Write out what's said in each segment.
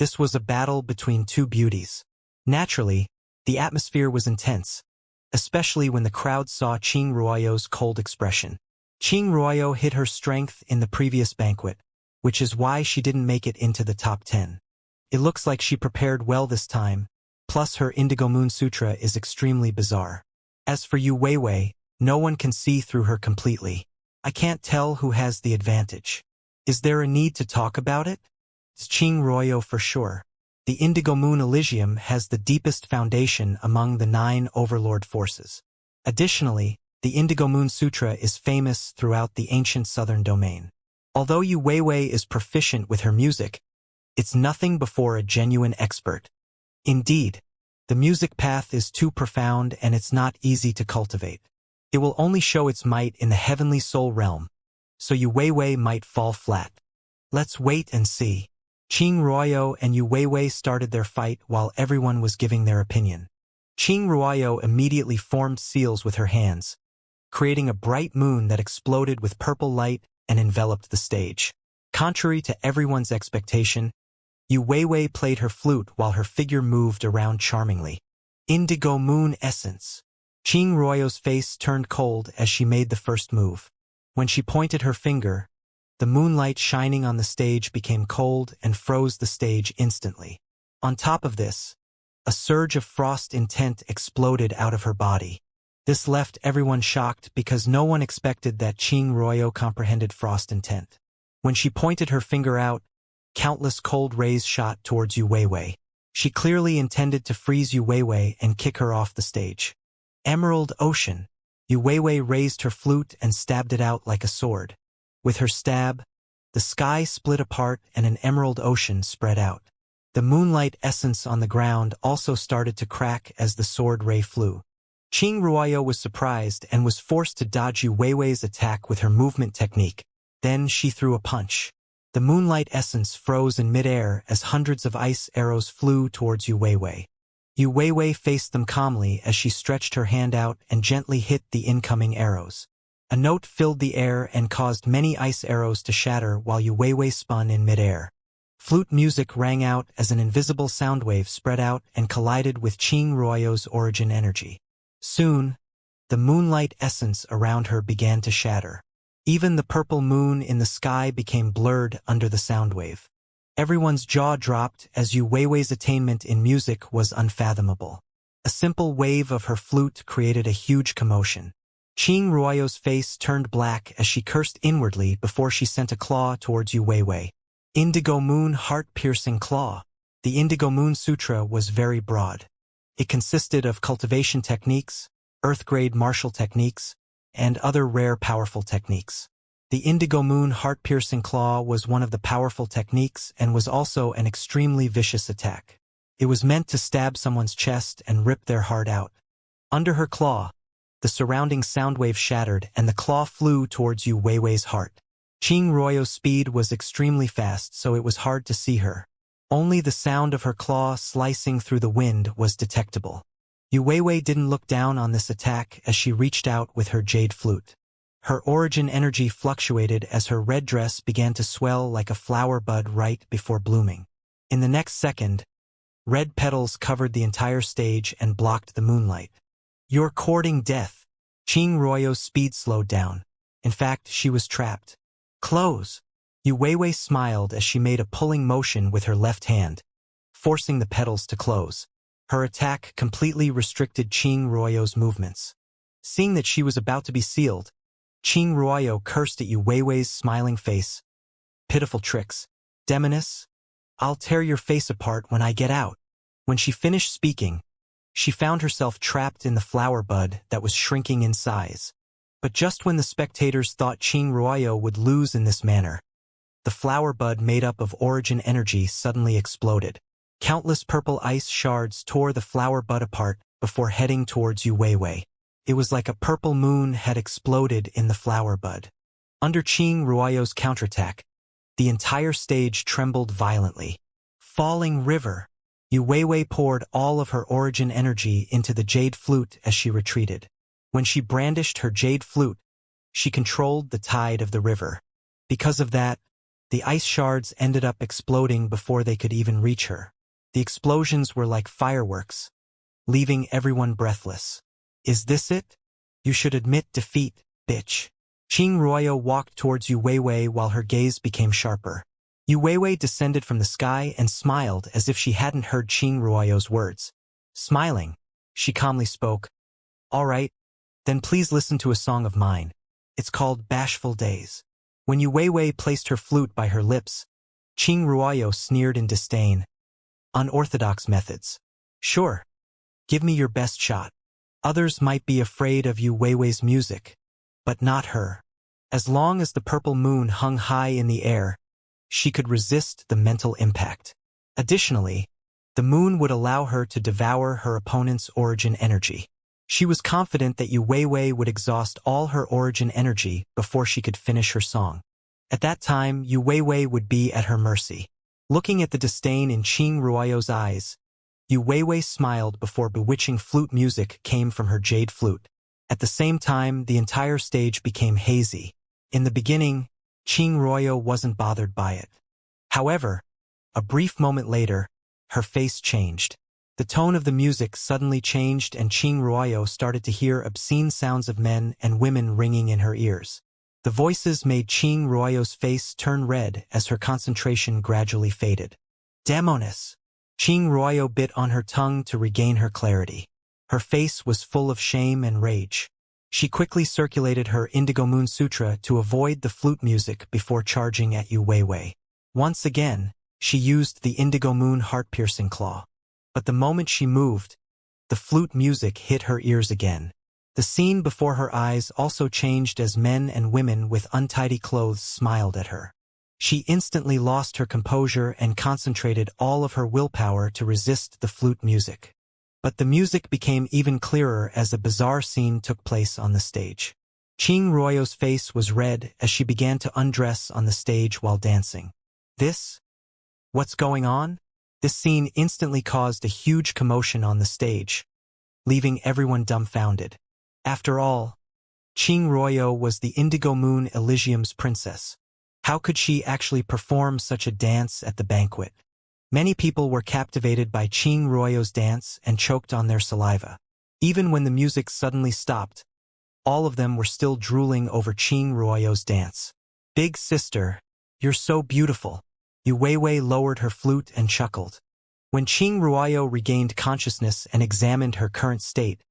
This was a battle between two beauties. Naturally, the atmosphere was intense, especially when the crowd saw Qing Ruoyo's cold expression. Qing Ruoyo hid her strength in the previous banquet, which is why she didn't make it into the top 10. It looks like she prepared well this time, plus her Indigo Moon Sutra is extremely bizarre. As for Yu Weiwei, no one can see through her completely. I can't tell who has the advantage. Is there a need to talk about it? It's Qing Ruoyo for sure. The Indigo Moon Elysium has the deepest foundation among the 9 overlord forces. Additionally, the Indigo Moon Sutra is famous throughout the ancient southern domain. Although Yu Weiwei is proficient with her music, it's nothing before a genuine expert. Indeed, the music path is too profound and it's not easy to cultivate. It will only show its might in the heavenly soul realm, so Yu Weiwei might fall flat. Let's wait and see. Qing Ruoyo and Yu Weiwei started their fight while everyone was giving their opinion. Qing Ruoyo immediately formed seals with her hands, creating a bright moon that exploded with purple light and enveloped the stage. Contrary to everyone's expectation, Yu Weiwei played her flute while her figure moved around charmingly. Indigo Moon Essence. Qing Ruoyo's face turned cold as she made the first move. When she pointed her finger, the moonlight shining on the stage became cold and froze the stage instantly. On top of this, a surge of frost intent exploded out of her body. This left everyone shocked because no one expected that Qing Ruoyo comprehended frost intent. When she pointed her finger out, countless cold rays shot towards Yu Weiwei. She clearly intended to freeze Yu Weiwei and kick her off the stage. Emerald Ocean. Yu Weiwei raised her flute and stabbed it out like a sword. With her stab, the sky split apart and an emerald ocean spread out. The moonlight essence on the ground also started to crack as the sword ray flew. Qing Ruoyo was surprised and was forced to dodge Yu Weiwei's attack with her movement technique. Then she threw a punch. The moonlight essence froze in midair as hundreds of ice arrows flew towards Yu Weiwei. Yu Weiwei faced them calmly as she stretched her hand out and gently hit the incoming arrows. A note filled the air and caused many ice arrows to shatter while Yu Weiwei spun in midair. Flute music rang out as an invisible sound wave spread out and collided with Qing Ruoyo's origin energy. Soon, the moonlight essence around her began to shatter. Even the purple moon in the sky became blurred under the sound wave. Everyone's jaw dropped as Yu Weiwei's attainment in music was unfathomable. A simple wave of her flute created a huge commotion. Qing Ruoyo's face turned black as she cursed inwardly before she sent a claw towards Yu Weiwei. Indigo Moon Heart-Piercing Claw. The Indigo Moon Sutra was very broad. It consisted of cultivation techniques, earth-grade martial techniques, and other rare powerful techniques. The Indigo Moon Heart-Piercing Claw was one of the powerful techniques and was also an extremely vicious attack. It was meant to stab someone's chest and rip their heart out. Under her claw, the surrounding sound wave shattered and the claw flew towards Yu Weiwei's heart. Qing Ruoyo's speed was extremely fast, so it was hard to see her. Only the sound of her claw slicing through the wind was detectable. Yu Weiwei didn't look down on this attack as she reached out with her jade flute. Her origin energy fluctuated as her red dress began to swell like a flower bud right before blooming. In the next second, red petals covered the entire stage and blocked the moonlight. "You're courting death." Qing Ruoyo's speed slowed down. In fact, she was trapped. "Close." Yu Weiwei smiled as she made a pulling motion with her left hand, forcing the petals to close. Her attack completely restricted Qing Ruoyo's movements. Seeing that she was about to be sealed, Qing Ruoyo cursed at Yu Weiwei's smiling face. "Pitiful tricks. Demoness, I'll tear your face apart when I get out." When she finished speaking, she found herself trapped in the flower bud that was shrinking in size. But just when the spectators thought Qing Ruoyo would lose in this manner, the flower bud made up of origin energy suddenly exploded. Countless purple ice shards tore the flower bud apart before heading towards Yu Weiwei. It was like a purple moon had exploded in the flower bud. Under Qing Ruoyo's counterattack, the entire stage trembled violently. Falling river. Yu Weiwei poured all of her origin energy into the jade flute as she retreated. When she brandished her jade flute, she controlled the tide of the river. Because of that, The ice shards ended up exploding before they could even reach her. The explosions were like fireworks, leaving everyone breathless. Is this it? You should admit defeat, bitch. Qing Ruoyo walked towards Yu Weiwei while her gaze became sharper. Yu Weiwei descended from the sky and smiled as if she hadn't heard Qing Ruoyo's words. Smiling, she calmly spoke. All right, then please listen to a song of mine. It's called Bashful Days. When Yu Weiwei placed her flute by her lips, Qing Ruoyo sneered in disdain. Unorthodox methods. Sure. Give me your best shot. Others might be afraid of Yu Weiwei's music, but not her. As long as the purple moon hung high in the air, she could resist the mental impact. Additionally, the moon would allow her to devour her opponent's origin energy. She was confident that Yu Weiwei would exhaust all her origin energy before she could finish her song. At that time, Yu Weiwei would be at her mercy. Looking at the disdain in Qing Ruoyo's eyes, Yu Weiwei smiled before bewitching flute music came from her jade flute. At the same time, the entire stage became hazy. In the beginning, Qing Ruoyo wasn't bothered by it. However, a brief moment later, her face changed. The tone of the music suddenly changed and Qing Ruoyo started to hear obscene sounds of men and women ringing in her ears. The voices made Qing Ruoyo's face turn red as her concentration gradually faded. Daemonis! Qing Ruoyo bit on her tongue to regain her clarity. Her face was full of shame and rage. She quickly circulated her Indigo Moon Sutra to avoid the flute music before charging at Yu Weiwei. Once again, she used the Indigo Moon heart-piercing claw. But the moment she moved, the flute music hit her ears again. The scene before her eyes also changed as men and women with untidy clothes smiled at her. She instantly lost her composure and concentrated all of her willpower to resist the flute music. But the music became even clearer as a bizarre scene took place on the stage. Qing Ruoyo's face was red as she began to undress on the stage while dancing. What's going on? This scene instantly caused a huge commotion on the stage, leaving everyone dumbfounded. After all, Qing Ruoyo was the Indigo Moon Elysium's princess. How could she actually perform such a dance at the banquet? Many people were captivated by Qing Ruoyo's dance and choked on their saliva. Even when the music suddenly stopped, all of them were still drooling over Qing Ruoyo's dance. Big sister, you're so beautiful. Yu Weiwei lowered her flute and chuckled. When Qing Ruoyo regained consciousness and examined her current state,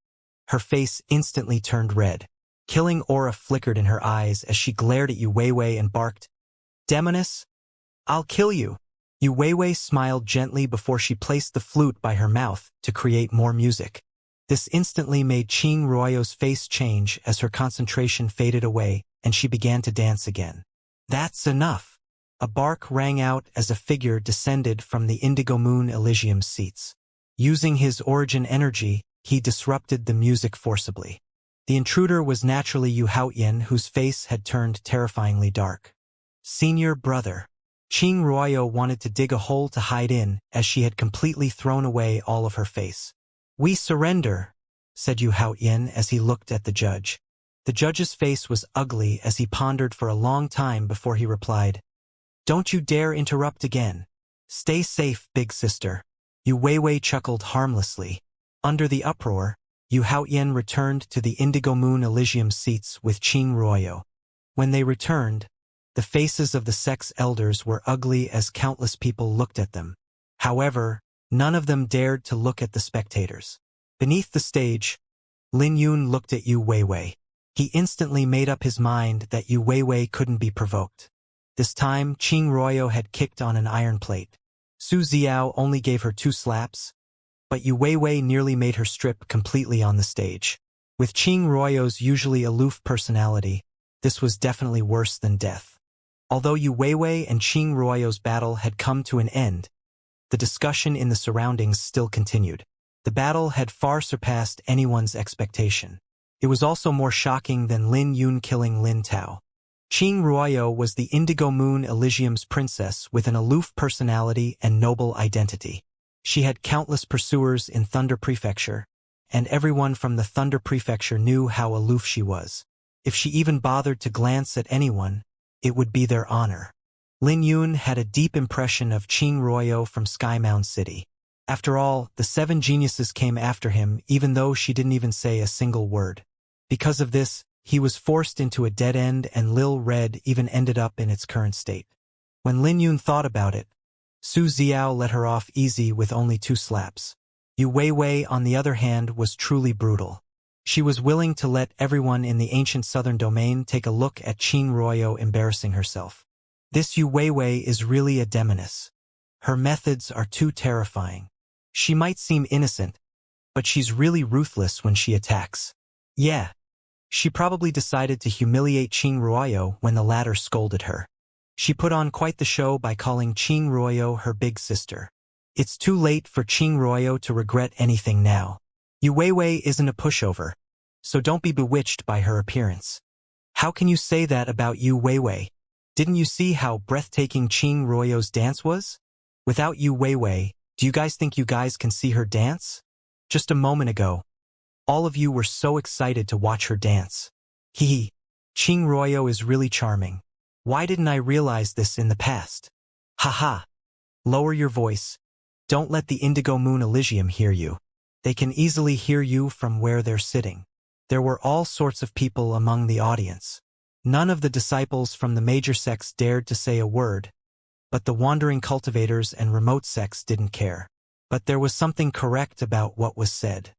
her face instantly turned red. Killing aura flickered in her eyes as she glared at Yu Weiwei and barked, Demonis, I'll kill you. Yu Weiwei smiled gently before she placed the flute by her mouth to create more music. This instantly made Qing Ruoyo's face change as her concentration faded away and she began to dance again. That's enough. A bark rang out as a figure descended from the Indigo Moon Elysium's seats. Using his origin energy, he disrupted the music forcibly. The intruder was naturally Yu Haoyan, whose face had turned terrifyingly dark. Senior brother. Qing Ruoyo wanted to dig a hole to hide in, as she had completely thrown away all of her face. We surrender, said Yu Haoyan as he looked at the judge. The judge's face was ugly as he pondered for a long time before he replied, Don't you dare interrupt again. Stay safe, big sister. Yu Weiwei chuckled harmlessly. Under the uproar, Yu Haoyan returned to the Indigo Moon Elysium seats with Qing Ruoyo. When they returned, the faces of the sex elders were ugly as countless people looked at them. However, none of them dared to look at the spectators. Beneath the stage, Lin Yun looked at Yu Weiwei. He instantly made up his mind that Yu Weiwei couldn't be provoked. This time, Qing Ruoyo had kicked on an iron plate. Su Xiao only gave her 2 slaps, but Yu Weiwei nearly made her strip completely on the stage. With Qing Ruoyo's usually aloof personality, this was definitely worse than death. Although Yu Weiwei and Qing Ruoyo's battle had come to an end, the discussion in the surroundings still continued. The battle had far surpassed anyone's expectation. It was also more shocking than Lin Yun killing Lin Tao. Qing Ruoyo was the Indigo Moon Elysium's princess with an aloof personality and noble identity. She had countless pursuers in Thunder Prefecture, and everyone from the Thunder Prefecture knew how aloof she was. If she even bothered to glance at anyone, it would be their honor. Lin Yun had a deep impression of Qing Ruoyou from Sky Mound City. After all, the 7 geniuses came after him even though she didn't even say a single word. Because of this, he was forced into a dead end and Lil Red even ended up in its current state. When Lin Yun thought about it, Su Xiao let her off easy with only 2 slaps. Yu Weiwei, on the other hand, was truly brutal. She was willing to let everyone in the ancient southern domain take a look at Qing Ruoyou embarrassing herself. This Yu Weiwei is really a demoness. Her methods are too terrifying. She might seem innocent, but she's really ruthless when she attacks. Yeah. She probably decided to humiliate Qing Ruoyou when the latter scolded her. She put on quite the show by calling Qing Ruoyou her big sister. It's too late for Qing Ruoyou to regret anything now. Yu Weiwei isn't a pushover, so don't be bewitched by her appearance. How can you say that about Yu Weiwei? Didn't you see how breathtaking Qing Ruoyou's dance was? Without Yu Weiwei, do you guys think you guys can see her dance? Just a moment ago, all of you were so excited to watch her dance. Hee. Qing Ruoyou is really charming. Why didn't I realize this in the past? Haha. Lower your voice. Don't let the Indigo Moon Elysium hear you. They can easily hear you from where they're sitting. There were all sorts of people among the audience. None of the disciples from the major sects dared to say a word, but the wandering cultivators and remote sects didn't care. But there was something correct about what was said.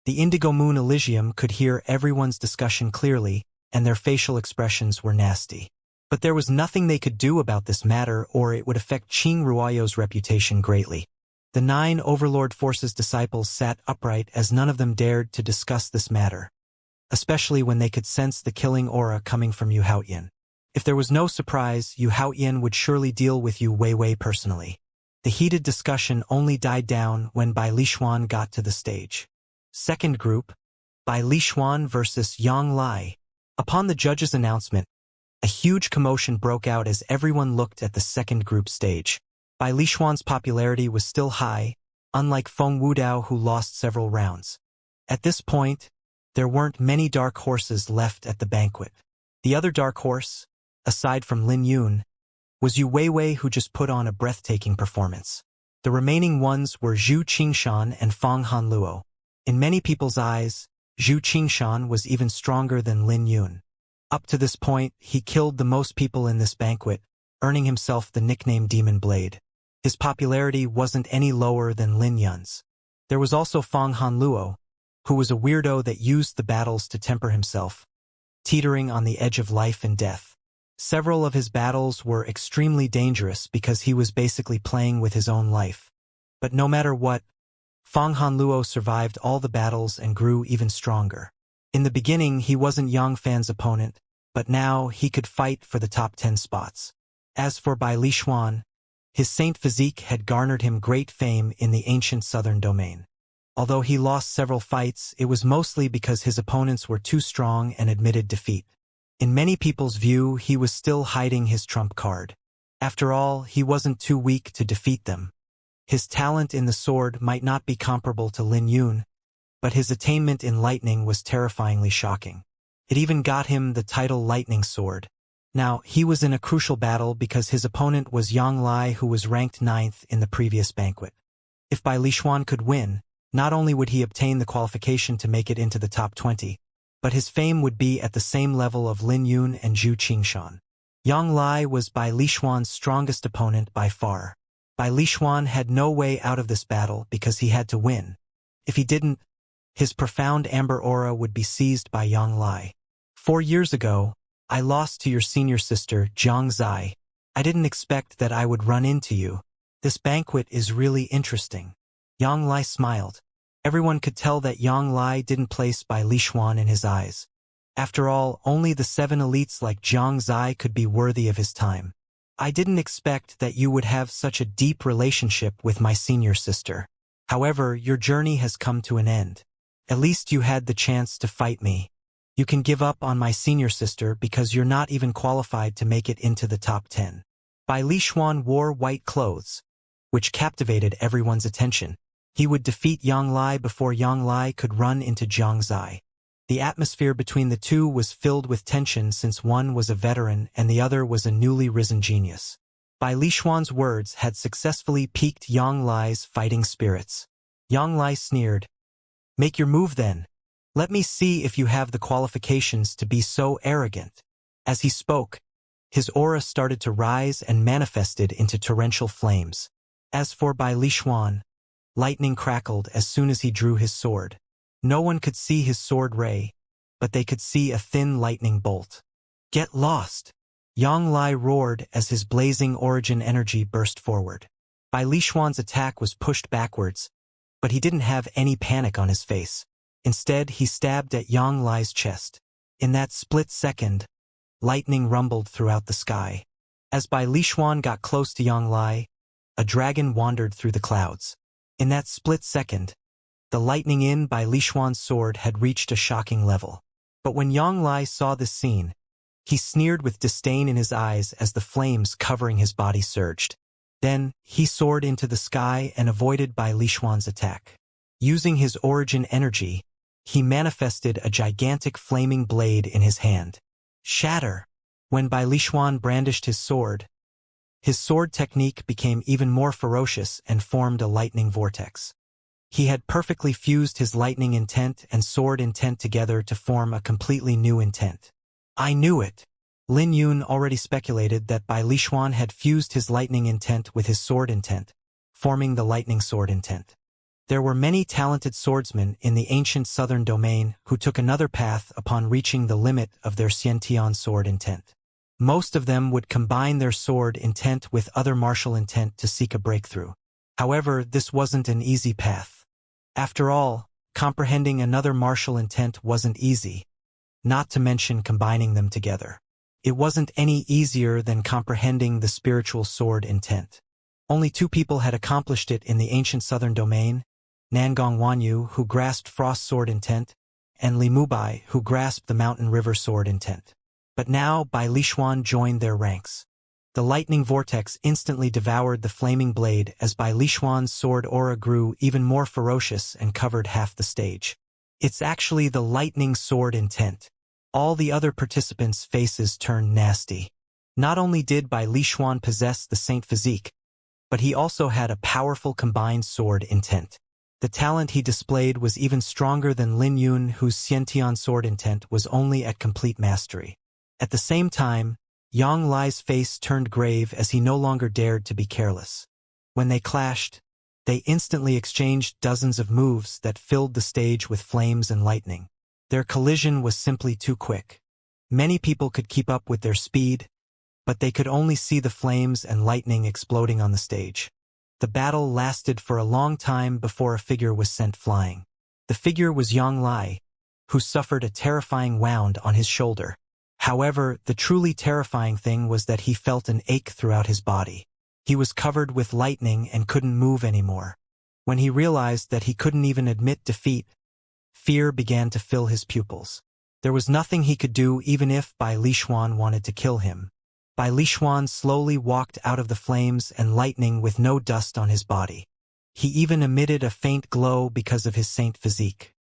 The Indigo Moon Elysium could hear everyone's discussion clearly, and their facial expressions were nasty. But there was nothing they could do about this matter or it would affect Qing Ruoyou's reputation greatly. The 9 Overlord Force's disciples sat upright as none of them dared to discuss this matter, especially when they could sense the killing aura coming from Yu Haoyan. If there was no surprise, Yu Haoyan would surely deal with Yu Weiwei personally. The heated discussion only died down when Bai Lixuan got to the stage. Second group, Bai Lixuan versus Yang Lai. Upon the judge's announcement, a huge commotion broke out as everyone looked at the second group stage. Bai Lixuan's popularity was still high, unlike Feng Wudao who lost several rounds. At this point, there weren't many dark horses left at the banquet. The other dark horse, aside from Lin Yun, was Yu Weiwei who just put on a breathtaking performance. The remaining ones were Zhu Qingshan and Fang Hanluo. In many people's eyes, Zhu Qingshan was even stronger than Lin Yun. Up to this point, he killed the most people in this banquet, earning himself the nickname Demon Blade. His popularity wasn't any lower than Lin Yun's. There was also Fang Hanluo, who was a weirdo that used the battles to temper himself, teetering on the edge of life and death. Several of his battles were extremely dangerous because he was basically playing with his own life. But no matter what, Fang Hanluo survived all the battles and grew even stronger. In the beginning, he wasn't Yang Fan's opponent, but now he could fight for the top 10 spots. As for Bai Lixuan, his saint physique had garnered him great fame in the ancient southern domain. Although he lost several fights, it was mostly because his opponents were too strong and admitted defeat. In many people's view, he was still hiding his trump card. After all, he wasn't too weak to defeat them. His talent in the sword might not be comparable to Lin Yun, but his attainment in lightning was terrifyingly shocking. It even got him the title Lightning Sword. Now, he was in a crucial battle because his opponent was Yang Lai who was ranked 9th in the previous banquet. If Bai Lixuan could win, not only would he obtain the qualification to make it into the top 20, but his fame would be at the same level of Lin Yun and Zhu Qingshan. Yang Lai was Bai Lixuan's strongest opponent by far. Bai Lixuan had no way out of this battle because he had to win. If he didn't, his profound amber aura would be seized by Yang Lai. 4 years ago, I lost to your senior sister, Jiang Zai. I didn't expect that I would run into you. This banquet is really interesting. Yang Lai smiled. Everyone could tell that Yang Lai didn't place Bai Lixuan in his eyes. After all, only the 7 elites like Jiang Zai could be worthy of his time. I didn't expect that you would have such a deep relationship with my senior sister. However, your journey has come to an end. At least you had the chance to fight me. You can give up on my senior sister because you're not even qualified to make it into the top 10. Bai Lixuan wore white clothes, which captivated everyone's attention. He would defeat Yang Lai before Yang Lai could run into Jiang Zai. The atmosphere between the two was filled with tension since one was a veteran and the other was a newly risen genius. Bai Bai Lishuan's words had successfully piqued Yang Lai's fighting spirits. Yang Lai sneered, "Make your move then. Let me see if you have the qualifications to be so arrogant." As he spoke, his aura started to rise and manifested into torrential flames. As for Bai Lishuan, lightning crackled as soon as he drew his sword. No one could see his sword ray, but they could see a thin lightning bolt. "Get lost!" Yang Lai roared as his blazing origin energy burst forward. Bai Lishuan's attack was pushed backwards, but he didn't have any panic on his face. Instead, he stabbed at Yang Lai's chest. In that split second, lightning rumbled throughout the sky. As Bai Lishuan got close to Yang Lai, a dragon wandered through the clouds. In that split second, the lightning in Bai Lishuan's sword had reached a shocking level. But when Yang Lai saw this scene, he sneered with disdain in his eyes as the flames covering his body surged. Then, he soared into the sky and avoided Bai Lishuan's attack. Using his origin energy, he manifested a gigantic flaming blade in his hand. Shatter! When Bai Lishuan brandished his sword technique became even more ferocious and formed a lightning vortex. He had perfectly fused his lightning intent and sword intent together to form a completely new intent. I knew it. Lin Yun already speculated that Bai Lishuan had fused his lightning intent with his sword intent, forming the lightning sword intent. There were many talented swordsmen in the ancient southern domain who took another path upon reaching the limit of their Xiantian sword intent. Most of them would combine their sword intent with other martial intent to seek a breakthrough. However, this wasn't an easy path. After all, comprehending another martial intent wasn't easy, not to mention combining them together. It wasn't any easier than comprehending the spiritual sword intent. Only two people had accomplished it in the ancient southern domain, Nangong Wanyu, who grasped Frost sword intent, and Li Mubai, who grasped the Mountain River sword intent. But now Bai Lishuan joined their ranks. The lightning vortex instantly devoured the flaming blade as Bai Lishuan's sword aura grew even more ferocious and covered half the stage. It's actually the lightning sword intent. All the other participants' faces turned nasty. Not only did Bai Lishuan possess the saint physique, but he also had a powerful combined sword intent. The talent he displayed was even stronger than Lin Yun, whose Xiantian sword intent was only at complete mastery. At the same time, Yang Lai's face turned grave as he no longer dared to be careless. When they clashed, they instantly exchanged dozens of moves that filled the stage with flames and lightning. Their collision was simply too quick. Many people could keep up with their speed, but they could only see the flames and lightning exploding on the stage. The battle lasted for a long time before a figure was sent flying. The figure was Yang Lai, who suffered a terrifying wound on his shoulder. However, the truly terrifying thing was that he felt an ache throughout his body. He was covered with lightning and couldn't move anymore. When he realized that he couldn't even admit defeat, fear began to fill his pupils. There was nothing he could do even if Bai Lishuan wanted to kill him. Bai Lishuan slowly walked out of the flames and lightning with no dust on his body. He even emitted a faint glow because of his saint physique.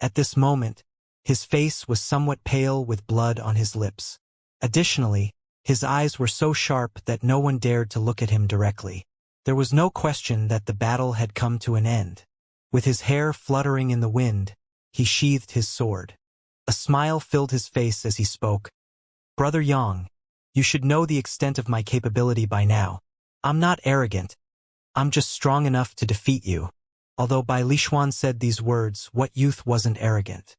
At this moment, his face was somewhat pale with blood on his lips. Additionally, his eyes were so sharp that no one dared to look at him directly. There was no question that the battle had come to an end. With his hair fluttering in the wind, he sheathed his sword. A smile filled his face as he spoke. "Brother Yang, you should know the extent of my capability by now. I'm not arrogant. I'm just strong enough to defeat you." Although Bai Lishuan said these words, what youth wasn't arrogant?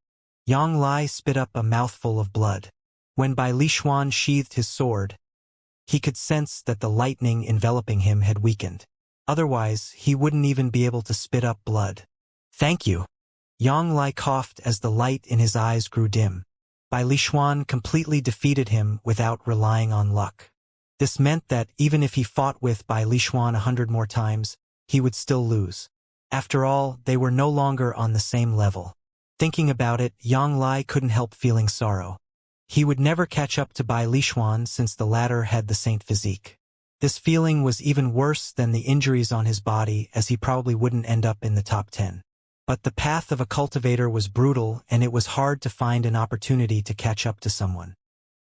Yang Lai spit up a mouthful of blood. When Bai Lishuan sheathed his sword, he could sense that the lightning enveloping him had weakened. Otherwise, he wouldn't even be able to spit up blood. "Thank you." Yang Lai coughed as the light in his eyes grew dim. Bai Lishuan completely defeated him without relying on luck. This meant that even if he fought with Bai Lishuan 100 more times, he would still lose. After all, they were no longer on the same level. Thinking about it, Yang Lai couldn't help feeling sorrow. He would never catch up to Bai Lishuan since the latter had the saint physique. This feeling was even worse than the injuries on his body, as he probably wouldn't end up in the top 10. But the path of a cultivator was brutal, and it was hard to find an opportunity to catch up to someone.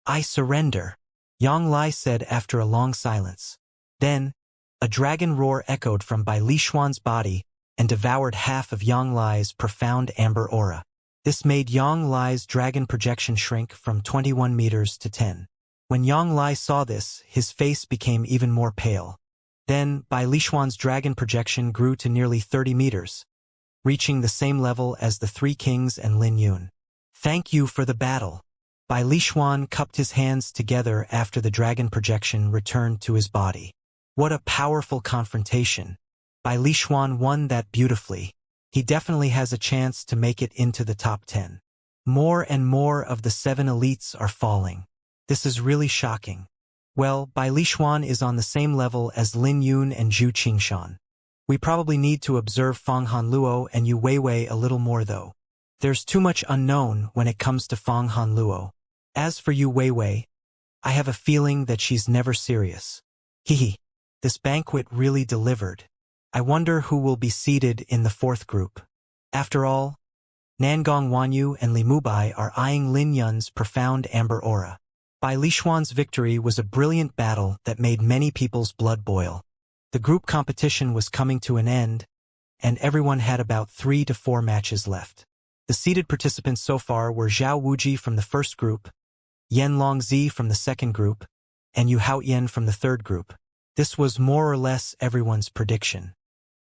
"I surrender," Yang Lai said after a long silence. Then, a dragon roar echoed from Bai Lishuan's body and devoured half of Yang Lai's profound amber aura. This made Yang Lai's dragon projection shrink from 21 meters to 10. When Yang Lai saw this, his face became even more pale. Then, Bai Lishuan's dragon projection grew to nearly 30 meters, reaching the same level as the Three Kings and Lin Yun. "Thank you for the battle." Bai Lishuan cupped his hands together after the dragon projection returned to his body. What a powerful confrontation. Bai Lishuan won that beautifully. He definitely has a chance to make it into the top 10. More and more of the 7 elites are falling. This is really shocking. Well, Bai Lishuan is on the same level as Lin Yun and Zhu Qingshan. We probably need to observe Fang Hanluo and Yu Weiwei a little more though. There's too much unknown when it comes to Fang Hanluo. As for Yu Weiwei, I have a feeling that she's never serious. Hehe. This banquet really delivered. I wonder who will be seated in the 4th group. After all, Nangong Wanyu and Li Mubai are eyeing Lin Yun's profound amber aura. Bai Lishuan's victory was a brilliant battle that made many people's blood boil. The group competition was coming to an end, and everyone had about 3 to 4 matches left. The seeded participants so far were Zhao Wuji from the 1st group, Yan Longzi from the 2nd group, and Yu Haoyan from the 3rd group. This was more or less everyone's prediction.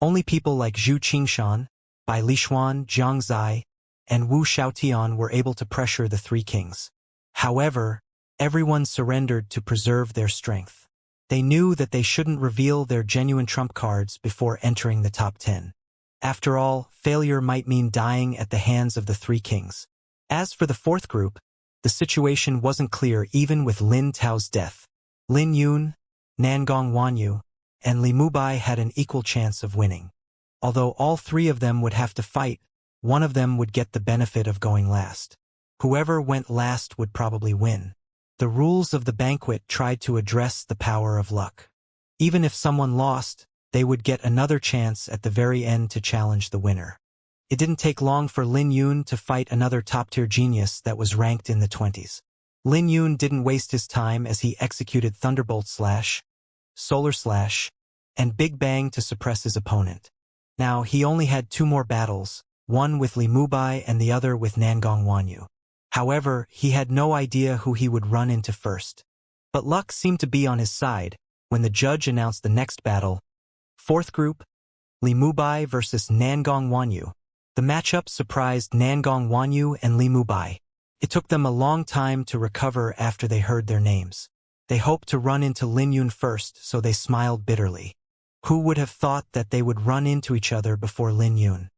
Only people like Zhu Qingshan, Bai Lishuan, Jiang Zai, and Wu Xiaotian were able to pressure the Three Kings. However, everyone surrendered to preserve their strength. They knew that they shouldn't reveal their genuine trump cards before entering the top 10. After all, failure might mean dying at the hands of the Three Kings. As for the 4th group, the situation wasn't clear even with Lin Tao's death. Lin Yun, Nangong Wanyu, and Li Mubai had an equal chance of winning. Although all 3 of them would have to fight, one of them would get the benefit of going last. Whoever went last would probably win. The rules of the banquet tried to address the power of luck. Even if someone lost, they would get another chance at the very end to challenge the winner. It didn't take long for Lin Yun to fight another top-tier genius that was ranked in the 20s. Lin Yun didn't waste his time as he executed Thunderbolt Slash, Solar Slash, and Big Bang to suppress his opponent. Now, he only had 2 more battles, one with Li Mubai and the other with Nangong Wanyu. However, he had no idea who he would run into first. But luck seemed to be on his side when the judge announced the next battle. 4th group, Li Mubai versus Nangong Wanyu. The matchup surprised Nangong Wanyu and Li Mubai. It took them a long time to recover after they heard their names. They hoped to run into Lin Yun first, so they smiled bitterly. Who would have thought that they would run into each other before Lin Yun?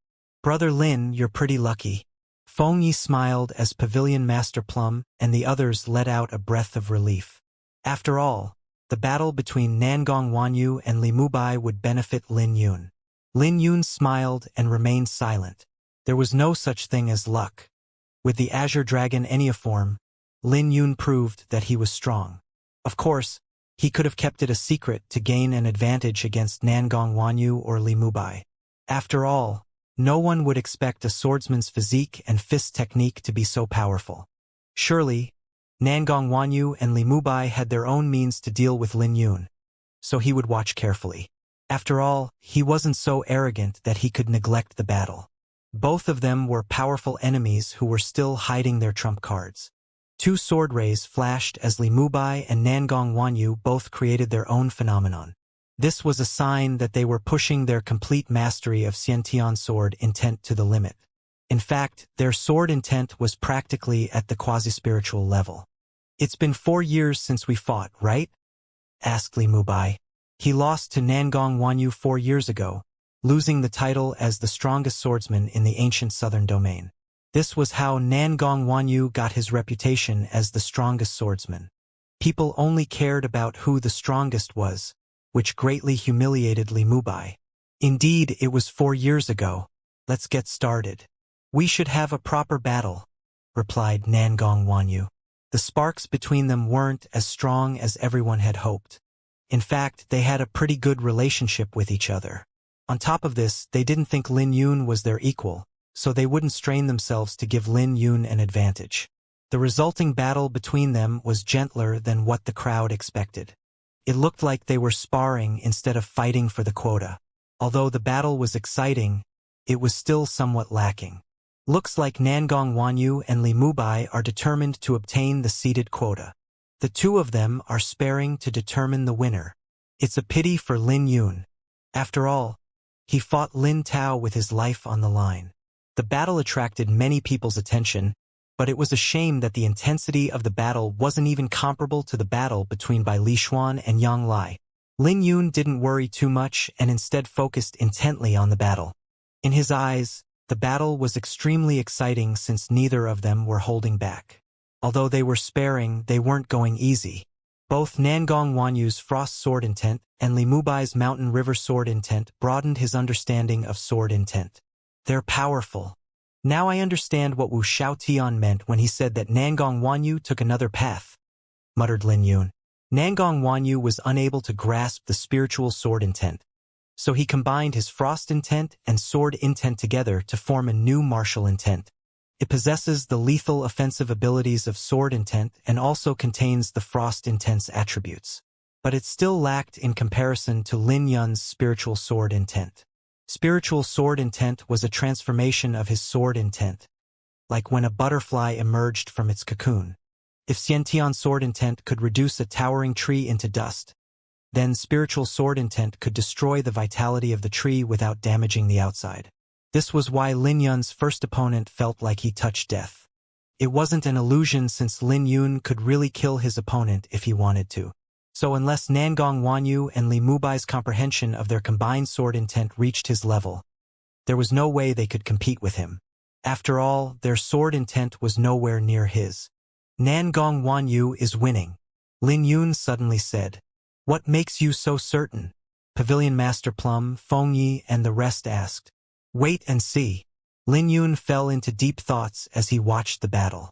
"Brother Lin, you're pretty lucky." Feng Yi smiled as Pavilion Master Plum and the others let out a breath of relief. After all, the battle between Nangong Wanyu and Li Mubai would benefit Lin Yun. Lin Yun smiled and remained silent. There was no such thing as luck. With the Azure Dragon Enneaform, Lin Yun proved that he was strong. Of course, he could have kept it a secret to gain an advantage against Nangong Wanyu or Li Mubai. After all, no one would expect a swordsman's physique and fist technique to be so powerful. Surely, Nangong Wanyu and Li Mubai had their own means to deal with Lin Yun, so he would watch carefully. After all, he wasn't so arrogant that he could neglect the battle. Both of them were powerful enemies who were still hiding their trump cards. 2 sword rays flashed as Li Mubai and Nangong Wanyu both created their own phenomenon. This was a sign that they were pushing their complete mastery of Xiantian's sword intent to the limit. In fact, their sword intent was practically at the quasi-spiritual level. "It's been 4 years since we fought, right?" asked Li Mubai. He lost to Nangong Wanyu 4 years ago, losing the title as the strongest swordsman in the ancient southern domain. This was how Nangong Wanyu got his reputation as the strongest swordsman. People only cared about who the strongest was, which greatly humiliated Li Mubai. "Indeed, it was 4 years ago. Let's get started." "We should have a proper battle," replied Nangong Wanyu. The sparks between them weren't as strong as everyone had hoped. In fact, they had a pretty good relationship with each other. On top of this, they didn't think Lin Yun was their equal, so they wouldn't strain themselves to give Lin Yun an advantage. The resulting battle between them was gentler than what the crowd expected. It looked like they were sparring instead of fighting for the quota. Although the battle was exciting, it was still somewhat lacking. Looks like Nangong Wanyu and Li Mubai are determined to obtain the seeded quota. The two of them are sparring to determine the winner. It's a pity for Lin Yun. After all, he fought Lin Tao with his life on the line. The battle attracted many people's attention, but it was a shame that the intensity of the battle wasn't even comparable to the battle between Bai Lishuan and Yang Lai. Lin Yun didn't worry too much and instead focused intently on the battle. In his eyes, the battle was extremely exciting since neither of them were holding back. Although they were sparring, they weren't going easy. Both Nangong Wanyu's Frost Sword Intent and Li Mubai's Mountain River Sword Intent broadened his understanding of sword intent. They're powerful. Now I understand what Wu Xiaotian meant when he said that Nangong Wanyu took another path, muttered Lin Yun. Nangong Wanyu was unable to grasp the spiritual sword intent, so he combined his frost intent and sword intent together to form a new martial intent. It possesses the lethal offensive abilities of sword intent and also contains the frost intent's attributes. But it still lacked in comparison to Lin Yun's spiritual sword intent. Spiritual sword intent was a transformation of his sword intent, like when a butterfly emerged from its cocoon. If Xianxia's sword intent could reduce a towering tree into dust, then spiritual sword intent could destroy the vitality of the tree without damaging the outside. This was why Lin Yun's first opponent felt like he touched death. It wasn't an illusion since Lin Yun could really kill his opponent if he wanted to. So unless Nangong Wanyu and Li Mubai's comprehension of their combined sword intent reached his level, there was no way they could compete with him. After all, their sword intent was nowhere near his. Nangong Wanyu is winning, Lin Yun suddenly said. What makes you so certain? Pavilion Master Plum, Feng Yi, and the rest asked. Wait and see. Lin Yun fell into deep thoughts as he watched the battle.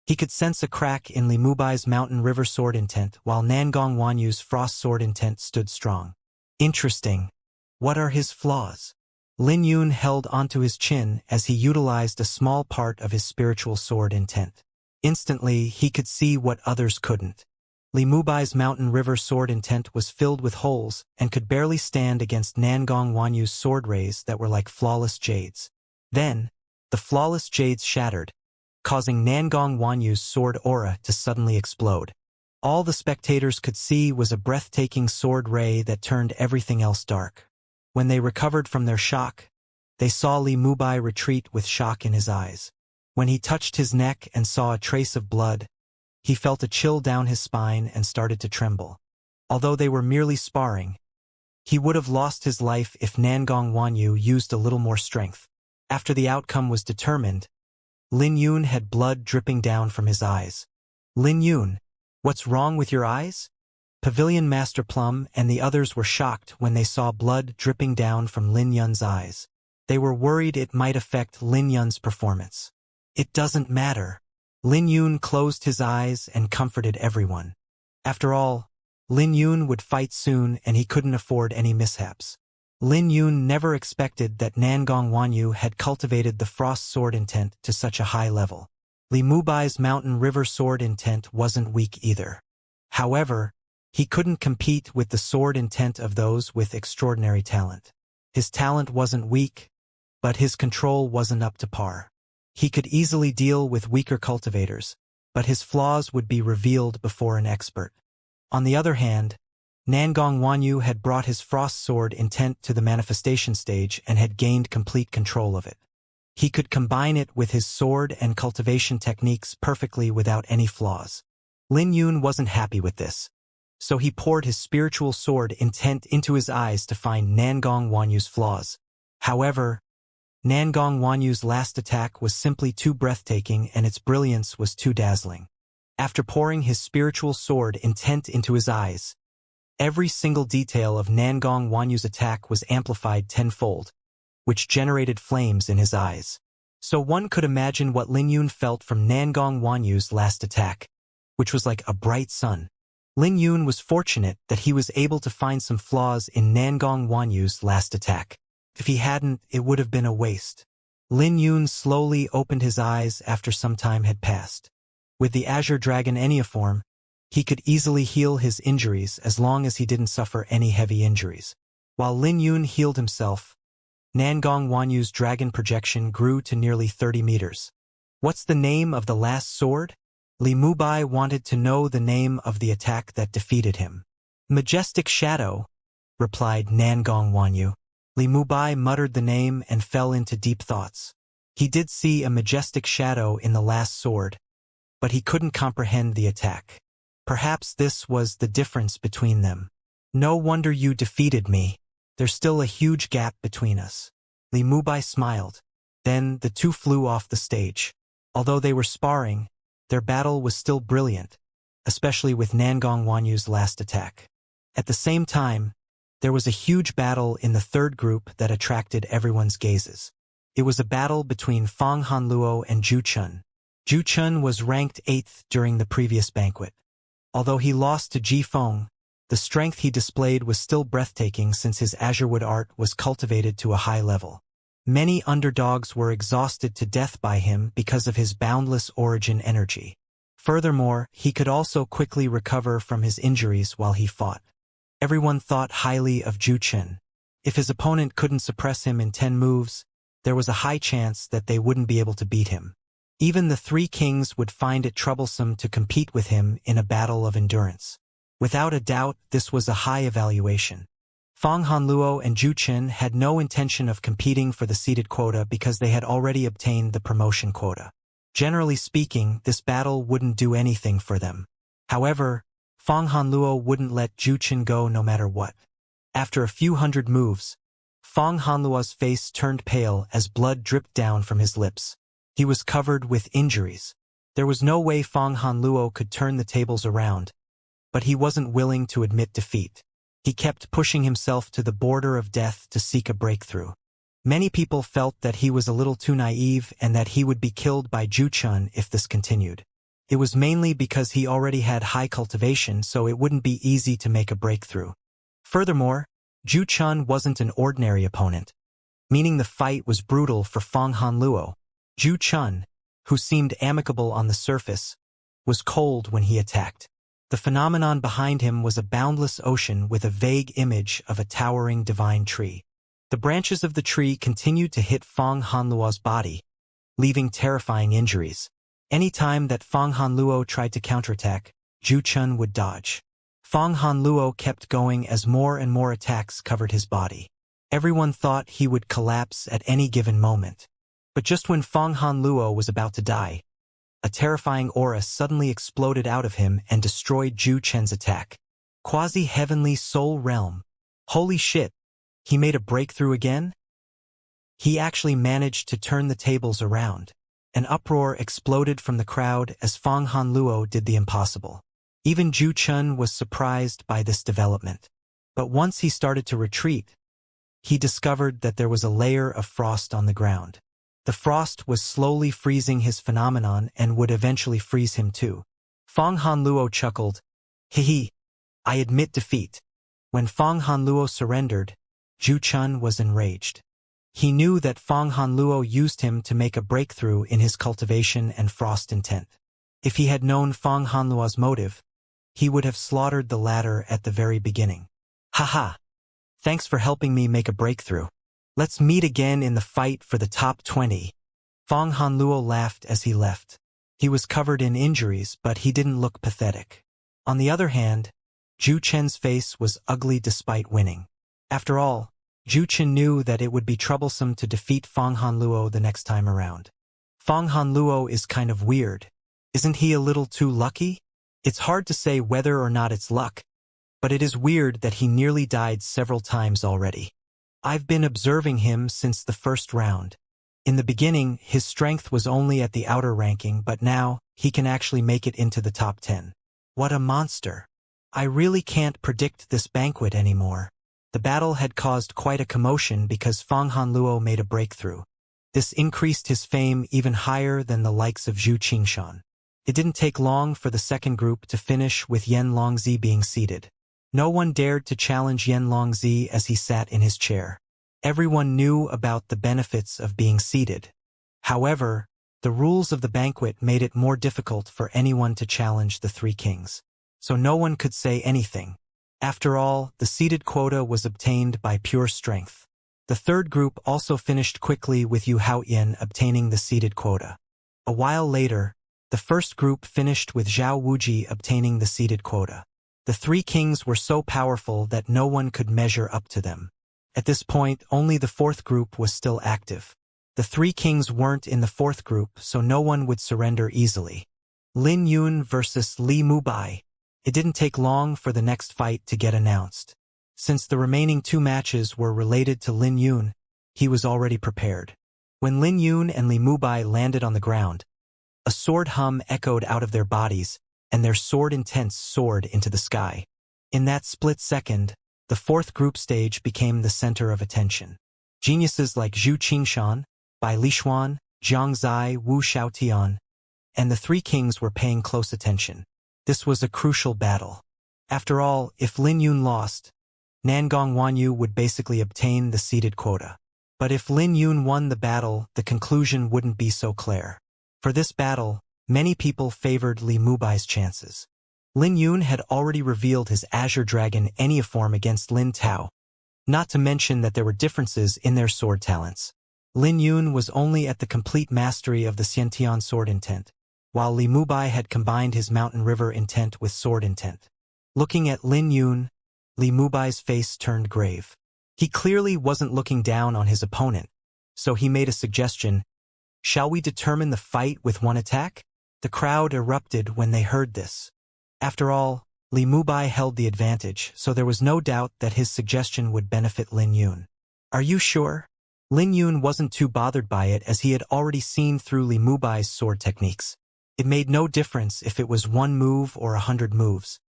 He could sense a crack in Li Mubai's Mountain River sword intent while Nangong Wanyu's Frost sword intent stood strong. Interesting. What are his flaws? Lin Yun held onto his chin as he utilized a small part of his spiritual sword intent. Instantly, he could see what others couldn't. Li Mubai's Mountain River sword intent was filled with holes and could barely stand against Nangong Wanyu's sword rays that were like flawless jades. Then, the flawless jades shattered, causing Nangong Wanyu's sword aura to suddenly explode. All the spectators could see was a breathtaking sword ray that turned everything else dark. When they recovered from their shock, they saw Li Mubai retreat with shock in his eyes. When he touched his neck and saw a trace of blood, he felt a chill down his spine and started to tremble. Although they were merely sparring, he would have lost his life if Nangong Wanyu used a little more strength. After the outcome was determined, Lin Yun had blood dripping down from his eyes. Lin Yun, what's wrong with your eyes? Pavilion Master Plum and the others were shocked when they saw blood dripping down from Lin Yun's eyes. They were worried it might affect Lin Yun's performance. It doesn't matter. Lin Yun closed his eyes and comforted everyone. After all, Lin Yun would fight soon and he couldn't afford any mishaps. Lin Yun never expected that Nangong Wanyu had cultivated the Frost sword intent to such a high level. Li Mubai's Mountain River sword intent wasn't weak either. However, he couldn't compete with the sword intent of those with extraordinary talent. His talent wasn't weak, but his control wasn't up to par. He could easily deal with weaker cultivators, but his flaws would be revealed before an expert. On the other hand, Nangong Wanyu had brought his Frost sword intent to the manifestation stage and had gained complete control of it. He could combine it with his sword and cultivation techniques perfectly without any flaws. Lin Yun wasn't happy with this, so he poured his spiritual sword intent into his eyes to find Nangong Wanyu's flaws. However, Nangong Wanyu's last attack was simply too breathtaking and its brilliance was too dazzling. After pouring his spiritual sword intent into his eyes, every single detail of Nangong Wanyu's attack was amplified tenfold, which generated flames in his eyes. So one could imagine what Lin Yun felt from Nangong Wanyu's last attack, which was like a bright sun. Lin Yun was fortunate that he was able to find some flaws in Nangong Wanyu's last attack. If he hadn't, it would have been a waste. Lin Yun slowly opened his eyes after some time had passed. With the Azure Dragon Enneaform, He could easily heal his injuries as long as he didn't suffer any heavy injuries. While Lin Yun healed himself, Nangong Wanyu's dragon projection grew to nearly 30 meters. What's the name of the last sword? Li Mubai wanted to know the name of the attack that defeated him. Majestic Shadow, replied Nangong Wanyu. Li Mubai muttered the name and fell into deep thoughts. He did see a majestic shadow in the last sword, but he couldn't comprehend the attack. Perhaps this was the difference between them. No wonder you defeated me. There's still a huge gap between us. Li Mubai smiled. Then the two flew off the stage. Although they were sparring, their battle was still brilliant, especially with Nangong Wanyu's last attack. At the same time, there was a huge battle in the third group that attracted everyone's gazes. It was a battle between Fang Hanluo and Zhu Chun. Zhu Chun was ranked 8th during the previous banquet. Although he lost to Ji Feng, the strength he displayed was still breathtaking since his azurewood art was cultivated to a high level. Many underdogs were exhausted to death by him because of his boundless origin energy. Furthermore, he could also quickly recover from his injuries while he fought. Everyone thought highly of Zhu Chun. If his opponent couldn't suppress him in 10 moves, there was a high chance that they wouldn't be able to beat him. Even the three kings would find it troublesome to compete with him in a battle of endurance. Without a doubt, this was a high evaluation. Fang Hanluo and Zhu Chun had no intention of competing for the seeded quota because they had already obtained the promotion quota. Generally speaking, this battle wouldn't do anything for them. However, Fang Hanluo wouldn't let Zhu Chun go no matter what. After a few hundred moves, Fang Hanluo's face turned pale as blood dripped down from his lips. He was covered with injuries. There was no way Fang Hanluo could turn the tables around, but he wasn't willing to admit defeat. He kept pushing himself to the border of death to seek a breakthrough. Many people felt that he was a little too naive and that he would be killed by Zhu Chun if this continued. It was mainly because he already had high cultivation, so it wouldn't be easy to make a breakthrough. Furthermore, Zhu Chun wasn't an ordinary opponent, meaning the fight was brutal for Fang Hanluo. Zhu Chun, who seemed amicable on the surface, was cold when he attacked. The phenomenon behind him was a boundless ocean with a vague image of a towering divine tree. The branches of the tree continued to hit Fang Hanluo's body, leaving terrifying injuries. Any time that Fang Hanluo tried to counterattack, Zhu Chun would dodge. Fang Hanluo kept going as more and more attacks covered his body. Everyone thought he would collapse at any given moment. But just when Fang Hanluo was about to die, a terrifying aura suddenly exploded out of him and destroyed Zhu Chun's attack. Quasi-heavenly soul realm. Holy shit! He made a breakthrough again? He actually managed to turn the tables around. An uproar exploded from the crowd as Fang Hanluo did the impossible. Even Zhu Chun was surprised by this development. But once he started to retreat, he discovered that there was a layer of frost on the ground. The frost was slowly freezing his phenomenon and would eventually freeze him too. Fang Hanluo chuckled. Hehe, I admit defeat. When Fang Hanluo surrendered, Zhu Chun was enraged. He knew that Fang Hanluo used him to make a breakthrough in his cultivation and frost intent. If he had known Fang Hanluo's motive, he would have slaughtered the latter at the very beginning. Haha! Thanks for helping me make a breakthrough. Let's meet again in the fight for the top 20. Fang Hanluo laughed as he left. He was covered in injuries, but he didn't look pathetic. On the other hand, Zhu Chun's face was ugly despite winning. After all, Zhu Chun knew that it would be troublesome to defeat Fang Hanluo the next time around. Fang Hanluo is kind of weird. Isn't he a little too lucky? It's hard to say whether or not it's luck, but it is weird that he nearly died several times already. I've been observing him since the first round. In the beginning, his strength was only at the outer ranking, but now, he can actually make it into the top 10. What a monster. I really can't predict this banquet anymore. The battle had caused quite a commotion because Fang Hanluo made a breakthrough. This increased his fame even higher than the likes of Zhu Qingshan. It didn't take long for the second group to finish with Yan Longzi being seated. No one dared to challenge Yan Longzi as he sat in his chair. Everyone knew about the benefits of being seated. However, the rules of the banquet made it more difficult for anyone to challenge the three kings. so no one could say anything. After all, the seeded quota was obtained by pure strength. The third group also finished quickly with Yu Haoyan obtaining the seeded quota. A while later, the first group finished with Zhao Wuji obtaining the seeded quota. The three kings were so powerful that no one could measure up to them. At this point, only the fourth group was still active. The three kings weren't in the fourth group, so no one would surrender easily. Lin Yun versus Li Mubai. It didn't take long for the next fight to get announced. Since the remaining two matches were related to Lin Yun, he was already prepared. When Lin Yun and Li Mubai landed on the ground, a sword hum echoed out of their bodies, and their sword intents soared into the sky. In that split second, the fourth group stage became the center of attention. Geniuses like Zhu Qingshan, Bai Lishuan, Jiang Zai, Wu Xiaotian, and the three kings were paying close attention. This was a crucial battle. After all, if Lin Yun lost, Nangong Wanyu would basically obtain the seeded quota. But if Lin Yun won the battle, the conclusion wouldn't be so clear. For this battle, many people favored Li Mubai's chances. Lin Yun had already revealed his Azure Dragon Enneaform against Lin Tao, not to mention that there were differences in their sword talents. Lin Yun was only at the complete mastery of the Xiantian sword intent, while Li Mubai had combined his Mountain River intent with sword intent. Looking at Lin Yun, Li Mubai's face turned grave. He clearly wasn't looking down on his opponent, so he made a suggestion. Shall we determine the fight with one attack? The crowd erupted when they heard this. After all, Li Mubai held the advantage, so there was no doubt that his suggestion would benefit Lin Yun. Are you sure? Lin Yun wasn't too bothered by it as he had already seen through Li Mubai's sword techniques. It made no difference if it was 1 move or 100 moves.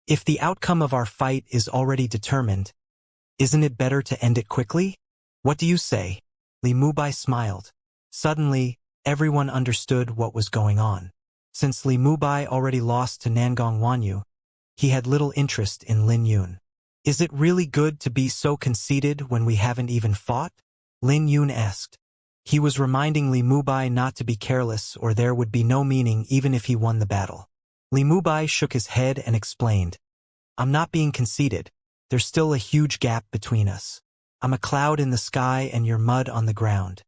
If the outcome of our fight is already determined, isn't it better to end it quickly? What do you say? Li Mubai smiled. Suddenly, everyone understood what was going on. Since Li Mubai already lost to Nangong Wanyu, he had little interest in Lin Yun. Is it really good to be so conceited when we haven't even fought? Lin Yun asked. He was reminding Li Mubai not to be careless or there would be no meaning even if he won the battle. Li Mubai shook his head and explained, I'm not being conceited. There's still a huge gap between us. I'm a cloud in the sky and you're mud on the ground.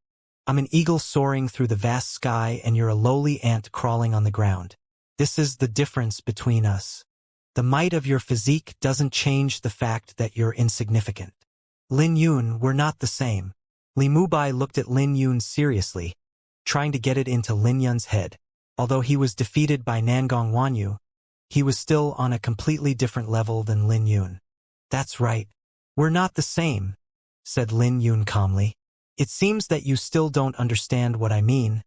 I'm an eagle soaring through the vast sky and you're a lowly ant crawling on the ground. This is the difference between us. The might of your physique doesn't change the fact that you're insignificant. Lin Yun, we're not the same. Li Mubai looked at Lin Yun seriously, trying to get it into Lin Yun's head. Although he was defeated by Nangong Wanyu, he was still on a completely different level than Lin Yun. That's right. We're not the same, said Lin Yun calmly. It seems that you still don't understand what I mean,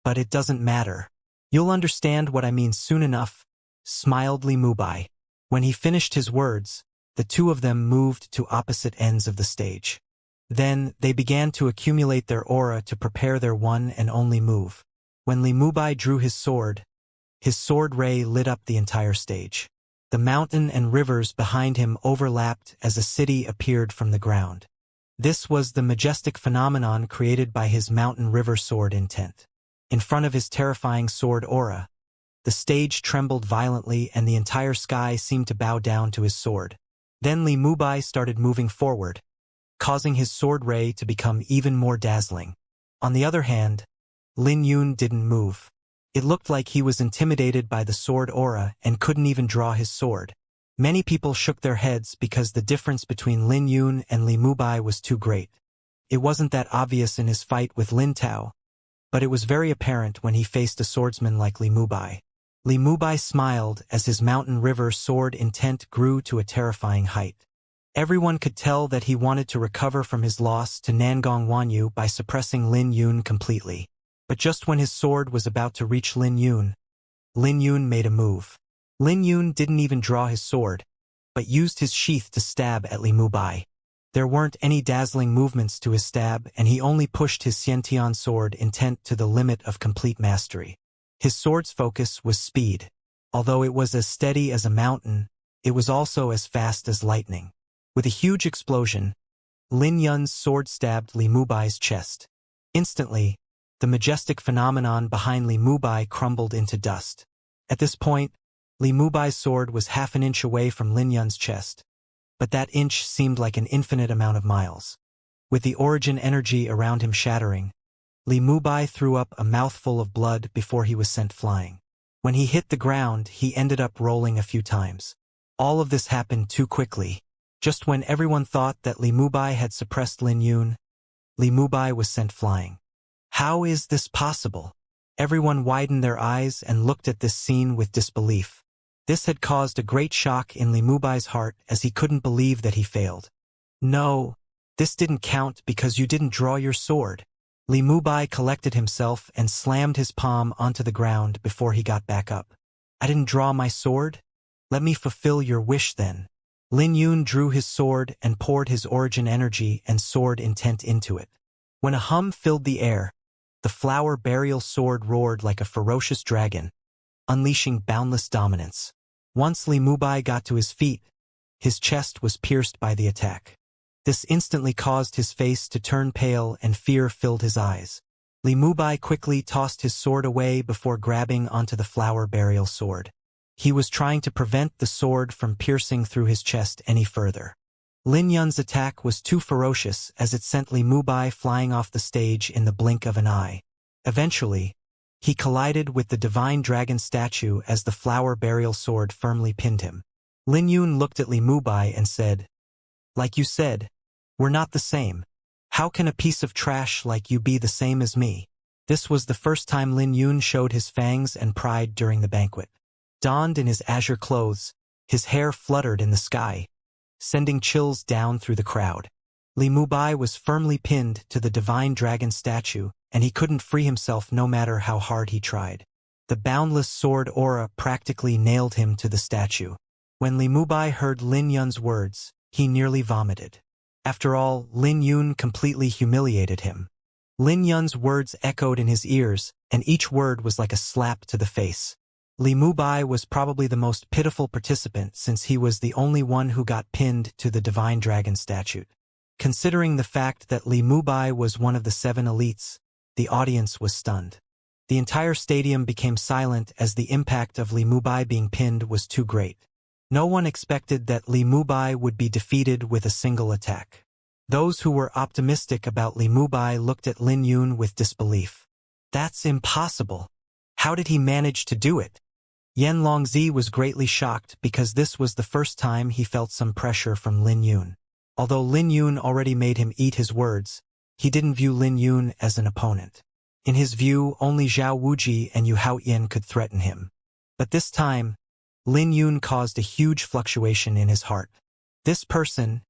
but it doesn't matter. You'll understand what I mean soon enough, smiled Li Mubai. When he finished his words, the two of them moved to opposite ends of the stage. Then, they began to accumulate their aura to prepare their one and only move. When Li Mubai drew his sword ray lit up the entire stage. The mountain and rivers behind him overlapped as a city appeared from the ground. This was the majestic phenomenon created by his Mountain River sword intent. In front of his terrifying sword aura, the stage trembled violently and the entire sky seemed to bow down to his sword. Then Li Mubai started moving forward, causing his sword ray to become even more dazzling. On the other hand, Lin Yun didn't move. It looked like he was intimidated by the sword aura and couldn't even draw his sword. Many people shook their heads because the difference between Lin Yun and Li Mubai was too great. It wasn't that obvious in his fight with Lin Tao, but it was very apparent when he faced a swordsman like Li Mubai. Li Mubai smiled as his Mountain River sword intent grew to a terrifying height. Everyone could tell that he wanted to recover from his loss to Nangong Wanyu by suppressing Lin Yun completely. But just when his sword was about to reach Lin Yun made a move. Lin Yun didn't even draw his sword, but used his sheath to stab at Li Mubai. There weren't any dazzling movements to his stab, and he only pushed his Xiantian sword intent to the limit of complete mastery. His sword's focus was speed. Although it was as steady as a mountain, it was also as fast as lightning. With a huge explosion, Lin Yun's sword stabbed Li Mubai's chest. Instantly, the majestic phenomenon behind Li Mubai crumbled into dust. At this point, Li Mubai's sword was half an inch away from Lin Yun's chest, but that inch seemed like an infinite amount of miles. With the origin energy around him shattering, Li Mubai threw up a mouthful of blood before he was sent flying. When he hit the ground, he ended up rolling a few times. All of this happened too quickly. Just when everyone thought that Li Mubai had suppressed Lin Yun, Li Mubai was sent flying. How is this possible? Everyone widened their eyes and looked at this scene with disbelief. This had caused a great shock in Li Mubai's heart as he couldn't believe that he failed. No, this didn't count because you didn't draw your sword. Li Mubai collected himself and slammed his palm onto the ground before he got back up. I didn't draw my sword? Let me fulfill your wish then. Lin Yun drew his sword and poured his origin energy and sword intent into it. When a hum filled the air, the flower burial sword roared like a ferocious dragon, unleashing boundless dominance. Once Li Mubai got to his feet, his chest was pierced by the attack. This instantly caused his face to turn pale and fear filled his eyes. Li Mubai quickly tossed his sword away before grabbing onto the flower burial sword. He was trying to prevent the sword from piercing through his chest any further. Lin Yun's attack was too ferocious as it sent Li Mubai flying off the stage in the blink of an eye. Eventually, he collided with the divine dragon statue as the flower burial sword firmly pinned him. Lin Yun looked at Li Mubai and said, "Like you said, we're not the same. How can a piece of trash like you be the same as me?" This was the first time Lin Yun showed his fangs and pride during the banquet. Donned in his azure clothes, his hair fluttered in the sky, sending chills down through the crowd. Li Mubai was firmly pinned to the divine dragon statue, and he couldn't free himself no matter how hard he tried. The boundless sword aura practically nailed him to the statue. When Li Mubai heard Lin Yun's words, he nearly vomited. After all, Lin Yun completely humiliated him. Lin Yun's words echoed in his ears, and each word was like a slap to the face. Li Mubai was probably the most pitiful participant since he was the only one who got pinned to the divine dragon statue. Considering the fact that Li Mubai was one of the 7 elites, the audience was stunned. The entire stadium became silent as the impact of Li Mubai being pinned was too great. No one expected that Li Mubai would be defeated with a single attack. Those who were optimistic about Li Mubai looked at Lin Yun with disbelief. That's impossible. How did he manage to do it? Yan Longzi was greatly shocked because this was the first time he felt some pressure from Lin Yun. Although Lin Yun already made him eat his words, he didn't view Lin Yun as an opponent. In his view, only Zhao Wuji and Yu Haoyan could threaten him. But this time, Lin Yun caused a huge fluctuation in his heart. This person,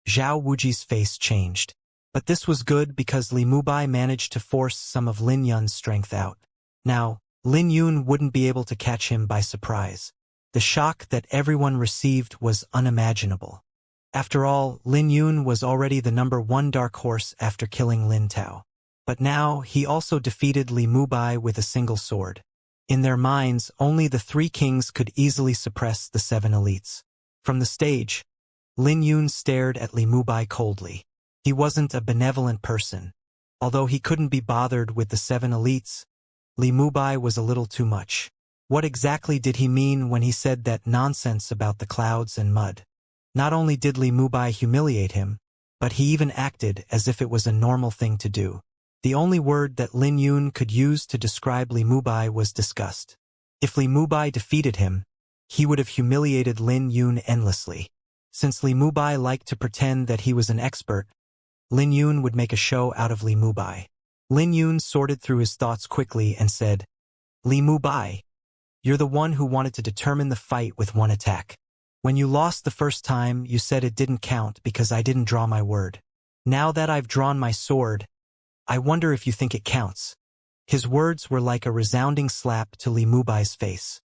Zhao Wuji's face changed. But this was good because Li Mubai managed to force some of Lin Yun's strength out. Now, Lin Yun wouldn't be able to catch him by surprise. The shock that everyone received was unimaginable. After all, Lin Yun was already the #1 dark horse after killing Lin Tao. But now, he also defeated Li Mubai with a single sword. In their minds, only the 3 kings could easily suppress the 7 elites. From the stage, Lin Yun stared at Li Mubai coldly. He wasn't a benevolent person. Although he couldn't be bothered with the 7 elites, Li Mubai was a little too much. What exactly did he mean when he said that nonsense about the clouds and mud? Not only did Li Mubai humiliate him, but he even acted as if it was a normal thing to do. The only word that Lin Yun could use to describe Li Mubai was disgust. If Li Mubai defeated him, he would have humiliated Lin Yun endlessly. Since Li Mubai liked to pretend that he was an expert, Lin Yun would make a show out of Li Mubai. Lin Yun sorted through his thoughts quickly and said, "Li Mubai, you're the one who wanted to determine the fight with 1 attack. When you lost the first time, you said it didn't count because I didn't draw my word. Now that I've drawn my sword, I wonder if you think it counts." His words were like a resounding slap to Li Mubai's face.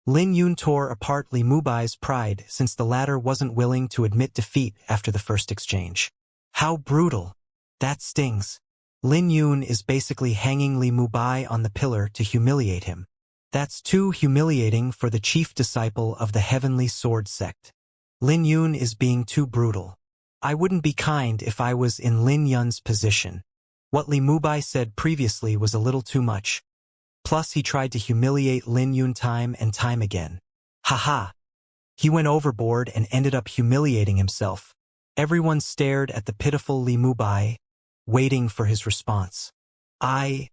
Lin Yun tore apart Li Mubai's pride since the latter wasn't willing to admit defeat after the first exchange. How brutal. That stings. Lin Yun is basically hanging Li Mubai on the pillar to humiliate him. That's too humiliating for the chief disciple of the Heavenly Sword sect. Lin Yun is being too brutal. I wouldn't be kind if I was in Lin Yun's position. What Li Mubai said previously was a little too much. Plus he tried to humiliate Lin Yun time and time again. Haha. He went overboard and ended up humiliating himself. Everyone stared at the pitiful Li Mubai, waiting for his response. I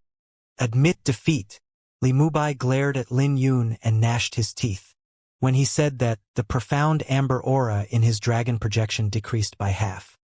admit defeat. Li Mubai glared at Lin Yun and gnashed his teeth. When he said that, the profound amber aura in his dragon projection decreased by half.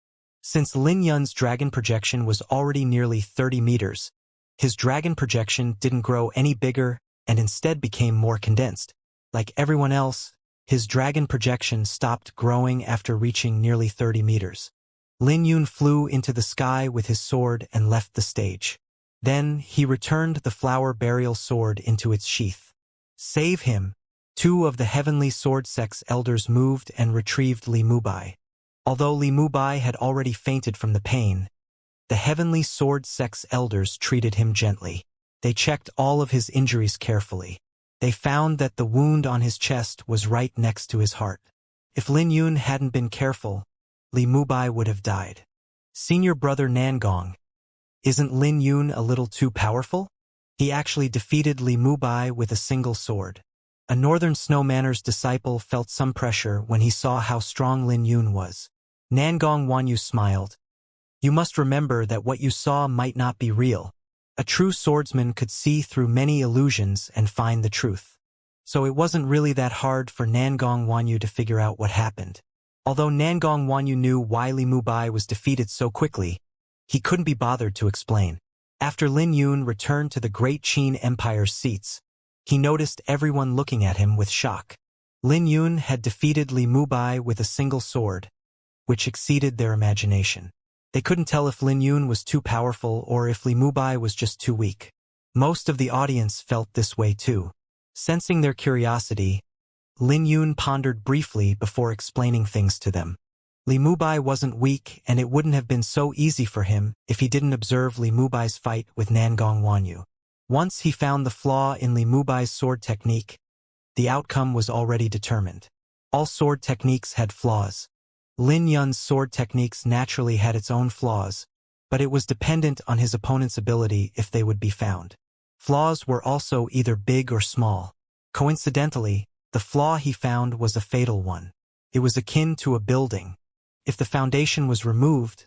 Since Lin Yun's dragon projection was already nearly 30 meters, his dragon projection didn't grow any bigger and instead became more condensed. Like everyone else, his dragon projection stopped growing after reaching nearly 30 meters. Lin Yun flew into the sky with his sword and left the stage. Then he returned the flower burial sword into its sheath. Save him! Two of the heavenly sword sect's elders moved and retrieved Li Mubai. Although Li Mubai had already fainted from the pain, the heavenly sword sect's elders treated him gently. They checked all of his injuries carefully. They found that the wound on his chest was right next to his heart. If Lin Yun hadn't been careful, Li Mubai would have died. Senior brother Nangong, isn't Lin Yun a little too powerful? He actually defeated Li Mubai with a single sword. A Northern Snowmanner's disciple felt some pressure when he saw how strong Lin Yun was. Nangong Wanyu smiled. You must remember that what you saw might not be real. A true swordsman could see through many illusions and find the truth. So it wasn't really that hard for Nangong Wanyu to figure out what happened. Although Nangong Wanyu knew why Li Mubai was defeated so quickly, he couldn't be bothered to explain. After Lin Yun returned to the Great Qin Empire's seats, he noticed everyone looking at him with shock. Lin Yun had defeated Li Mubai with a single sword, which exceeded their imagination. They couldn't tell if Lin Yun was too powerful or if Li Mubai was just too weak. Most of the audience felt this way too. Sensing their curiosity, Lin Yun pondered briefly before explaining things to them. Li Mubai wasn't weak, and it wouldn't have been so easy for him if he didn't observe Li Mubai's fight with Nangong Wanyu. Once he found the flaw in Li Mubai's sword technique, the outcome was already determined. All sword techniques had flaws. Lin Yun's sword techniques naturally had its own flaws, but it was dependent on his opponent's ability if they would be found. Flaws were also either big or small. Coincidentally, the flaw he found was a fatal one. It was akin to a building. If the foundation was removed,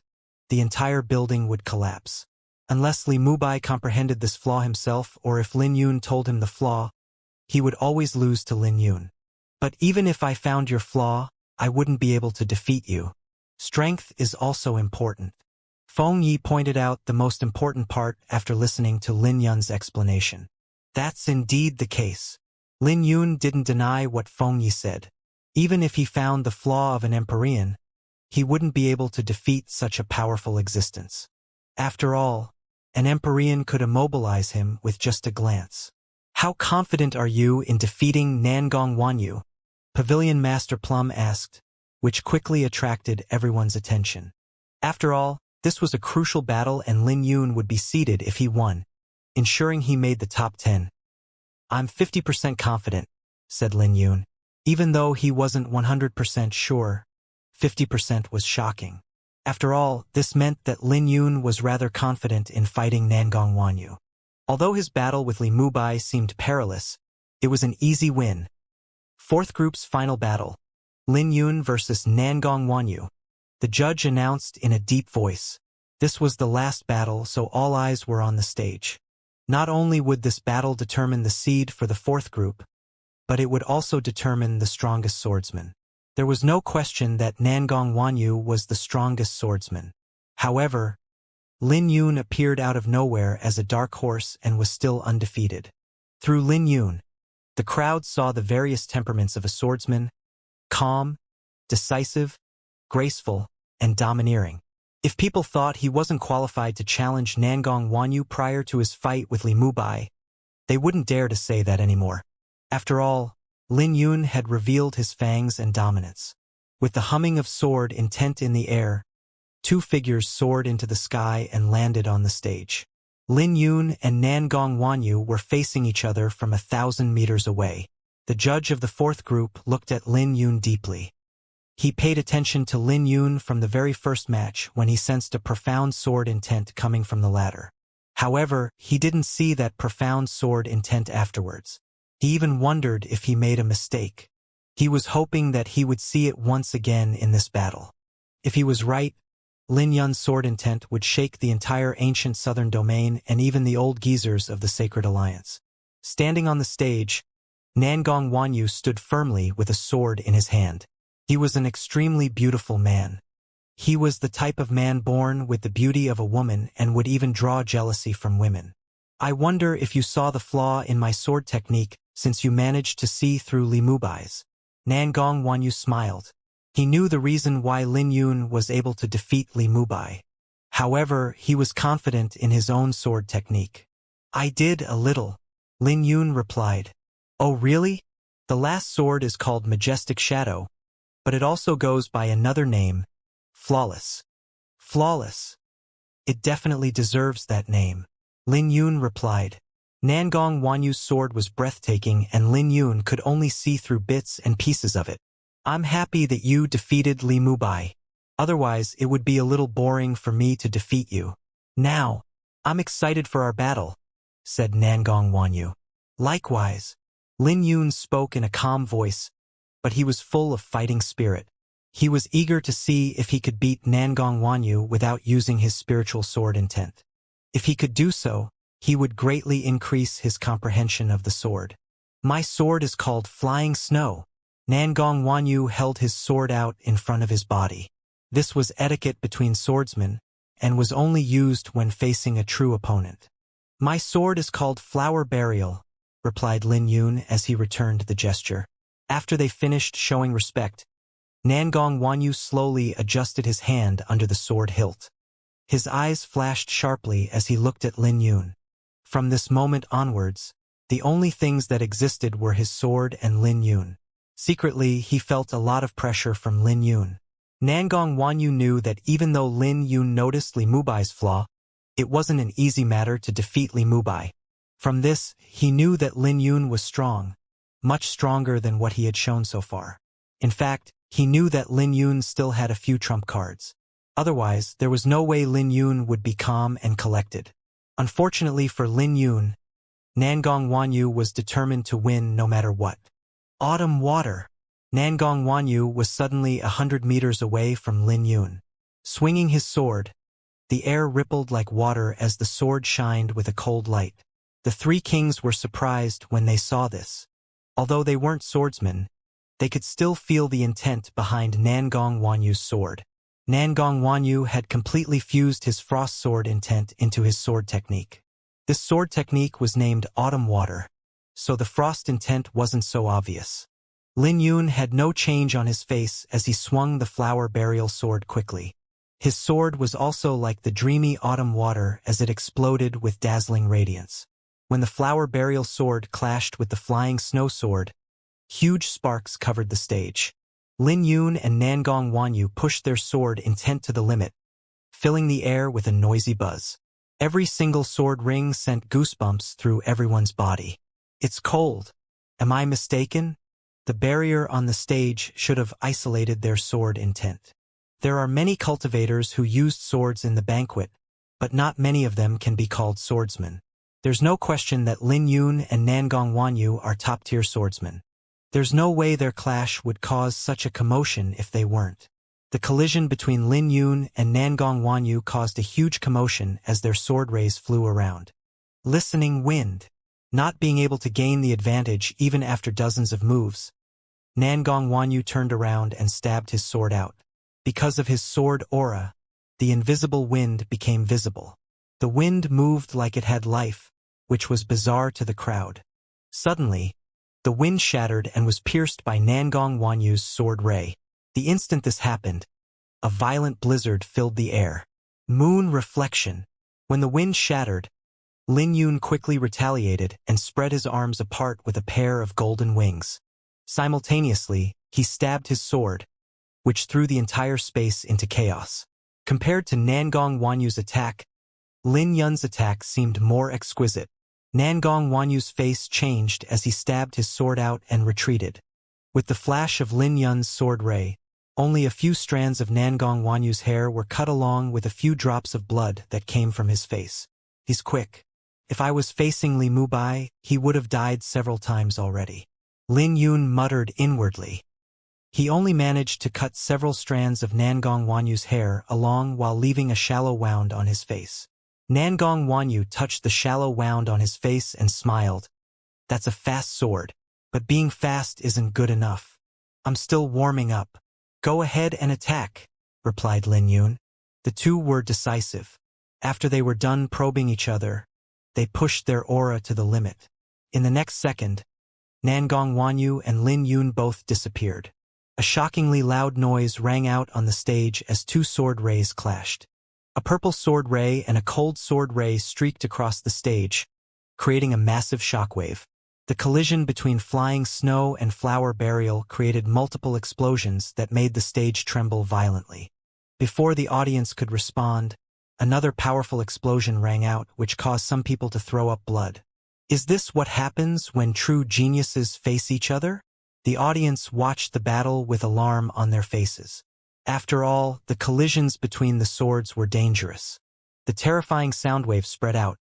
the entire building would collapse. Unless Li Mubai comprehended this flaw himself or if Lin Yun told him the flaw, he would always lose to Lin Yun. But even if I found your flaw, I wouldn't be able to defeat you. Strength is also important. Feng Yi pointed out the most important part after listening to Lin Yun's explanation. That's indeed the case. Lin Yun didn't deny what Feng Yi said. Even if he found the flaw of an Empyrean, he wouldn't be able to defeat such a powerful existence. After all, an Empyrean could immobilize him with just a glance. How confident are you in defeating Nangong Wanyu? Pavilion Master Plum asked, which quickly attracted everyone's attention. After all, this was a crucial battle and Lin Yun would be seated if he won, ensuring he made the top 10. I'm 50% confident, said Lin Yun. Even though he wasn't 100% sure, 50% was shocking. After all, this meant that Lin Yun was rather confident in fighting Nangong Wanyu. Although his battle with Li Mubai seemed perilous, it was an easy win. Fourth group's final battle, Lin Yun versus Nangong Wanyu. The judge announced in a deep voice. This was the last battle, so all eyes were on the stage. Not only would this battle determine the seed for the fourth group, but it would also determine the strongest swordsman. There was no question that Nangong Wanyu was the strongest swordsman. However, Lin Yun appeared out of nowhere as a dark horse and was still undefeated. Through Lin Yun, the crowd saw the various temperaments of a swordsman: calm, decisive, graceful, and domineering. If people thought he wasn't qualified to challenge Nangong Wanyu prior to his fight with Li Mubai, they wouldn't dare to say that anymore. After all, Lin Yun had revealed his fangs and dominance. With the humming of sword intent in the air, two figures soared into the sky and landed on the stage. Lin Yun and Nangong Wanyu were facing each other from 1,000 meters away. The judge of the fourth group looked at Lin Yun deeply. He paid attention to Lin Yun from the very first match when he sensed a profound sword intent coming from the latter. However, he didn't see that profound sword intent afterwards. He even wondered if he made a mistake. He was hoping that he would see it once again in this battle. If he was right, Lin Yun's sword intent would shake the entire ancient southern domain and even the old geezers of the Sacred Alliance. Standing on the stage, Nangong Wanyu stood firmly with a sword in his hand. He was an extremely beautiful man. He was the type of man born with the beauty of a woman and would even draw jealousy from women. I wonder if you saw the flaw in my sword technique since you managed to see through Li Mubai's. Nangong Wanyu smiled. He knew the reason why Lin Yun was able to defeat Li Mubai. However, he was confident in his own sword technique. I did a little, Lin Yun replied. Oh really? The last sword is called Majestic Shadow, but it also goes by another name, Flawless. Flawless. It definitely deserves that name, Lin Yun replied. Nangong Wanyu's sword was breathtaking and Lin Yun could only see through bits and pieces of it. I'm happy that you defeated Li Mubai. Otherwise, it would be a little boring for me to defeat you. Now, I'm excited for our battle, said Nangong Wanyu. Likewise, Lin Yun spoke in a calm voice, but he was full of fighting spirit. He was eager to see if he could beat Nangong Wanyu without using his spiritual sword intent. If he could do so, he would greatly increase his comprehension of the sword. My sword is called Flying Snow. Nangong Wanyu held his sword out in front of his body. This was etiquette between swordsmen, and was only used when facing a true opponent. My sword is called Flower Burial, replied Lin Yun as he returned the gesture. After they finished showing respect, Nangong Wanyu slowly adjusted his hand under the sword hilt. His eyes flashed sharply as he looked at Lin Yun. From this moment onwards, the only things that existed were his sword and Lin Yun. Secretly, he felt a lot of pressure from Lin Yun. Nangong Wanyu knew that even though Lin Yun noticed Li Mubai's flaw, it wasn't an easy matter to defeat Li Mubai. From this, he knew that Lin Yun was strong, much stronger than what he had shown so far. In fact, he knew that Lin Yun still had a few trump cards. Otherwise, there was no way Lin Yun would be calm and collected. Unfortunately for Lin Yun, Nangong Wanyu was determined to win no matter what. Autumn Water. Nangong Wanyu was suddenly 100 meters away from Lin Yun. Swinging his sword, the air rippled like water as the sword shined with a cold light. The three kings were surprised when they saw this. Although they weren't swordsmen, they could still feel the intent behind Nangong Wanyu's sword. Nangong Wanyu had completely fused his frost sword intent into his sword technique. This sword technique was named Autumn Water, so the frost intent wasn't so obvious. Lin Yun had no change on his face as he swung the flower burial sword quickly. His sword was also like the dreamy autumn water as it exploded with dazzling radiance. When the flower burial sword clashed with the flying snow sword, huge sparks covered the stage. Lin Yun and Nangong Wanyu pushed their sword intent to the limit, filling the air with a noisy buzz. Every single sword ring sent goosebumps through everyone's body. It's cold. Am I mistaken? The barrier on the stage should have isolated their sword intent. There are many cultivators who used swords in the banquet, but not many of them can be called swordsmen. There's no question that Lin Yun and Nangong Wanyu are top-tier swordsmen. There's no way their clash would cause such a commotion if they weren't. The collision between Lin Yun and Nangong Wanyu caused a huge commotion as their sword rays flew around. Listening wind. Not being able to gain the advantage even after dozens of moves, Nangong Wanyu turned around and stabbed his sword out. Because of his sword aura, the invisible wind became visible. The wind moved like it had life, which was bizarre to the crowd. Suddenly, the wind shattered and was pierced by Nangong Wanyu's sword ray. The instant this happened, a violent blizzard filled the air. Moon reflection. When the wind shattered, Lin Yun quickly retaliated and spread his arms apart with a pair of golden wings. Simultaneously, he stabbed his sword, which threw the entire space into chaos. Compared to Nangong Wanyu's attack, Lin Yun's attack seemed more exquisite. Nangong Wanyu's face changed as he stabbed his sword out and retreated. With the flash of Lin Yun's sword ray, only a few strands of Nangong Wanyu's hair were cut along with a few drops of blood that came from his face. He's quick. If I was facing Li Mubai, he would have died several times already. Lin Yun muttered inwardly. He only managed to cut several strands of Nangong Wanyu's hair along while leaving a shallow wound on his face. Nangong Wanyu touched the shallow wound on his face and smiled. That's a fast sword, but being fast isn't good enough. I'm still warming up. Go ahead and attack, replied Lin Yun. The two were decisive. After they were done probing each other, they pushed their aura to the limit. In the next second, Nangong Wanyu and Lin Yun both disappeared. A shockingly loud noise rang out on the stage as two sword rays clashed. A purple sword ray and a cold sword ray streaked across the stage, creating a massive shockwave. The collision between flying snow and flower burial created multiple explosions that made the stage tremble violently. Before the audience could respond, another powerful explosion rang out which caused some people to throw up blood. Is this what happens when true geniuses face each other? The audience watched the battle with alarm on their faces. After all, the collisions between the swords were dangerous. The terrifying sound waves spread out,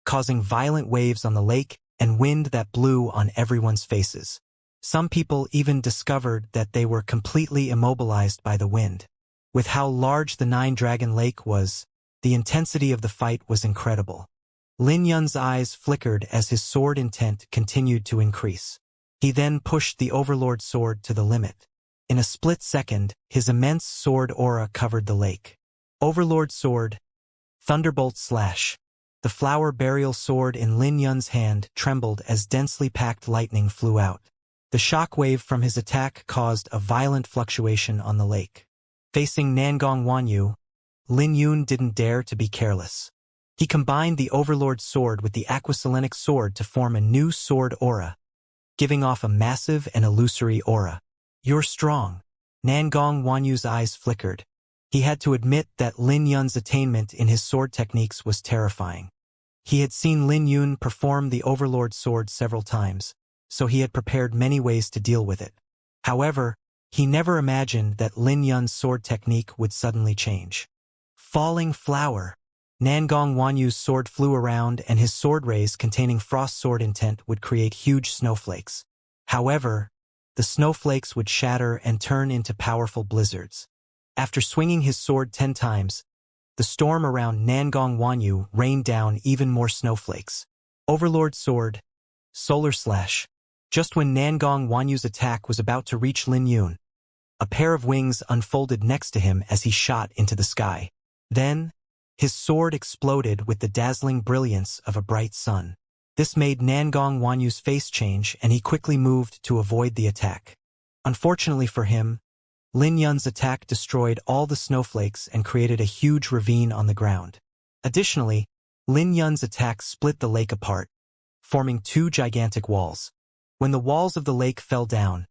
causing violent waves on the lake and wind that blew on everyone's faces. Some people even discovered that they were completely immobilized by the wind. With how large the Nine-Dragon Lake was, the intensity of the fight was incredible. Lin Yun's eyes flickered as his sword intent continued to increase. He then pushed the Overlord sword to the limit. In a split second, his immense sword aura covered the lake. Overlord sword, Thunderbolt slash. The flower burial sword in Lin Yun's hand trembled as densely packed lightning flew out. The shock wave from his attack caused a violent fluctuation on the lake. Facing Nangong Wanyu, Lin Yun didn't dare to be careless. He combined the Overlord sword with the Aquaselenic sword to form a new sword aura, giving off a massive and illusory aura. You're strong. Nangong Wanyu's eyes flickered. He had to admit that Lin Yun's attainment in his sword techniques was terrifying. He had seen Lin Yun perform the Overlord sword several times, so he had prepared many ways to deal with it. However, he never imagined that Lin Yun's sword technique would suddenly change. Falling flower. Nangong Wanyu's sword flew around and his sword rays containing frost sword intent would create huge snowflakes. However, the snowflakes would shatter and turn into powerful blizzards. After swinging his sword 10 times, the storm around Nangong Wanyu rained down even more snowflakes. Overlord sword, solar slash. Just when Nangong Wanyu's attack was about to reach Lin Yun, a pair of wings unfolded next to him as he shot into the sky. Then, his sword exploded with the dazzling brilliance of a bright sun. This made Nangong Wanyu's face change and he quickly moved to avoid the attack. Unfortunately for him, Lin Yun's attack destroyed all the snowflakes and created a huge ravine on the ground. Additionally, Lin Yun's attack split the lake apart, forming two gigantic walls. When the walls of the lake fell down,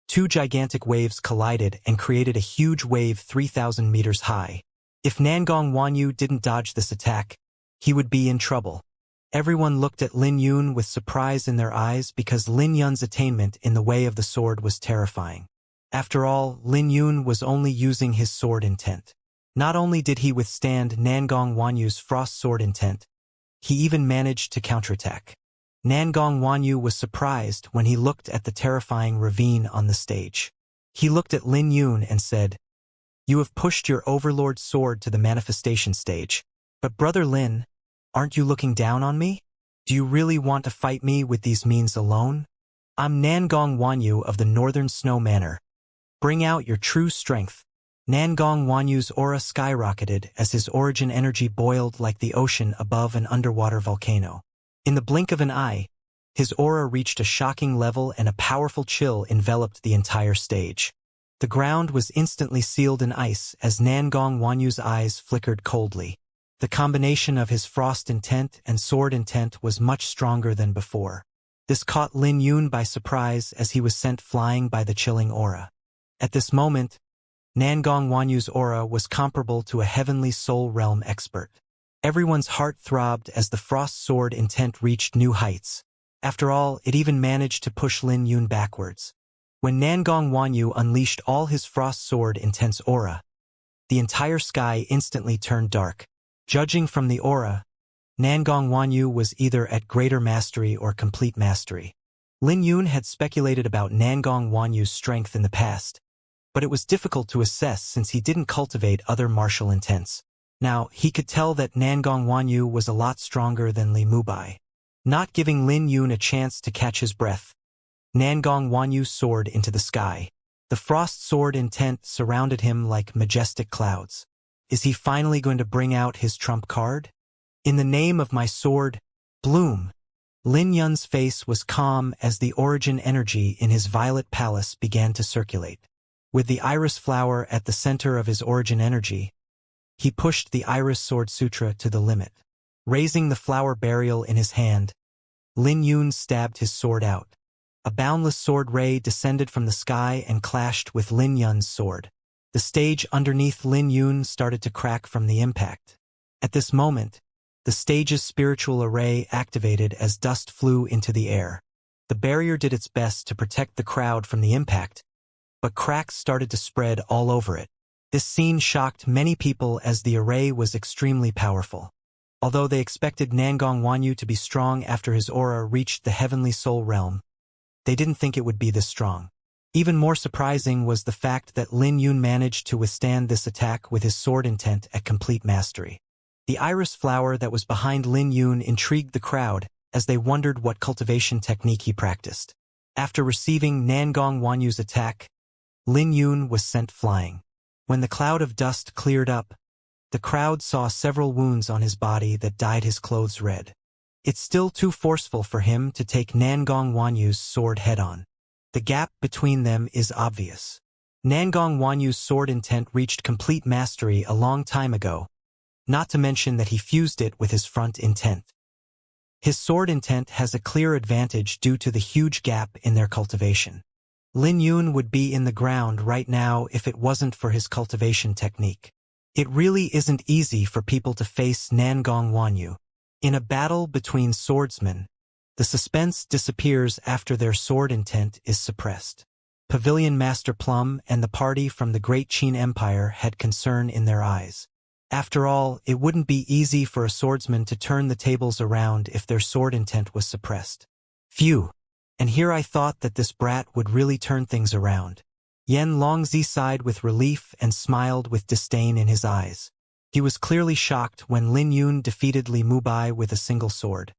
two gigantic waves collided and created a huge wave 3,000 meters high. If Nangong Wanyu didn't dodge this attack, he would be in trouble. Everyone looked at Lin Yun with surprise in their eyes because Lin Yun's attainment in the way of the sword was terrifying. After all, Lin Yun was only using his sword intent. Not only did he withstand Nangong Wanyu's frost sword intent, he even managed to counterattack. Nangong Wanyu was surprised when he looked at the terrifying ravine on the stage. He looked at Lin Yun and said, "You have pushed your Overlord sword to the manifestation stage. But Brother Lin, aren't you looking down on me? Do you really want to fight me with these means alone? I'm Nangong Wanyu of the Northern Snow Manor. Bring out your true strength." Nangong Wanyu's aura skyrocketed as his origin energy boiled like the ocean above an underwater volcano. In the blink of an eye, his aura reached a shocking level and a powerful chill enveloped the entire stage. The ground was instantly sealed in ice as Nangong Wanyu's eyes flickered coldly. The combination of his frost intent and sword intent was much stronger than before. This caught Lin Yun by surprise as he was sent flying by the chilling aura. At this moment, Nangong Wanyu's aura was comparable to a heavenly soul realm expert. Everyone's heart throbbed as the frost sword intent reached new heights. After all, it even managed to push Lin Yun backwards. When Nangong Wanyu unleashed all his frost sword intense aura, the entire sky instantly turned dark. Judging from the aura, Nangong Wanyu was either at greater mastery or complete mastery. Lin Yun had speculated about Nangong Wanyu's strength in the past, but it was difficult to assess since he didn't cultivate other martial intents. Now, he could tell that Nangong Wanyu was a lot stronger than Li Mubai. Not giving Lin Yun a chance to catch his breath, Nangong Wanyu soared into the sky. The frost sword intent surrounded him like majestic clouds. Is he finally going to bring out his trump card? In the name of my sword, bloom! Lin Yun's face was calm as the origin energy in his violet palace began to circulate. With the iris flower at the center of his origin energy, he pushed the Iris Sword Sutra to the limit. Raising the flower burial in his hand, Lin Yun stabbed his sword out. A boundless sword ray descended from the sky and clashed with Lin Yun's sword. The stage underneath Lin Yun started to crack from the impact. At this moment, the stage's spiritual array activated as dust flew into the air. The barrier did its best to protect the crowd from the impact, but cracks started to spread all over it. This scene shocked many people as the array was extremely powerful. Although they expected Nangong Wanyu to be strong after his aura reached the heavenly soul realm, they didn't think it would be this strong. Even more surprising was the fact that Lin Yun managed to withstand this attack with his sword intent at complete mastery. The iris flower that was behind Lin Yun intrigued the crowd as they wondered what cultivation technique he practiced. After receiving Nangong Wanyu's attack, Lin Yun was sent flying. When the cloud of dust cleared up, the crowd saw several wounds on his body that dyed his clothes red. It's still too forceful for him to take Nangong Wanyu's sword head-on. The gap between them is obvious. Nangong Wanyu's sword intent reached complete mastery a long time ago, not to mention that he fused it with his front intent. His sword intent has a clear advantage due to the huge gap in their cultivation. Lin Yun would be in the ground right now if it wasn't for his cultivation technique. It really isn't easy for people to face Nangong Wanyu. In a battle between swordsmen, the suspense disappears after their sword intent is suppressed. Pavilion Master Plum and the party from the Great Qin Empire had concern in their eyes. After all, it wouldn't be easy for a swordsman to turn the tables around if their sword intent was suppressed. Phew! And here I thought that this brat would really turn things around. Yen Longzi sighed with relief and smiled with disdain in his eyes. He was clearly shocked when Lin Yun defeated Li Mubai with a single sword.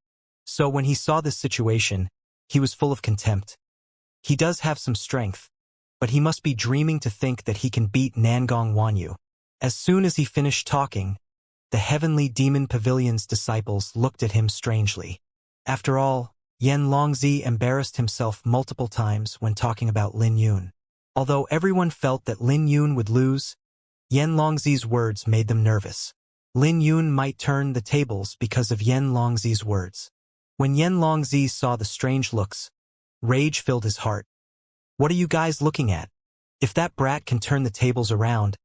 So when he saw this situation, he was full of contempt. He does have some strength, but he must be dreaming to think that he can beat Nangong Wanyu. As soon as he finished talking, the Heavenly Demon Pavilion's disciples looked at him strangely. After all, Yen Longzi embarrassed himself multiple times when talking about Lin Yun. Although everyone felt that Lin Yun would lose, Yen Longzi's words made them nervous. Lin Yun might turn the tables because of Yen Longzi's words. When Yen Longzi saw the strange looks, rage filled his heart. What are you guys looking at? If that brat can turn the tables around,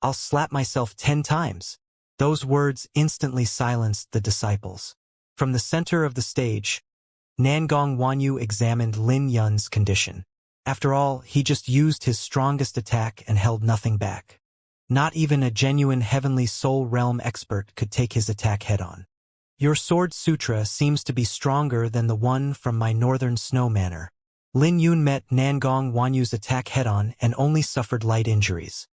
I'll slap myself 10 times. Those words instantly silenced the disciples. From the center of the stage, Nangong Wanyu examined Lin Yun's condition. After all, he just used his strongest attack and held nothing back. Not even a genuine Heavenly Soul Realm expert could take his attack head-on. Your sword sutra seems to be stronger than the one from my northern snow manor. Lin Yun met Nangong Wanyu's attack head-on and only suffered light injuries.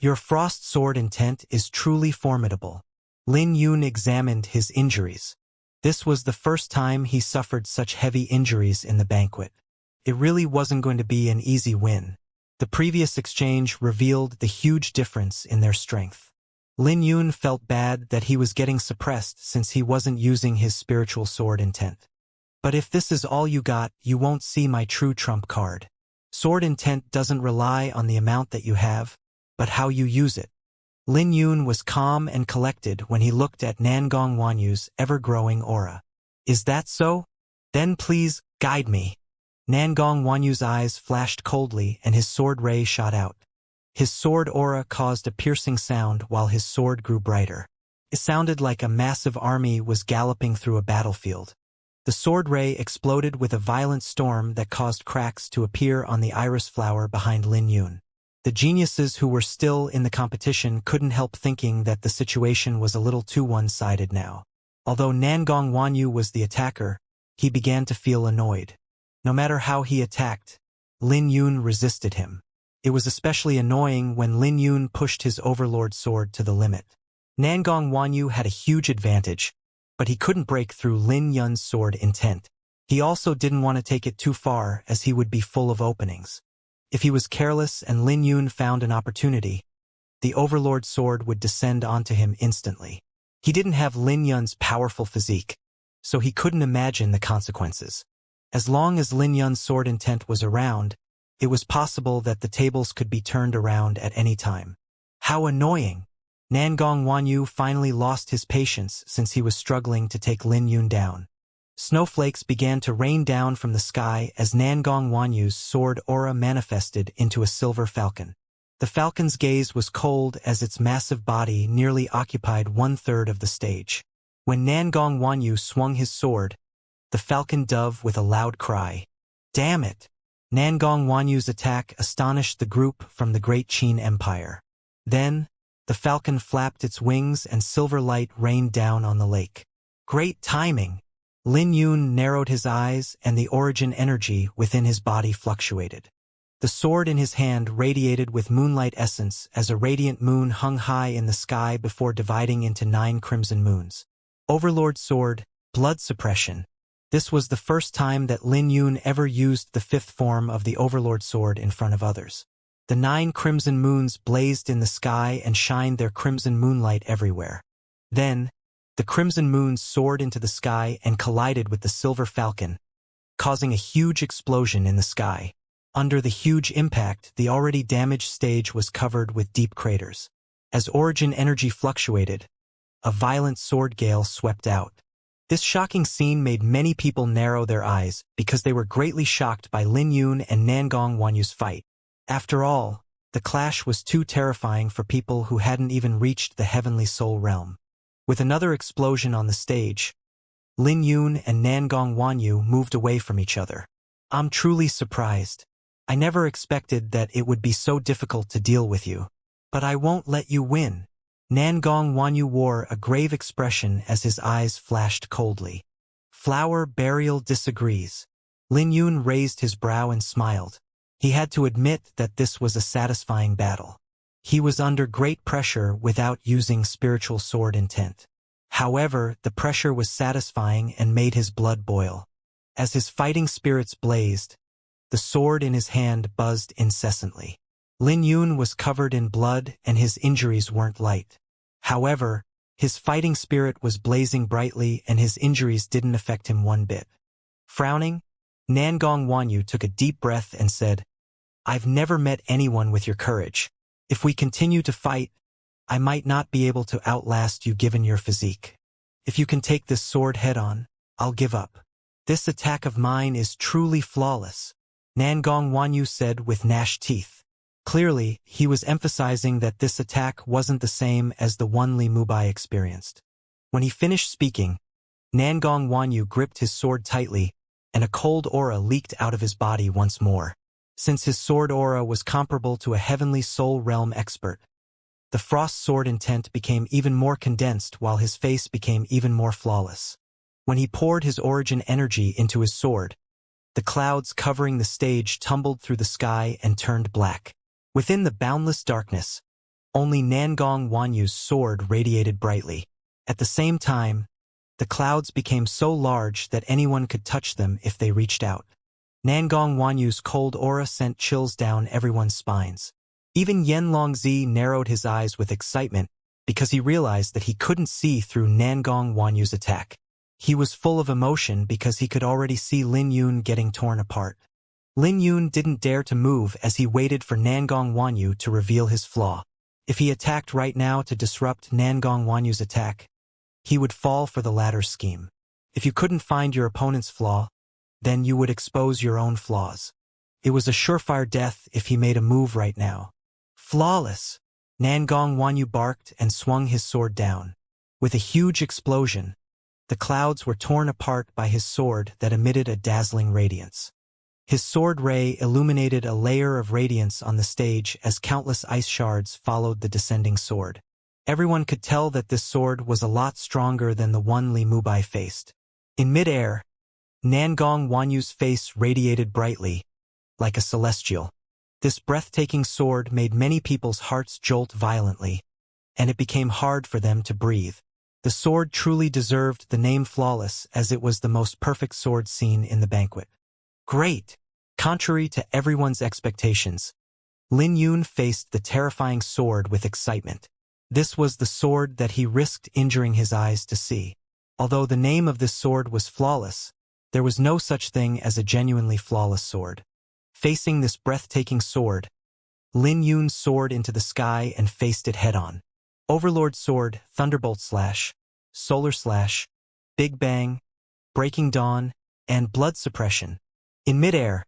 Your frost sword intent is truly formidable. Lin Yun examined his injuries. This was the first time he suffered such heavy injuries in the banquet. It really wasn't going to be an easy win. The previous exchange revealed the huge difference in their strength. Lin Yun felt bad that he was getting suppressed since he wasn't using his spiritual sword intent. But if this is all you got, you won't see my true trump card. Sword intent doesn't rely on the amount that you have, but how you use it. Lin Yun was calm and collected when he looked at Nangong Wanyu's ever-growing aura. Is that so? Then please, guide me. Nangong Wanyu's eyes flashed coldly and his sword ray shot out. His sword aura caused a piercing sound while his sword grew brighter. It sounded like a massive army was galloping through a battlefield. The sword ray exploded with a violent storm that caused cracks to appear on the iris flower behind Lin Yun. The geniuses who were still in the competition couldn't help thinking that the situation was a little too one-sided now. Although Nangong Wanyu was the attacker, he began to feel annoyed. No matter how he attacked, Lin Yun resisted him. It was especially annoying when Lin Yun pushed his overlord sword to the limit. Nangong Wanyu had a huge advantage, but he couldn't break through Lin Yun's sword intent. He also didn't want to take it too far as he would be full of openings. If he was careless and Lin Yun found an opportunity, the overlord sword would descend onto him instantly. He didn't have Lin Yun's powerful physique, so he couldn't imagine the consequences. As long as Lin Yun's sword intent was around, it was possible that the tables could be turned around at any time. How annoying! Nangong Wanyu finally lost his patience since he was struggling to take Lin Yun down. Snowflakes began to rain down from the sky as Nangong Wanyu's sword aura manifested into a silver falcon. The falcon's gaze was cold as its massive body nearly occupied 1/3 of the stage. When Nangong Wanyu swung his sword, the falcon dove with a loud cry. Damn it! Nangong Wanyu's attack astonished the group from the Great Qin Empire. Then, the falcon flapped its wings and silver light rained down on the lake. Great timing! Lin Yun narrowed his eyes and the origin energy within his body fluctuated. The sword in his hand radiated with moonlight essence as a radiant moon hung high in the sky before dividing into 9 crimson moons. Overlord sword, blood suppression. This was the first time that Lin Yun ever used the 5th form of the Overlord sword in front of others. The 9 crimson moons blazed in the sky and shined their crimson moonlight everywhere. Then, the crimson moons soared into the sky and collided with the silver falcon, causing a huge explosion in the sky. Under the huge impact, the already damaged stage was covered with deep craters. As origin energy fluctuated, a violent sword gale swept out. This shocking scene made many people narrow their eyes because they were greatly shocked by Lin Yun and Nangong Wanyu's fight. After all, the clash was too terrifying for people who hadn't even reached the heavenly soul realm. With another explosion on the stage, Lin Yun and Nangong Wanyu moved away from each other. I'm truly surprised. I never expected that it would be so difficult to deal with you. But I won't let you win. Nangong Wanyu wore a grave expression as his eyes flashed coldly. Flower Burial disagrees. Lin Yun raised his brow and smiled. He had to admit that this was a satisfying battle. He was under great pressure without using spiritual sword intent. However, the pressure was satisfying and made his blood boil. As his fighting spirits blazed, the sword in his hand buzzed incessantly. Lin Yun was covered in blood and his injuries weren't light. However, his fighting spirit was blazing brightly and his injuries didn't affect him one bit. Frowning, Nangong Wanyu took a deep breath and said, I've never met anyone with your courage. If we continue to fight, I might not be able to outlast you given your physique. If you can take this sword head-on, I'll give up. This attack of mine is truly flawless, Nangong Wanyu said with gnashed teeth. Clearly, he was emphasizing that this attack wasn't the same as the one Li Mubai experienced. When he finished speaking, Nangong Wanyu gripped his sword tightly, and a cold aura leaked out of his body once more. Since his sword aura was comparable to a heavenly soul realm expert, the frost sword intent became even more condensed while his face became even more flawless. When he poured his origin energy into his sword, the clouds covering the stage tumbled through the sky and turned black. Within the boundless darkness, only Nangong Wanyu's sword radiated brightly. At the same time, the clouds became so large that anyone could touch them if they reached out. Nangong Wanyu's cold aura sent chills down everyone's spines. Even Yen Longzi narrowed his eyes with excitement because he realized that he couldn't see through Nangong Wanyu's attack. He was full of emotion because he could already see Lin Yun getting torn apart. Lin Yun didn't dare to move as he waited for Nangong Wanyu to reveal his flaw. If he attacked right now to disrupt Nangong Wanyu's attack, he would fall for the latter's scheme. If you couldn't find your opponent's flaw, then you would expose your own flaws. It was a surefire death if he made a move right now. Flawless! Nangong Wanyu barked and swung his sword down. With a huge explosion, the clouds were torn apart by his sword that emitted a dazzling radiance. His sword ray illuminated a layer of radiance on the stage as countless ice shards followed the descending sword. Everyone could tell that this sword was a lot stronger than the one Li Mubai faced. In midair, Nangong Wanyu's face radiated brightly, like a celestial. This breathtaking sword made many people's hearts jolt violently, and it became hard for them to breathe. The sword truly deserved the name Flawless, as it was the most perfect sword seen in the banquet. Great! Contrary to everyone's expectations, Lin Yun faced the terrifying sword with excitement. This was the sword that he risked injuring his eyes to see. Although the name of this sword was Flawless, there was no such thing as a genuinely flawless sword. Facing this breathtaking sword, Lin Yun soared into the sky and faced it head-on. Overlord Sword, Thunderbolt Slash, Solar Slash, Big Bang, Breaking Dawn, and Blood Suppression. In midair,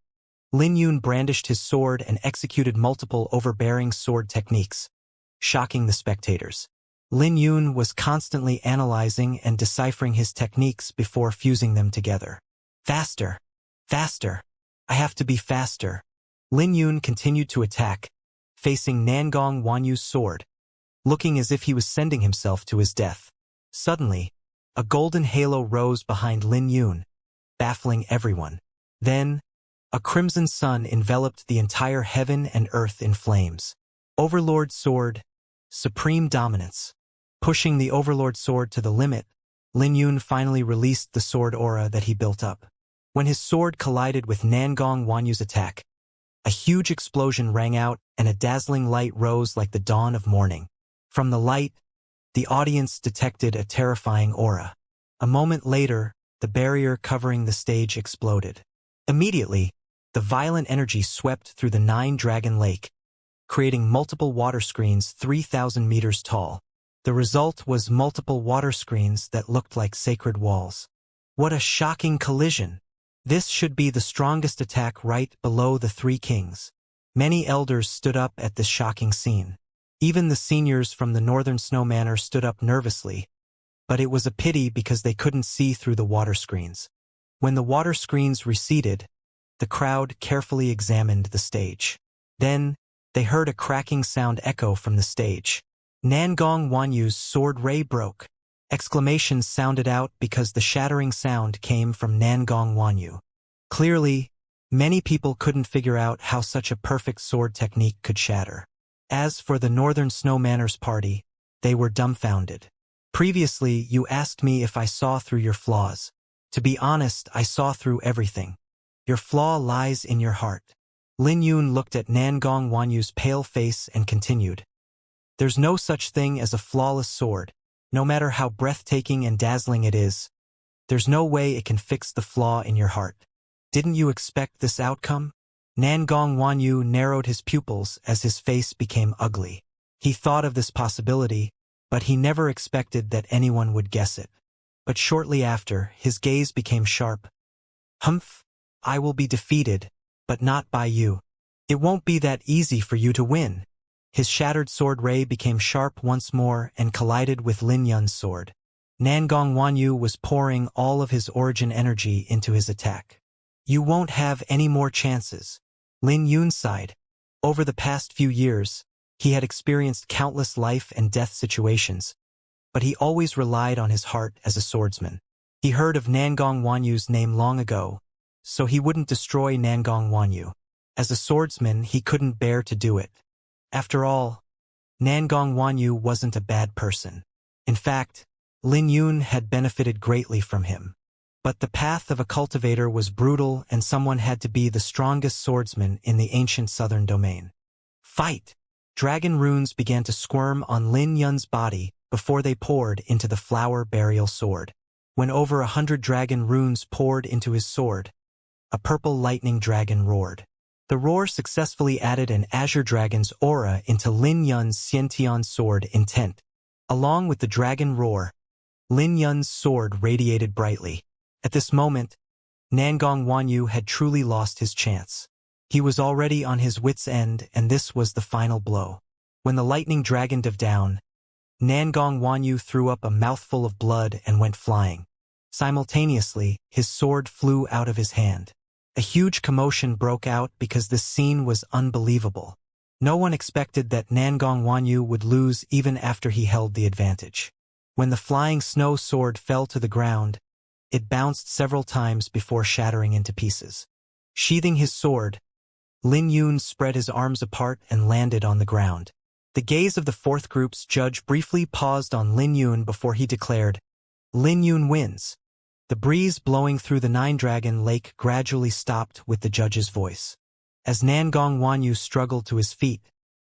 Lin Yun brandished his sword and executed multiple overbearing sword techniques, shocking the spectators. Lin Yun was constantly analyzing and deciphering his techniques before fusing them together. Faster! Faster! I have to be faster. Lin Yun continued to attack, facing Nangong Wanyu's sword, looking as if he was sending himself to his death. Suddenly, a golden halo rose behind Lin Yun, baffling everyone. Then, a crimson sun enveloped the entire heaven and earth in flames. Overlord Sword, Supreme Dominance. Pushing the Overlord Sword to the limit, Lin Yun finally released the sword aura that he built up. When his sword collided with Nangong Wanyu's attack, a huge explosion rang out and a dazzling light rose like the dawn of morning. From the light, the audience detected a terrifying aura. A moment later, the barrier covering the stage exploded. Immediately, the violent energy swept through the Nine-Dragon Lake, creating multiple water screens 3,000 meters tall. The result was multiple water screens that looked like sacred walls. What a shocking collision! This should be the strongest attack right below the Three Kings. Many elders stood up at this shocking scene. Even the seniors from the Northern Snow Manor stood up nervously, but it was a pity because they couldn't see through the water screens. When the water screens receded, the crowd carefully examined the stage. Then, they heard a cracking sound echo from the stage. Nangong Wanyu's sword ray broke. Exclamations sounded out because the shattering sound came from Nangong Wanyu. Clearly, many people couldn't figure out how such a perfect sword technique could shatter. As for the Northern Snow Manor's party, they were dumbfounded. Previously, you asked me if I saw through your flaws. To be honest, I saw through everything. Your flaw lies in your heart. Lin Yun looked at Nangong Wanyu's pale face and continued. There's no such thing as a flawless sword. No matter how breathtaking and dazzling it is, there's no way it can fix the flaw in your heart. Didn't you expect this outcome? Nangong Wanyu narrowed his pupils as his face became ugly. He thought of this possibility, but he never expected that anyone would guess it. But shortly after, his gaze became sharp. Humph, I will be defeated, but not by you. It won't be that easy for you to win. His shattered sword ray became sharp once more and collided with Lin Yun's sword. Nangong Wanyu was pouring all of his origin energy into his attack. You won't have any more chances. Lin Yun sighed. Over the past few years, he had experienced countless life and death situations, but he always relied on his heart as a swordsman. He heard of Nangong Wanyu's name long ago, so he wouldn't destroy Nangong Wanyu. As a swordsman, he couldn't bear to do it. After all, Nangong Wanyu wasn't a bad person. In fact, Lin Yun had benefited greatly from him. But the path of a cultivator was brutal and someone had to be the strongest swordsman in the ancient southern domain. Fight! Dragon runes began to squirm on Lin Yun's body before they poured into the flower burial sword. When over 100 dragon runes poured into his sword, a purple lightning dragon roared. The roar successfully added an azure dragon's aura into Lin Yun's Xianxia sword intent. Along with the dragon roar, Lin Yun's sword radiated brightly. At this moment, Nangong Wanyu had truly lost his chance. He was already on his wit's end, and this was the final blow. When the lightning dragon dived down, Nangong Wanyu threw up a mouthful of blood and went flying. Simultaneously, his sword flew out of his hand. A huge commotion broke out because this scene was unbelievable. No one expected that Nangong Wanyu would lose even after he held the advantage. When the flying snow sword fell to the ground, It bounced several times before shattering into pieces. Sheathing his sword, Lin Yun spread his arms apart and landed on the ground. The gaze of the fourth group's judge briefly paused on Lin Yun before he declared, "Lin Yun wins." The breeze blowing through the Nine-Dragon Lake gradually stopped with the judge's voice. As Nangong Wanyu struggled to his feet,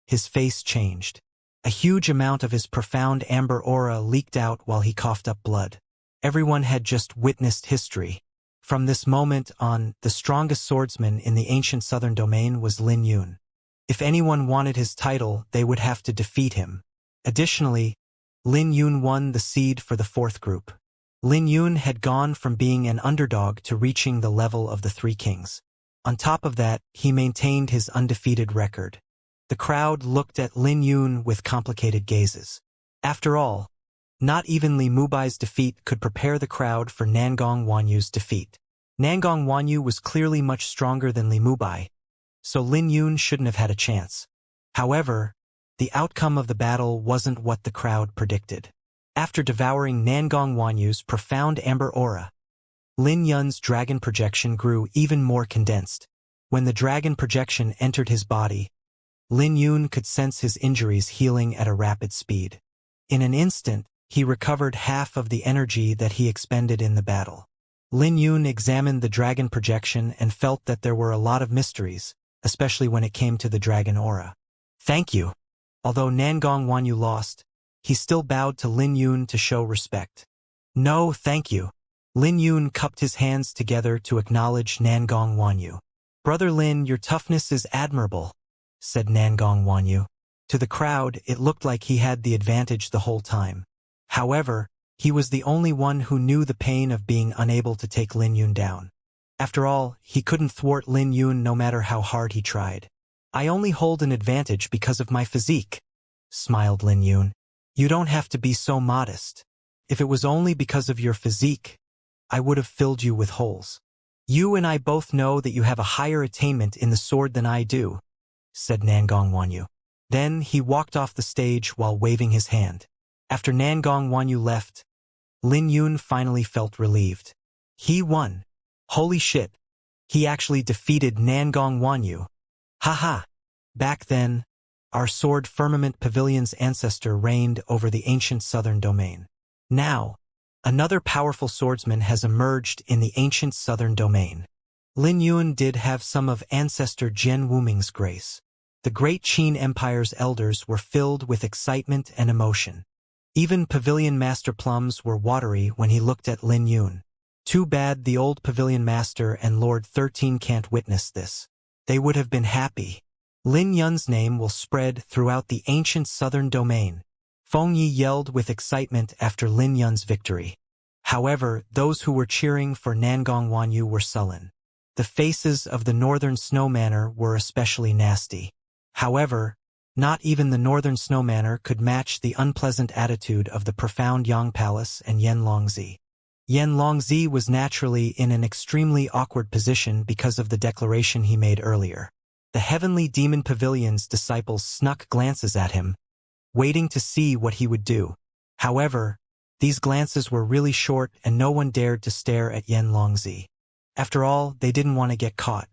his face changed. A huge amount of his profound amber aura leaked out while he coughed up blood. Everyone had just witnessed history. From this moment on, the strongest swordsman in the ancient southern domain was Lin Yun. If anyone wanted his title, they would have to defeat him. Additionally, Lin Yun won the seed for the fourth group. Lin Yun had gone from being an underdog to reaching the level of the Three Kings. On top of that, he maintained his undefeated record. The crowd looked at Lin Yun with complicated gazes. After all, not even Li Mubai's defeat could prepare the crowd for Nangong Wanyu's defeat. Nangong Wanyu was clearly much stronger than Li Mubai, so Lin Yun shouldn't have had a chance. However, the outcome of the battle wasn't what the crowd predicted. After devouring Nangong Wanyu's profound amber aura, Lin Yun's dragon projection grew even more condensed. When the dragon projection entered his body, Lin Yun could sense his injuries healing at a rapid speed. In an instant, he recovered half of the energy that he expended in the battle. Lin Yun examined the dragon projection and felt that there were a lot of mysteries, especially when it came to the dragon aura. "Thank you." Although Nangong Wanyu lost, he still bowed to Lin Yun to show respect. "No, thank you." Lin Yun cupped his hands together to acknowledge Nangong Wanyu. "Brother Lin, your toughness is admirable," said Nangong Wanyu. To the crowd, it looked like he had the advantage the whole time. However, he was the only one who knew the pain of being unable to take Lin Yun down. After all, he couldn't thwart Lin Yun no matter how hard he tried. "I only hold an advantage because of my physique," smiled Lin Yun. "You don't have to be so modest. If it was only because of your physique, I would have filled you with holes. You and I both know that you have a higher attainment in the sword than I do," said Nangong Wanyu. Then he walked off the stage while waving his hand. After Nangong Wanyu left, Lin Yun finally felt relieved. He won. Holy shit. He actually defeated Nangong Wanyu. Haha. Back then, our sword firmament pavilion's ancestor reigned over the ancient southern domain. Now, another powerful swordsman has emerged in the ancient southern domain. Lin Yun did have some of ancestor Jian Wuming's grace. The great Qin Empire's elders were filled with excitement and emotion. Even Pavilion Master Plums were watery when he looked at Lin Yun. Too bad the old Pavilion Master and Lord 13 can't witness this. They would have been happy. Lin Yun's name will spread throughout the ancient southern domain. Feng Yi yelled with excitement after Lin Yun's victory. However, those who were cheering for Nangong Wanyu were sullen. The faces of the Northern Snow Manor were especially nasty. However, not even the Northern Snow Manor could match the unpleasant attitude of the profound Yang Palace and Yen Longzi. Yen Longzi was naturally in an extremely awkward position because of the declaration he made earlier. The Heavenly Demon Pavilion's disciples snuck glances at him, waiting to see what he would do. However, these glances were really short and no one dared to stare at Yen Longzi. After all, they didn't want to get caught.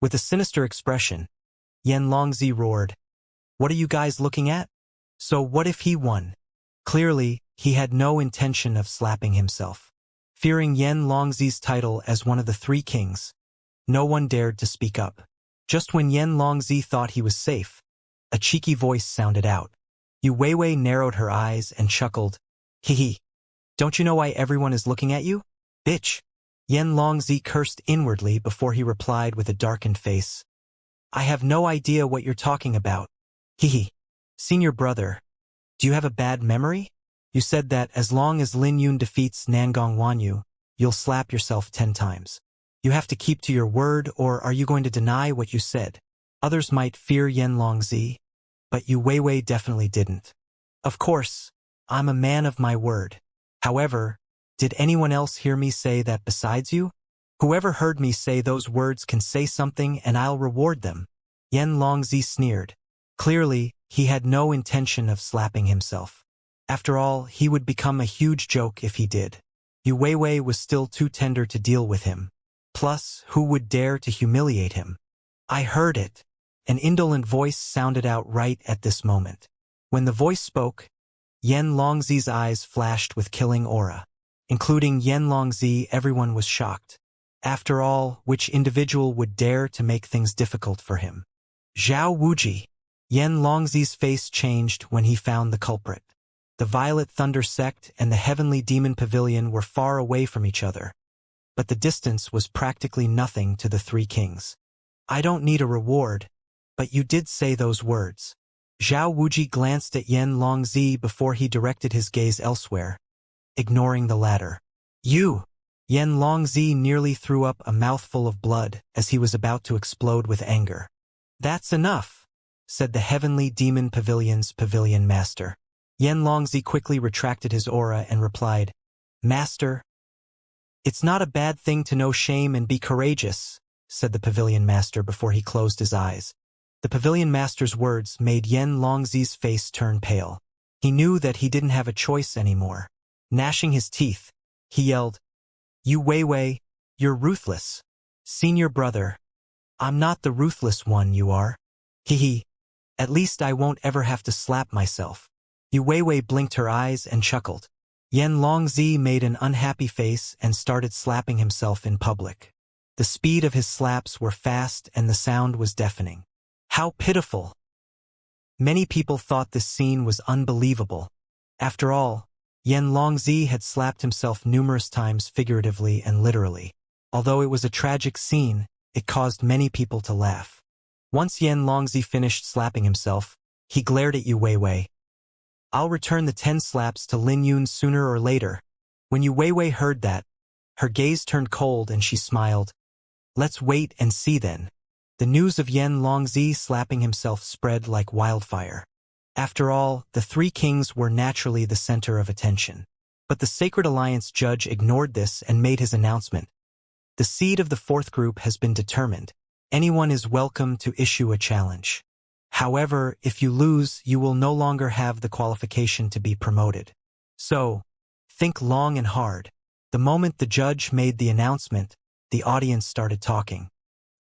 With a sinister expression, Yen Longzi roared, "What are you guys looking at? So what if he won?" Clearly, he had no intention of slapping himself. Fearing Yen Longzi's title as one of the Three Kings, no one dared to speak up. Just when Yen Longzi thought he was safe, a cheeky voice sounded out. Yu Weiwei narrowed her eyes and chuckled. "Hee hee. Don't you know why everyone is looking at you? Bitch." Yen Longzi cursed inwardly before he replied with a darkened face. "I have no idea what you're talking about. Hee hee. Senior brother, do you have a bad memory? You said that as long as Lin Yun defeats Nangong Wanyu, you'll slap yourself 10 times. You have to keep to your word, or are you going to deny what you said?" Others might fear Yen Longzi, but Yu Weiwei definitely didn't. "Of course, I'm a man of my word. However, did anyone else hear me say that besides you? Whoever heard me say those words can say something and I'll reward them." Yen Longzi sneered. Clearly, he had no intention of slapping himself. After all, he would become a huge joke if he did. Yu Weiwei was still too tender to deal with him. Plus, who would dare to humiliate him? I heard it. An indolent voice sounded out right at this moment. When the voice spoke, Yan Longzi's eyes flashed with killing aura. Including Yan Longzi, everyone was shocked. After all, which individual would dare to make things difficult for him? Zhao Wuji. Yan Longzi's face changed when he found the culprit. The Violet Thunder Sect and the Heavenly Demon Pavilion were far away from each other, but the distance was practically nothing to the three kings. I don't need a reward, but you did say those words. Zhao Wuji glanced at Yan Longzi before he directed his gaze elsewhere, ignoring the latter. You! Yan Longzi nearly threw up a mouthful of blood as he was about to explode with anger. That's enough, said the Heavenly Demon Pavilion's pavilion master. Yan Longzi quickly retracted his aura and replied, Master, it's not a bad thing to know shame and be courageous, said the pavilion master before he closed his eyes. The pavilion master's words made Yan Longzi's face turn pale. He knew that he didn't have a choice anymore. Gnashing his teeth, he yelled, Yu Weiwei, you're ruthless. Senior brother, I'm not the ruthless one, you are. Hee. At least I won't ever have to slap myself. Yu Weiwei blinked her eyes and chuckled. Yan Longzi made an unhappy face and started slapping himself in public. The speed of his slaps were fast and the sound was deafening. How pitiful! Many people thought this scene was unbelievable. After all, Yan Longzi had slapped himself numerous times figuratively and literally. Although it was a tragic scene, it caused many people to laugh. Once Yan Longzi finished slapping himself, he glared at Yu Weiwei. I'll return the 10 slaps to Lin Yun sooner or later. When Yu Weiwei heard that, her gaze turned cold and she smiled. Let's wait and see then. The news of Yan Longzi slapping himself spread like wildfire. After all, the three kings were naturally the center of attention. But the Sacred Alliance judge ignored this and made his announcement. The seed of the fourth group has been determined. Anyone is welcome to issue a challenge. However, if you lose, you will no longer have the qualification to be promoted. So, think long and hard. The moment the judge made the announcement, the audience started talking.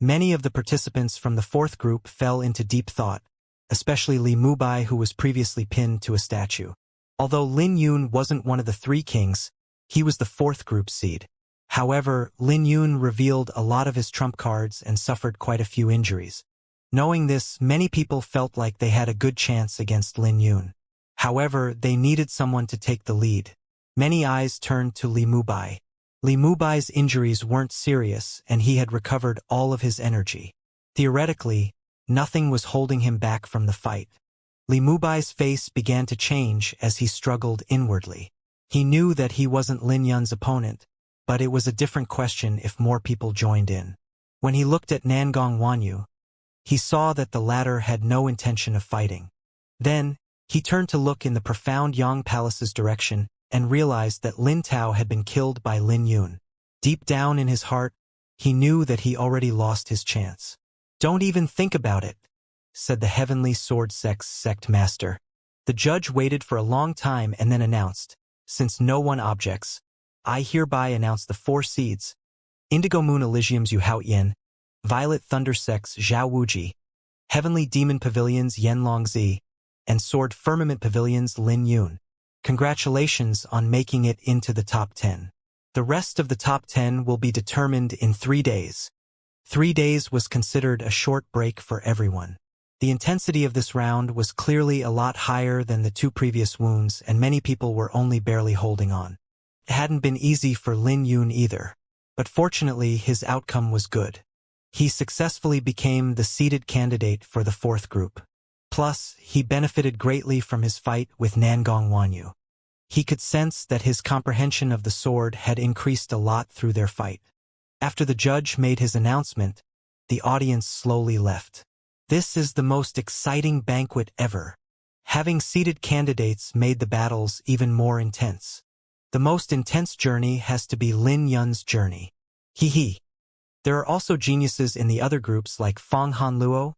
Many of the participants from the fourth group fell into deep thought, especially Li Mubai, who was previously pinned to a statue. Although Lin Yun wasn't one of the three kings, he was the fourth group seed. However, Lin Yun revealed a lot of his trump cards and suffered quite a few injuries. Knowing this, many people felt like they had a good chance against Lin Yun. However, they needed someone to take the lead. Many eyes turned to Li Mubai. Li Mubai's injuries weren't serious and he had recovered all of his energy. Theoretically, nothing was holding him back from the fight. Li Mubai's face began to change as he struggled inwardly. He knew that he wasn't Lin Yun's opponent, but it was a different question if more people joined in. When he looked at Nangong Wanyu, he saw that the latter had no intention of fighting. Then, he turned to look in the profound Yang Palace's direction and realized that Lin Tao had been killed by Lin Yun. Deep down in his heart, he knew that he already lost his chance. Don't even think about it, said the Heavenly Sword Sect master. The judge waited for a long time and then announced, since no one objects, I hereby announce the 4 seeds, Indigo Moon Elysium's Yu Haoyan, Violet Thunder Sect's Zhao Wuji, Heavenly Demon Pavilion's Yan Longzi, and Sword Firmament Pavilion's Lin Yun. Congratulations on making it into the top 10. The rest of the top 10 will be determined in 3 days. 3 days was considered a short break for everyone. The intensity of this round was clearly a lot higher than the 2 previous wounds and many people were only barely holding on. It hadn't been easy for Lin Yun either, but fortunately his outcome was good. He successfully became the seeded candidate for the 4th group. Plus, he benefited greatly from his fight with Nangong Wanyu. He could sense that his comprehension of the sword had increased a lot through their fight. After the judge made his announcement, the audience slowly left. This is the most exciting banquet ever. Having seeded candidates made the battles even more intense. The most intense journey has to be Lin Yun's journey. There are also geniuses in the other groups like Fang Hanluo,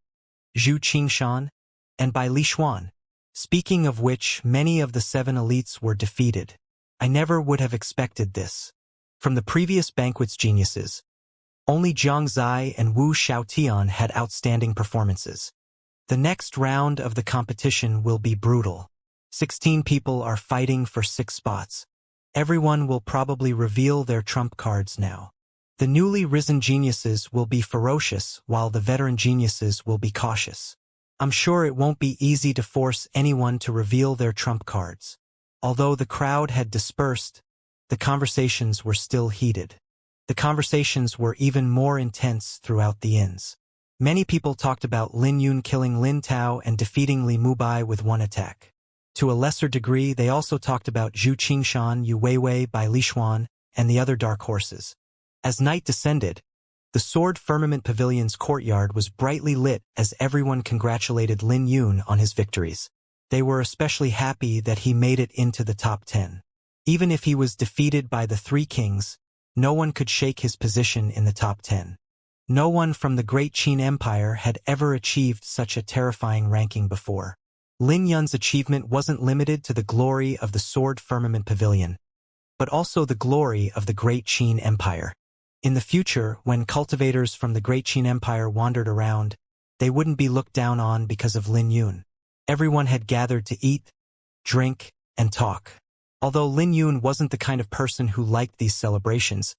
Zhu Qingshan, and Bai Li Xuan. Speaking of which, many of the 7 elites were defeated. I never would have expected this. From the previous banquet's geniuses, only Xianxia and Wu Xiaotian had outstanding performances. The next round of the competition will be brutal. 16 people are fighting for 6 spots. Everyone will probably reveal their trump cards now. The newly risen geniuses will be ferocious, while the veteran geniuses will be cautious. I'm sure it won't be easy to force anyone to reveal their trump cards. Although the crowd had dispersed, the conversations were still heated. The conversations were even more intense throughout the inns. Many people talked about Lin Yun killing Lin Tao and defeating Li Mubai with one attack. To a lesser degree, they also talked about Zhu Qingshan, Yu Weiwei, Bai Lishuan, and the other dark horses. As night descended, the Sword Firmament Pavilion's courtyard was brightly lit as everyone congratulated Lin Yun on his victories. They were especially happy that he made it into the top 10. Even if he was defeated by the 3 kings, no one could shake his position in the top 10. No one from the Great Qin Empire had ever achieved such a terrifying ranking before. Lin Yun's achievement wasn't limited to the glory of the Sword Firmament Pavilion, but also the glory of the Great Qin Empire. In the future, when cultivators from the Great Qin Empire wandered around, they wouldn't be looked down on because of Lin Yun. Everyone had gathered to eat, drink, and talk. Although Lin Yun wasn't the kind of person who liked these celebrations,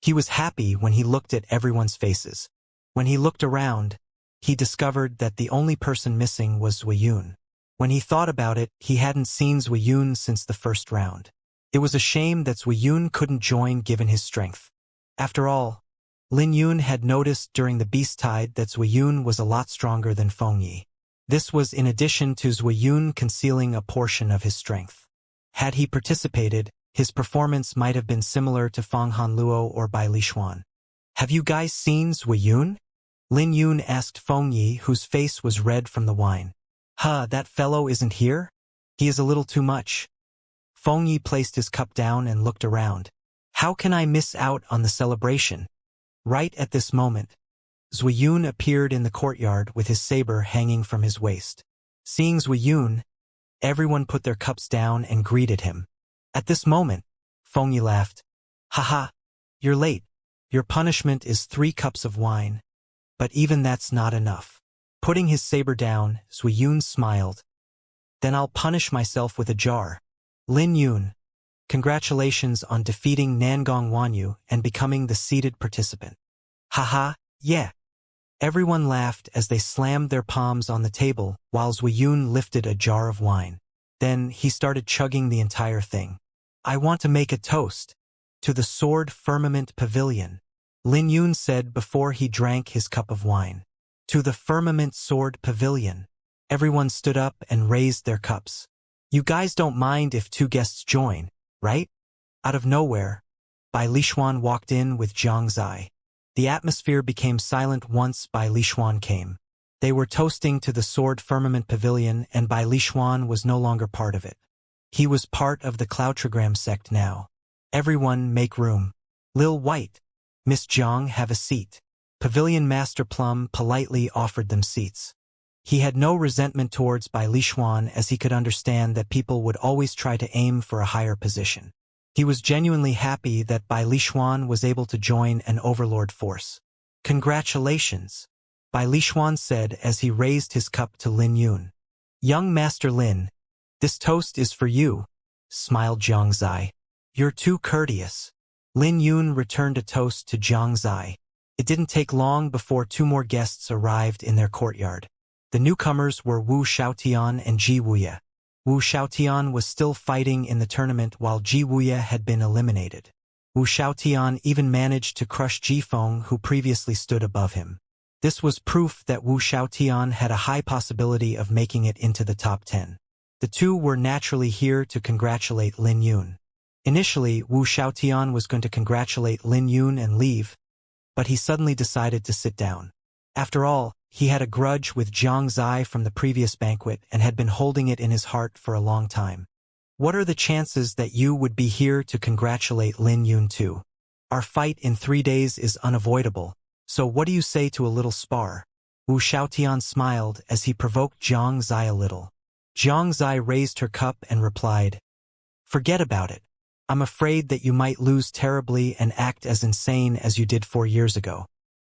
he was happy when he looked at everyone's faces. When he looked around, he discovered that the only person missing was Zui Yun. When he thought about it, he hadn't seen Zui Yun since the first round. It was a shame that Zui Yun couldn't join given his strength. After all, Lin Yun had noticed during the Beast Tide that Zui Yun was a lot stronger than Feng Yi. This was in addition to Zui Yun concealing a portion of his strength. Had he participated, his performance might have been similar to Fang Hanluo or Bai Lishuan. Have you guys seen Zui Yun? Lin Yun asked Feng Yi, whose face was red from the wine. That fellow isn't here? He is a little too much. Feng Yi placed his cup down and looked around. How can I miss out on the celebration? Right at this moment, Zui Yun appeared in the courtyard with his saber hanging from his waist. Seeing Zui Yun, everyone put their cups down and greeted him. At this moment, Feng Yi laughed. Haha, you're late. Your punishment is 3 cups of wine. But even that's not enough. Putting his saber down, Zui Yun smiled. Then I'll punish myself with a jar. Lin Yun, congratulations on defeating Nangong Wanyu and becoming the seated participant. Haha, yeah. Everyone laughed as they slammed their palms on the table while Zui Yun lifted a jar of wine. Then he started chugging the entire thing. I want to make a toast to the Sword Firmament Pavilion, Lin Yun said before he drank his cup of wine. To the Firmament Sword Pavilion. Everyone stood up and raised their cups. You guys don't mind if 2 guests join, right? Out of nowhere, Bai Lishuan walked in with Xianxia. The atmosphere became silent once Bai Lishuan came. They were toasting to the Sword Firmament Pavilion and Bai Lishuan was no longer part of it. He was part of the Cloudtrigram sect now. Everyone make room. Lil White, Miss Jiang, have a seat. Pavilion Master Plum politely offered them seats. He had no resentment towards Bai Lishuan as he could understand that people would always try to aim for a higher position. He was genuinely happy that Bai Lishuan was able to join an overlord force. Congratulations, Bai Lishuan said as he raised his cup to Lin Yun. Young Master Lin, this toast is for you, smiled Xianxia. You're too courteous. Lin Yun returned a toast to Xianxia. It didn't take long before 2 more guests arrived in their courtyard. The newcomers were Wu Xiaotian and Ji Wuya. Wu Xiaotian was still fighting in the tournament while Ji Wuya had been eliminated. Wu Xiaotian even managed to crush Ji Feng, who previously stood above him. This was proof that Wu Xiaotian had a high possibility of making it into the top 10. The 2 were naturally here to congratulate Lin Yun. Initially, Wu Xiaotian was going to congratulate Lin Yun and leave, but he suddenly decided to sit down. After all, he had a grudge with Xianxia from the previous banquet and had been holding it in his heart for a long time. What are the chances that you would be here to congratulate Lin Yun too? Our fight in 3 days is unavoidable, so what do you say to a little spar? Wu Xiaotian smiled as he provoked Xianxia a little. Xianxia raised her cup and replied, Forget about it. I'm afraid that you might lose terribly and act as insane as you did 4 years ago.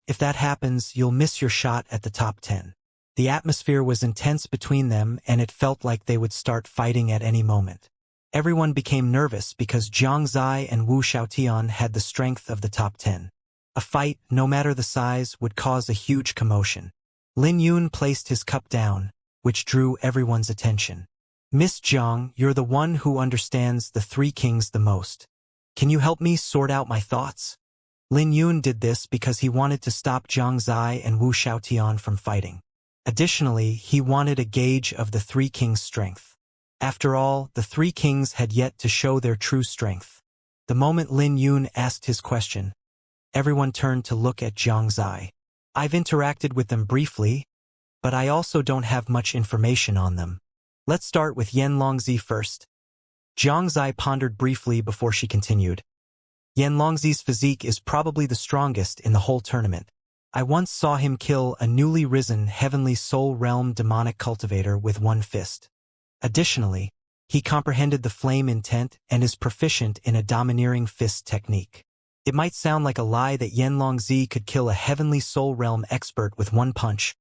If that happens, you'll miss your shot at the top 10. The atmosphere was intense between them, and it felt like they would start fighting at any moment. Everyone became nervous because Jiang Zai and Wu Xiaotian had the strength of the top 10. A fight, no matter the size, would cause a huge commotion. Lin Yun placed his cup down, which drew everyone's attention. Miss Jiang, you're the one who understands the three kings the most. Can you help me sort out my thoughts? Lin Yun did this because he wanted to stop Jiang Zai and Wu Xiaotian from fighting. Additionally, he wanted a gauge of the three kings' strength. After all, the three kings had yet to show their true strength. The moment Lin Yun asked his question, everyone turned to look at Jiang Zai. I've interacted with them briefly, but I also don't have much information on them. Let's start with Yan Longzi first. Jiang Zai pondered briefly before she continued. Yan Longzi's physique is probably the strongest in the whole tournament. I once saw him kill a newly risen heavenly soul realm demonic cultivator with one fist. Additionally, he comprehended the flame intent and is proficient in a domineering fist technique. It might sound like a lie that Yan Longzi could kill a heavenly soul realm expert with one punch,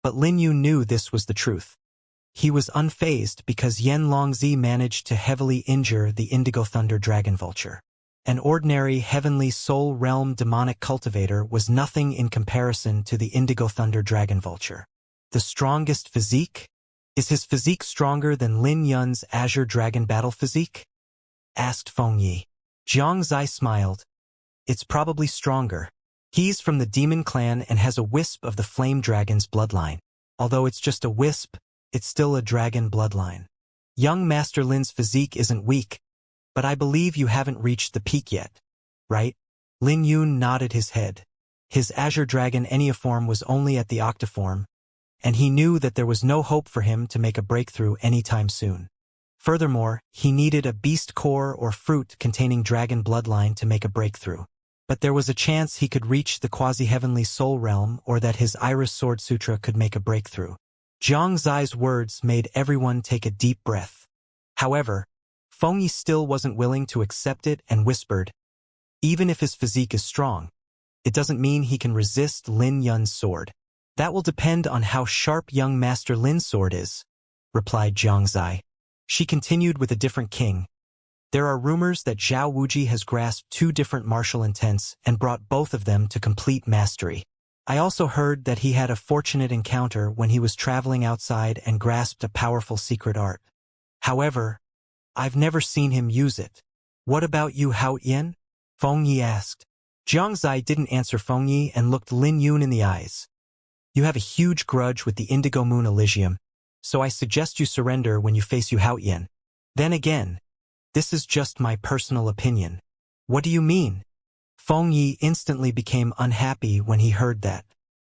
but Lin Yu knew this was the truth. He was unfazed because Yan Longzi managed to heavily injure the Indigo Thunder Dragon Vulture. An ordinary heavenly soul realm demonic cultivator was nothing in comparison to the Indigo Thunder Dragon Vulture. The strongest physique? Is his physique stronger than Lin Yun's Azure Dragon Battle physique? Asked Feng Yi. Jiang Zai smiled. It's probably stronger. He's from the Demon Clan and has a wisp of the Flame Dragon's bloodline. Although it's just a wisp, it's still a dragon bloodline. Young Master Lin's physique isn't weak, but I believe you haven't reached the peak yet, right? Lin Yun nodded his head. His Azure Dragon Enneaform was only at the Octiform, and he knew that there was no hope for him to make a breakthrough anytime soon. Furthermore, he needed a beast core or fruit containing dragon bloodline to make a breakthrough. But there was a chance he could reach the quasi-heavenly soul realm or that his Iris Sword Sutra could make a breakthrough. Jiang Zai's words made everyone take a deep breath. However, Feng Yi still wasn't willing to accept it and whispered, even if his physique is strong, it doesn't mean he can resist Lin Yun's sword. That will depend on how sharp young Master Lin's sword is, replied Jiang Zai. She continued with a different king. There are rumors that Zhao Wuji has grasped 2 different martial intents and brought both of them to complete mastery. I also heard that he had a fortunate encounter when he was traveling outside and grasped a powerful secret art. However, I've never seen him use it. What about you, Hao Yin? Feng Yi asked. Jiang Zai didn't answer Feng Yi and looked Lin Yun in the eyes. You have a huge grudge with the Indigo Moon Elysium, so I suggest you surrender when you face Yu Hao Yin. Then again, this is just my personal opinion. What do you mean? Feng Yi instantly became unhappy when he heard that.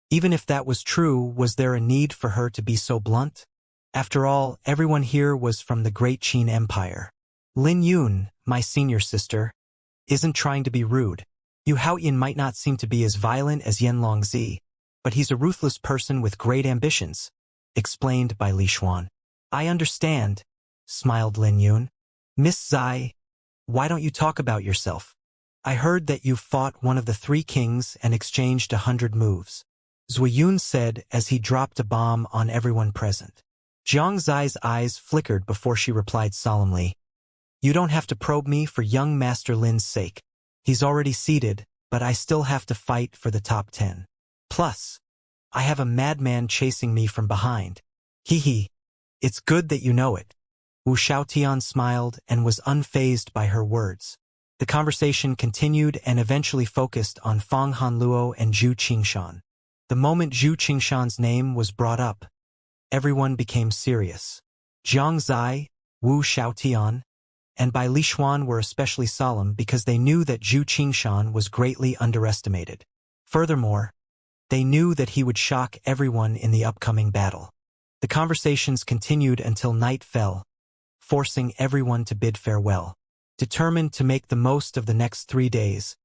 Even if that was true, was there a need for her to be so blunt? After all, everyone here was from the Great Qin Empire. Lin Yun, my senior sister, isn't trying to be rude. Yu Haoyin might not seem to be as violent as Yan Longzi, but he's a ruthless person with great ambitions, explained by Li Xuan. I understand, smiled Lin Yun. Miss Zai, why don't you talk about yourself? I heard that you fought one of the 3 kings and exchanged 100 moves, Zui said as he dropped a bomb on everyone present. Jiang Zai's eyes flickered before she replied solemnly, You don't have to probe me for young Master Lin's sake. He's already seated, but I still have to fight for the top 10. Plus, I have a madman chasing me from behind. Hee hee. It's good that you know it. Wu Xiaotian smiled and was unfazed by her words. The conversation continued and eventually focused on Fang Hanluo and Zhu Qingshan. The moment Zhu Qingshan's name was brought up, everyone became serious. Jiang Zai, Wu Xiaotian, and Bai Li Xuan were especially solemn because they knew that Zhu Qingshan was greatly underestimated. Furthermore, they knew that he would shock everyone in the upcoming battle. The conversations continued until night fell, forcing everyone to bid farewell. Determined to make the most of the next 3 days,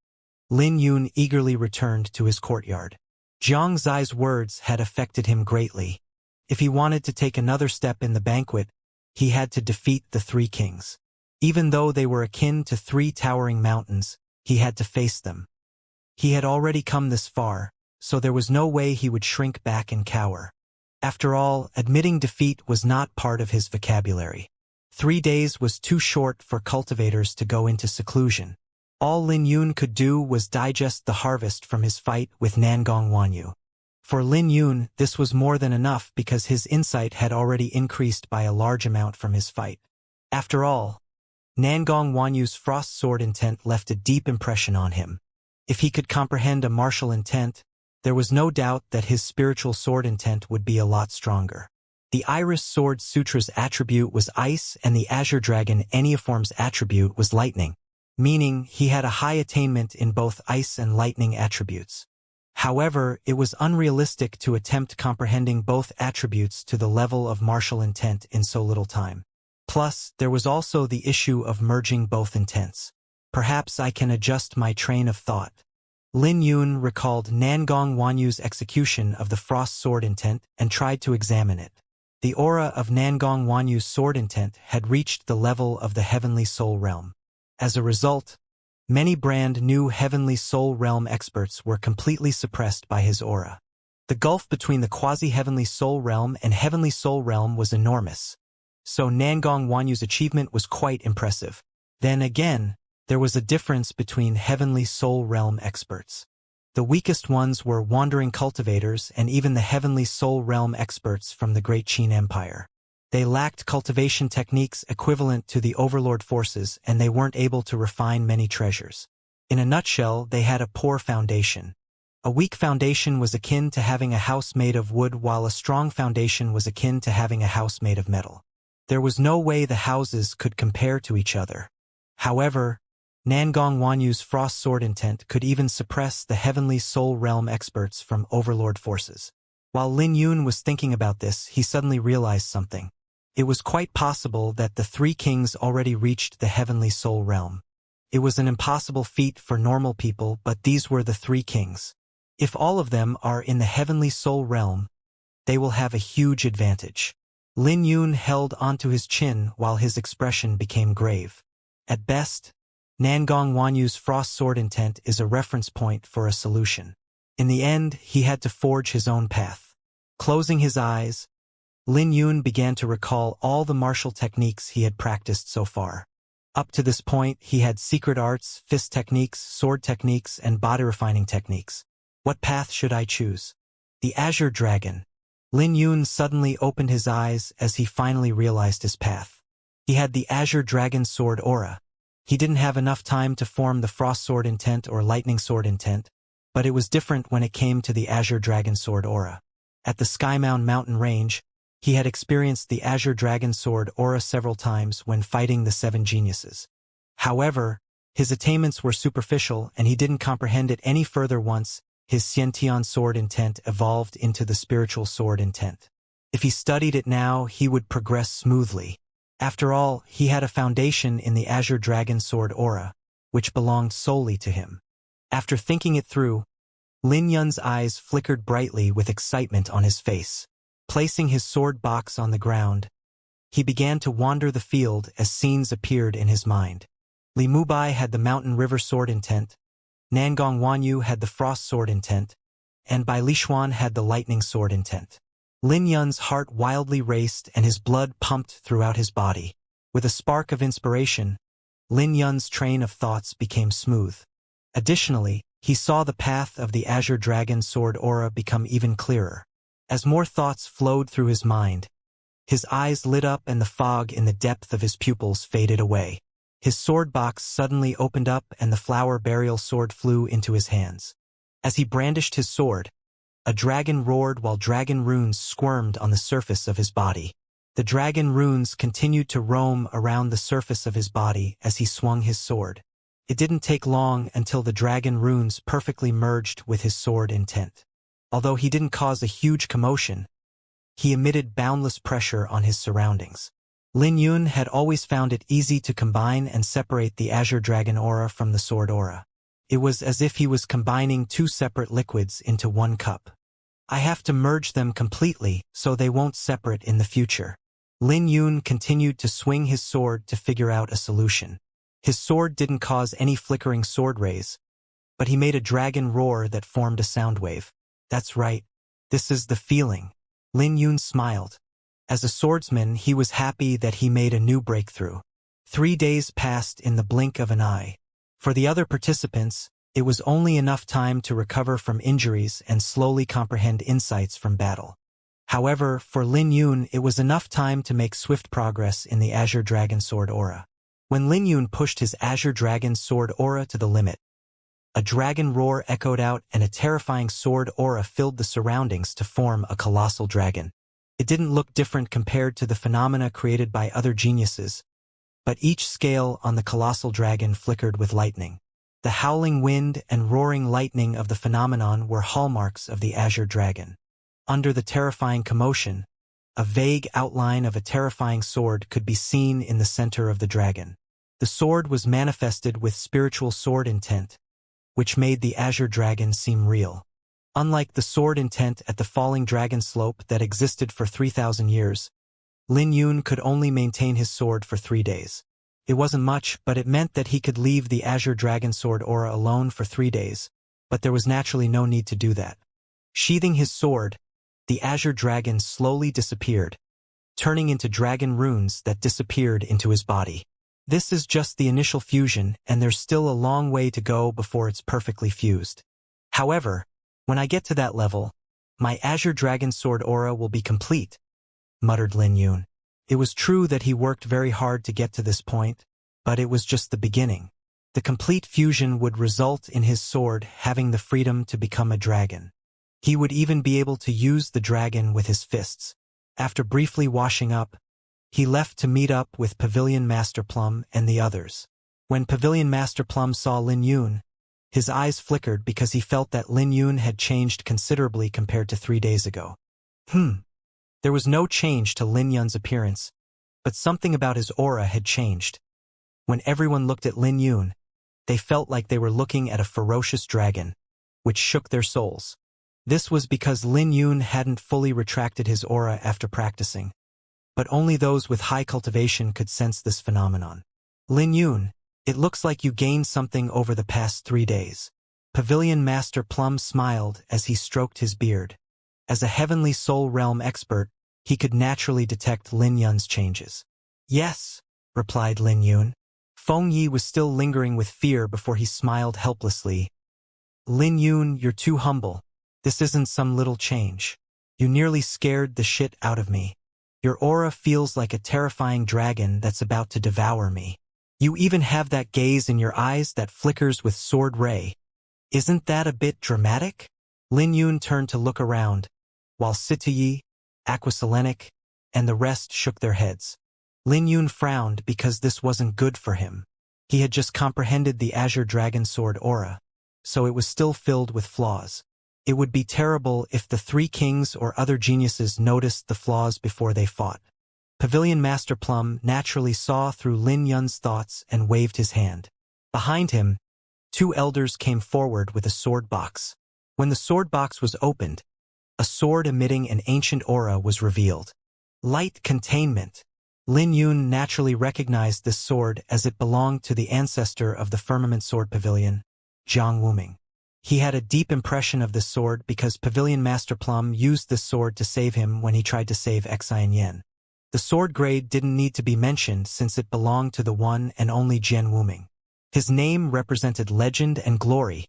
Lin Yun eagerly returned to his courtyard. Jiang Zai's words had affected him greatly. If he wanted to take another step in the banquet, he had to defeat the 3 kings. Even though they were akin to 3 towering mountains, he had to face them. He had already come this far, so there was no way he would shrink back and cower. After all, admitting defeat was not part of his vocabulary. 3 days was too short for cultivators to go into seclusion. All Lin Yun could do was digest the harvest from his fight with Nangong Wanyu. For Lin Yun, this was more than enough because his insight had already increased by a large amount from his fight. After all, Nangong Wanyu's frost sword intent left a deep impression on him. If he could comprehend a martial intent, there was no doubt that his spiritual sword intent would be a lot stronger. The Iris Sword Sutra's attribute was ice and the Azure Dragon Enneaform's attribute was lightning, meaning he had a high attainment in both ice and lightning attributes. However, it was unrealistic to attempt comprehending both attributes to the level of martial intent in so little time. Plus, there was also the issue of merging both intents. Perhaps I can adjust my train of thought. Lin Yun recalled Nangong Wanyu's execution of the frost sword intent and tried to examine it. The aura of Nangong Wanyu's sword intent had reached the level of the Heavenly Soul Realm. As a result, many brand new Heavenly Soul Realm experts were completely suppressed by his aura. The gulf between the quasi-Heavenly Soul Realm and Heavenly Soul Realm was enormous, so Nangong Wanyu's achievement was quite impressive. Then again, there was a difference between Heavenly Soul Realm experts. The weakest ones were wandering cultivators and even the Heavenly Soul Realm experts from the Great Qin Empire. They lacked cultivation techniques equivalent to the Overlord forces and they weren't able to refine many treasures. In a nutshell, they had a poor foundation. A weak foundation was akin to having a house made of wood while a strong foundation was akin to having a house made of metal. There was no way the houses could compare to each other. However, Nangong Wanyu's frost sword intent could even suppress the Heavenly Soul Realm experts from Overlord forces. While Lin Yun was thinking about this, he suddenly realized something. It was quite possible that the 3 kings already reached the Heavenly Soul Realm. It was an impossible feat for normal people, but these were the 3 kings. If all of them are in the Heavenly Soul Realm, they will have a huge advantage. Lin Yun held onto his chin while his expression became grave. At best, Nangong Wanyu's frost sword intent is a reference point for a solution. In the end, he had to forge his own path. Closing his eyes, Lin Yun began to recall all the martial techniques he had practiced so far. Up to this point, he had secret arts, fist techniques, sword techniques, and body refining techniques. What path should I choose? The Azure Dragon. Lin Yun suddenly opened his eyes as he finally realized his path. He had the Azure Dragon sword aura. He didn't have enough time to form the frost sword intent or lightning sword intent, but it was different when it came to the Azure Dragon sword aura. At the Skymound mountain range, he had experienced the Azure Dragon sword aura several times when fighting the 7 geniuses. However, his attainments were superficial and he didn't comprehend it any further once his Xianxia sword intent evolved into the spiritual sword intent. If he studied it now, he would progress smoothly. After all, he had a foundation in the Azure Dragon sword aura, which belonged solely to him. After thinking it through, Lin Yun's eyes flickered brightly with excitement on his face. Placing his sword box on the ground, he began to wander the field as scenes appeared in his mind. Li Mubai had the Mountain River sword intent, Nangong Wanyu had the Frost sword intent, and Bai Lishuan had the Lightning sword intent. Lin Yun's heart wildly raced and his blood pumped throughout his body. With a spark of inspiration, Lin Yun's train of thoughts became smooth. Additionally, he saw the path of the Azure Dragon sword aura become even clearer. As more thoughts flowed through his mind, his eyes lit up and the fog in the depth of his pupils faded away. His sword box suddenly opened up and the flower burial sword flew into his hands. As he brandished his sword, a dragon roared while dragon runes squirmed on the surface of his body. The dragon runes continued to roam around the surface of his body as he swung his sword. It didn't take long until the dragon runes perfectly merged with his sword intent. Although he didn't cause a huge commotion, he emitted boundless pressure on his surroundings. Lin Yun had always found it easy to combine and separate the Azure Dragon aura from the sword aura. It was as if he was combining 2 separate liquids into 1 cup. I have to merge them completely so they won't separate in the future. Lin Yun continued to swing his sword to figure out a solution. His sword didn't cause any flickering sword rays, but he made a dragon roar that formed a sound wave. That's right. This is the feeling. Lin Yun smiled. As a swordsman, he was happy that he made a new breakthrough. 3 days passed in the blink of an eye. For the other participants, it was only enough time to recover from injuries and slowly comprehend insights from battle. However, for Lin Yun, it was enough time to make swift progress in the Azure Dragon Sword aura. When Lin Yun pushed his Azure Dragon Sword aura to the limit, a dragon roar echoed out and a terrifying sword aura filled the surroundings to form a colossal dragon. It didn't look different compared to the phenomena created by other geniuses, but each scale on the colossal dragon flickered with lightning. The howling wind and roaring lightning of the phenomenon were hallmarks of the Azure Dragon. Under the terrifying commotion, a vague outline of a terrifying sword could be seen in the center of the dragon. The sword was manifested with spiritual sword intent, which made the Azure Dragon seem real. Unlike the sword intent at the falling dragon slope that existed for 3,000 years, Lin Yun could only maintain his sword for 3 days. It wasn't much, but it meant that he could leave the Azure Dragon Sword aura alone for 3 days, but there was naturally no need to do that. Sheathing his sword, the Azure Dragon slowly disappeared, turning into dragon runes that disappeared into his body. This is just the initial fusion, and there's still a long way to go before it's perfectly fused. However, when I get to that level, my Azure Dragon Sword aura will be complete, muttered Lin Yun. It was true that he worked very hard to get to this point, but it was just the beginning. The complete fusion would result in his sword having the freedom to become a dragon. He would even be able to use the dragon with his fists. After briefly washing up, he left to meet up with Pavilion Master Plum and the others. When Pavilion Master Plum saw Lin Yun, his eyes flickered because he felt that Lin Yun had changed considerably compared to 3 days ago. There was no change to Lin Yun's appearance, but something about his aura had changed. When everyone looked at Lin Yun, they felt like they were looking at a ferocious dragon, which shook their souls. This was because Lin Yun hadn't fully retracted his aura after practicing, but only those with high cultivation could sense this phenomenon. Lin Yun, it looks like you gained something over the past 3 days. Pavilion Master Plum smiled as he stroked his beard. As a Heavenly Soul Realm expert, he could naturally detect Lin Yun's changes. Yes, replied Lin Yun. Feng Yi was still lingering with fear before he smiled helplessly. Lin Yun, you're too humble. This isn't some little change. You nearly scared the shit out of me. Your aura feels like a terrifying dragon that's about to devour me. You even have that gaze in your eyes that flickers with sword ray. Isn't that a bit dramatic? Lin Yun turned to look around, while Situyi, Aquaselenic, and the rest shook their heads. Lin Yun frowned because this wasn't good for him. He had just comprehended the Azure Dragon Sword aura, so it was still filled with flaws. It would be terrible if the 3 kings or other geniuses noticed the flaws before they fought. Pavilion Master Plum naturally saw through Lin Yun's thoughts and waved his hand. Behind him, 2 elders came forward with a sword box. When the sword box was opened, a sword emitting an ancient aura was revealed. Light Containment. Lin Yun naturally recognized this sword as it belonged to the ancestor of the Firmament Sword Pavilion, Jiang Wuming. He had a deep impression of this sword because Pavilion Master Plum used this sword to save him when he tried to save Xian Yan. The sword grade didn't need to be mentioned since it belonged to the one and only Jian Wuming. His name represented legend and glory,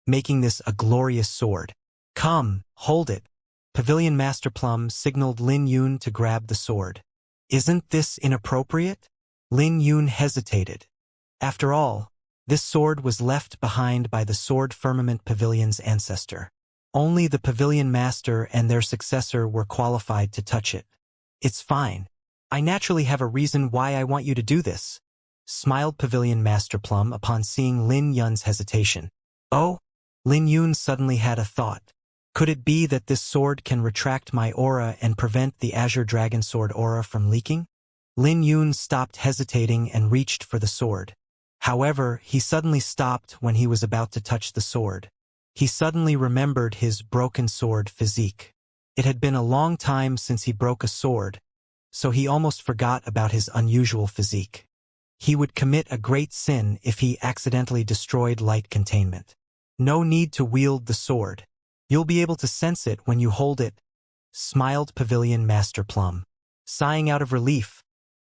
making this a glorious sword. Come, hold it. Pavilion Master Plum signaled Lin Yun to grab the sword. Isn't this inappropriate? Lin Yun hesitated. After all, this sword was left behind by the Sword Firmament Pavilion's ancestor. Only the Pavilion Master and their successor were qualified to touch it. It's fine. I naturally have a reason why I want you to do this, smiled Pavilion Master Plum upon seeing Lin Yun's hesitation. Oh? Lin Yun suddenly had a thought. Could it be that this sword can retract my aura and prevent the Azure Dragon Sword aura from leaking? Lin Yun stopped hesitating and reached for the sword. However, he suddenly stopped when he was about to touch the sword. He suddenly remembered his broken sword physique. It had been a long time since he broke a sword, so he almost forgot about his unusual physique. He would commit a great sin if he accidentally destroyed light containment. No need to wield the sword. You'll be able to sense it when you hold it, smiled Pavilion Master Plum. Sighing out of relief,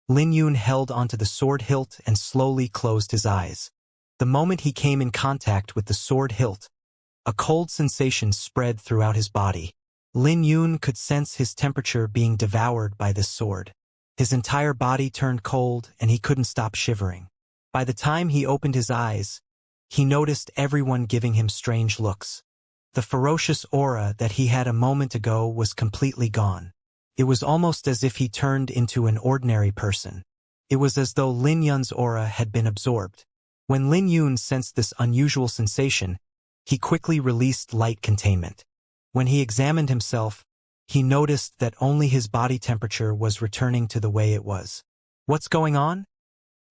Lin Yun held onto the sword hilt and slowly closed his eyes. The moment he came in contact with the sword hilt, a cold sensation spread throughout his body. Lin Yun could sense his temperature being devoured by this sword. His entire body turned cold and he couldn't stop shivering. By the time he opened his eyes, he noticed everyone giving him strange looks. The ferocious aura that he had a moment ago was completely gone. It was almost as if he turned into an ordinary person. It was as though Lin Yun's aura had been absorbed. When Lin Yun sensed this unusual sensation, he quickly released light containment. When he examined himself, he noticed that only his body temperature was returning to the way it was. "What's going on?"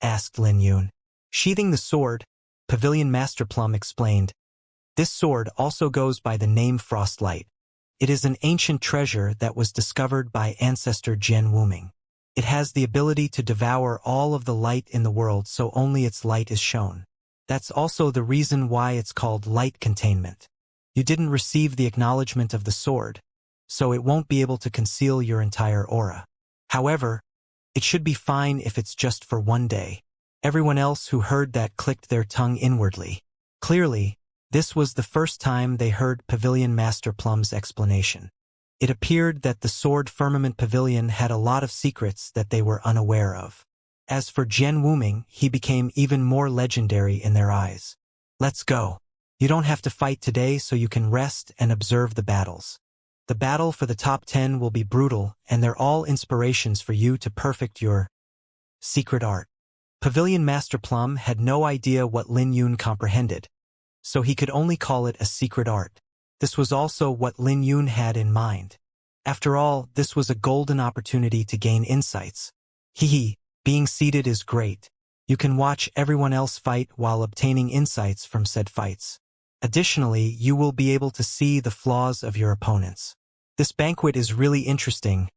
asked Lin Yun. Sheathing the sword, Pavilion Master Plum explained, "This sword also goes by the name Frostlight. It is an ancient treasure that was discovered by ancestor Jian Wuming. It has the ability to devour all of the light in the world, so only its light is shown. That's also the reason why it's called light containment. You didn't receive the acknowledgement of the sword, so it won't be able to conceal your entire aura. However, it should be fine if it's just for one day." Everyone else who heard that clicked their tongue inwardly. Clearly, this was the first time they heard Pavilion Master Plum's explanation. It appeared that the Sword Firmament Pavilion had a lot of secrets that they were unaware of. As for Jian Wuming, he became even more legendary in their eyes. "Let's go. You don't have to fight today, so you can rest and observe the battles. The battle for the top 10 will be brutal, and they're all inspirations for you to perfect your secret art." Pavilion Master Plum had no idea what Lin Yun comprehended, so he could only call it a secret art. This was also what Lin Yun had in mind. After all, this was a golden opportunity to gain insights. Being seated is great. You can watch everyone else fight while obtaining insights from said fights. Additionally, you will be able to see the flaws of your opponents. "This banquet is really interesting,"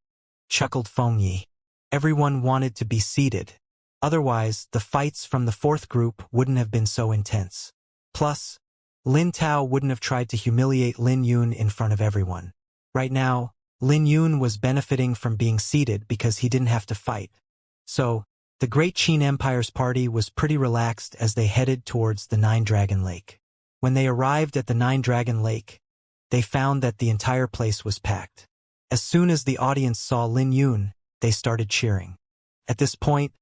chuckled Feng Yi. Everyone wanted to be seated. Otherwise, the fights from the fourth group wouldn't have been so intense. Plus, Lin Tao wouldn't have tried to humiliate Lin Yun in front of everyone. Right now, Lin Yun was benefiting from being seated because he didn't have to fight. So, the Great Qin Empire's party was pretty relaxed as they headed towards the Nine-Dragon Lake. When they arrived at the Nine-Dragon Lake, they found that the entire place was packed. As soon as the audience saw Lin Yun, they started cheering. At this point,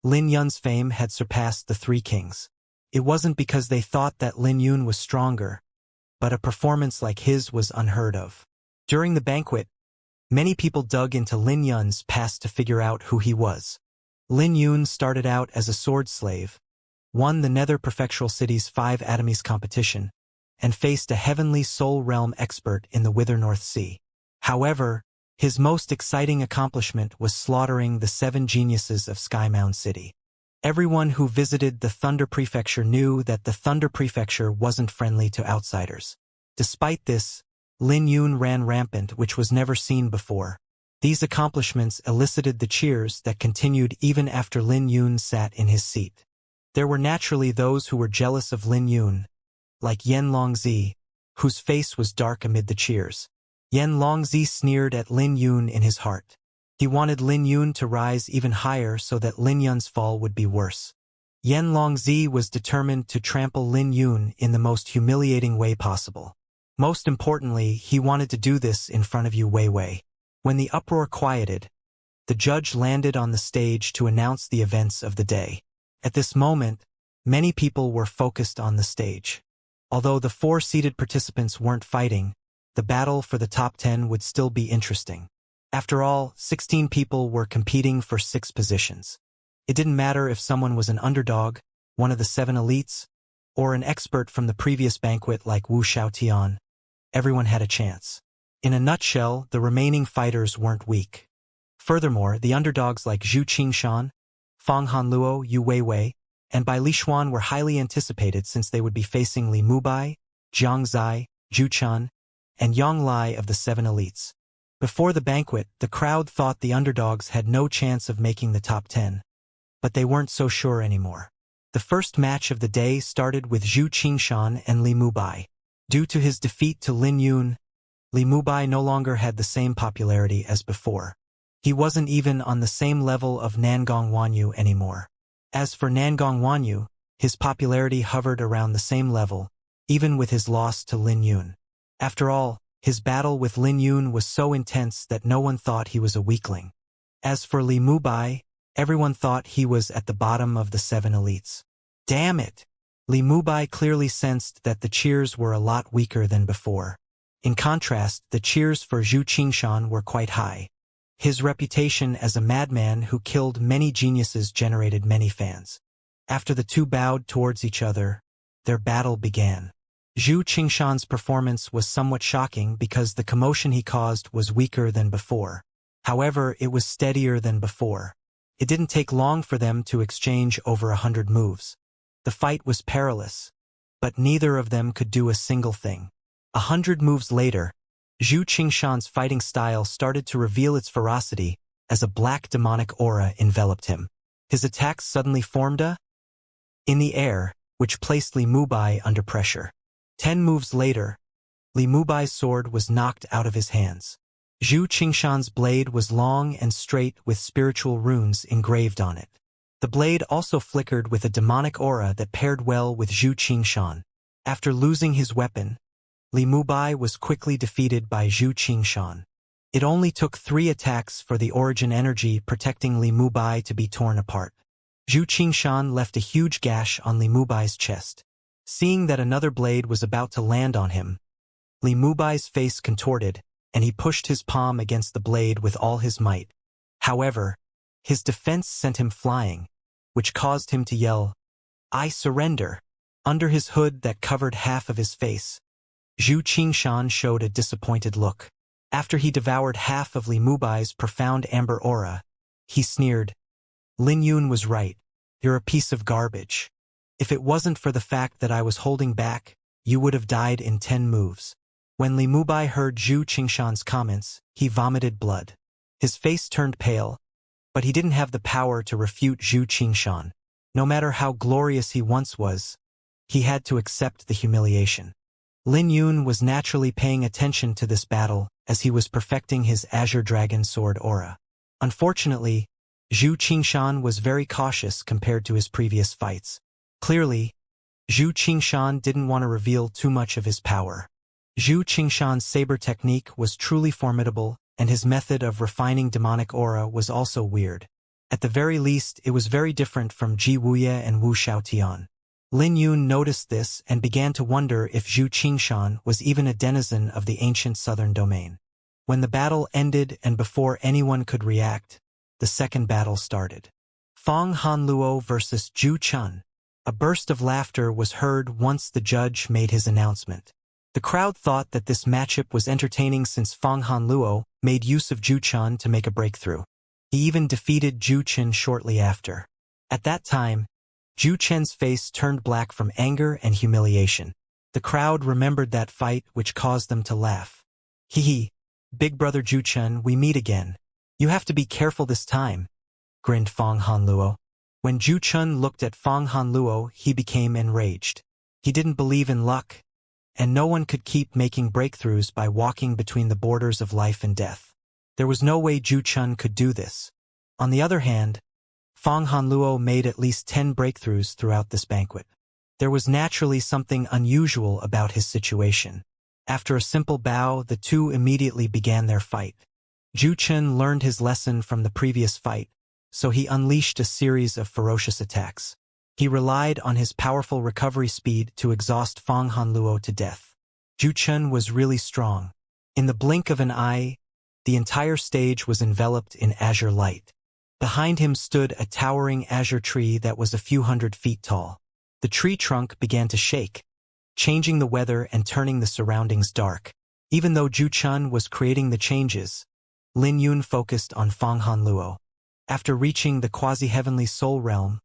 Lin Yun's fame had surpassed the Three Kings. It wasn't because they thought that Lin Yun was stronger, but a performance like his was unheard of. During the banquet, many people dug into Lin Yun's past to figure out who he was. Lin Yun started out as a sword slave, won the Nether Prefectural City's 5 Atomies competition, and faced a heavenly soul realm expert in the Wither North Sea. However, his most exciting accomplishment was slaughtering the 7 geniuses of Skymound City. Everyone who visited the Thunder Prefecture knew that the Thunder Prefecture wasn't friendly to outsiders. Despite this, Lin Yun ran rampant, which was never seen before. These accomplishments elicited the cheers that continued even after Lin Yun sat in his seat. There were naturally those who were jealous of Lin Yun, like Yen Longzi, whose face was dark amid the cheers. Yen Longzi sneered at Lin Yun in his heart. He wanted Lin Yun to rise even higher so that Lin Yun's fall would be worse. Yen Longzi was determined to trample Lin Yun in the most humiliating way possible. Most importantly, he wanted to do this in front of Yu Weiwei. When the uproar quieted, the judge landed on the stage to announce the events of the day. At this moment, many people were focused on the stage. Although the 4 seated participants weren't fighting, the battle for the top 10 would still be interesting. After all, 16 people were competing for 6 positions. It didn't matter if someone was an underdog, one of the 7 elites, or an expert from the previous banquet like Wu Xiaotian. Everyone had a chance. In a nutshell, the remaining fighters weren't weak. Furthermore, the underdogs like Zhu Qingshan, Fang Hanluo, Yu Weiwei, and Bai Lishuan were highly anticipated since they would be facing Li Mubai, Jiang Zai, Zhu Chun, and Yang Lai of the 7 elites. Before the banquet, the crowd thought the underdogs had no chance of making the top 10. But they weren't so sure anymore. The first match of the day started with Zhu Qingshan and Li Mubai. Due to his defeat to Lin Yun, Li Mubai no longer had the same popularity as before. He wasn't even on the same level of Nangong Wanyu anymore. As for Nangong Wanyu, his popularity hovered around the same level, even with his loss to Lin Yun. After all, his battle with Lin Yun was so intense that no one thought he was a weakling. As for Li Mubai, everyone thought he was at the bottom of the 7 elites. Damn it! Li Mubai clearly sensed that the cheers were a lot weaker than before. In contrast, the cheers for Zhu Qingshan were quite high. His reputation as a madman who killed many geniuses generated many fans. After the two bowed towards each other, their battle began. Zhu Qingshan's performance was somewhat shocking because the commotion he caused was weaker than before. However, it was steadier than before. It didn't take long for them to exchange over 100 moves. The fight was perilous, but neither of them could do a single thing. 100 moves later, Zhu Qingshan's fighting style started to reveal its ferocity as a black demonic aura enveloped him. His attacks suddenly formed in the air, which placed Li Mubai under pressure. 10 moves later, Li Mubai's sword was knocked out of his hands. Zhu Qingshan's blade was long and straight with spiritual runes engraved on it. The blade also flickered with a demonic aura that paired well with Zhu Qingshan. After losing his weapon, Li Mubai was quickly defeated by Zhu Qingshan. It only took 3 attacks for the origin energy protecting Li Mubai to be torn apart. Zhu Qingshan left a huge gash on Li Mubai's chest. Seeing that another blade was about to land on him, Li Mubai's face contorted, and he pushed his palm against the blade with all his might. However, his defense sent him flying, which caused him to yell, "I surrender!" Under his hood that covered half of his face, Zhu Qingshan showed a disappointed look. After he devoured half of Li Mubai's profound amber aura, he sneered, "Lin Yun was right. You're a piece of garbage. If it wasn't for the fact that I was holding back, you would have died in 10 moves." When Li Mubai heard Zhu Qingshan's comments, he vomited blood. His face turned pale, but he didn't have the power to refute Zhu Qingshan. No matter how glorious he once was, he had to accept the humiliation. Lin Yun was naturally paying attention to this battle as he was perfecting his Azure Dragon Sword aura. Unfortunately, Zhu Qingshan was very cautious compared to his previous fights. Clearly, Zhu Qingshan didn't want to reveal too much of his power. Zhu Qingshan's saber technique was truly formidable, and his method of refining demonic aura was also weird. At the very least, it was very different from Ji Wuya and Wu Xiaotian. Lin Yun noticed this and began to wonder if Zhu Qingshan was even a denizen of the ancient southern domain. When the battle ended and before anyone could react, the second battle started. Fang Hanluo versus Zhu Chun. A burst of laughter was heard once the judge made his announcement. The crowd thought that this matchup was entertaining since Fang Hanluo made use of Zhu Chun to make a breakthrough. He even defeated Zhu Chen shortly after. At that time, Zhu Chen's face turned black from anger and humiliation. The crowd remembered that fight, which caused them to laugh. "Hee, big brother Zhu Chen, we meet again. You have to be careful this time," grinned Fang Hanluo. When Zhu Chen looked at Fang Hanluo, he became enraged. He didn't believe in luck, and no one could keep making breakthroughs by walking between the borders of life and death. There was no way Zhu Chen could do this. On the other hand, Fang Hanluo made at least 10 breakthroughs throughout this banquet. There was naturally something unusual about his situation. After a simple bow, the two immediately began their fight. Zhu Chen learned his lesson from the previous fight, so he unleashed a series of ferocious attacks. He relied on his powerful recovery speed to exhaust Fang Hanluo to death. Zhu Chen was really strong. In the blink of an eye, the entire stage was enveloped in azure light. Behind him stood a towering azure tree that was a few hundred feet tall. The tree trunk began to shake, changing the weather and turning the surroundings dark. Even though Zhu Chen was creating the changes, Lin Yun focused on Fang Hanluo. After reaching the quasi-heavenly soul realm,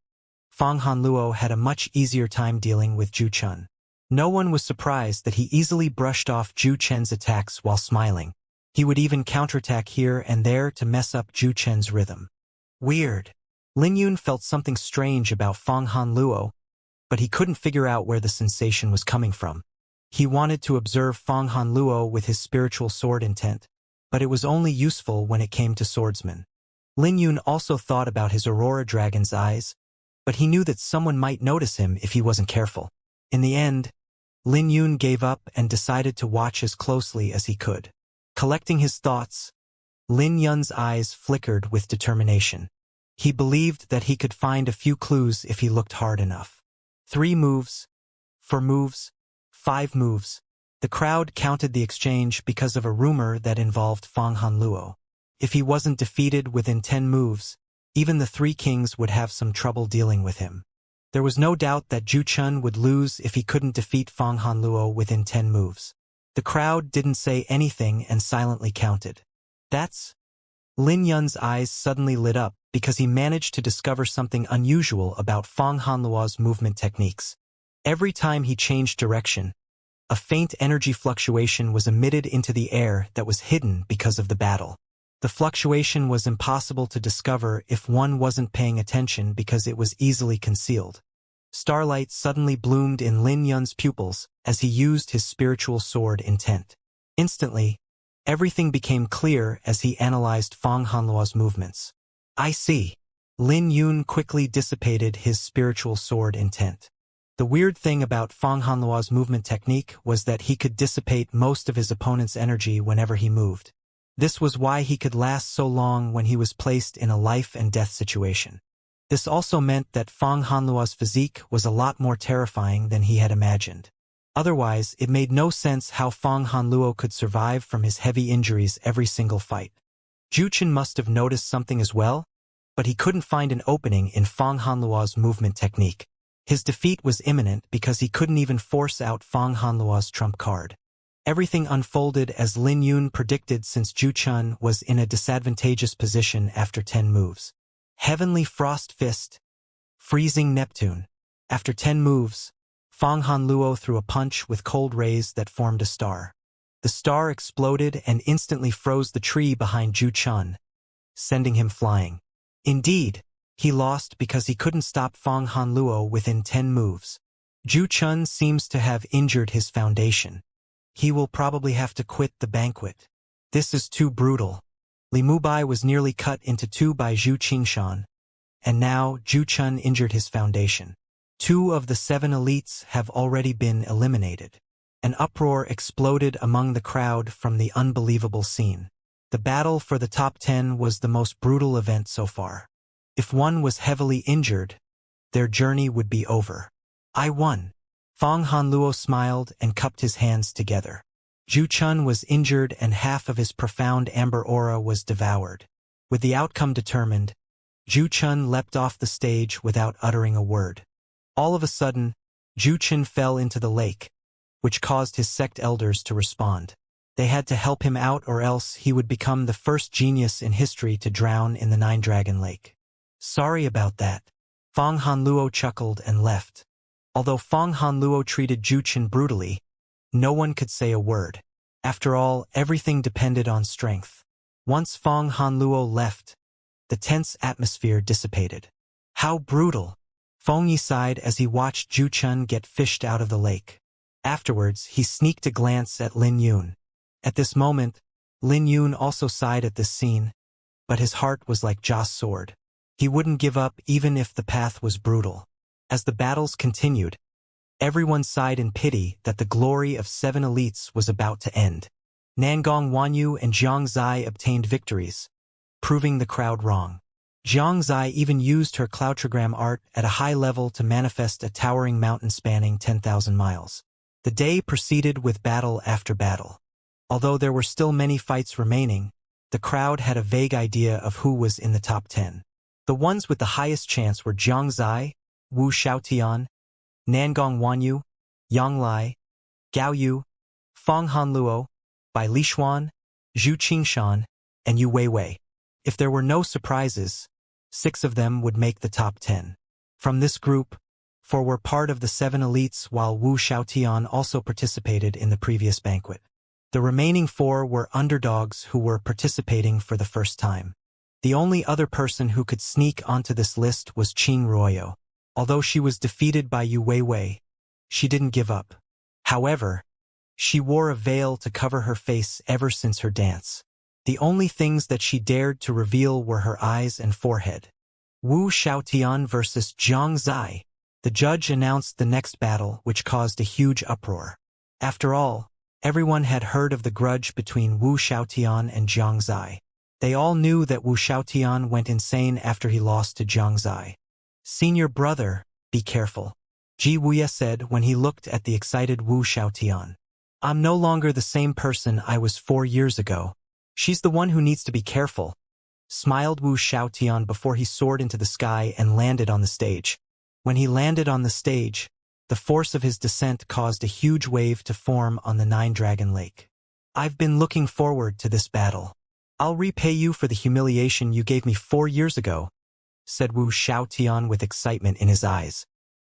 Fang Hanluo had a much easier time dealing with Zhu Chen. No one was surprised that he easily brushed off Zhu Chen's attacks while smiling. He would even counterattack here and there to mess up Zhu Chen's rhythm. Weird. Lin Yun felt something strange about Fang Han Luo, but he couldn't figure out where the sensation was coming from. He wanted to observe Fang Han Luo with his spiritual sword intent, but it was only useful when it came to swordsmen. Lin Yun also thought about his Aurora Dragon's eyes, but he knew that someone might notice him if he wasn't careful. In the end, Lin Yun gave up and decided to watch as closely as he could. Collecting his thoughts, Lin Yun's eyes flickered with determination. He believed that he could find a few clues if he looked hard enough. 3 moves, 4 moves, 5 moves. The crowd counted the exchange because of a rumor that involved Fang Han Luo. If he wasn't defeated within 10 moves, even the 3 kings would have some trouble dealing with him. There was no doubt that Zhu Chen would lose if he couldn't defeat Fang Han Luo within 10 moves. The crowd didn't say anything and silently counted. That's... Lin Yun's eyes suddenly lit up because he managed to discover something unusual about Fang Han Luo's movement techniques. Every time he changed direction, a faint energy fluctuation was emitted into the air that was hidden because of the battle. The fluctuation was impossible to discover if one wasn't paying attention because it was easily concealed. Starlight suddenly bloomed in Lin Yun's pupils as he used his spiritual sword intent. Instantly, everything became clear as he analyzed Fang Han Luo's movements. I see. Lin Yun quickly dissipated his spiritual sword intent. The weird thing about Fang Han Luo's movement technique was that he could dissipate most of his opponent's energy whenever he moved. This was why he could last so long when he was placed in a life-and-death situation. This also meant that Fang Han Luo's physique was a lot more terrifying than he had imagined. Otherwise, it made no sense how Fang Han Luo could survive from his heavy injuries every single fight. Zhu Chen must have noticed something as well, but he couldn't find an opening in Fang Han Luo's movement technique. His defeat was imminent because he couldn't even force out Fang Han Luo's trump card. Everything unfolded as Lin Yun predicted since Zhu Chen was in a disadvantageous position after 10 moves. Heavenly Frost Fist. Freezing Neptune. After 10 moves, Fang Han Luo threw a punch with cold rays that formed a star. The star exploded and instantly froze the tree behind Zhu Chen, sending him flying. Indeed, he lost because he couldn't stop Fang Han Luo within 10 moves. Zhu Chen seems to have injured his foundation. He will probably have to quit the banquet. This is too brutal. Li Mubai was nearly cut into 2 by Zhu Qingshan, and now Zhu Chen injured his foundation. 2 of the 7 elites have already been eliminated. An uproar exploded among the crowd from the unbelievable scene. The battle for the top 10 was the most brutal event so far. If one was heavily injured, their journey would be over. I won. Fang Han Luo smiled and cupped his hands together. Zhu Chen was injured and half of his profound amber aura was devoured. With the outcome determined, Zhu Chen leapt off the stage without uttering a word. All of a sudden, Zhu Chen fell into the lake, which caused his sect elders to respond. They had to help him out or else he would become the first genius in history to drown in the Nine-Dragon Lake. Sorry about that. Fang Han Luo chuckled and left. Although Fang Han Luo treated Zhu Chen brutally, no one could say a word. After all, everything depended on strength. Once Fang Han Luo left, the tense atmosphere dissipated. How brutal! Feng Yi sighed as he watched Zhu Chen get fished out of the lake. Afterwards, he sneaked a glance at Lin Yun. At this moment, Lin Yun also sighed at this scene, but his heart was like Jia's sword. He wouldn't give up even if the path was brutal. As the battles continued, everyone sighed in pity that the glory of 7 elites was about to end. Nangong Wanyu and Zhang Zai obtained victories, proving the crowd wrong. Zhang Zai even used her cloudtrogram art at a high level to manifest a towering mountain spanning 10,000 miles. The day proceeded with battle after battle. Although there were still many fights remaining, the crowd had a vague idea of who was in the top 10. The ones with the highest chance were Zhang Zai, Wu Xiaotian, Nangong Wanyu, Yang Lai, Gao Yu, Fang Han Luo, Bai Lishuan, Zhu Qingshan, and Yu Weiwei. If there were no surprises, 6 of them would make the top 10. From this group, 4 were part of the 7 elites while Wu Xiaotian also participated in the previous banquet. The remaining 4 were underdogs who were participating for the first time. The only other person who could sneak onto this list was Qing Ruoyo. Although she was defeated by Yu Weiwei, she didn't give up. However, she wore a veil to cover her face ever since her dance. The only things that she dared to reveal were her eyes and forehead. Wu Xiaotian versus Zhang Zai. The judge announced the next battle, which caused a huge uproar. After all, everyone had heard of the grudge between Wu Xiaotian and Zhang Zai. They all knew that Wu Xiaotian went insane after he lost to Zhang Zai. "Senior brother, be careful," Ji Wuya said when he looked at the excited Wu Xiaotian. "I'm no longer the same person I was 4 years ago. She's the one who needs to be careful," smiled Wu Xiaotian before he soared into the sky and landed on the stage. When he landed on the stage, the force of his descent caused a huge wave to form on the Nine-Dragon Lake. "I've been looking forward to this battle. I'll repay you for the humiliation you gave me 4 years ago," said Wu Xiaotian with excitement in his eyes.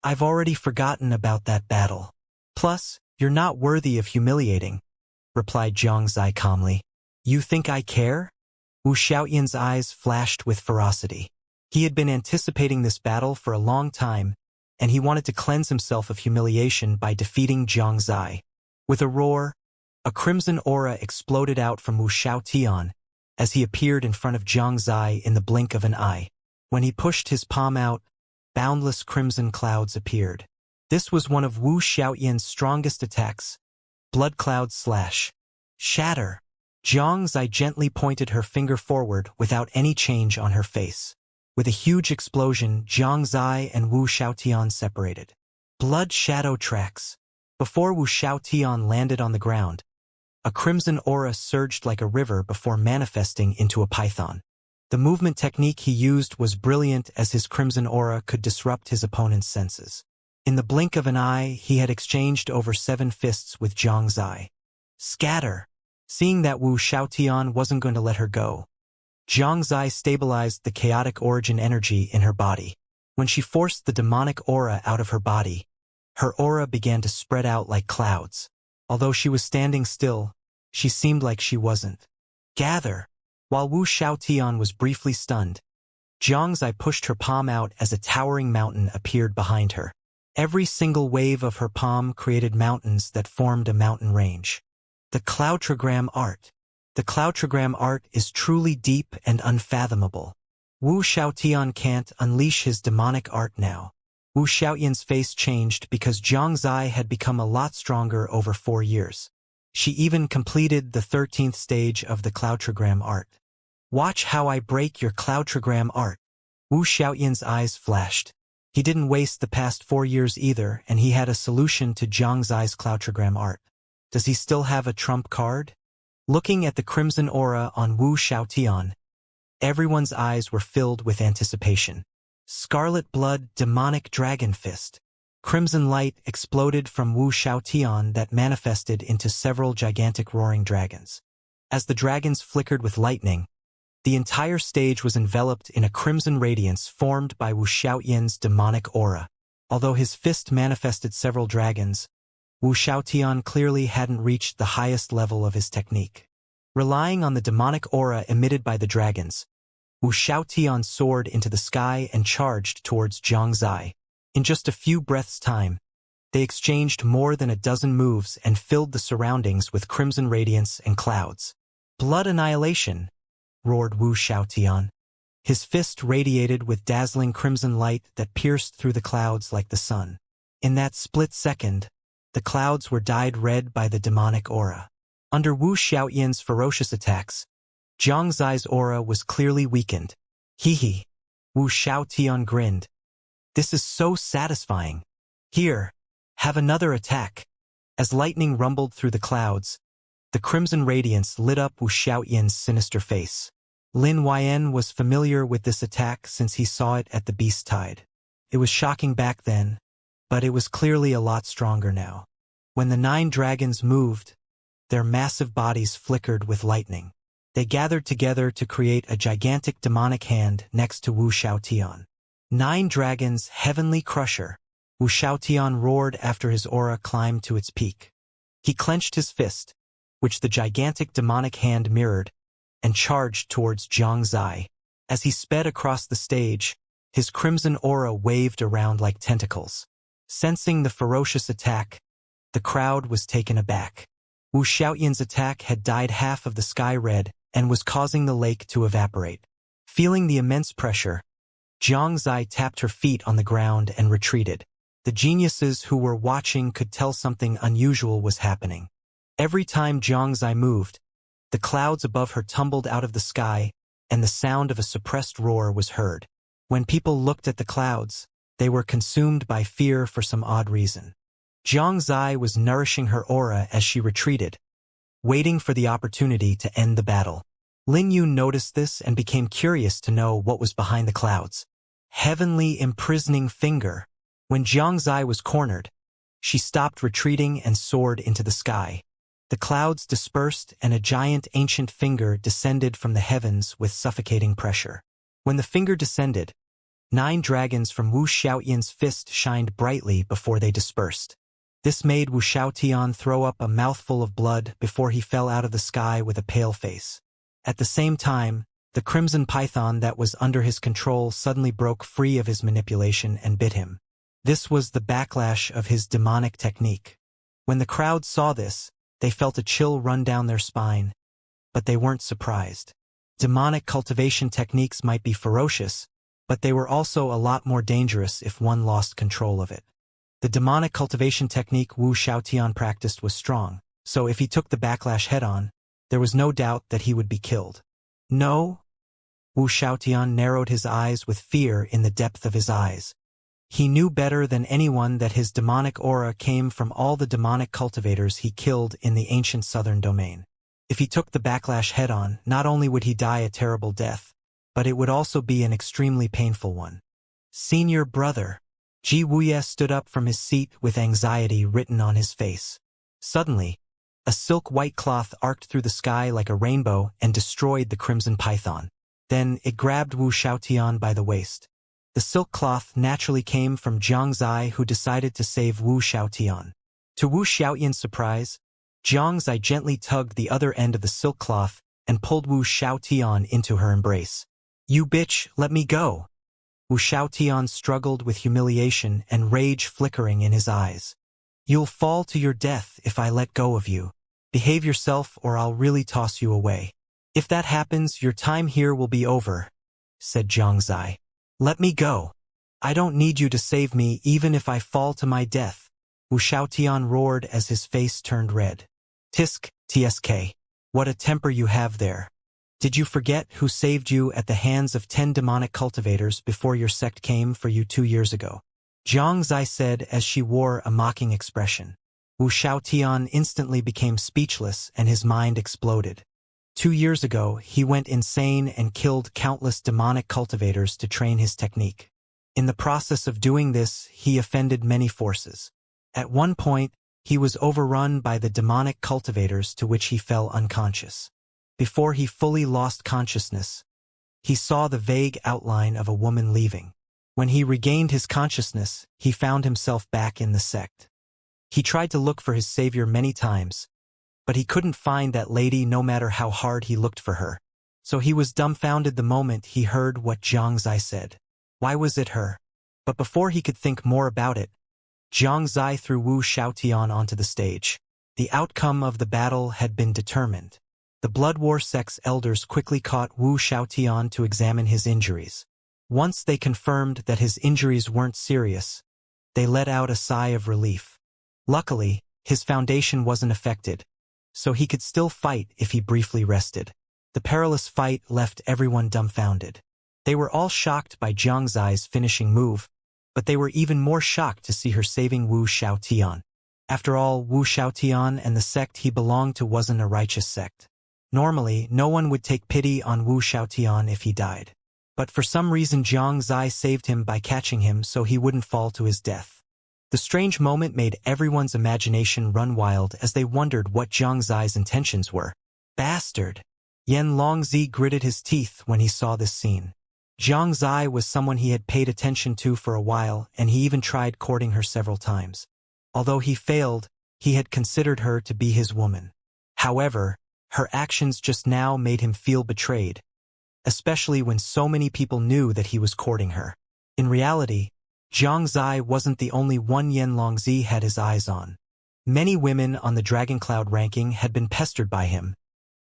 "I've already forgotten about that battle. Plus, you're not worthy of humiliating," replied Zhang Zai calmly. "You think I care?" Wu Xiaotian's eyes flashed with ferocity. He had been anticipating this battle for a long time, and he wanted to cleanse himself of humiliation by defeating Zhang Zai. With a roar, a crimson aura exploded out from Wu Xiaotian as he appeared in front of Zhang Zai in the blink of an eye. When he pushed his palm out, boundless crimson clouds appeared. This was one of Wu Xiaotian's strongest attacks. Blood cloud slash. Shatter. Zhang Zai gently pointed her finger forward without any change on her face. With a huge explosion, Zhang Zai and Wu Xiaotian separated. Blood shadow tracks. Before Wu Xiaotian landed on the ground, a crimson aura surged like a river before manifesting into a python. The movement technique he used was brilliant as his crimson aura could disrupt his opponent's senses. In the blink of an eye, he had exchanged over 7 fists with Zhang Zai. Scatter. Seeing that Wu Xiaotian wasn't going to let her go, Zhang Zai stabilized the chaotic origin energy in her body. When she forced the demonic aura out of her body, her aura began to spread out like clouds. Although she was standing still, she seemed like she wasn't. Gather. While Wu Xiaotian was briefly stunned, Zhang Zai pushed her palm out as a towering mountain appeared behind her. Every single wave of her palm created mountains that formed a mountain range. The Cloudtrogram art. The Cloudtrogram art is truly deep and unfathomable. Wu Xiaotian can't unleash his demonic art now. Wu Xiaotian's face changed because Zhang Zai had become a lot stronger over 4 years. She even completed the 13th stage of the Cloudtrogram art. "Watch how I break your Cloudtrogram art." Wu Xiaotian's eyes flashed. He didn't waste the past 4 years either, and he had a solution to Zhang Zai's Cloudtrogram art. Does he still have a trump card? Looking at the crimson aura on Wu Xiaotian, everyone's eyes were filled with anticipation. Scarlet blood, demonic dragon fist. Crimson light exploded from Wu Xiaotian that manifested into several gigantic roaring dragons. As the dragons flickered with lightning, the entire stage was enveloped in a crimson radiance formed by Wu Xiaotian's demonic aura. Although his fist manifested several dragons, Wu Xiaotian clearly hadn't reached the highest level of his technique. Relying on the demonic aura emitted by the dragons, Wu Xiaotian soared into the sky and charged towards Zhang Zai. In just a few breaths' time, they exchanged more than a dozen moves and filled the surroundings with crimson radiance and clouds. "Blood annihilation," roared Wu Xiaotian. His fist radiated with dazzling crimson light that pierced through the clouds like the sun. In that split second, the clouds were dyed red by the demonic aura. Under Wu Xiaotian's ferocious attacks, Zhang Zai's aura was clearly weakened. Hee. Wu Xiaotian grinned. "This is so satisfying. Here, have another attack." As lightning rumbled through the clouds, the crimson radiance lit up Wu Xiaotian's sinister face. Lin Yuan was familiar with this attack since he saw it at the Beast Tide. It was shocking back then, but it was clearly a lot stronger now. When the 9 dragons moved, their massive bodies flickered with lightning. They gathered together to create a gigantic demonic hand next to Wu Xiaotian. 9 dragons, heavenly crusher. Wu Xiaotian roared after his aura climbed to its peak. He clenched his fist, which the gigantic demonic hand mirrored, and charged towards Xianxia. As he sped across the stage, his crimson aura waved around like tentacles. Sensing the ferocious attack, the crowd was taken aback. Wu Xiaoyan's attack had dyed half of the sky red and was causing the lake to evaporate. Feeling the immense pressure, Xianxia tapped her feet on the ground and retreated. The geniuses who were watching could tell something unusual was happening. Every time Xianxia moved, the clouds above her tumbled out of the sky, and the sound of a suppressed roar was heard. When people looked at the clouds, they were consumed by fear for some odd reason. Xianxia was nourishing her aura as she retreated, waiting for the opportunity to end the battle. Lin Yu noticed this and became curious to know what was behind the clouds. Heavenly imprisoning finger. When Xianxia was cornered, she stopped retreating and soared into the sky. The clouds dispersed and a giant ancient finger descended from the heavens with suffocating pressure. When the finger descended, 9 dragons from Wu Xiaoyan's fist shined brightly before they dispersed. This made Wu Xiaotian throw up a mouthful of blood before he fell out of the sky with a pale face. At the same time, the crimson python that was under his control suddenly broke free of his manipulation and bit him. This was the backlash of his demonic technique. When the crowd saw this, they felt a chill run down their spine, but they weren't surprised. Demonic cultivation techniques might be ferocious, but they were also a lot more dangerous if one lost control of it. The demonic cultivation technique Wu Xiaotian practiced was strong, so if he took the backlash head-on, there was no doubt that he would be killed. No? Wu Xiaotian narrowed his eyes with fear in the depth of his eyes. He knew better than anyone that his demonic aura came from all the demonic cultivators he killed in the ancient southern domain. If he took the backlash head-on, not only would he die a terrible death, but it would also be an extremely painful one. Senior brother. Ji Wuye stood up from his seat with anxiety written on his face. Suddenly, a silk white cloth arced through the sky like a rainbow and destroyed the crimson python. Then it grabbed Wu Xiaotian by the waist. The silk cloth naturally came from Xianxia, who decided to save Wu Xiaotian. To Wu Xiaoyan's surprise, Xianxia gently tugged the other end of the silk cloth and pulled Wu Xiaotian into her embrace. "You bitch, let me go!" Wu Xiaotian struggled with humiliation and rage flickering in his eyes. "You'll fall to your death if I let go of you. Behave yourself or I'll really toss you away. If that happens, your time here will be over," said Xianxia. "Let me go. I don't need you to save me even if I fall to my death," Wu Xiaotian roared as his face turned red. "Tisk, tsk. What a temper you have there. Did you forget who saved you at the hands of 10 demonic cultivators before your sect came for you 2 years ago?" Xianxia said as she wore a mocking expression. Wu Xiaotian instantly became speechless and his mind exploded. 2 years ago, he went insane and killed countless demonic cultivators to train his technique. In the process of doing this, he offended many forces. At one point, he was overrun by the demonic cultivators to which he fell unconscious. Before he fully lost consciousness, he saw the vague outline of a woman leaving. When he regained his consciousness, he found himself back in the sect. He tried to look for his savior many times, but he couldn't find that lady no matter how hard he looked for her. So he was dumbfounded the moment he heard what Xianxia said. Why was it her? But before he could think more about it, Xianxia threw Wu Xiaotian onto the stage. The outcome of the battle had been determined. The Blood War sect's elders quickly caught Wu Xiaotian to examine his injuries. Once they confirmed that his injuries weren't serious, they let out a sigh of relief. Luckily, his foundation wasn't affected, so he could still fight if he briefly rested. The perilous fight left everyone dumbfounded. They were all shocked by Xianxia's finishing move, but they were even more shocked to see her saving Wu Xiaotian. After all, Wu Xiaotian and the sect he belonged to wasn't a righteous sect. Normally, no one would take pity on Wu Xiaotian if he died. But for some reason Xianxia saved him by catching him so he wouldn't fall to his death. The strange moment made everyone's imagination run wild as they wondered what Xianxia's intentions were. Bastard! Yan Longzi gritted his teeth when he saw this scene. Xianxia was someone he had paid attention to for a while, and he even tried courting her several times. Although he failed, he had considered her to be his woman. However, her actions just now made him feel betrayed, especially when so many people knew that he was courting her. In reality, Xianxia wasn't the only one Yen Longzi had his eyes on. Many women on the Dragon Cloud ranking had been pestered by him,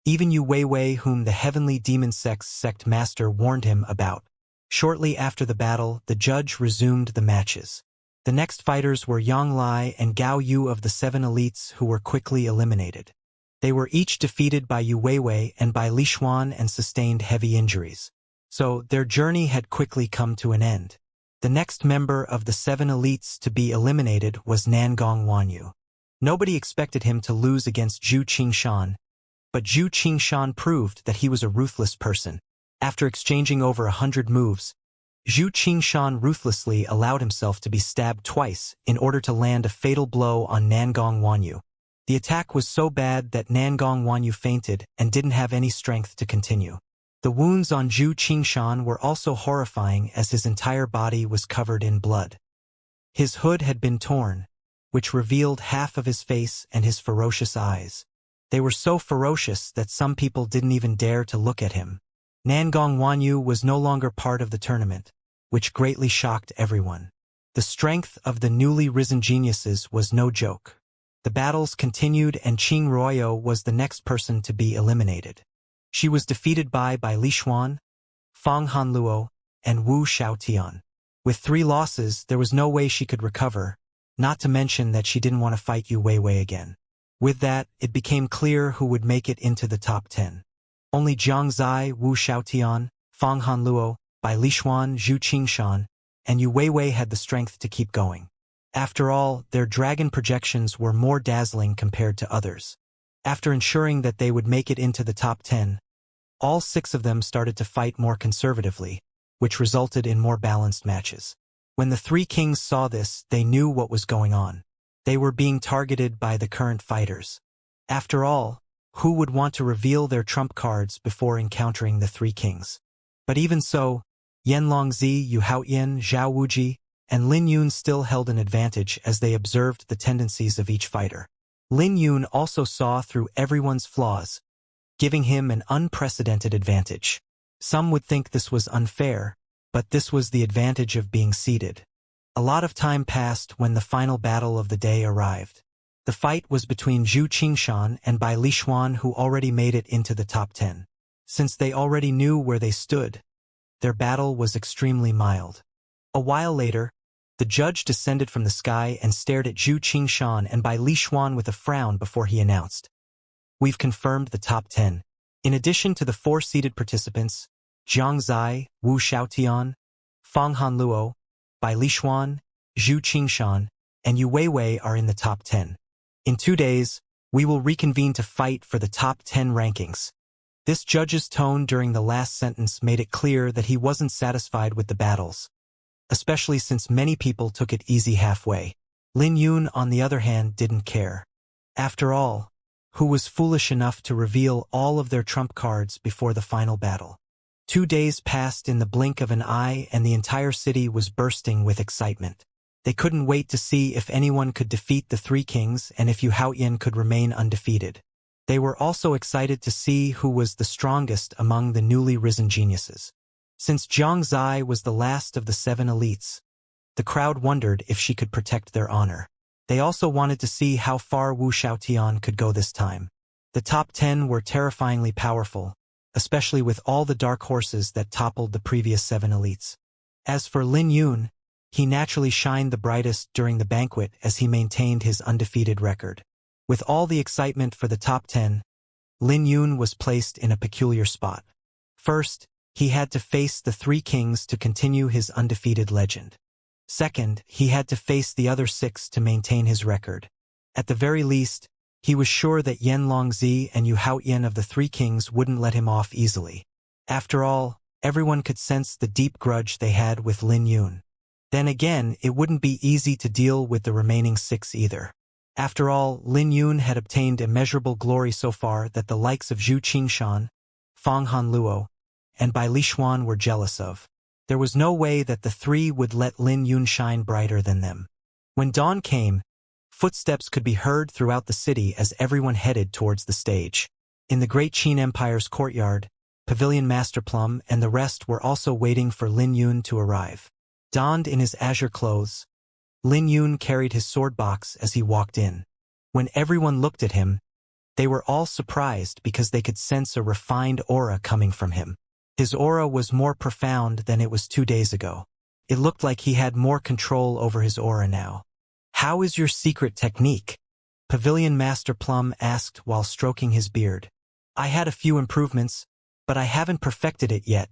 even Yu Weiwei, whom the Heavenly Demon Sect Master warned him about. Shortly after the battle, the judge resumed the matches. The next fighters were Yang Lai and Gao Yu of the 7 elites, who were quickly eliminated. They were each defeated by Yu Weiwei and by Li Xuan and sustained heavy injuries. So their journey had quickly come to an end. The next member of the 7 elites to be eliminated was Nangong Wanyu. Nobody expected him to lose against Zhu Qingshan, but Zhu Qingshan proved that he was a ruthless person. After exchanging over 100 moves, Zhu Qingshan ruthlessly allowed himself to be stabbed twice in order to land a fatal blow on Nangong Wanyu. The attack was so bad that Nangong Wanyu fainted and didn't have any strength to continue. The wounds on Zhu Qingshan were also horrifying, as his entire body was covered in blood. His hood had been torn, which revealed half of his face and his ferocious eyes. They were so ferocious that some people didn't even dare to look at him. Nangong Wanyu was no longer part of the tournament, which greatly shocked everyone. The strength of the newly risen geniuses was no joke. The battles continued, and Qing Ruoyo was the next person to be eliminated. She was defeated by Li Xuan, Fang Hanluo, and Wu Xiaotian. With 3 losses, there was no way she could recover, not to mention that she didn't want to fight Yu Weiwei again. With that, it became clear who would make it into the top 10. Only Jiang Zai, Wu Xiaotian, Fang Hanluo, Li Xuan, Zhu Qingshan, and Yu Weiwei had the strength to keep going. After all, their dragon projections were more dazzling compared to others. After ensuring that they would make it into the top 10, all 6 of them started to fight more conservatively, which resulted in more balanced matches. When the 3 kings saw this, they knew what was going on. They were being targeted by the current fighters. After all, who would want to reveal their trump cards before encountering the 3 kings? But even so, Yen Longzi, Yu Haoyan, Zhao Wuji, and Lin Yun still held an advantage as they observed the tendencies of each fighter. Lin Yun also saw through everyone's flaws, giving him an unprecedented advantage. Some would think this was unfair, but this was the advantage of being seeded. A lot of time passed when the final battle of the day arrived. The fight was between Zhu Qingshan and Li Xuan, who already made it into the top 10. Since they already knew where they stood, their battle was extremely mild. A while later, the judge descended from the sky and stared at Zhu Qingshan and Li Xuan with a frown before he announced, "We've confirmed the top 10. In addition to the 4 seeded participants, Jiang Zai, Wu Xiaotian, Fang Hanluo, Li Xuan, Zhu Qingshan, and Yu Weiwei are in the top 10. In 2 days, we will reconvene to fight for the top 10 rankings." This judge's tone during the last sentence made it clear that he wasn't satisfied with the battles, especially since many people took it easy halfway. Lin Yun, on the other hand, didn't care. After all, who was foolish enough to reveal all of their trump cards before the final battle? 2 days passed in the blink of an eye, and the entire city was bursting with excitement. They couldn't wait to see if anyone could defeat the 3 kings and if Yu Haoyan could remain undefeated. They were also excited to see who was the strongest among the newly risen geniuses. Since Jiang Zai was the last of the 7 elites, the crowd wondered if she could protect their honor. They also wanted to see how far Wu Xiaotian could go this time. The top 10 were terrifyingly powerful, especially with all the dark horses that toppled the previous 7 elites. As for Lin Yun, he naturally shined the brightest during the banquet as he maintained his undefeated record. With all the excitement for the top 10, Lin Yun was placed in a peculiar spot. First, he had to face the 3 kings to continue his undefeated legend. Second, he had to face the other 6 to maintain his record. At the very least, he was sure that Yen Longzi and Yu Haoyan of the 3 kings wouldn't let him off easily. After all, everyone could sense the deep grudge they had with Lin Yun. Then again, it wouldn't be easy to deal with the remaining 6 either. After all, Lin Yun had obtained immeasurable glory so far that the likes of Zhu Qingshan, Fang Hanluo, and Li Xuan were jealous of. There was no way that the 3 would let Lin Yun shine brighter than them. When dawn came, Footsteps could be heard throughout the city as everyone headed towards the stage. In the Great Qin Empire's courtyard, Pavilion Masterplum and the rest were also waiting for Lin Yun to arrive. Donned in his azure clothes, Lin Yun carried his sword box as he walked in. When everyone looked at him, they were all surprised because they could sense a refined aura coming from him. His aura was more profound than it was 2 days ago. It looked like he had more control over his aura now. "How is your secret technique?" Pavilion Master Plum asked while stroking his beard. "I had a few improvements, but I haven't perfected it yet,"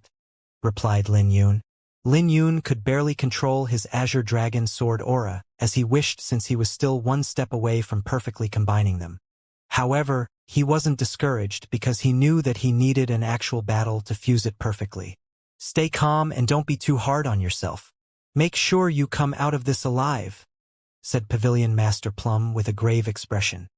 replied Lin Yun. Lin Yun could barely control his Azure Dragon Sword aura, as he wished since he was still one step away from perfectly combining them. However, he wasn't discouraged because he knew that he needed an actual battle to fuse it perfectly. "Stay calm and don't be too hard on yourself. Make sure you come out of this alive," said Pavilion Master Plum with a grave expression.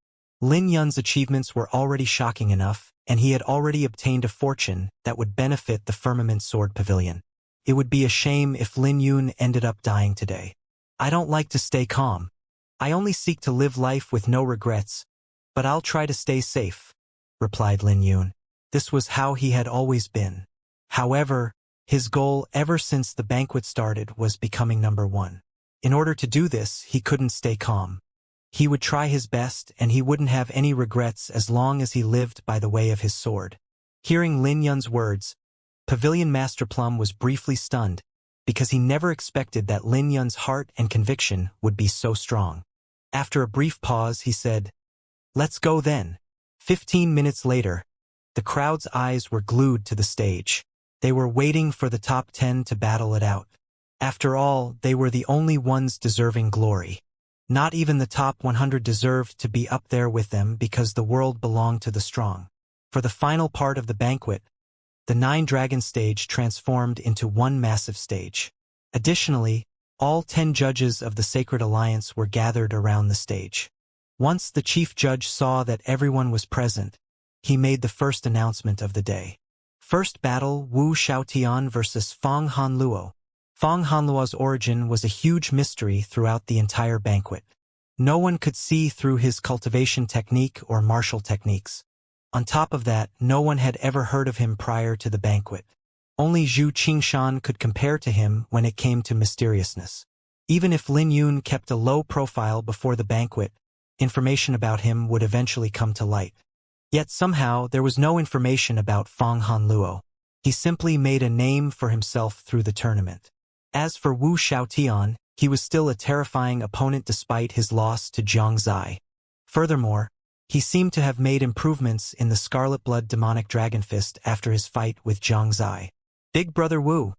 Lin Yun's achievements were already shocking enough, and he had already obtained a fortune that would benefit the Firmament Sword Pavilion. It would be a shame if Lin Yun ended up dying today. "I don't like to stay calm. I only seek to live life with no regrets, but I'll try to stay safe," replied Lin Yun. This was how he had always been. However, his goal ever since the banquet started was becoming number one. In order to do this, he couldn't stay calm. He would try his best, and he wouldn't have any regrets as long as he lived by the way of his sword. Hearing Lin Yun's words, Pavilion Master Plum was briefly stunned, because he never expected that Lin Yun's heart and conviction would be so strong. After a brief pause, he said, "Let's go then." 15 minutes later, the crowd's eyes were glued to the stage. They were waiting for the top 10 to battle it out. After all, they were the only ones deserving glory. Not even the top 100 deserved to be up there with them because the world belonged to the strong. For the final part of the banquet, the 9-dragon stage transformed into one massive stage. Additionally, all 10 judges of the Sacred Alliance were gathered around the stage. Once the chief judge saw that everyone was present, he made the first announcement of the day. First battle, Wu Xiaotian versus Fang Hanluo. Fang Hanluo's origin was a huge mystery throughout the entire banquet. No one could see through his cultivation technique or martial techniques. On top of that, no one had ever heard of him prior to the banquet. Only Zhu Qingshan could compare to him when it came to mysteriousness. Even if Lin Yun kept a low profile before the banquet, information about him would eventually come to light. Yet somehow there was no information about Fang Hanluo. He simply made a name for himself through the tournament. As for Wu Xiaotian, he was still a terrifying opponent despite his loss to Zhang Zai. Furthermore, he seemed to have made improvements in the Scarlet Blood Demonic Dragon Fist after his fight with Zhang Zai. "Big Brother Wu,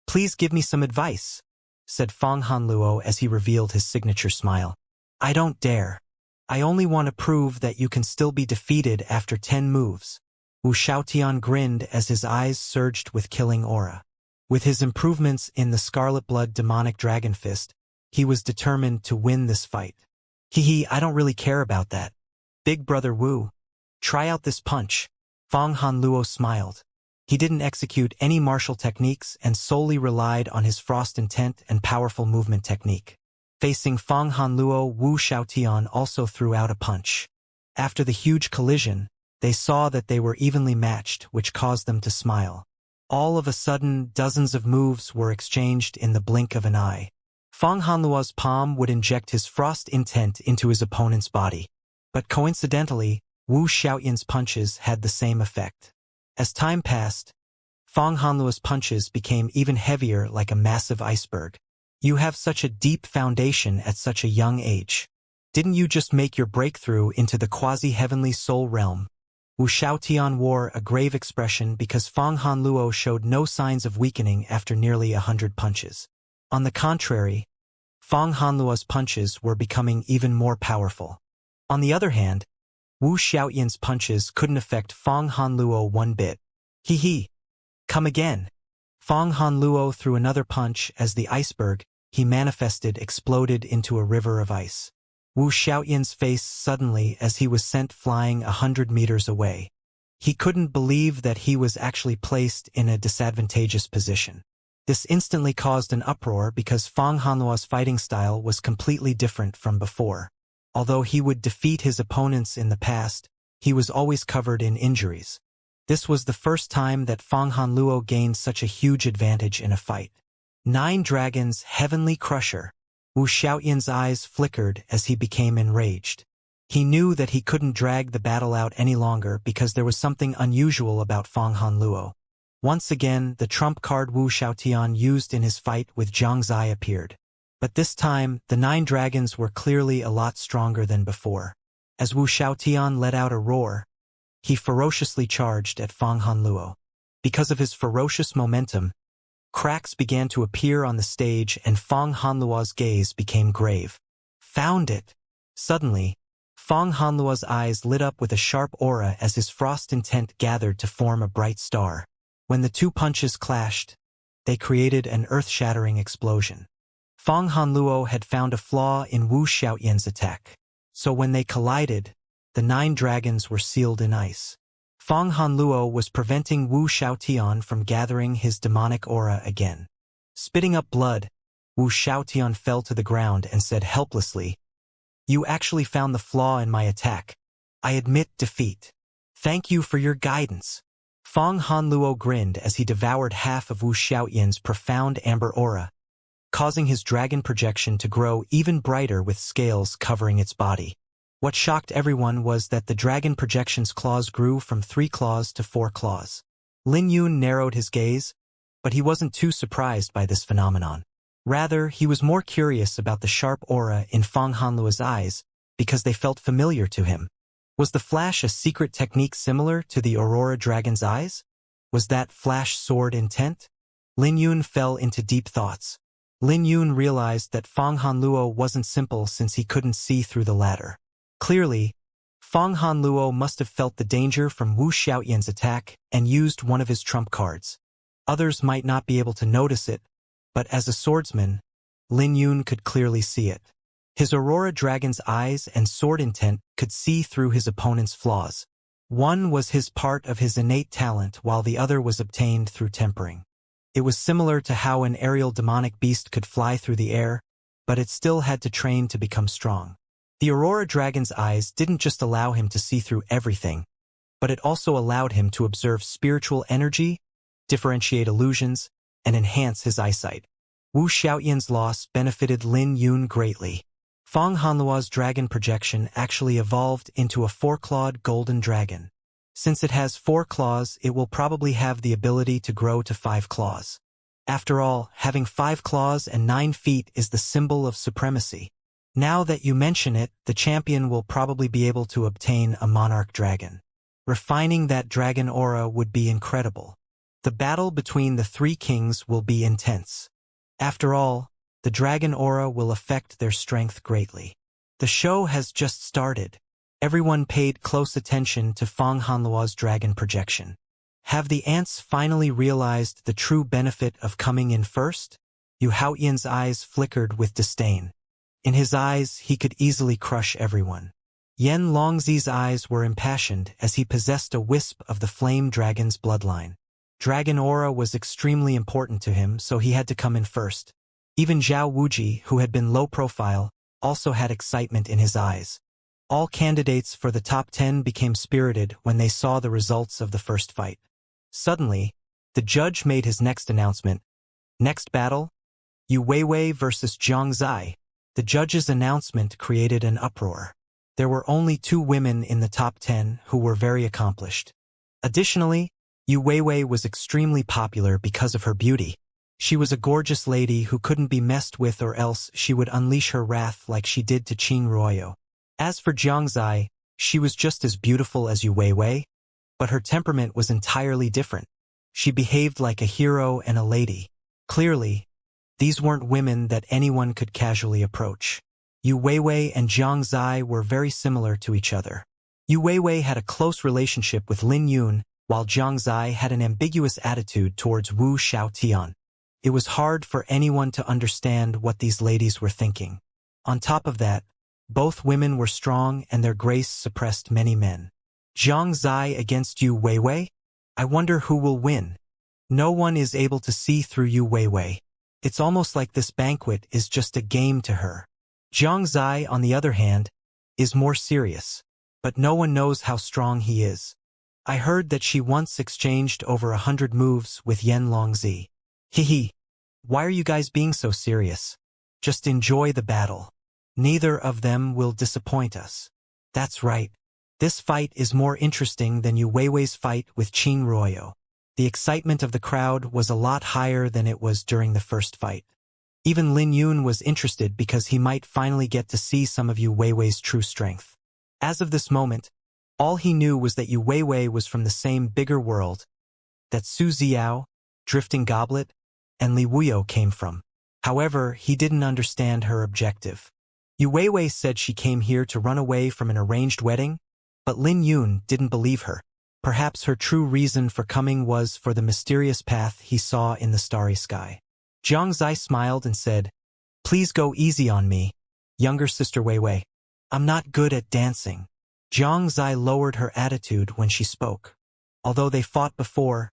please give me some advice," said Fang Hanluo as he revealed his signature smile. "I don't dare. I only want to prove that you can still be defeated after 10 moves." Wu Xiaotian grinned as his eyes surged with killing aura. With his improvements in the Scarlet Blood Demonic Dragon Fist, he was determined to win this fight. I don't really care about that. Big Brother Wu, try out this punch." Fang Hanluo smiled. He didn't execute any martial techniques and solely relied on his frost intent and powerful movement technique. Facing Fang Hanluo, Wu Xiaotian also threw out a punch. After the huge collision, they saw that they were evenly matched, which caused them to smile. All of a sudden, dozens of moves were exchanged in the blink of an eye. Fang Hanluo's palm would inject his frost intent into his opponent's body. But coincidentally, Wu Xiaotian's punches had the same effect. As time passed, Fang Hanluo's punches became even heavier like a massive iceberg. "You have such a deep foundation at such a young age. Didn't you just make your breakthrough into the quasi-heavenly soul realm?" Wu Xiaotian wore a grave expression because Fang Hanluo showed no signs of weakening after nearly 100 punches. On the contrary, Fang Hanluo's punches were becoming even more powerful. On the other hand, Wu Xiaotian's punches couldn't affect Fang Hanluo one bit. Come again." Fang Hanluo threw another punch as the iceberg he manifested exploded into a river of ice. Wu Xiaotian's face suddenly as he was sent flying 100 meters away. He couldn't believe that he was actually placed in a disadvantageous position. This instantly caused an uproar because Fang Hanluo's fighting style was completely different from before. Although he would defeat his opponents in the past, he was always covered in injuries. This was the first time that Fang Hanluo gained such a huge advantage in a fight. 9 Dragons, Heavenly Crusher. Wu Xiaoyan's eyes flickered as he became enraged. He knew that he couldn't drag the battle out any longer because there was something unusual about Fang Hanluo. Once again, the trump card Wu Xiaotian used in his fight with Zhang Zai appeared. But this time, the 9 dragons were clearly a lot stronger than before. As Wu Xiaotian let out a roar, he ferociously charged at Fang Hanluo. Because of his ferocious momentum, cracks began to appear on the stage and Fang Hanluo's gaze became grave. Found it! Suddenly, Fang Hanluo's eyes lit up with a sharp aura as his frost intent gathered to form a bright star. When the 2 punches clashed, they created an earth-shattering explosion. Fang Hanluo had found a flaw in Wu Xiaoyan's attack, so when they collided, the 9 dragons were sealed in ice. Fang Hanluo was preventing Wu Xiaotian from gathering his demonic aura again. Spitting up blood, Wu Xiaotian fell to the ground and said helplessly, "You actually found the flaw in my attack. I admit defeat. Thank you for your guidance." Fang Hanluo grinned as he devoured half of Wu Xiaoyan's profound amber aura, causing his dragon projection to grow even brighter with scales covering its body. What shocked everyone was that the dragon projection's claws grew from 3 claws to 4 claws. Lin Yun narrowed his gaze, but he wasn't too surprised by this phenomenon. Rather, he was more curious about the sharp aura in Fang Hanluo's eyes because they felt familiar to him. Was the flash a secret technique similar to the Aurora Dragon's eyes? Was that flash sword intent? Lin Yun fell into deep thoughts. Lin Yun realized that Fang Hanluo wasn't simple since he couldn't see through the latter. Clearly, Fang Hanluo must have felt the danger from Wu Xiaoyan's attack and used one of his trump cards. Others might not be able to notice it, but as a swordsman, Lin Yun could clearly see it. His Aurora Dragon's eyes and sword intent could see through his opponent's flaws. One was his part of his innate talent while the other was obtained through tempering. It was similar to how an aerial demonic beast could fly through the air, but it still had to train to become strong. The Aurora Dragon's eyes didn't just allow him to see through everything, but it also allowed him to observe spiritual energy, differentiate illusions, and enhance his eyesight. Wu Xiaoyan's loss benefited Lin Yun greatly. Fang Hanluo's dragon projection actually evolved into a 4-clawed golden dragon. Since it has 4 claws, it will probably have the ability to grow to 5 claws. After all, having 5 claws and 9 feet is the symbol of supremacy. Now that you mention it, the champion will probably be able to obtain a monarch dragon. Refining that dragon aura would be incredible. The battle between the 3 kings will be intense. After all, the dragon aura will affect their strength greatly. The show has just started. Everyone paid close attention to Fang Hanluo's dragon projection. Have the ants finally realized the true benefit of coming in first? Yu Haotian's eyes flickered with disdain. In his eyes, he could easily crush everyone. Yen Longzi's eyes were impassioned as he possessed a wisp of the flame dragon's bloodline. Dragon aura was extremely important to him, so he had to come in first. Even Zhao Wuji, who had been low profile, also had excitement in his eyes. All candidates for the top 10 became spirited when they saw the results of the first fight. Suddenly, the judge made his next announcement. Next battle, Yu Weiwei versus Zhang Zai. The judge's announcement created an uproar. There were only 2 women in the top 10 who were very accomplished. Additionally, Yu Weiwei was extremely popular because of her beauty. She was a gorgeous lady who couldn't be messed with, or else she would unleash her wrath like she did to Qing Ruoyo. As for Zhang Zai, she was just as beautiful as Yu Weiwei, but her temperament was entirely different. She behaved like a hero and a lady. Clearly, these weren't women that anyone could casually approach. Yu Weiwei and Zhang Zai were very similar to each other. Yu Weiwei had a close relationship with Lin Yun, while Zhang Zai had an ambiguous attitude towards Wu Xiaotian. It was hard for anyone to understand what these ladies were thinking. On top of that, both women were strong and their grace suppressed many men. Zhang Zai against Yu Weiwei? I wonder who will win. No one is able to see through Yu Weiwei. It's almost like this banquet is just a game to her. Zhang Zai, on the other hand, is more serious. But no one knows how strong he is. I heard that she once exchanged over 100 moves with Yen Longzi. Hehe. Why are you guys being so serious? Just enjoy the battle. Neither of them will disappoint us. That's right. This fight is more interesting than Yu Weiwei's fight with Qing Ruoyo. The excitement of the crowd was a lot higher than it was during the first fight. Even Lin Yun was interested because he might finally get to see some of Yu Weiwei's true strength. As of this moment, all he knew was that Yu Weiwei was from the same bigger world that Su Xiao, Drifting Goblet, and Li Wuyo came from. However, he didn't understand her objective. Yu Weiwei said she came here to run away from an arranged wedding, but Lin Yun didn't believe her. Perhaps her true reason for coming was for the mysterious path he saw in the starry sky. Jiang Zai smiled and said, "Please go easy on me, younger sister Weiwei. I'm not good at dancing." Jiang Zai lowered her attitude when she spoke. Although they fought before,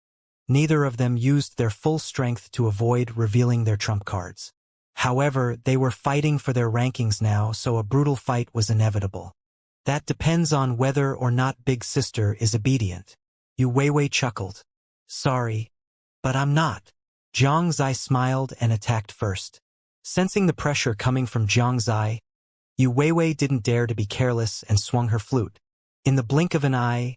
neither of them used their full strength to avoid revealing their trump cards. However, they were fighting for their rankings now, so a brutal fight was inevitable. That depends on whether or not Big Sister is obedient. Yu Weiwei chuckled. "Sorry, but I'm not." Jiang Zai smiled and attacked first. Sensing the pressure coming from Jiang Zai, Yu Weiwei didn't dare to be careless and swung her flute. In the blink of an eye,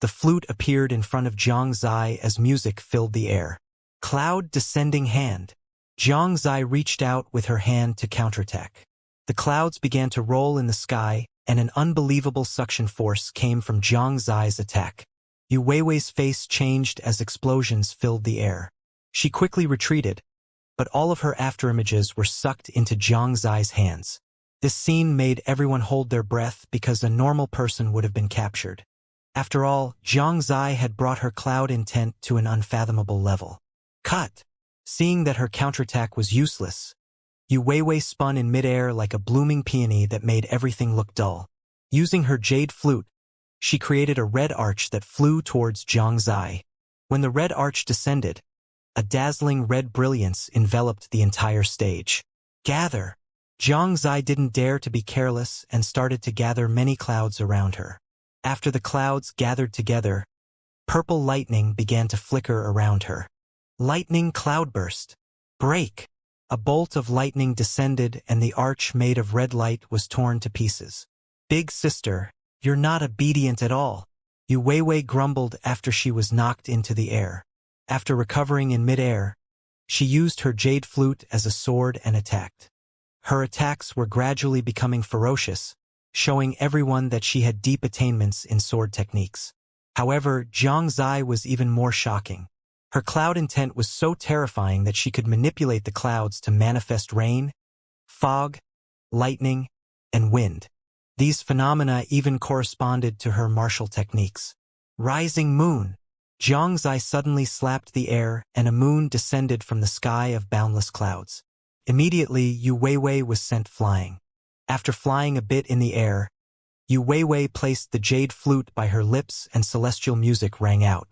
the flute appeared in front of Jiang Zai as music filled the air. Cloud descending hand. Jiang Zai reached out with her hand to counterattack. The clouds began to roll in the sky, and an unbelievable suction force came from Jiang Zai's attack. Yu Weiwei's face changed as explosions filled the air. She quickly retreated, but all of her afterimages were sucked into Jiang Zai's hands. This scene made everyone hold their breath because a normal person would have been captured. After all, Jiang Zai had brought her cloud intent to an unfathomable level. Cut! Seeing that her counterattack was useless, Yu Weiwei spun in midair like a blooming peony that made everything look dull. Using her jade flute, she created a red arch that flew towards Jiang Zai. When the red arch descended, a dazzling red brilliance enveloped the entire stage. Gather! Jiang Zai didn't dare to be careless and started to gather many clouds around her. After the clouds gathered together, purple lightning began to flicker around her. Lightning cloudburst. Break! A bolt of lightning descended and the arch made of red light was torn to pieces. Big sister, you're not obedient at all. Yu Weiwei grumbled after she was knocked into the air. After recovering in midair, she used her jade flute as a sword and attacked. Her attacks were gradually becoming ferocious, showing everyone that she had deep attainments in sword techniques. However, Jiang Zai was even more shocking. Her cloud intent was so terrifying that she could manipulate the clouds to manifest rain, fog, lightning, and wind. These phenomena even corresponded to her martial techniques. Rising moon. Jiang Zai suddenly slapped the air and a moon descended from the sky of boundless clouds. Immediately, Yu Weiwei was sent flying. After flying a bit in the air, Yu Weiwei placed the jade flute by her lips and celestial music rang out.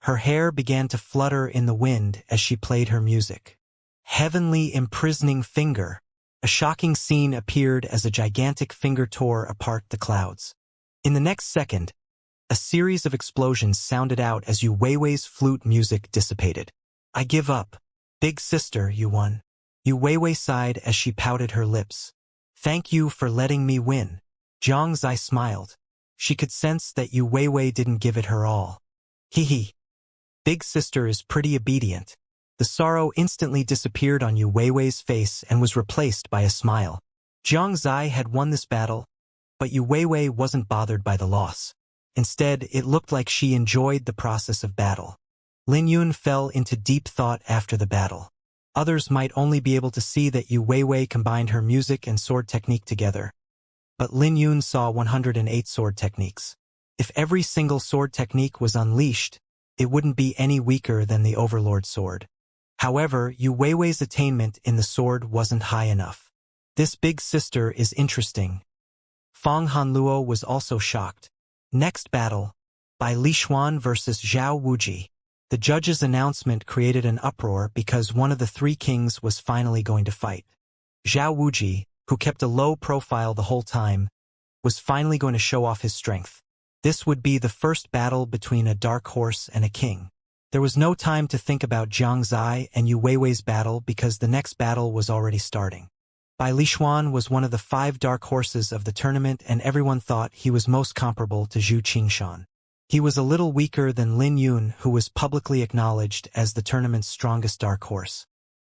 Her hair began to flutter in the wind as she played her music. Heavenly imprisoning finger. A shocking scene appeared as a gigantic finger tore apart the clouds. In the next second, a series of explosions sounded out as Yu Weiwei's flute music dissipated. "I give up. Big sister, you won." Yu Weiwei sighed as she pouted her lips. "Thank you for letting me win." Jiang Zai smiled. She could sense that Yu Weiwei didn't give it her all. Hee. Big sister is pretty obedient. The sorrow instantly disappeared on Yu Weiwei's face and was replaced by a smile. Jiang Zai had won this battle, but Yu Weiwei wasn't bothered by the loss. Instead, it looked like she enjoyed the process of battle. Lin Yun fell into deep thought after the battle. Others might only be able to see that Yu Weiwei combined her music and sword technique together. But Lin Yun saw 108 sword techniques. If every single sword technique was unleashed, it wouldn't be any weaker than the Overlord sword. However, Yu Weiwei's attainment in the sword wasn't high enough. This big sister is interesting. Fang Hanluo was also shocked. Next battle, by Li Xuan versus Zhao Wuji. The judge's announcement created an uproar because one of the three kings was finally going to fight. Zhao Wuji, who kept a low profile the whole time, was finally going to show off his strength. This would be the first battle between a dark horse and a king. There was no time to think about Xianxia and Yu Weiwei's battle because the next battle was already starting. Bai Lishuan was one of the 5 dark horses of the tournament, and everyone thought he was most comparable to Zhu Qingshan. He was a little weaker than Lin Yun, who was publicly acknowledged as the tournament's strongest dark horse.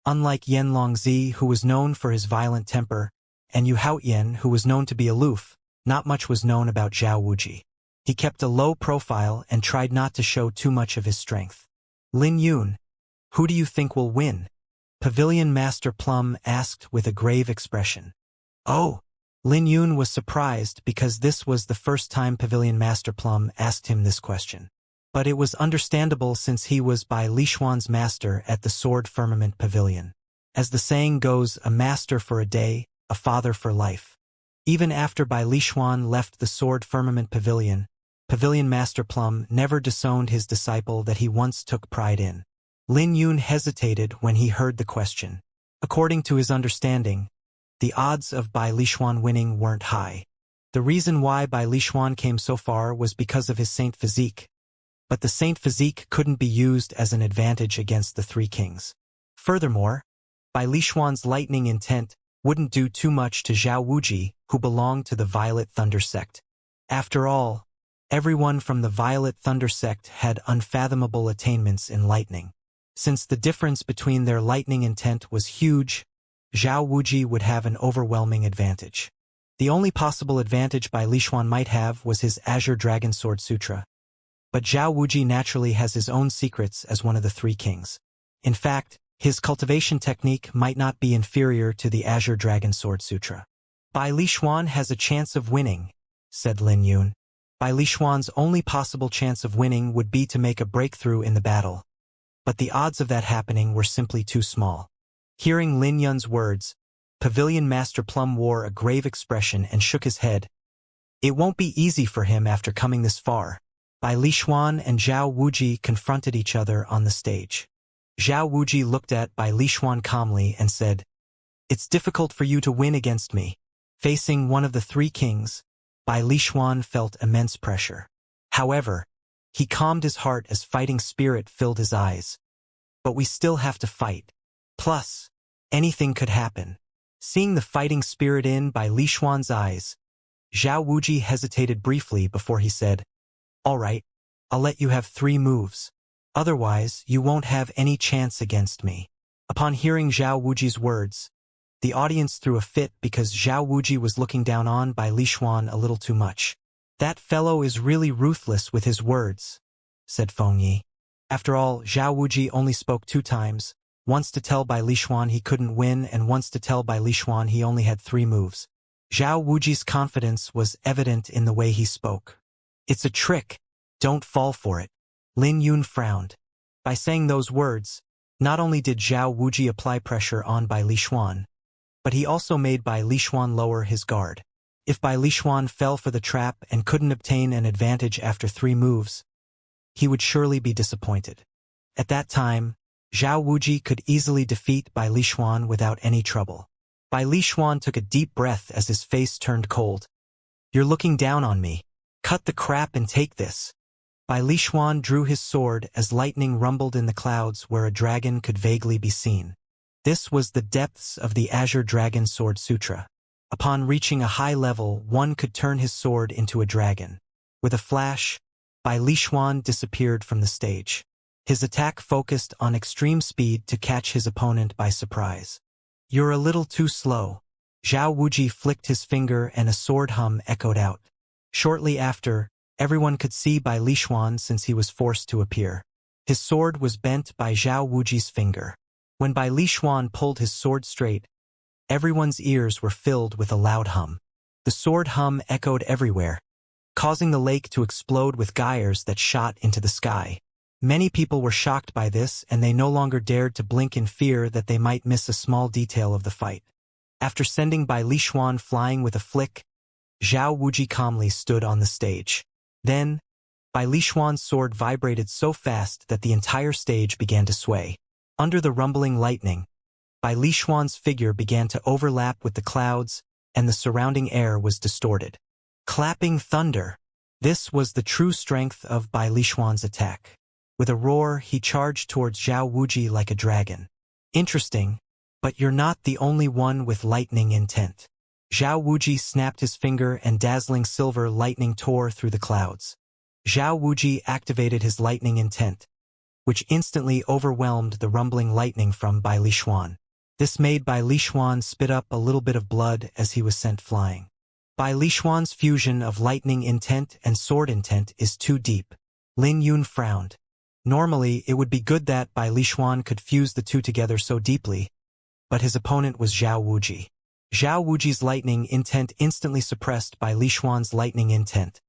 Unlike Yan Longzi, who was known for his violent temper, and Yu Haoyan, who was known to be aloof, not much was known about Zhao Wuji. He kept a low profile and tried not to show too much of his strength. Lin Yun, who do you think will win? Pavilion Master Plum asked with a grave expression. Oh! Lin Yun was surprised because this was the first time Pavilion Master Plum asked him this question. But it was understandable since he was Bai Lishuan's master at the Sword Firmament Pavilion. As the saying goes, a master for a day, a father for life. Even after Bai Lishuan left the Sword Firmament Pavilion, Pavilion Master Plum never disowned his disciple that he once took pride in. Lin Yun hesitated when he heard the question. According to his understanding, the odds of Bai Lishuan winning weren't high. The reason why Bai Lishuan came so far was because of his saint physique. But the saint physique couldn't be used as an advantage against the 3 kings. Furthermore, Bai Lishuan's lightning intent wouldn't do too much to Zhao Wuji, who belonged to the Violet Thunder sect. After all, everyone from the Violet Thunder sect had unfathomable attainments in lightning. Since the difference between their lightning intent was huge, Zhao Wuji would have an overwhelming advantage. The only possible advantage Bai Lishuan might have was his Azure Dragon Sword Sutra. But Zhao Wuji naturally has his own secrets as one of the 3 kings. In fact, his cultivation technique might not be inferior to the Azure Dragon Sword Sutra. Bai Lishuan has a chance of winning, said Lin Yun. Bai Lishuan's only possible chance of winning would be to make a breakthrough in the battle. But the odds of that happening were simply too small. Hearing Lin Yun's words, Pavilion Master Plum wore a grave expression and shook his head. It won't be easy for him after coming this far. Bai Lishuan and Zhao Wuji confronted each other on the stage. Zhao Wuji looked at Bai Lishuan calmly and said, "It's difficult for you to win against me." Facing one of the 3 kings, Bai Lishuan felt immense pressure. However, he calmed his heart as fighting spirit filled his eyes. But we still have to fight. Plus, anything could happen. Seeing the fighting spirit in Bai Lishuan's eyes, Zhao Wuji hesitated briefly before he said, "All right, I'll let you have 3 moves. Otherwise, you won't have any chance against me." Upon hearing Zhao Wuji's words, the audience threw a fit because Zhao Wuji was looking down on Bai Lishuan a little too much. "That fellow is really ruthless with his words," said Feng Yi. After all, Zhao Wuji only spoke 2 times, once to tell Bai Lishuan he couldn't win and once to tell Bai Lishuan he only had 3 moves. Zhao Wuji's confidence was evident in the way he spoke. "It's a trick. Don't fall for it." Lin Yun frowned. By saying those words, not only did Zhao Wuji apply pressure on Bai Lishuan, but he also made Bai Lishuan lower his guard. If Bai Lishuan fell for the trap and couldn't obtain an advantage after 3 moves, he would surely be disappointed. At that time, Zhao Wuji could easily defeat Bai Lishuan without any trouble. Bai Lishuan took a deep breath as his face turned cold. "You're looking down on me. Cut the crap and take this." Bai Lishuan drew his sword as lightning rumbled in the clouds where a dragon could vaguely be seen. This was the depths of the Azure Dragon Sword Sutra. Upon reaching a high level, one could turn his sword into a dragon. With a flash, Bai Lishuan disappeared from the stage. His attack focused on extreme speed to catch his opponent by surprise. "You're a little too slow." Zhao Wuji flicked his finger and a sword hum echoed out. Shortly after, everyone could see Bai Lishuan since he was forced to appear. His sword was bent by Zhao Wuji's finger. When Bai Lishuan pulled his sword straight, everyone's ears were filled with a loud hum. The sword hum echoed everywhere, causing the lake to explode with gyres that shot into the sky. Many people were shocked by this, and they no longer dared to blink in fear that they might miss a small detail of the fight. After sending Bai Lishuan flying with a flick, Zhao Wuji calmly stood on the stage. Then, Bai Lishuan's sword vibrated so fast that the entire stage began to sway. Under the rumbling lightning, Bai Lishuan's figure began to overlap with the clouds, and the surrounding air was distorted. Clapping thunder. This was the true strength of Bai Lixuan's attack. With a roar, he charged towards Zhao Wuji like a dragon. Interesting, but you're not the only one with lightning intent. Zhao Wuji snapped his finger and dazzling silver lightning tore through the clouds. Zhao Wuji activated his lightning intent, which instantly overwhelmed the rumbling lightning from Bai Lixuan. This made Bai Lixuan spit up a little bit of blood as he was sent flying. Bai Lixuan's fusion of lightning intent and sword intent is too deep. Lin Yun frowned. Normally, it would be good that Bai Lixuan could fuse the two together so deeply, but his opponent was Zhao Wuji. Zhao Wuji's lightning intent instantly suppressed Bai Lixuan's lightning intent,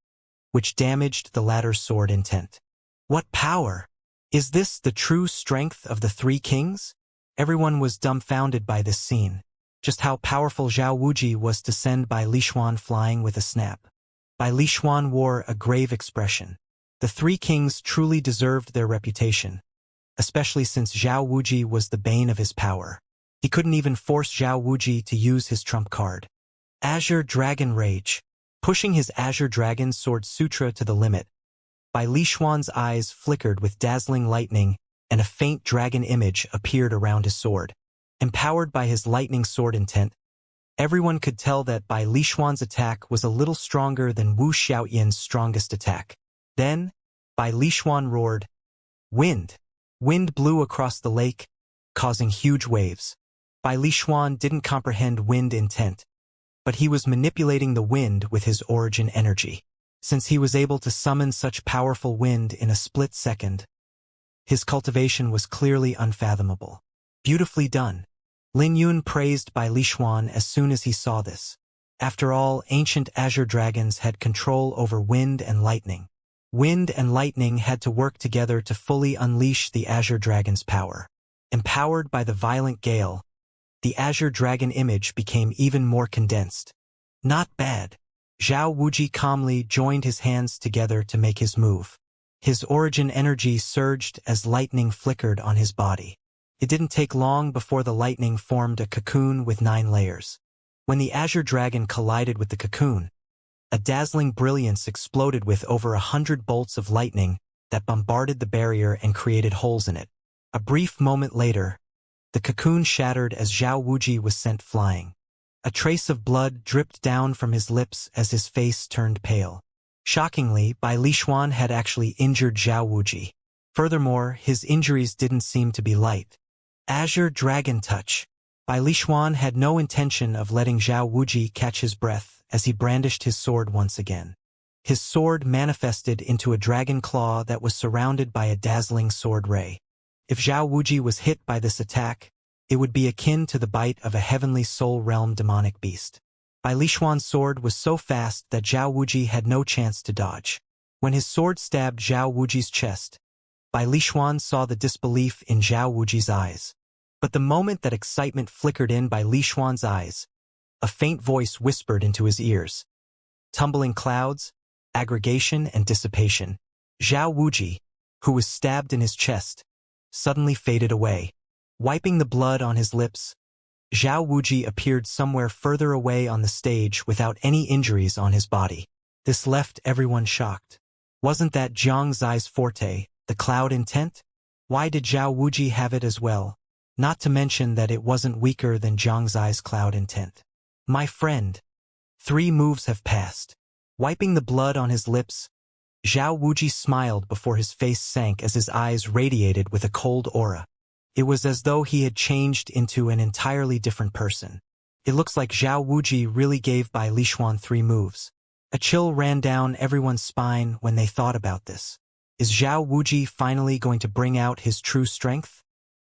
which damaged the latter's sword intent. What power! Is this the true strength of the three kings? Everyone was dumbfounded by this scene. Just how powerful Zhao Wuji was to send Bai Lixuan flying with a snap. Bai Lixuan wore a grave expression. The three kings truly deserved their reputation, especially since Zhao Wuji was the bane of his power. He couldn't even force Zhao Wuji to use his trump card. Azure Dragon Rage. Pushing his Azure Dragon Sword Sutra to the limit, Bai Lixuan's eyes flickered with dazzling lightning and a faint dragon image appeared around his sword. Empowered by his lightning sword intent, everyone could tell that Bai Lixuan's attack was a little stronger than Wu Xiaoyan's strongest attack. Then, Bai Lixuan roared. Wind. Wind blew across the lake, causing huge waves. Bai Lixuan didn't comprehend wind intent, but he was manipulating the wind with his origin energy. Since he was able to summon such powerful wind in a split second, his cultivation was clearly unfathomable. Beautifully done. Lin Yun praised Bai Lixuan as soon as he saw this. After all, ancient azure dragons had control over wind and lightning. Wind and lightning had to work together to fully unleash the azure dragon's power. Empowered by the violent gale, the azure dragon image became even more condensed. Not bad. Zhao Wuji calmly joined his hands together to make his move. His origin energy surged as lightning flickered on his body. It didn't take long before the lightning formed a cocoon with 9 layers. When the azure dragon collided with the cocoon, a dazzling brilliance exploded with over 100 bolts of lightning that bombarded the barrier and created holes in it. A brief moment later, the cocoon shattered as Zhao Wuji was sent flying. A trace of blood dripped down from his lips as his face turned pale. Shockingly, Bai Lixuan had actually injured Zhao Wuji. Furthermore, his injuries didn't seem to be light. Azure Dragon Touch. Bai Lixuan had no intention of letting Zhao Wuji catch his breath as he brandished his sword once again. His sword manifested into a dragon claw that was surrounded by a dazzling sword ray. If Zhao Wuji was hit by this attack, it would be akin to the bite of a heavenly soul realm demonic beast. Bai Lixuan's sword was so fast that Zhao Wuji had no chance to dodge. When his sword stabbed Zhao Wuji's chest, Bai Lixuan saw the disbelief in Zhao Wuji's eyes. But the moment that excitement flickered in Bai Lixuan's eyes, a faint voice whispered into his ears. Tumbling clouds, aggregation and dissipation. Zhao Wuji, who was stabbed in his chest, suddenly faded away. Wiping the blood on his lips, Zhao Wuji appeared somewhere further away on the stage without any injuries on his body. This left everyone shocked. Wasn't that Zhang Zai's forte, the cloud intent? Why did Zhao Wuji have it as well? Not to mention that it wasn't weaker than Zhang Zai's cloud intent. My friend. 3 moves have passed. Wiping the blood on his lips, Zhao Wuji smiled before his face sank as his eyes radiated with a cold aura. It was as though he had changed into an entirely different person. It looks like Zhao Wuji really gave Bai Lixuan 3 moves. A chill ran down everyone's spine when they thought about this. Is Zhao Wuji finally going to bring out his true strength?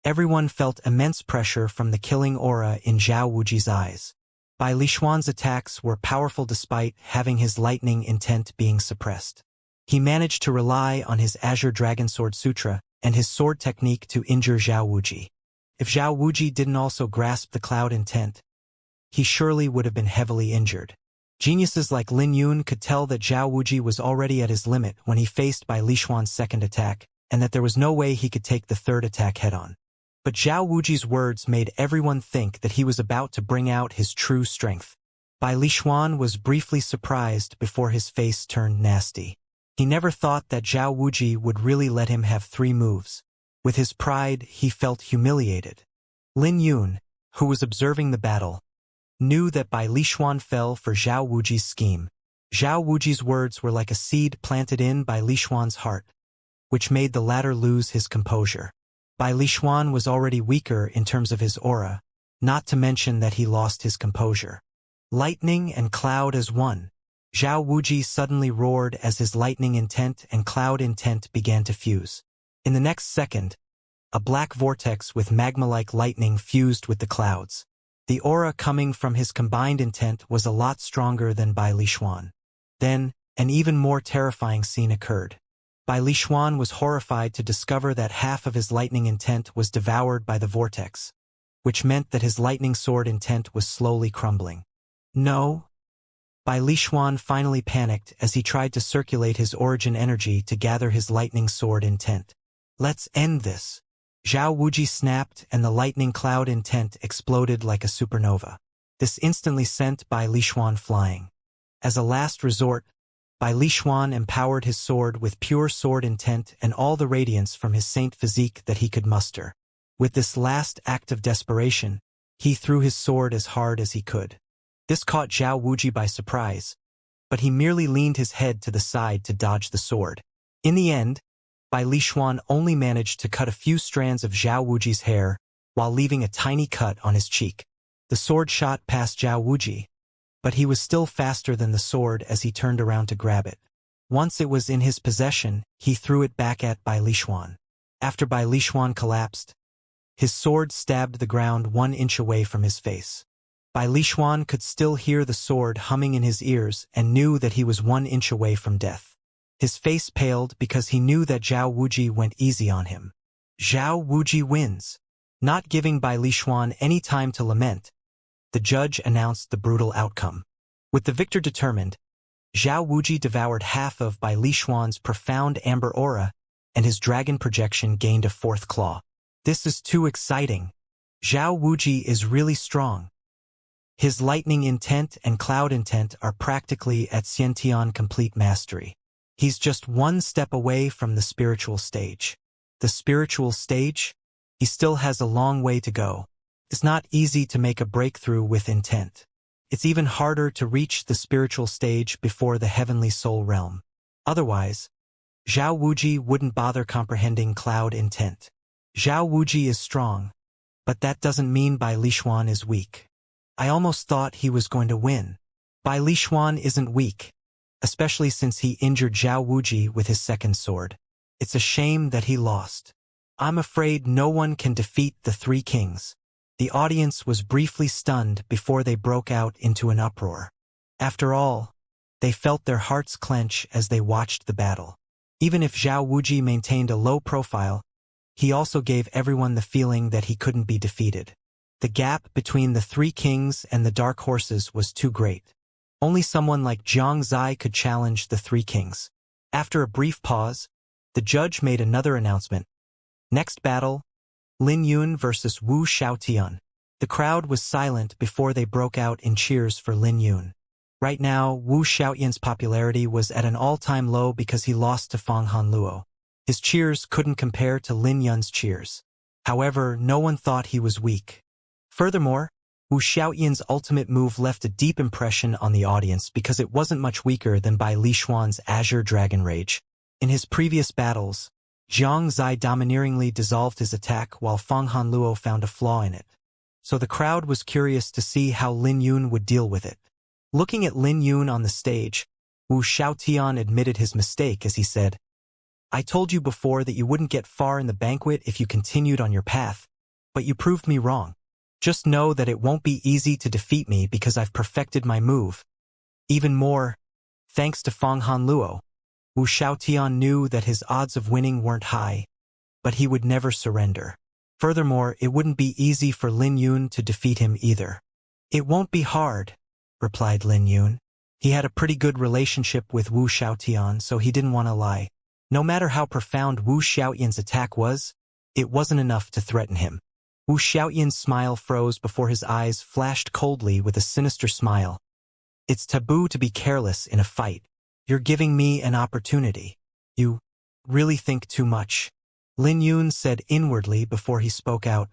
Everyone felt immense pressure from the killing aura in Zhao Wuji's eyes. Bai Lixuan's attacks were powerful despite having his lightning intent being suppressed. He managed to rely on his Azure Dragon Sword Sutra and his sword technique to injure Zhao Wuji. If Zhao Wuji didn't also grasp the cloud intent, he surely would have been heavily injured. Geniuses like Lin Yun could tell that Zhao Wuji was already at his limit when he faced Bai Lixuan's second attack, and that there was no way he could take the third attack head-on. But Zhao Wuji's words made everyone think that he was about to bring out his true strength. Bai Lishuan was briefly surprised before his face turned nasty. He never thought that Zhao Wuji would really let him have 3 moves. With his pride, he felt humiliated. Lin Yun, who was observing the battle, knew that Bai Lishuan fell for Zhao Wuji's scheme. Zhao Wuji's words were like a seed planted in Bai Lishuan's heart, which made the latter lose his composure. Bai Lishuan was already weaker in terms of his aura, not to mention that he lost his composure. Lightning and cloud as one. Zhao Wuji suddenly roared as his lightning intent and cloud intent began to fuse. In the next second, a black vortex with magma-like lightning fused with the clouds. The aura coming from his combined intent was a lot stronger than Bai Lishuan. Then, an even more terrifying scene occurred. Bai Lishuan was horrified to discover that half of his lightning intent was devoured by the vortex, which meant that his lightning sword intent was slowly crumbling. No. Bai Lishuan finally panicked as he tried to circulate his origin energy to gather his lightning sword intent. Let's end this. Zhao Wuji snapped and the lightning cloud intent exploded like a supernova. This instantly sent Bai Lishuan flying. As a last resort, Bai Lishuan empowered his sword with pure sword intent and all the radiance from his saint physique that he could muster. With this last act of desperation, he threw his sword as hard as he could. This caught Zhao Wuji by surprise, but he merely leaned his head to the side to dodge the sword. In the end, Bai Lishuan only managed to cut a few strands of Zhao Wuji's hair while leaving a tiny cut on his cheek. The sword shot past Zhao Wuji, but he was still faster than the sword as he turned around to grab it. Once it was in his possession, he threw it back at Bai Lishuan. After Bai Lishuan collapsed, his sword stabbed the ground 1 inch away from his face. Bai Lishuan could still hear the sword humming in his ears and knew that he was 1 inch away from death. His face paled because he knew that Zhao Wuji went easy on him. Zhao Wuji wins. Not giving Bai Lishuan any time to lament, the judge announced the brutal outcome. With the victor determined, Zhao Wuji devoured half of Bai Lishuan's profound amber aura, and his dragon projection gained a 4th claw. This is too exciting. Zhao Wuji is really strong. His lightning intent and cloud intent are practically at Xianxia complete mastery. He's just 1 step away from the spiritual stage. The spiritual stage? He still has a long way to go. It's not easy to make a breakthrough with intent. It's even harder to reach the spiritual stage before the heavenly soul realm. Otherwise, Zhao Wuji wouldn't bother comprehending cloud intent. Zhao Wuji is strong, but that doesn't mean Bai Lishuan is weak. I almost thought he was going to win. Bai Lishuan isn't weak, especially since he injured Zhao Wuji with his 2nd sword. It's a shame that he lost. I'm afraid no one can defeat the 3 kings. The audience was briefly stunned before they broke out into an uproar. After all, they felt their hearts clench as they watched the battle. Even if Zhao Wuji maintained a low profile, he also gave everyone the feeling that he couldn't be defeated. The gap between the 3 kings and the dark horses was too great. Only someone like Xianxia could challenge the 3 kings. After a brief pause, the judge made another announcement. Next battle, Lin Yun versus Wu Xiaotian. The crowd was silent before they broke out in cheers for Lin Yun. Right now, Wu Xiaotian's popularity was at an all-time low because he lost to Fang Hanluo. His cheers couldn't compare to Lin Yun's cheers. However, no one thought he was weak. Furthermore, Wu Xiaotian's ultimate move left a deep impression on the audience because it wasn't much weaker than Bai Lishuan's Azure Dragon Rage. In his previous battles, Xianxia domineeringly dissolved his attack while Fang Hanluo found a flaw in it. So the crowd was curious to see how Lin Yun would deal with it. Looking at Lin Yun on the stage, Wu Xiaotian admitted his mistake as he said, "I told you before that you wouldn't get far in the banquet if you continued on your path, but you proved me wrong. Just know that it won't be easy to defeat me because I've perfected my move. Even more, thanks to Fang Hanluo." Wu Xiaotian knew that his odds of winning weren't high, but he would never surrender. Furthermore, it wouldn't be easy for Lin Yun to defeat him either. "It won't be hard," replied Lin Yun. He had a pretty good relationship with Wu Xiaotian, so he didn't want to lie. No matter how profound Wu Xiaotian's attack was, it wasn't enough to threaten him. Wu Xiaotian's smile froze before his eyes flashed coldly with a sinister smile. It's taboo to be careless in a fight. You're giving me an opportunity. You really think too much. Lin Yun said inwardly before he spoke out.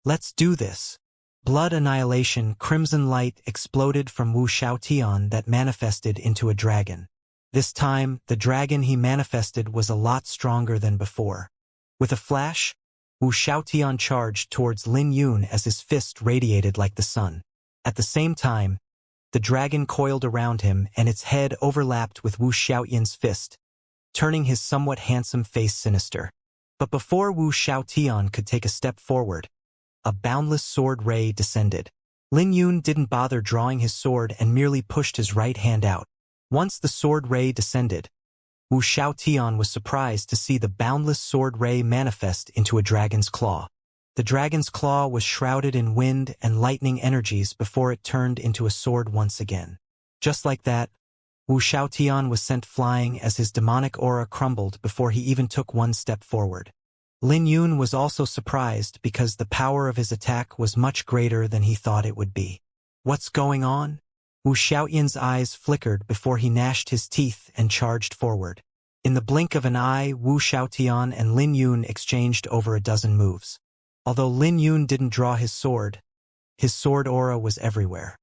Let's do this. Blood annihilation, crimson light exploded from Wu Xiaotian that manifested into a dragon. This time, the dragon he manifested was a lot stronger than before. With a flash, Wu Xiaotian charged towards Lin Yun as his fist radiated like the sun. At the same time, the dragon coiled around him and its head overlapped with Wu Xiaotian's fist, turning his somewhat handsome face sinister. But before Wu Xiaotian could take a step forward, a boundless sword ray descended. Lin Yun didn't bother drawing his sword and merely pushed his right hand out. Once the sword ray descended, Wu Xiaotian was surprised to see the boundless sword ray manifest into a dragon's claw. The dragon's claw was shrouded in wind and lightning energies before it turned into a sword once again. Just like that, Wu Xiaotian was sent flying as his demonic aura crumbled before he even took one step forward. Lin Yun was also surprised because the power of his attack was much greater than he thought it would be. What's going on? Wu Xiaotian's eyes flickered before he gnashed his teeth and charged forward. In the blink of an eye, Wu Xiaotian and Lin Yun exchanged over a dozen moves. Although Lin Yun didn't draw his sword aura was everywhere.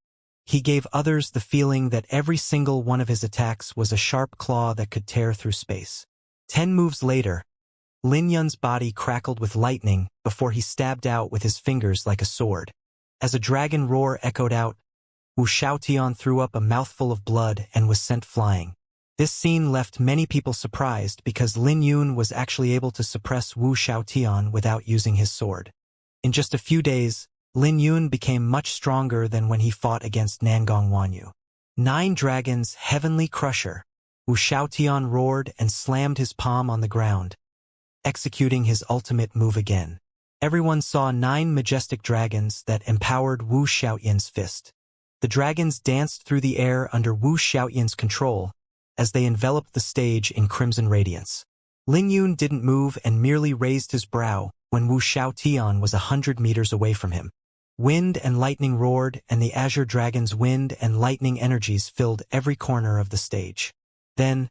He gave others the feeling that every single one of his attacks was a sharp claw that could tear through space. 10 moves later, Lin Yun's body crackled with lightning before he stabbed out with his fingers like a sword. As a dragon roar echoed out, Wu Xiaotian threw up a mouthful of blood and was sent flying. This scene left many people surprised because Lin Yun was actually able to suppress Wu Xiaotian without using his sword. In just a few days, Lin Yun became much stronger than when he fought against Nangong Wanyu. 9 Dragons, Heavenly Crusher. Wu Xiaotian roared and slammed his palm on the ground, executing his ultimate move again. Everyone saw 9 majestic dragons that empowered Wu Xiaotian's fist. The dragons danced through the air under Wu Xiaotian's control as they enveloped the stage in crimson radiance. Lin Yun didn't move and merely raised his brow when Wu Xiaotian was 100 meters away from him. Wind and lightning roared, and the Azure Dragon's wind and lightning energies filled every corner of the stage. Then,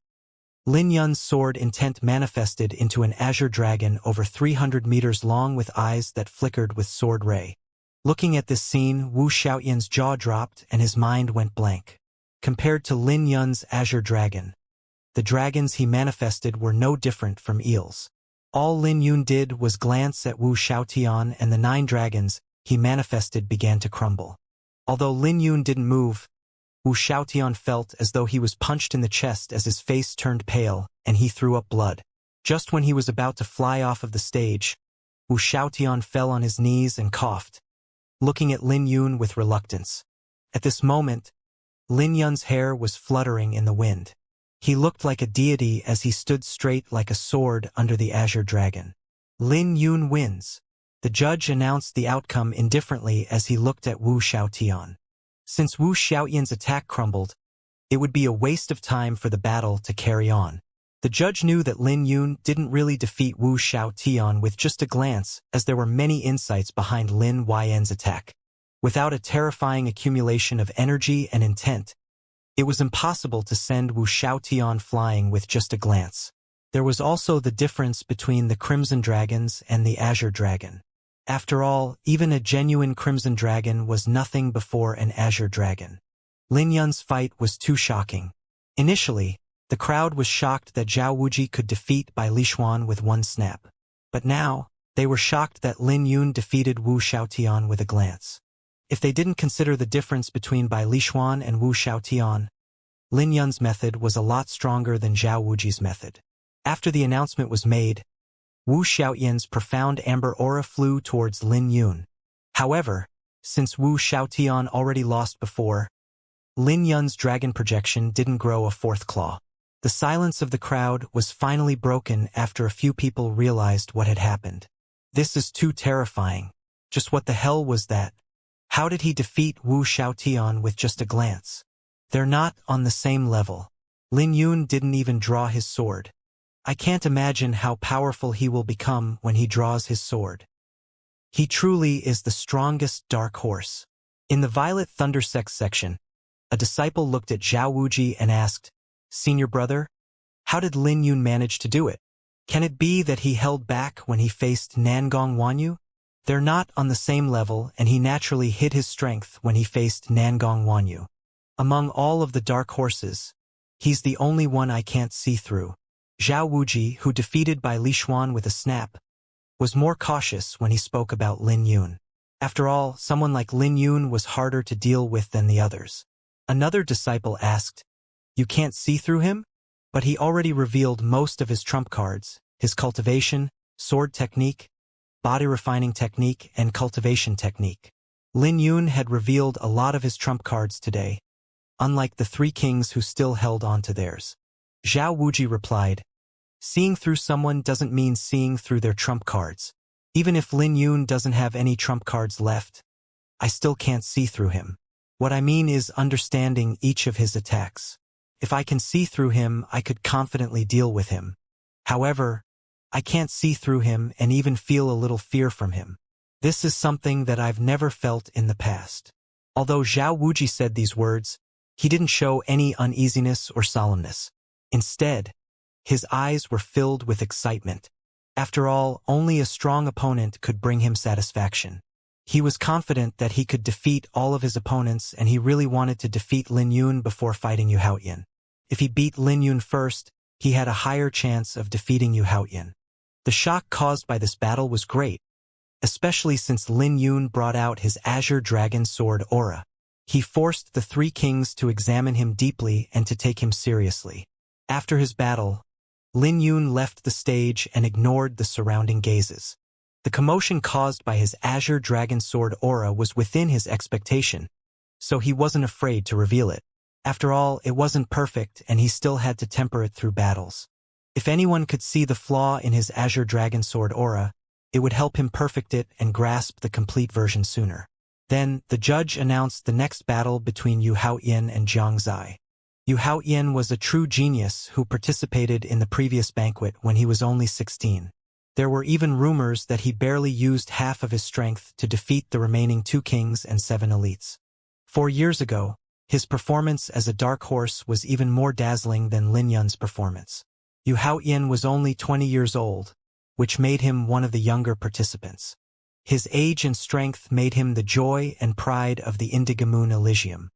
Lin Yun's sword intent manifested into an azure dragon over 300 meters long with eyes that flickered with sword ray. Looking at this scene, Wu Xiaotian's jaw dropped and his mind went blank. Compared to Lin Yun's azure dragon, the dragons he manifested were no different from eels. All Lin Yun did was glance at Wu Xiaotian, and the 9 dragons he manifested began to crumble. Although Lin Yun didn't move, Wu Xiaotian felt as though he was punched in the chest as his face turned pale and he threw up blood. Just when he was about to fly off of the stage, Wu Xiaotian fell on his knees and coughed, looking at Lin Yun with reluctance. At this moment, Lin Yun's hair was fluttering in the wind. He looked like a deity as he stood straight like a sword under the azure dragon. Lin Yun wins. The judge announced the outcome indifferently as he looked at Wu Xiaotian. Since Wu Xiaotian's attack crumbled, it would be a waste of time for the battle to carry on. The judge knew that Lin Yun didn't really defeat Wu Xiaotian with just a glance, as there were many insights behind Lin Yan's attack. Without a terrifying accumulation of energy and intent, it was impossible to send Wu Xiaotian flying with just a glance. There was also the difference between the Crimson Dragons and the Azure Dragon. After all, even a genuine Crimson Dragon was nothing before an Azure Dragon. Lin Yun's fight was too shocking. Initially, the crowd was shocked that Zhao Wuji could defeat Bai Lishuan with one snap. But now, they were shocked that Lin Yun defeated Wu Xiaotian with a glance. If they didn't consider the difference between Bai Lishuan and Wu Xiaotian, Lin Yun's method was a lot stronger than Zhao Wuji's method. After the announcement was made, Wu Xiaotian's profound amber aura flew towards Lin Yun. However, since Wu Xiaotian already lost before, Lin Yun's dragon projection didn't grow a 4th claw. The silence of the crowd was finally broken after a few people realized what had happened. This is too terrifying. Just what the hell was that? How did he defeat Wu Xiaotian with just a glance? They're not on the same level. Lin Yun didn't even draw his sword. I can't imagine how powerful he will become when he draws his sword. He truly is the strongest dark horse. In the Violet Thundersex section, A disciple looked at Zhao Wuji and asked, "Senior brother, how did Lin Yun manage to do it? Can it be that he held back when he faced Nangong Wanyu? They're not on the same level, and he naturally hid his strength when he faced Nangong Wanyu. Among all of the dark horses, he's the only one I can't see through." Zhao Wuji, who defeated by Li Xuan with a snap, was more cautious when he spoke about Lin Yun. After all, someone like Lin Yun was harder to deal with than the others. Another disciple asked, "You can't see through him?" But he already revealed most of his trump cards: his cultivation, sword technique, body refining technique, and cultivation technique. Lin Yun had revealed a lot of his trump cards today, unlike the three kings who still held on to theirs. Zhao Wuji replied, "Seeing through someone doesn't mean seeing through their trump cards. Even if Lin Yun doesn't have any trump cards left, I still can't see through him. What I mean is understanding each of his attacks. If I can see through him, I could confidently deal with him. However, I can't see through him and even feel a little fear from him. This is something that I've never felt in the past." Although Zhao Wuji said these words, he didn't show any uneasiness or solemnness. Instead, his eyes were filled with excitement. After all, only a strong opponent could bring him satisfaction. He was confident that he could defeat all of his opponents, and he really wanted to defeat Lin Yun before fighting Yu Haoyan. If he beat Lin Yun first, he had a higher chance of defeating Yu Haoyan. The shock caused by this battle was great, especially since Lin Yun brought out his Azure Dragon Sword aura. He forced the three kings to examine him deeply and to take him seriously. After his battle, Lin Yun left the stage and ignored the surrounding gazes. The commotion caused by his Azure Dragon Sword aura was within his expectation, so he wasn't afraid to reveal it. After all, it wasn't perfect, and he still had to temper it through battles. If anyone could see the flaw in his Azure Dragon Sword aura, it would help him perfect it and grasp the complete version sooner. Then, the judge announced the next battle between Yu Haoyan and Xianxia. Yu Haoyan was a true genius who participated in the previous banquet when he was only 16. There were even rumors that he barely used half of his strength to defeat the remaining 2 kings and 7 elites. 4 years ago, his performance as a dark horse was even more dazzling than Lin Yun's performance. Yu Haoyan was only 20 years old, which made him one of the younger participants. His age and strength made him the joy and pride of the Indigomoon Elysium.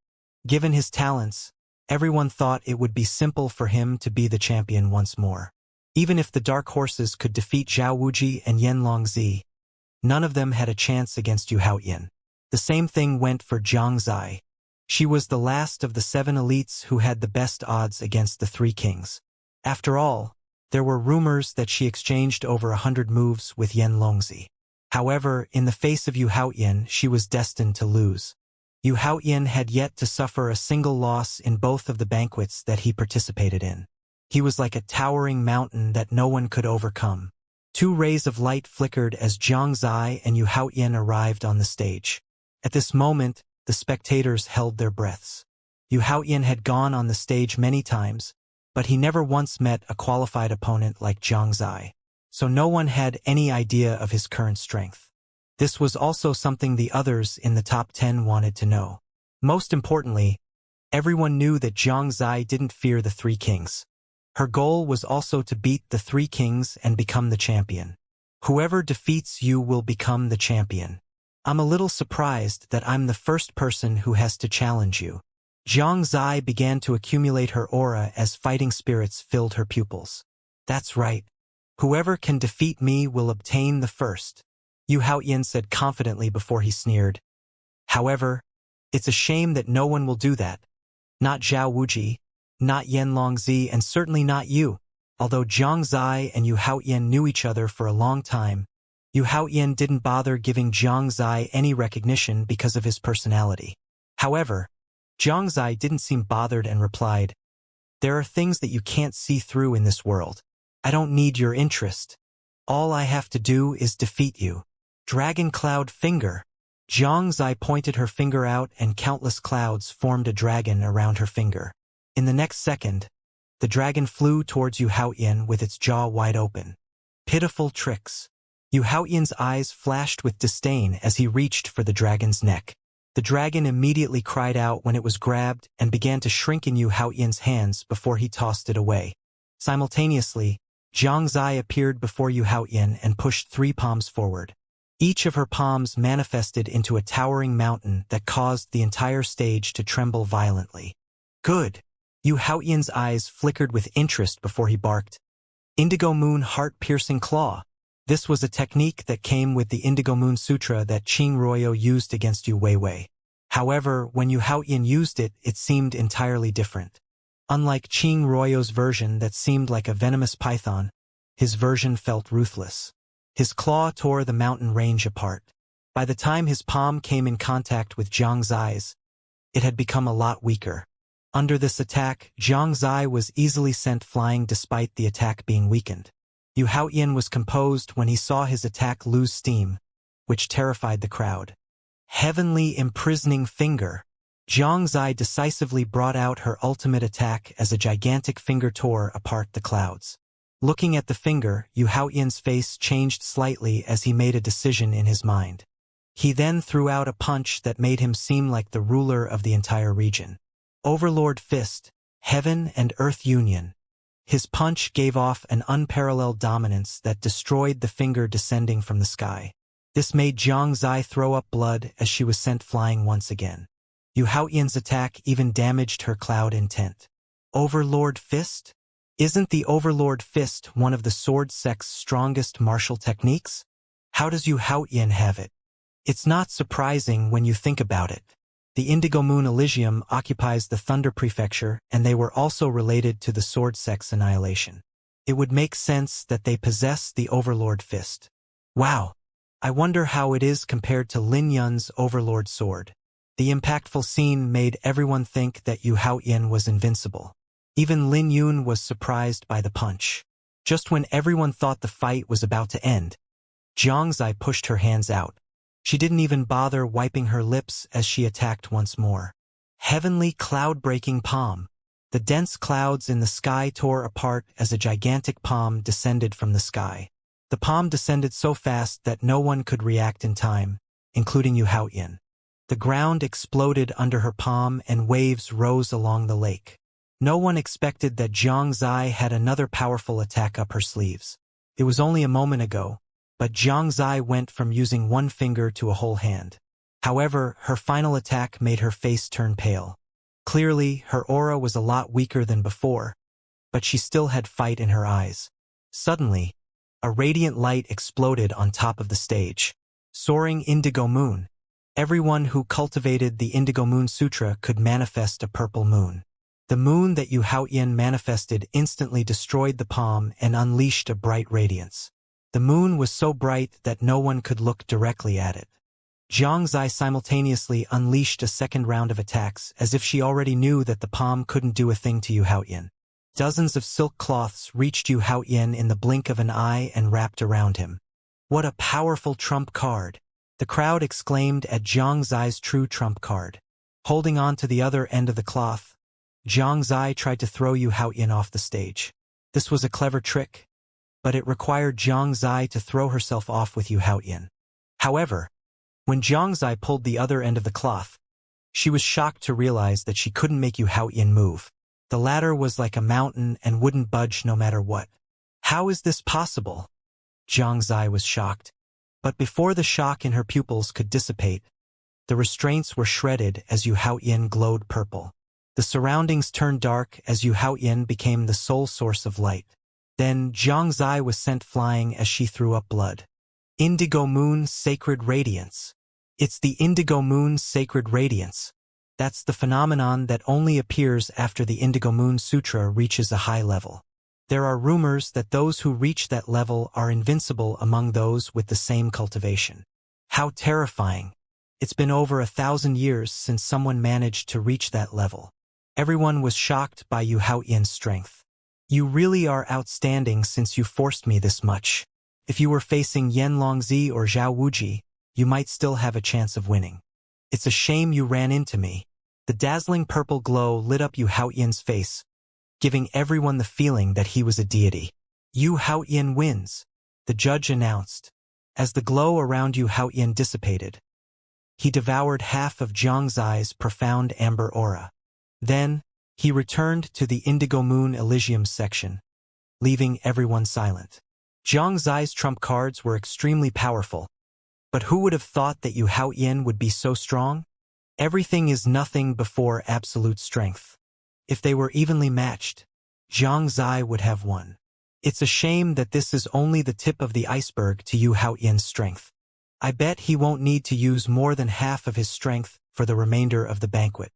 Given his talents, everyone thought it would be simple for him to be the champion once more. Even if the dark horses could defeat Zhao Wuji and Yan Longzi, none of them had a chance against Yu Haoyan. The same thing went for Xianxia. She was the last of the 7 elites who had the best odds against the 3 kings. After all, there were rumors that she exchanged over 100 moves with Yan Longzi. However, in the face of Yu Haoyan, she was destined to lose. Yu Haoyan had yet to suffer a single loss in both of the banquets that he participated in. He was like a towering mountain that no one could overcome. 2 rays of light flickered as Xianxia and Yu Haoyan arrived on the stage. At this moment, the spectators held their breaths. Yu Haoyan had gone on the stage many times, but he never once met a qualified opponent like Xianxia, so no one had any idea of his current strength. This was also something the others in the top 10 wanted to know. Most importantly, everyone knew that Xianxia didn't fear the 3 kings. Her goal was also to beat the 3 kings and become the champion. Whoever defeats you will become the champion. I'm a little surprised that I'm the first person who has to challenge you. Xianxia began to accumulate her aura as fighting spirits filled her pupils. That's right. Whoever can defeat me will obtain the first, Yu Haoyan said confidently before he sneered. However, it's a shame that no one will do that. Not Zhao Wuji, not Yan Longzi, and certainly not you. Although Xianxia and Yu Haoyan knew each other for a long time, Yu Haoyan didn't bother giving Xianxia any recognition because of his personality. However, Xianxia didn't seem bothered and replied, "There are things that you can't see through in this world. I don't need your interest. All I have to do is defeat you." Dragon Cloud Finger. Xianxia pointed her finger out and countless clouds formed a dragon around her finger. In the next second, the dragon flew towards Yu Haoyan with its jaw wide open. Pitiful tricks. Yu Haoyan's eyes flashed with disdain as he reached for the dragon's neck. The dragon immediately cried out when it was grabbed and began to shrink in Yu Haoyan's hands before he tossed it away. Simultaneously, Xianxia appeared before Yu Haoyan and pushed 3 palms forward. Each of her palms manifested into a towering mountain that caused the entire stage to tremble violently. Good! Yu Haoyan's eyes flickered with interest before he barked, Indigo Moon Heart-Piercing Claw. This was a technique that came with the Indigo Moon Sutra that Qing Ruoyo used against Yu Weiwei. However, when Yu Haoyan used it, it seemed entirely different. Unlike Qing Ruoyo's version that seemed like a venomous python, his version felt ruthless. His claw tore the mountain range apart. By the time his palm came in contact with Xianxia's, it had become a lot weaker. Under this attack, Xianxia was easily sent flying despite the attack being weakened. Yu Haoyan was composed when he saw his attack lose steam, which terrified the crowd. Heavenly Imprisoning Finger. Xianxia decisively brought out her ultimate attack as a gigantic finger tore apart the clouds. Looking at the finger, Yu Haoyan's face changed slightly as he made a decision in his mind. He then threw out a punch that made him seem like the ruler of the entire region. Overlord Fist, Heaven and Earth Union. His punch gave off an unparalleled dominance that destroyed the finger descending from the sky. This made Xianxia throw up blood as she was sent flying once again. Yu Haoyan's attack even damaged her cloud intent. Overlord Fist? Isn't the Overlord Fist one of the sword sect's strongest martial techniques? How does Yu Haoyan have it? It's not surprising when you think about it. The Indigo Moon Elysium occupies the Thunder Prefecture, and they were also related to the sword sect's annihilation. It would make sense that they possess the Overlord Fist. Wow! I wonder how it is compared to Lin Yun's Overlord Sword. The impactful scene made everyone think that Yu Haoyan was invincible. Even Lin Yun was surprised by the punch. Just when everyone thought the fight was about to end, Xianxia pushed her hands out. She didn't even bother wiping her lips as she attacked once more. Heavenly Cloud-Breaking Palm. The dense clouds in the sky tore apart as a gigantic palm descended from the sky. The palm descended so fast that no one could react in time, including Yu Haoyan. The ground exploded under her palm and waves rose along the lake. No one expected that Xianxia had another powerful attack up her sleeves. It was only a moment ago, but Xianxia went from using one finger to a whole hand. However, her final attack made her face turn pale. Clearly, her aura was a lot weaker than before, but she still had fight in her eyes. Suddenly, a radiant light exploded on top of the stage. Soaring Indigo Moon. Everyone who cultivated the Indigo Moon Sutra could manifest a purple moon. The moon that Yu Haoyan manifested instantly destroyed the palm and unleashed a bright radiance. The moon was so bright that no one could look directly at it. Xianxia simultaneously unleashed a second round of attacks as if she already knew that the palm couldn't do a thing to Yu Haoyan. Dozens of silk cloths reached Yu Haoyan in the blink of an eye and wrapped around him. What a powerful trump card! The crowd exclaimed at Xianxia's true trump card. Holding on to the other end of the cloth, Xianxia tried to throw Yu Haoyan off the stage. This was a clever trick, but it required Xianxia to throw herself off with Yu Haoyan. However, when Xianxia pulled the other end of the cloth, she was shocked to realize that she couldn't make Yu Haoyan move. The latter was like a mountain and wouldn't budge no matter what. How is this possible? Xianxia was shocked. But before the shock in her pupils could dissipate, the restraints were shredded as Yu Haoyan glowed purple. The surroundings turned dark as Yu Haoyan became the sole source of light. Then Xianxia was sent flying as she threw up blood. Indigo Moon Sacred Radiance. It's the Indigo Moon Sacred Radiance. That's the phenomenon that only appears after the Indigo Moon Sutra reaches a high level. There are rumors that those who reach that level are invincible among those with the same cultivation. How terrifying! It's been over 1,000 years since someone managed to reach that level. Everyone was shocked by Yu Haoyan's strength. You really are outstanding since you forced me this much. If you were facing Yan Longzi or Zhao Wuji, you might still have a chance of winning. It's a shame you ran into me. The dazzling purple glow lit up Yu Haoyan's face, giving everyone the feeling that he was a deity. Yu Haoyan wins, the judge announced. As the glow around Yu Haoyan dissipated, he devoured half of Xianxia's profound amber aura. Then, he returned to the Indigo Moon Elysium section, leaving everyone silent. Xianxia's trump cards were extremely powerful, but who would have thought that Yu Haoyan would be so strong? Everything is nothing before absolute strength. If they were evenly matched, Xianxia would have won. It's a shame that this is only the tip of the iceberg to Yu Haoyan's strength. I bet he won't need to use more than half of his strength for the remainder of the banquet.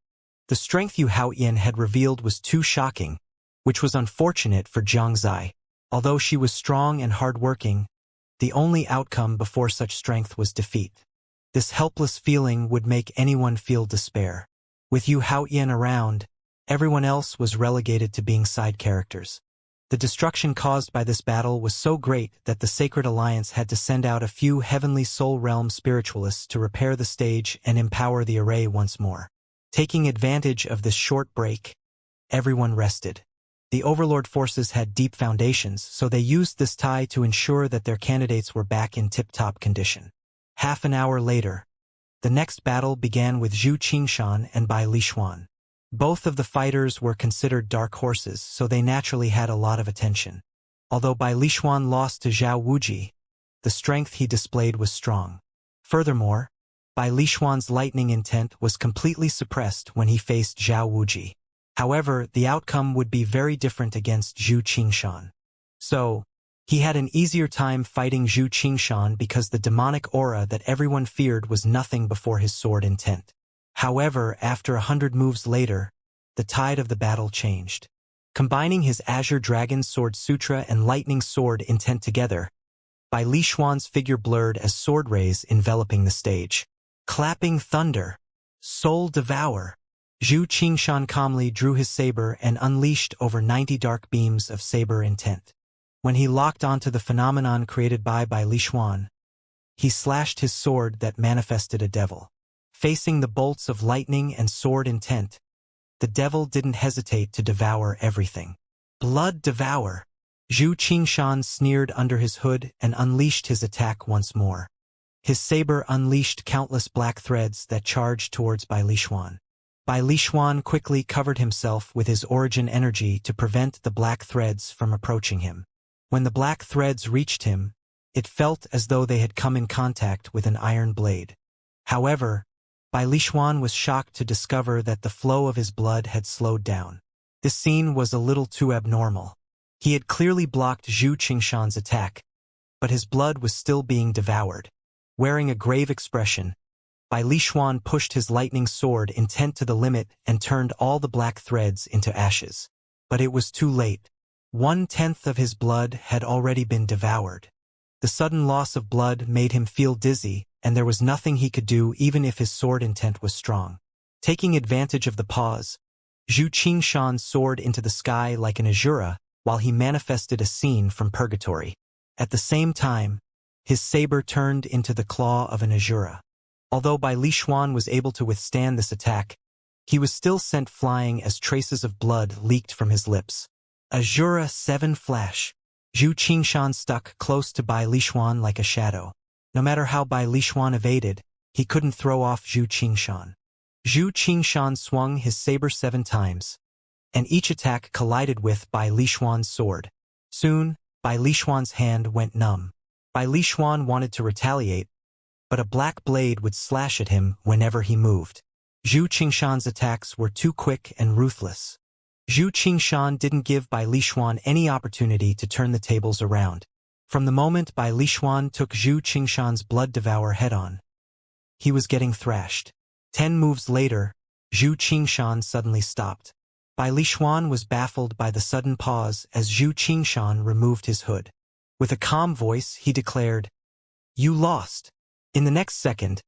The strength Yu Haoyan had revealed was too shocking, which was unfortunate for Xianxia. Although she was strong and hard-working, the only outcome before such strength was defeat. This helpless feeling would make anyone feel despair. With Yu Haoyan around, everyone else was relegated to being side characters. The destruction caused by this battle was so great that the Sacred Alliance had to send out a few heavenly soul realm spiritualists to repair the stage and empower the array once more. Taking advantage of this short break, everyone rested. The Overlord forces had deep foundations, so they used this tie to ensure that their candidates were back in tip-top condition. Half an hour later, the next battle began with Zhu Qingshan and Bai Lixuan. Both of the fighters were considered dark horses, so they naturally had a lot of attention. Although Bai Lixuan lost to Zhao Wuji, the strength he displayed was strong. Furthermore, Bai Lixuan's lightning intent was completely suppressed when he faced Zhao Wuji. However, the outcome would be very different against Zhu Qingshan. So, he had an easier time fighting Zhu Qingshan because the demonic aura that everyone feared was nothing before his sword intent. However, after 100 moves later, the tide of the battle changed. Combining his Azure Dragon Sword Sutra and Lightning Sword intent together, Bai Lixuan's figure blurred as sword rays enveloping the stage. Clapping thunder. Soul Devour. Zhu Qingshan calmly drew his saber and unleashed over 90 dark beams of saber intent. When he locked onto the phenomenon created by Bai Lixuan, he slashed his sword that manifested a devil. Facing the bolts of lightning and sword intent, the devil didn't hesitate to devour everything. Blood Devour. Zhu Qingshan sneered under his hood and unleashed his attack once more. His saber unleashed countless black threads that charged towards Bai Lixuan. Bai Lixuan quickly covered himself with his origin energy to prevent the black threads from approaching him. When the black threads reached him, it felt as though they had come in contact with an iron blade. However, Bai Lixuan was shocked to discover that the flow of his blood had slowed down. This scene was a little too abnormal. He had clearly blocked Zhu Qingshan's attack, but his blood was still being devoured. Wearing a grave expression, Bai Lixuan pushed his lightning sword intent to the limit and turned all the black threads into ashes. But it was too late. 1/10 of his blood had already been devoured. The sudden loss of blood made him feel dizzy, and there was nothing he could do even if his sword intent was strong. Taking advantage of the pause, Zhu Qingshan soared into the sky like an Azura while he manifested a scene from purgatory. At the same time, his saber turned into the claw of an Azura. Although Bai Lixuan was able to withstand this attack, he was still sent flying as traces of blood leaked from his lips. Azura 7 Flash. Zhu Qingshan stuck close to Bai Lixuan like a shadow. No matter how Bai Lixuan evaded, he couldn't throw off Zhu Qingshan. Zhu Qingshan swung his saber 7 times, and each attack collided with Bai Lixuan's sword. Soon, Bai Lixuan's hand went numb. Bai Lixuan wanted to retaliate, but a black blade would slash at him whenever he moved. Zhu Qingshan's attacks were too quick and ruthless. Zhu Qingshan didn't give Bai Lixuan any opportunity to turn the tables around. From the moment Bai Lixuan took Zhu Qingshan's blood devour head-on, he was getting thrashed. 10 moves later, Zhu Qingshan suddenly stopped. Bai Lixuan was baffled by the sudden pause as Zhu Qingshan removed his hood. With a calm voice, he declared, "You lost." In the next second,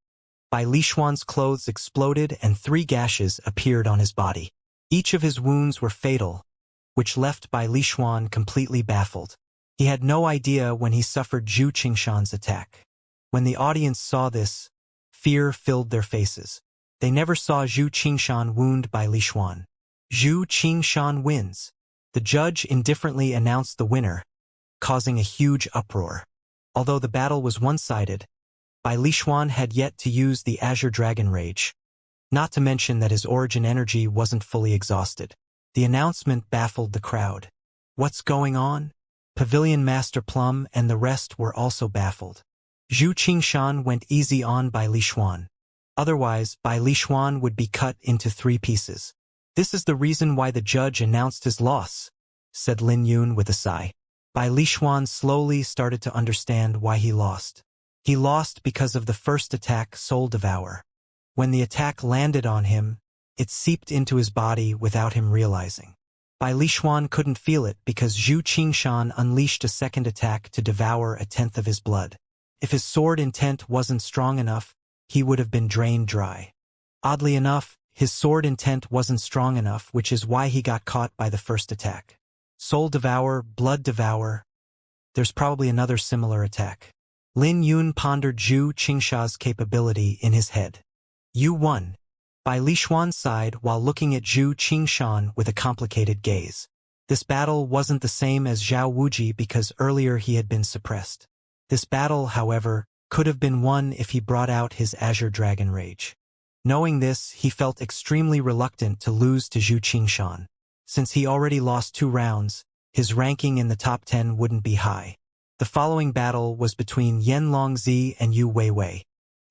Bai Lixuan's clothes exploded and 3 gashes appeared on his body. Each of his wounds were fatal, which left Bai Lixuan completely baffled. He had no idea when he suffered Zhu Qingshan's attack. When the audience saw this, fear filled their faces. They never saw Zhu Qingshan wound Bai Lixuan. Zhu Qingshan wins. The judge indifferently announced the winner, causing a huge uproar. Although the battle was one-sided, Bai Lixuan had yet to use the Azure Dragon Rage. Not to mention that his origin energy wasn't fully exhausted. The announcement baffled the crowd. What's going on? Pavilion Master Plum and the rest were also baffled. Zhu Qingshan went easy on Bai Lixuan. Otherwise, Bai Lixuan would be cut into 3 pieces. This is the reason why the judge announced his loss, said Lin Yun with a sigh. Bai Lixuan slowly started to understand why he lost. He lost because of the first attack, Soul Devour. When the attack landed on him, it seeped into his body without him realizing. Bai Lixuan couldn't feel it because Zhu Qingshan unleashed a second attack to devour a tenth of his blood. If his sword intent wasn't strong enough, he would have been drained dry. Oddly enough, his sword intent wasn't strong enough, which is why he got caught by the first attack. Soul Devour, Blood Devour. There's probably another similar attack. Lin Yun pondered Zhu Qingshan's capability in his head. You won. Bai Lixuan sighed while looking at Zhu Qingshan with a complicated gaze. This battle wasn't the same as Zhao Wuji because earlier he had been suppressed. This battle, however, could have been won if he brought out his Azure Dragon Rage. Knowing this, he felt extremely reluctant to lose to Zhu Qingshan. Since he already lost 2 rounds, his ranking in the top 10 wouldn't be high. The following battle was between Yan Longzi and Yu Weiwei.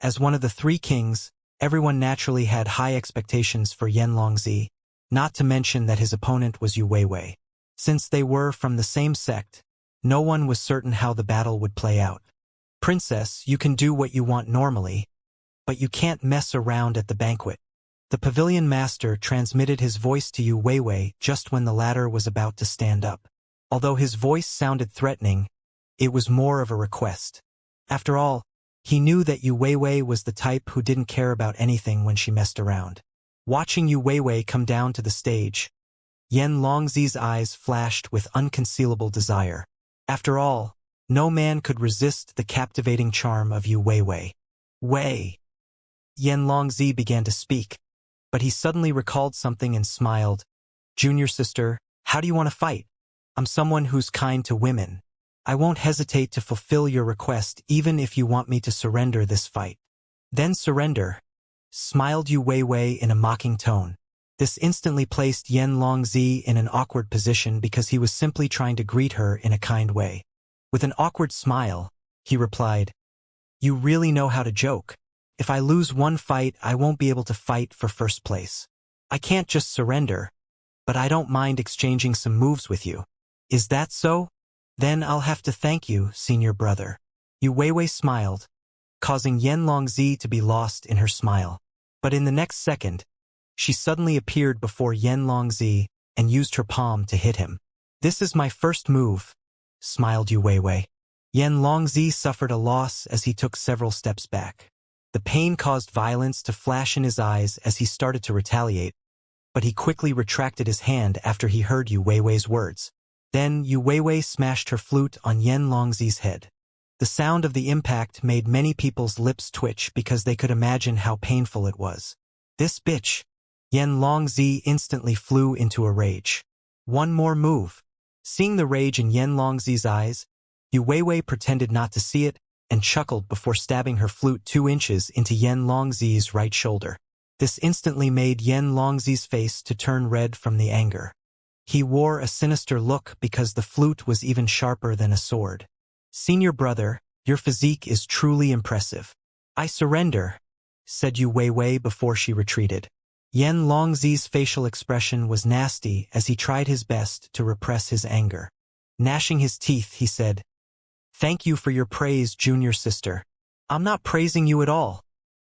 As one of the 3 kings, everyone naturally had high expectations for Yan Longzi, not to mention that his opponent was Yu Weiwei. Since they were from the same sect, no one was certain how the battle would play out. Princess, you can do what you want normally, but you can't mess around at the banquet. The pavilion master transmitted his voice to Yu Weiwei just when the latter was about to stand up. Although his voice sounded threatening, it was more of a request. After all, he knew that Yu Weiwei was the type who didn't care about anything when she messed around. Watching Yu Weiwei come down to the stage, Yan Longzi's eyes flashed with unconcealable desire. After all, no man could resist the captivating charm of Yu Weiwei. Wei. Yan Longzi began to speak, but he suddenly recalled something and smiled. Junior sister, how do you want to fight? I'm someone who's kind to women. I won't hesitate to fulfill your request even if you want me to surrender this fight. Then surrender, smiled Yu Weiwei in a mocking tone. This instantly placed Yan Longzi in an awkward position because he was simply trying to greet her in a kind way. With an awkward smile, he replied, You really know how to joke. If I lose one fight, I won't be able to fight for first place. I can't just surrender, but I don't mind exchanging some moves with you. Is that so? Then I'll have to thank you, senior brother. Yu Weiwei smiled, causing Yan Longzi to be lost in her smile. But in the next second, she suddenly appeared before Yan Longzi and used her palm to hit him. This is my first move, smiled Yu Weiwei. Yan Longzi suffered a loss as he took several steps back. The pain caused violence to flash in his eyes as he started to retaliate, but he quickly retracted his hand after he heard Yu Weiwei's words. Then Yu Weiwei smashed her flute on Yan Longzi's head. The sound of the impact made many people's lips twitch because they could imagine how painful it was. This bitch! Yan Longzi instantly flew into a rage. One more move. Seeing the rage in Yan Longzi's eyes, Yu Weiwei pretended not to see it and chuckled before stabbing her flute 2 inches into Yan Longzi's right shoulder. This instantly made Yan Longzi's face to turn red from the anger. He wore a sinister look because the flute was even sharper than a sword. Senior brother, your physique is truly impressive. I surrender, said Yu Weiwei before she retreated. Yan Longzi's facial expression was nasty as he tried his best to repress his anger. Gnashing his teeth, he said, Thank you for your praise, junior sister. I'm not praising you at all,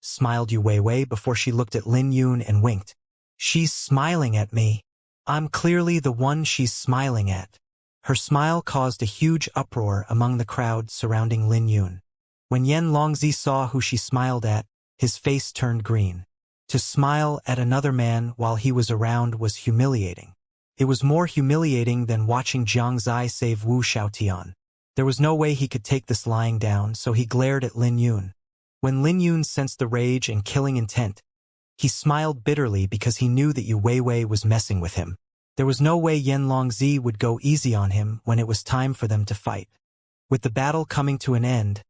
smiled Yu Weiwei before she looked at Lin Yun and winked. She's smiling at me. I'm clearly the one she's smiling at. Her smile caused a huge uproar among the crowd surrounding Lin Yun. When Yan Longzi saw who she smiled at, his face turned green. To smile at another man while he was around was humiliating. It was more humiliating than watching Jiang Zai save Wu Xiaotian. There was no way he could take this lying down, so he glared at Lin Yun. When Lin Yun sensed the rage and killing intent, he smiled bitterly because he knew that Yu Weiwei was messing with him. There was no way Yan Longzi would go easy on him when it was time for them to fight. With the battle coming to an end,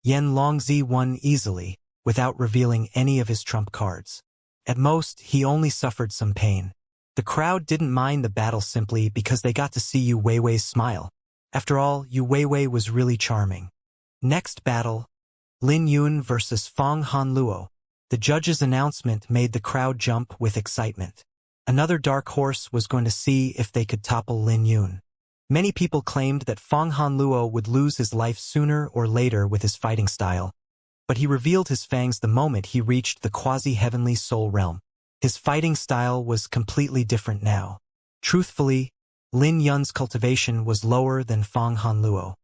Yan Longzi won easily, without revealing any of his trump cards. At most, he only suffered some pain. The crowd didn't mind the battle simply because they got to see Yu Weiwei's smile. After all, Yu Weiwei was really charming. Next battle, Lin Yun versus Fang Hanluo. The judge's announcement made the crowd jump with excitement. Another dark horse was going to see if they could topple Lin Yun. Many people claimed that Fang Hanluo would lose his life sooner or later with his fighting style, but he revealed his fangs the moment he reached the quasi-heavenly soul realm. His fighting style was completely different now. Truthfully, Lin Yun's cultivation was lower than Fang Hanluo.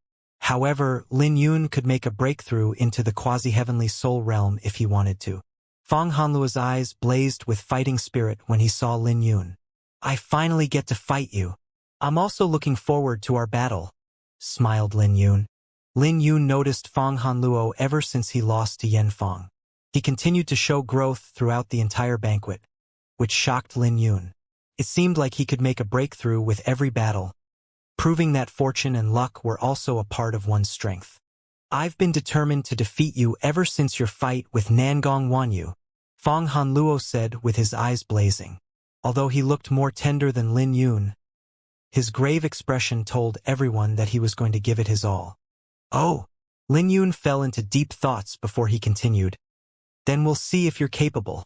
However, Lin Yun could make a breakthrough into the quasi-heavenly soul realm if he wanted to. Fang Hanluo's eyes blazed with fighting spirit when he saw Lin Yun. "I finally get to fight you. I'm also looking forward to our battle," smiled Lin Yun. Lin Yun noticed Fang Hanluo ever since he lost to Yan Fang. He continued to show growth throughout the entire banquet, which shocked Lin Yun. It seemed like he could make a breakthrough with every battle, proving that fortune and luck were also a part of one's strength. "I've been determined to defeat you ever since your fight with Nangong Wanyu," Fang Hanluo said with his eyes blazing. Although he looked more tender than Lin Yun, his grave expression told everyone that he was going to give it his all. "Oh!" Lin Yun fell into deep thoughts before he continued. "Then we'll see if you're capable."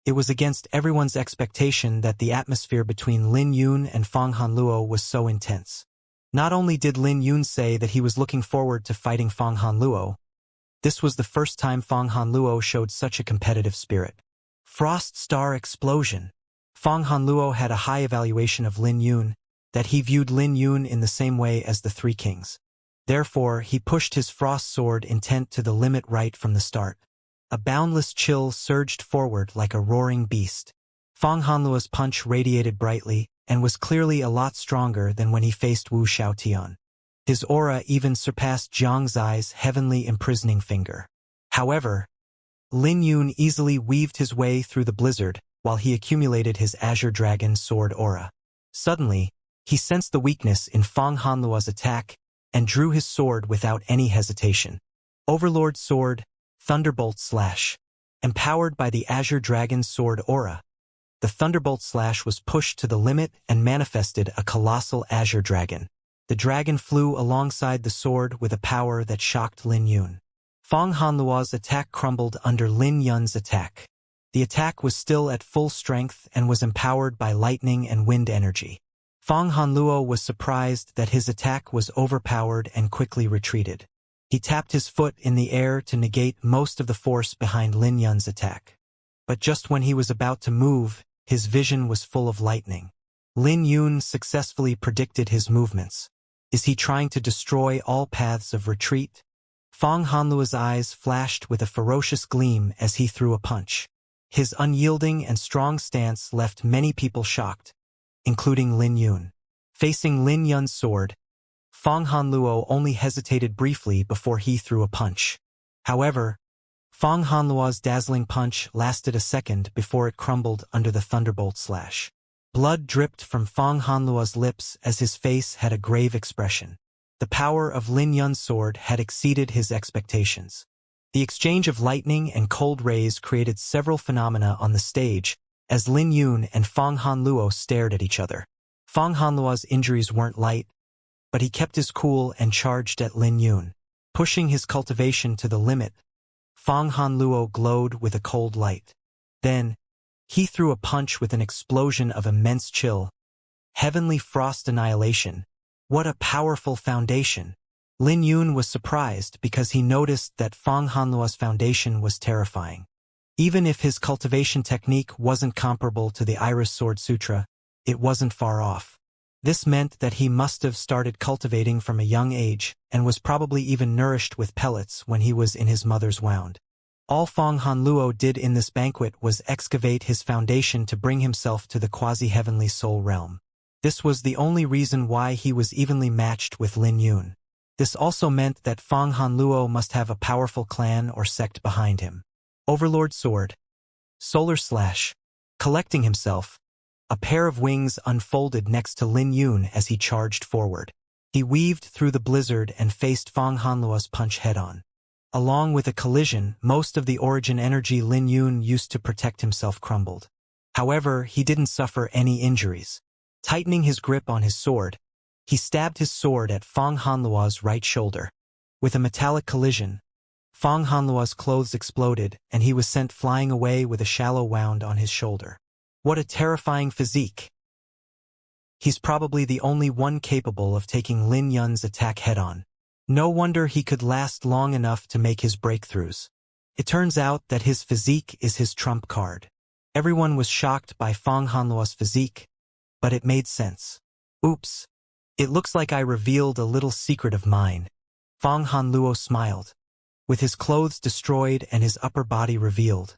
It was against everyone's expectation that the atmosphere between Lin Yun and Fang Hanluo was so intense. Not only did Lin Yun say that he was looking forward to fighting Fang Hanluo, this was the first time Fang Hanluo showed such a competitive spirit. Frost Star Explosion. Fang Hanluo had a high evaluation of Lin Yun, that he viewed Lin Yun in the same way as the Three Kings. Therefore, he pushed his frost sword intent to the limit right from the start. A boundless chill surged forward like a roaring beast. Fang Hanluo's punch radiated brightly and was clearly a lot stronger than when he faced Wu Xiaotian. His aura even surpassed Jiang Zai's heavenly imprisoning finger. However, Lin Yun easily weaved his way through the blizzard while he accumulated his Azure Dragon sword aura. Suddenly, he sensed the weakness in Fang Hanluo's attack and drew his sword without any hesitation. Overlord Sword, Thunderbolt Slash. Empowered by the Azure Dragon sword aura, the Thunderbolt Slash was pushed to the limit and manifested a colossal Azure Dragon. The dragon flew alongside the sword with a power that shocked Lin Yun. Fang Hanluo's attack crumbled under Lin Yun's attack. The attack was still at full strength and was empowered by lightning and wind energy. Fang Hanluo was surprised that his attack was overpowered and quickly retreated. He tapped his foot in the air to negate most of the force behind Lin Yun's attack. But just when he was about to move, his vision was full of lightning. Lin Yun successfully predicted his movements. Is he trying to destroy all paths of retreat? Fang Hanluo's eyes flashed with a ferocious gleam as he threw a punch. His unyielding and strong stance left many people shocked, including Lin Yun. Facing Lin Yun's sword, Fang Hanluo only hesitated briefly before he threw a punch. However, Fang Hanluo's dazzling punch lasted a second before it crumbled under the Thunderbolt Slash. Blood dripped from Fang Hanluo's lips as his face had a grave expression. The power of Lin Yun's sword had exceeded his expectations. The exchange of lightning and cold rays created several phenomena on the stage as Lin Yun and Fang Hanluo stared at each other. Fang Hanluo's injuries weren't light, but he kept his cool and charged at Lin Yun. Pushing his cultivation to the limit, Fang Hanluo glowed with a cold light. Then, he threw a punch with an explosion of immense chill. Heavenly Frost Annihilation. What a powerful foundation! Lin Yun was surprised because he noticed that Fang Hanluo's foundation was terrifying. Even if his cultivation technique wasn't comparable to the Iris Sword Sutra, it wasn't far off. This meant that he must have started cultivating from a young age and was probably even nourished with pellets when he was in his mother's wound. All Fang Hanluo did in this banquet was excavate his foundation to bring himself to the quasi-heavenly soul realm. This was the only reason why he was evenly matched with Lin Yun. This also meant that Fang Hanluo must have a powerful clan or sect behind him. Overlord Sword. Solar Slash. Collecting himself, a pair of wings unfolded next to Lin Yun as he charged forward. He weaved through the blizzard and faced Fang Hanluo's punch head-on. Along with a collision, most of the origin energy Lin Yun used to protect himself crumbled. However, he didn't suffer any injuries. Tightening his grip on his sword, he stabbed his sword at Fang Hanluo's right shoulder. With a metallic collision, Fang Hanluo's clothes exploded and he was sent flying away with a shallow wound on his shoulder. What a terrifying physique! He's probably the only one capable of taking Lin Yun's attack head-on. No wonder he could last long enough to make his breakthroughs. It turns out that his physique is his trump card. Everyone was shocked by Fang Hanluo's physique, but it made sense. Oops. It looks like I revealed a little secret of mine. Fang Hanluo smiled. With his clothes destroyed and his upper body revealed,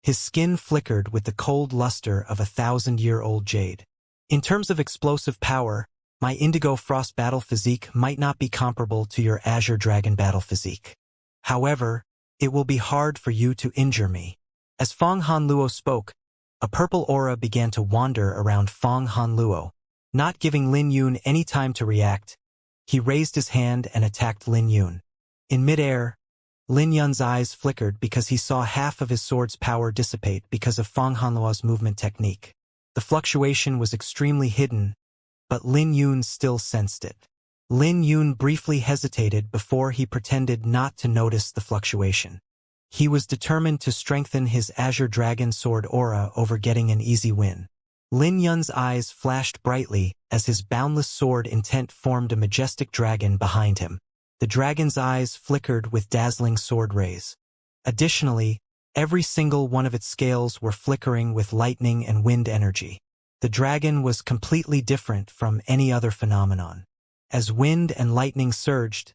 his skin flickered with the cold luster of a 1,000-year-old jade. In terms of explosive power, my Indigo Frost battle physique might not be comparable to your Azure Dragon battle physique. However, it will be hard for you to injure me. As Fang Hanluo spoke, a purple aura began to wander around Fang Hanluo. Not giving Lin Yun any time to react, he raised his hand and attacked Lin Yun. In midair, Lin Yun's eyes flickered because he saw half of his sword's power dissipate because of Fang Hanluo's movement technique. The fluctuation was extremely hidden, but Lin Yun still sensed it. Lin Yun briefly hesitated before he pretended not to notice the fluctuation. He was determined to strengthen his Azure Dragon Sword aura over getting an easy win. Lin Yun's eyes flashed brightly as his boundless sword intent formed a majestic dragon behind him. The dragon's eyes flickered with dazzling sword rays. Additionally, every single one of its scales were flickering with lightning and wind energy. The dragon was completely different from any other phenomenon. As wind and lightning surged,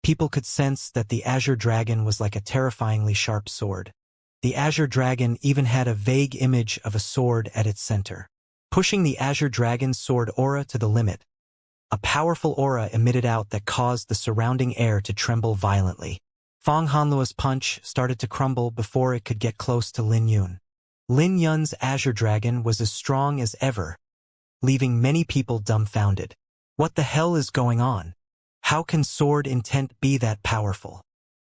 people could sense that the Azure Dragon was like a terrifyingly sharp sword. The Azure Dragon even had a vague image of a sword at its center. Pushing the Azure Dragon's sword aura to the limit, a powerful aura emitted out that caused the surrounding air to tremble violently. Fang Hanluo's punch started to crumble before it could get close to Lin Yun. Lin Yun's Azure Dragon was as strong as ever, leaving many people dumbfounded. What the hell is going on? How can sword intent be that powerful?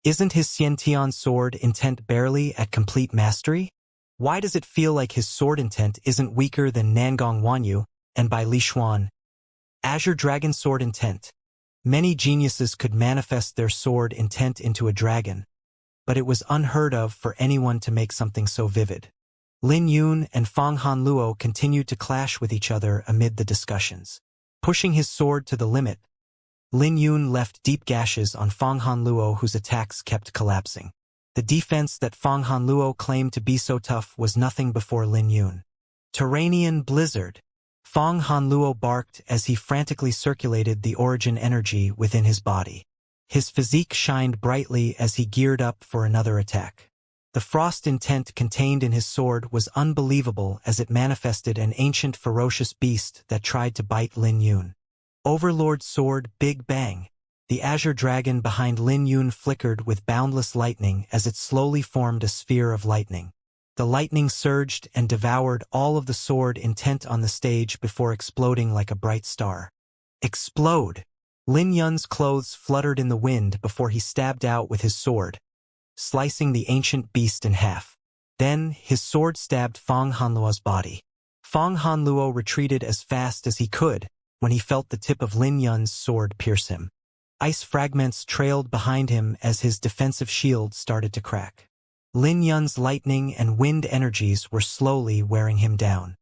Isn't his Xianxia sword intent barely at complete mastery? Why does it feel like his sword intent isn't weaker than Nangong Wanyu and by Li Xuan? Azure Dragon Sword Intent. Many geniuses could manifest their sword intent into a dragon, but it was unheard of for anyone to make something so vivid. Lin Yun and Fang Hanluo continued to clash with each other amid the discussions. Pushing his sword to the limit, Lin Yun left deep gashes on Fang Hanluo whose attacks kept collapsing. The defense that Fang Hanluo claimed to be so tough was nothing before Lin Yun. Terranian Blizzard. Fang Hanluo barked as he frantically circulated the origin energy within his body. His physique shined brightly as he geared up for another attack. The frost intent contained in his sword was unbelievable as it manifested an ancient ferocious beast that tried to bite Lin Yun. Overlord Sword Big Bang. The Azure Dragon behind Lin Yun flickered with boundless lightning as it slowly formed a sphere of lightning. The lightning surged and devoured all of the sword intent on the stage before exploding like a bright star. Explode! Lin Yun's clothes fluttered in the wind before he stabbed out with his sword, slicing the ancient beast in half. Then, his sword stabbed Fang Hanluo's body. Fang Hanluo retreated as fast as he could when he felt the tip of Lin Yun's sword pierce him. Ice fragments trailed behind him as his defensive shield started to crack. Lin Yun's lightning and wind energies were slowly wearing him down.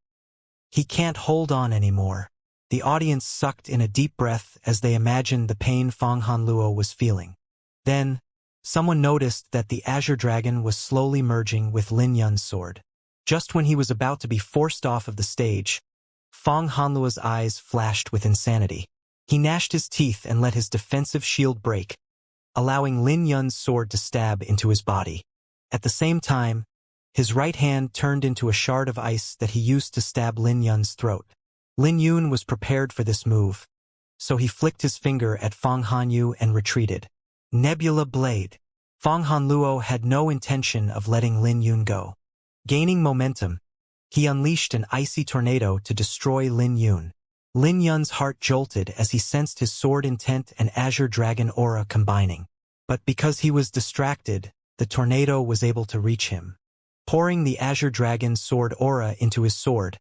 He can't hold on anymore. The audience sucked in a deep breath as they imagined the pain Fang Hanluo was feeling. Then, someone noticed that the Azure Dragon was slowly merging with Lin Yun's sword. Just when he was about to be forced off of the stage, Fang Hanluo's eyes flashed with insanity. He gnashed his teeth and let his defensive shield break, allowing Lin Yun's sword to stab into his body. At the same time, his right hand turned into a shard of ice that he used to stab Lin Yun's throat. Lin Yun was prepared for this move, so he flicked his finger at Fang Hanyu and retreated. Nebula Blade. Fang Hanluo had no intention of letting Lin Yun go. Gaining momentum, he unleashed an icy tornado to destroy Lin Yun. Lin Yun's heart jolted as he sensed his sword intent and Azure Dragon aura combining. But because he was distracted, the tornado was able to reach him. Pouring the Azure Dragon's sword aura into his sword,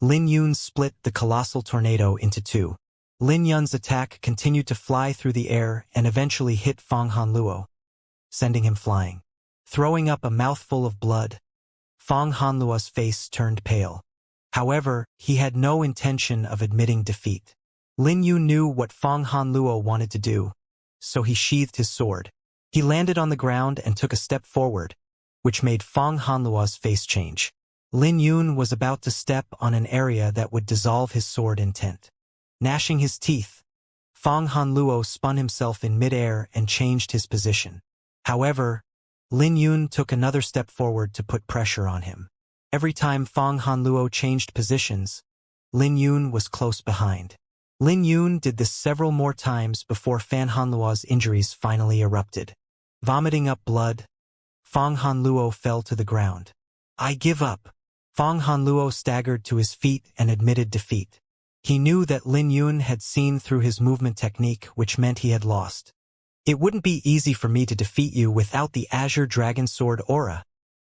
Lin Yun split the colossal tornado into two. Lin Yun's attack continued to fly through the air and eventually hit Fang Hanluo, sending him flying. Throwing up a mouthful of blood, Fang Hanluo's face turned pale. However, he had no intention of admitting defeat. Lin Yun knew what Fang Hanluo wanted to do, so he sheathed his sword. He landed on the ground and took a step forward, which made Fang Hanluo's face change. Lin Yun was about to step on an area that would dissolve his sword intent. Gnashing his teeth, Fang Hanluo spun himself in midair and changed his position. However, Lin Yun took another step forward to put pressure on him. Every time Fang Hanluo changed positions, Lin Yun was close behind. Lin Yun did this several more times before Fan Hanluo's injuries finally erupted. Vomiting up blood, Fang Hanluo fell to the ground. "I give up." Fang Hanluo staggered to his feet and admitted defeat. He knew that Lin Yun had seen through his movement technique, which meant he had lost. "It wouldn't be easy for me to defeat you without the Azure Dragon Sword aura,"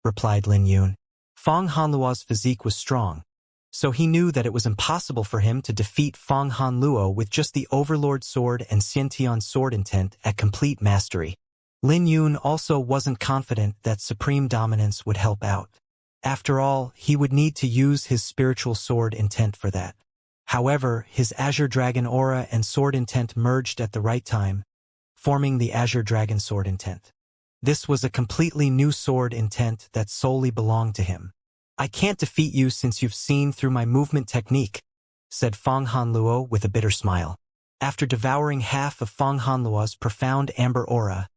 replied Lin Yun. Fang Hanluo's physique was strong, so he knew that it was impossible for him to defeat Fang Hanluo with just the Overlord Sword and Xianxia's sword intent at complete mastery. Lin Yun also wasn't confident that Supreme Dominance would help out. After all, he would need to use his spiritual sword intent for that. However, his Azure Dragon aura and sword intent merged at the right time, forming the Azure Dragon sword intent. This was a completely new sword intent that solely belonged to him. "I can't defeat you since you've seen through my movement technique," said Fang Hanluo with a bitter smile. After devouring half of Fang Hanluo's profound amber aura,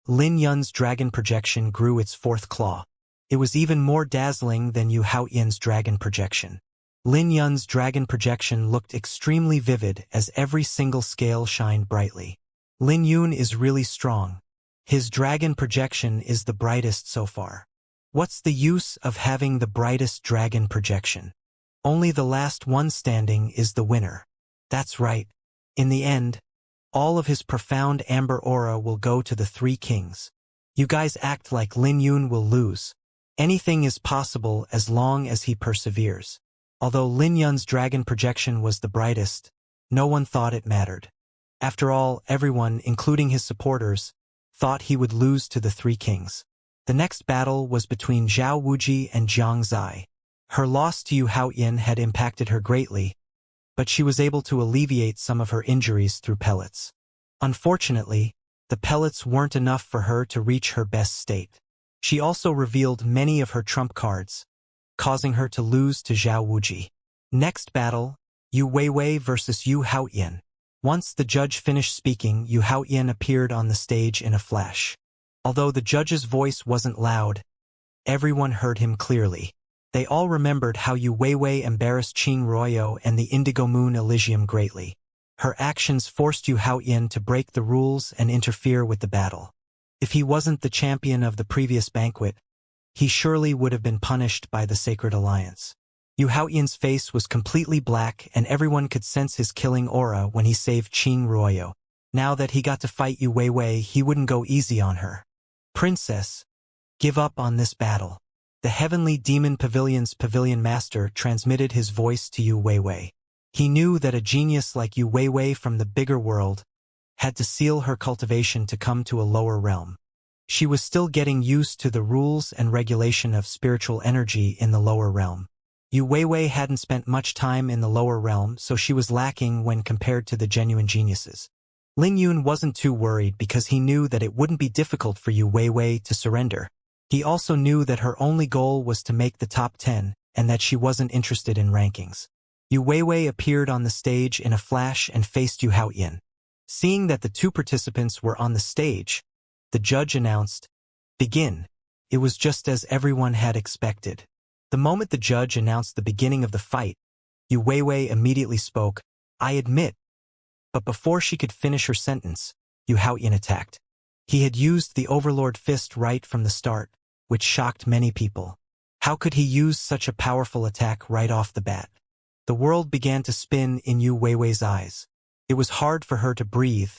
Lin Yun's dragon projection grew its fourth claw. It was even more dazzling than Yu Haoyan's dragon projection. Lin Yun's dragon projection looked extremely vivid as every single scale shined brightly. Lin Yun is really strong. His dragon projection is the brightest so far. What's the use of having the brightest dragon projection? Only the last one standing is the winner. That's right. In the end, all of his profound amber aura will go to the three kings. You guys act like Lin Yun will lose. Anything is possible as long as he perseveres. Although Lin Yun's dragon projection was the brightest, no one thought it mattered. After all, everyone, including his supporters, thought he would lose to the three kings. The next battle was between Zhao Wuji and Xianxia. Her loss to Yu Haoyan had impacted her greatly, but she was able to alleviate some of her injuries through pellets. Unfortunately, the pellets weren't enough for her to reach her best state. She also revealed many of her trump cards, causing her to lose to Zhao Wuji. Next battle, Yu Weiwei versus Yu Haoyan. Once the judge finished speaking, Yu Haoyan appeared on the stage in a flash. Although the judge's voice wasn't loud, everyone heard him clearly. They all remembered how Yu Weiwei embarrassed Qing Ruoyo and the Indigo Moon Elysium greatly. Her actions forced Yu Haoyan to break the rules and interfere with the battle. If he wasn't the champion of the previous banquet, he surely would have been punished by the Sacred Alliance. Yu Haoyan's face was completely black and everyone could sense his killing aura when he saved Qing Ruoyo. Now that he got to fight Yu Weiwei, he wouldn't go easy on her. "Princess, give up on this battle." The Heavenly Demon Pavilion's Pavilion Master transmitted his voice to Yu Weiwei. He knew that a genius like Yu Weiwei from the bigger world had to seal her cultivation to come to a lower realm. She was still getting used to the rules and regulation of spiritual energy in the lower realm. Yu Weiwei hadn't spent much time in the lower realm, so she was lacking when compared to the genuine geniuses. Lin Yun wasn't too worried because he knew that it wouldn't be difficult for Yu Weiwei to surrender. He also knew that her only goal was to make the top 10 and that she wasn't interested in rankings. Yu Weiwei appeared on the stage in a flash and faced Yu Haoyan. Seeing that the two participants were on the stage, the judge announced, "Begin." It was just as everyone had expected. The moment the judge announced the beginning of the fight, Yu Weiwei immediately spoke, "I admit." But before she could finish her sentence, Yu Haoyan attacked. He had used the Overlord Fist right from the start, which shocked many people. How could he use such a powerful attack right off the bat? The world began to spin in Yu Weiwei's eyes. It was hard for her to breathe,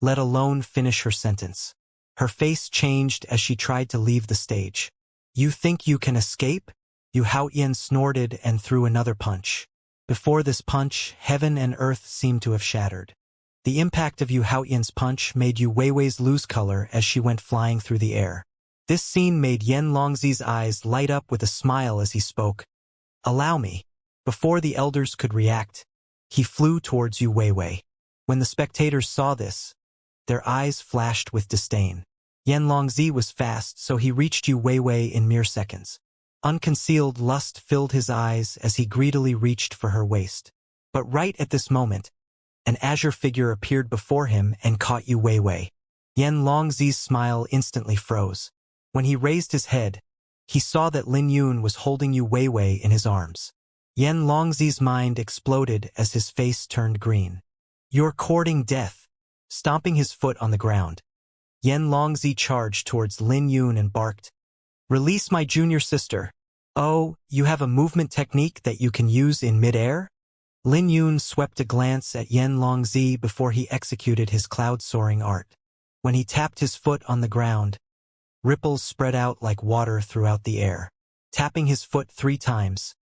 let alone finish her sentence. Her face changed as she tried to leave the stage. You think you can escape? Yu Haoyan snorted and threw another punch. Before this punch, heaven and earth seemed to have shattered. The impact of Yu Haoyan's punch made Yu Weiwei's lose color as she went flying through the air. This scene made Yan Longzi's eyes light up with a smile as he spoke. Allow me. Before the elders could react, he flew towards Yu Weiwei. When the spectators saw this, their eyes flashed with disdain. Yan Longzi was fast, so he reached Yu Weiwei in mere seconds. Unconcealed lust filled his eyes as he greedily reached for her waist. But right at this moment, an azure figure appeared before him and caught Yu Weiwei. Yan Longzi's smile instantly froze. When he raised his head, he saw that Lin Yun was holding Yu Weiwei in his arms. Yan Longzi's mind exploded as his face turned green. You're courting death. Stomping his foot on the ground, Yan Longzi charged towards Lin Yun and barked, Release my junior sister. Oh, you have a movement technique that you can use in mid-air? Lin Yun swept a glance at Yan Longzi before he executed his cloud-soaring art. When he tapped his foot on the ground, ripples spread out like water throughout the air. Tapping his foot 3 times,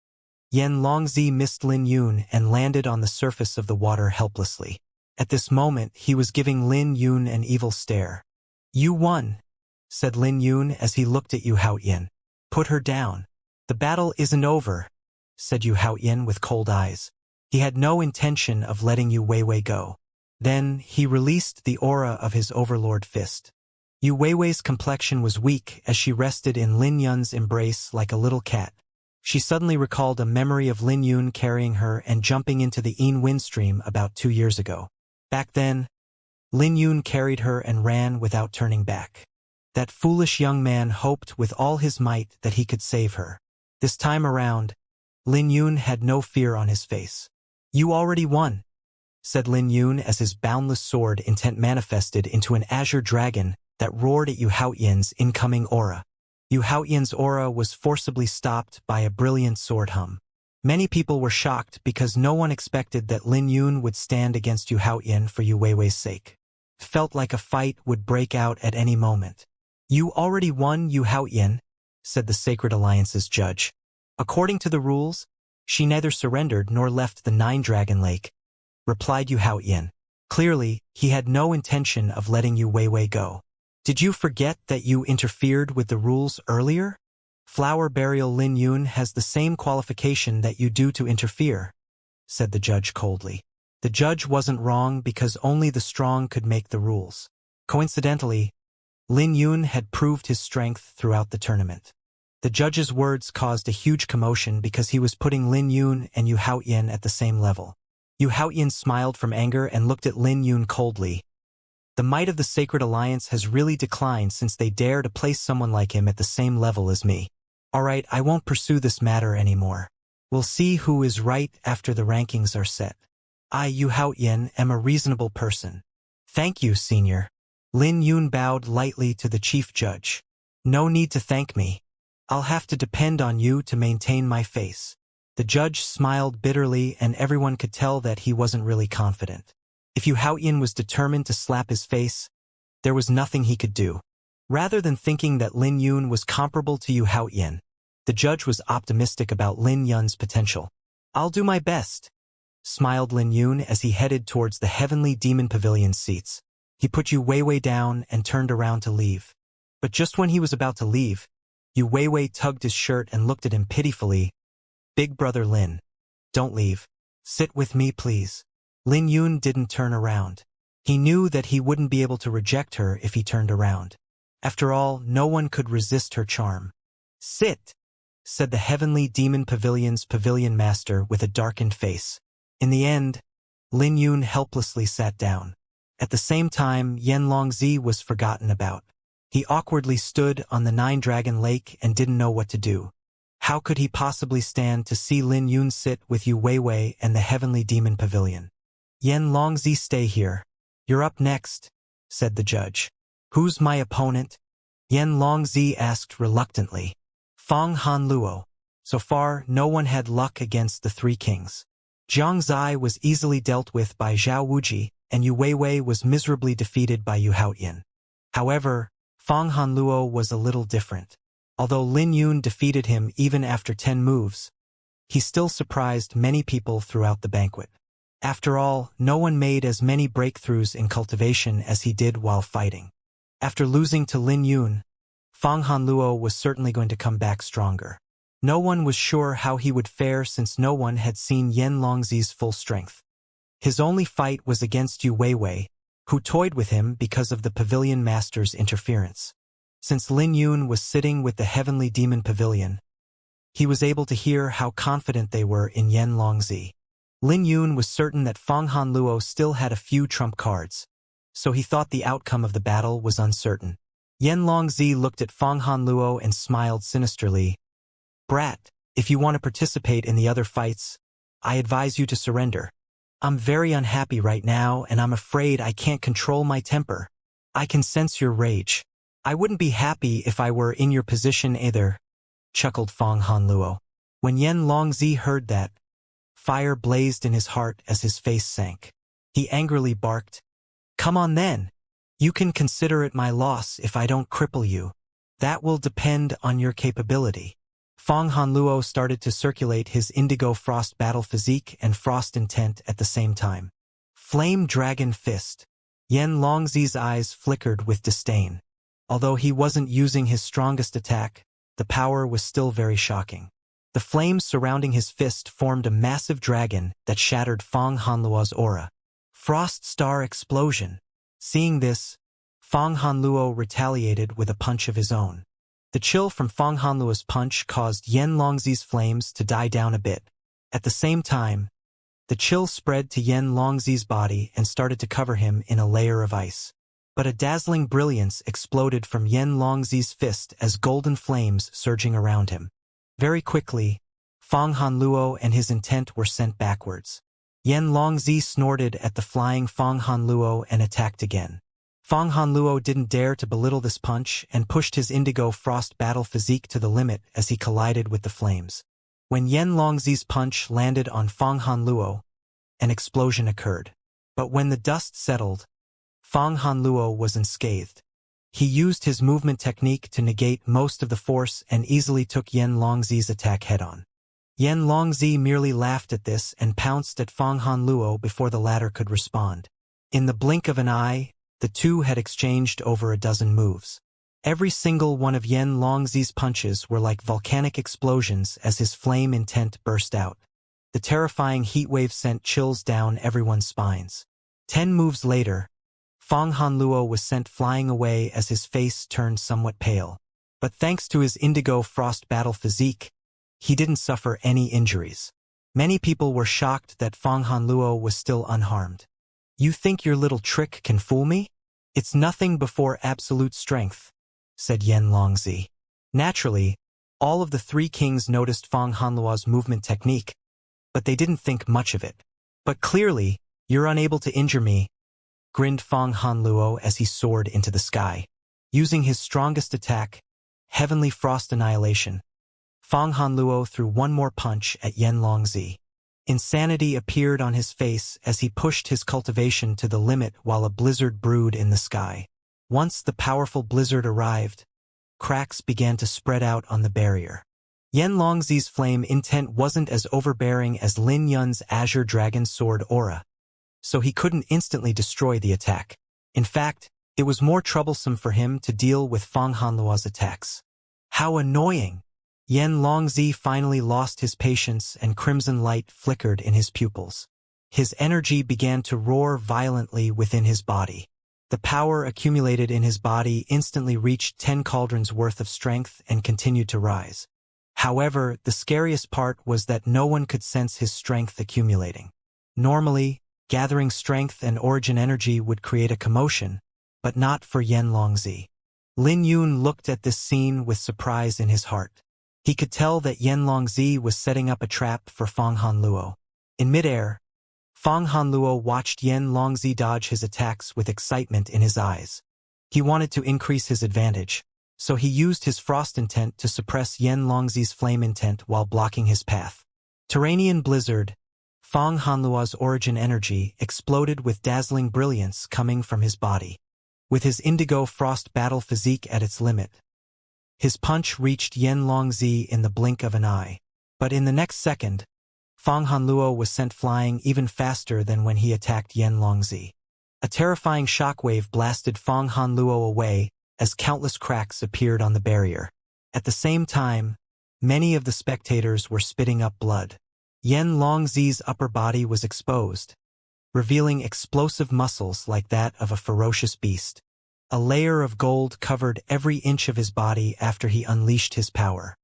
Yan Longzi missed Lin Yun and landed on the surface of the water helplessly. At this moment, he was giving Lin Yun an evil stare. You won, said Lin Yun as he looked at Yu Haoyan. Put her down. The battle isn't over, said Yu Haoyan with cold eyes. He had no intention of letting Yu Weiwei go. Then, he released the aura of his overlord fist. Yu Weiwei's complexion was weak as she rested in Lin Yun's embrace like a little cat. She suddenly recalled a memory of Lin Yun carrying her and jumping into the Yin windstream about 2 years ago. Back then, Lin Yun carried her and ran without turning back. That foolish young man hoped with all his might that he could save her. This time around, Lin Yun had no fear on his face. You already won, said Lin Yun as his boundless sword intent manifested into an azure dragon that roared at Yu Haoyan's incoming aura. Yu Haoyan's aura was forcibly stopped by a brilliant sword hum. Many people were shocked because no one expected that Lin Yun would stand against Yu Haoyan for Yu Weiwei's sake. It felt like a fight would break out at any moment. You already won, Yu Haoyan, said the Sacred Alliance's judge. According to the rules, she neither surrendered nor left the 9-Dragon Lake, replied Yu Haoyan. Clearly, he had no intention of letting Yu Weiwei go. Did you forget that you interfered with the rules earlier? Flower Burial Lin Yun has the same qualification that you do to interfere, said the judge coldly. The judge wasn't wrong because only the strong could make the rules. Coincidentally, Lin Yun had proved his strength throughout the tournament. The judge's words caused a huge commotion because he was putting Lin Yun and Yu Haoyan at the same level. Yu Haoyan smiled from anger and looked at Lin Yun coldly. The might of the Sacred Alliance has really declined since they dare to place someone like him at the same level as me. Alright, I won't pursue this matter anymore. We'll see who is right after the rankings are set. I, Yu Haoyan, am a reasonable person. Thank you, senior. Lin Yun bowed lightly to the chief judge. No need to thank me. I'll have to depend on you to maintain my face. The judge smiled bitterly and everyone could tell that he wasn't really confident. If Yu Haoyan was determined to slap his face, there was nothing he could do. Rather than thinking that Lin Yun was comparable to Yu Haoyan, the judge was optimistic about Lin Yun's potential. I'll do my best, smiled Lin Yun as he headed towards the Heavenly Demon Pavilion seats. He put Yu Weiwei down and turned around to leave. But just when he was about to leave, Yu Weiwei tugged his shirt and looked at him pitifully. Big brother Lin, don't leave. Sit with me, please. Lin Yun didn't turn around. He knew that he wouldn't be able to reject her if he turned around. After all, no one could resist her charm. Sit, said the Heavenly Demon Pavilion's pavilion master with a darkened face. In the end, Lin Yun helplessly sat down. At the same time, Yan Longzi was forgotten about. He awkwardly stood on the 9-Dragon Lake and didn't know what to do. How could he possibly stand to see Lin Yun sit with Yu Weiwei and the Heavenly Demon Pavilion? Yan Longzi, stay here. You're up next, said the judge. Who's my opponent? Yan Longzi asked reluctantly. Fong Han Luo. So far, no one had luck against the 3 kings. Jiang Zai was easily dealt with by Zhao Wuji, and Yu Weiwei was miserably defeated by Yu Haotian. However, Fang Hanluo was a little different. Although Lin Yun defeated him even after 10 moves, he still surprised many people throughout the banquet. After all, no one made as many breakthroughs in cultivation as he did while fighting. After losing to Lin Yun, Fang Hanluo was certainly going to come back stronger. No one was sure how he would fare since no one had seen Yan Longzi's full strength. His only fight was against Yu Weiwei, who toyed with him because of the Pavilion Master's interference. Since Lin Yun was sitting with the Heavenly Demon Pavilion, he was able to hear how confident they were in Yan Longzi. Lin Yun was certain that Fang Hanluo still had a few trump cards, so he thought the outcome of the battle was uncertain. Yan Longzi looked at Fang Hanluo and smiled sinisterly. "Brat, if you want to participate in the other fights, I advise you to surrender. I'm very unhappy right now, and I'm afraid I can't control my temper. I can sense your rage. I wouldn't be happy if I were in your position either," chuckled Fang Hanluo. When Yan Longzi heard that, fire blazed in his heart as his face sank. He angrily barked, "Come on then. You can consider it my loss if I don't cripple you. That will depend on your capability." Fang Hanluo started to circulate his Indigo Frost Battle Physique and Frost Intent at the same time. Flame Dragon Fist. Yan Longzi's eyes flickered with disdain. Although he wasn't using his strongest attack, the power was still very shocking. The flames surrounding his fist formed a massive dragon that shattered Fang Hanluo's aura. Frost Star Explosion. Seeing this, Fang Hanluo retaliated with a punch of his own. The chill from Fang Hanluo's punch caused Yan Longzi's flames to die down a bit. At the same time, the chill spread to Yan Longzi's body and started to cover him in a layer of ice. But a dazzling brilliance exploded from Yan Longzi's fist as golden flames surging around him. Very quickly, Fang Hanluo and his intent were sent backwards. Yan Longzi snorted at the flying Fang Hanluo and attacked again. Fang Hanluo didn't dare to belittle this punch and pushed his Indigo Frost Battle Physique to the limit as he collided with the flames. When Yan Longzi's punch landed on Fang Hanluo, an explosion occurred. But when the dust settled, Fang Hanluo was unscathed. He used his movement technique to negate most of the force and easily took Yan Longzi's attack head-on. Yan Longzi merely laughed at this and pounced at Fang Hanluo before the latter could respond. In the blink of an eye, the two had exchanged over a dozen moves. Every single one of Yan Longzi's punches were like volcanic explosions as his flame intent burst out. The terrifying heatwave sent chills down everyone's spines. 10 moves later, Fang Hanluo was sent flying away as his face turned somewhat pale. But thanks to his Indigo Frost Battle Physique, he didn't suffer any injuries. Many people were shocked that Fang Hanluo was still unharmed. "You think your little trick can fool me? It's nothing before absolute strength," said Yan Longzi. Naturally, all of the 3 kings noticed Fang Hanluo's movement technique, but they didn't think much of it. "But clearly, you're unable to injure me," grinned Fang Hanluo as he soared into the sky. Using his strongest attack, Heavenly Frost Annihilation, Fang Hanluo threw one more punch at Yan Longzi. Insanity appeared on his face as he pushed his cultivation to the limit while a blizzard brewed in the sky. Once the powerful blizzard arrived, cracks began to spread out on the barrier. Yan Longzi's flame intent wasn't as overbearing as Lin Yun's Azure Dragon Sword aura, so he couldn't instantly destroy the attack. In fact, it was more troublesome for him to deal with Fang Hanluo's attacks. How annoying! Yan Longzi finally lost his patience and crimson light flickered in his pupils. His energy began to roar violently within his body. The power accumulated in his body instantly reached 10 cauldrons worth of strength and continued to rise. However, the scariest part was that no one could sense his strength accumulating. Normally, gathering strength and origin energy would create a commotion, but not for Yan Longzi. Lin Yun looked at this scene with surprise in his heart. He could tell that Yan Longzi was setting up a trap for Fang Hanluo. In midair, Fang Hanluo watched Yan Longzi dodge his attacks with excitement in his eyes. He wanted to increase his advantage, so he used his frost intent to suppress Yan Longzi's flame intent while blocking his path. Terranian Blizzard, Fang Hanluo's origin energy exploded with dazzling brilliance coming from his body. With his indigo frost battle physique at its limit, his punch reached Yen Longzi in the blink of an eye. But in the next second, Fang Hanluo was sent flying even faster than when he attacked Yen Longzi. A terrifying shockwave blasted Fang Hanluo away as countless cracks appeared on the barrier. At the same time, many of the spectators were spitting up blood. Yen Longzi's upper body was exposed, revealing explosive muscles like that of a ferocious beast. A layer of gold covered every inch of his body after he unleashed his power.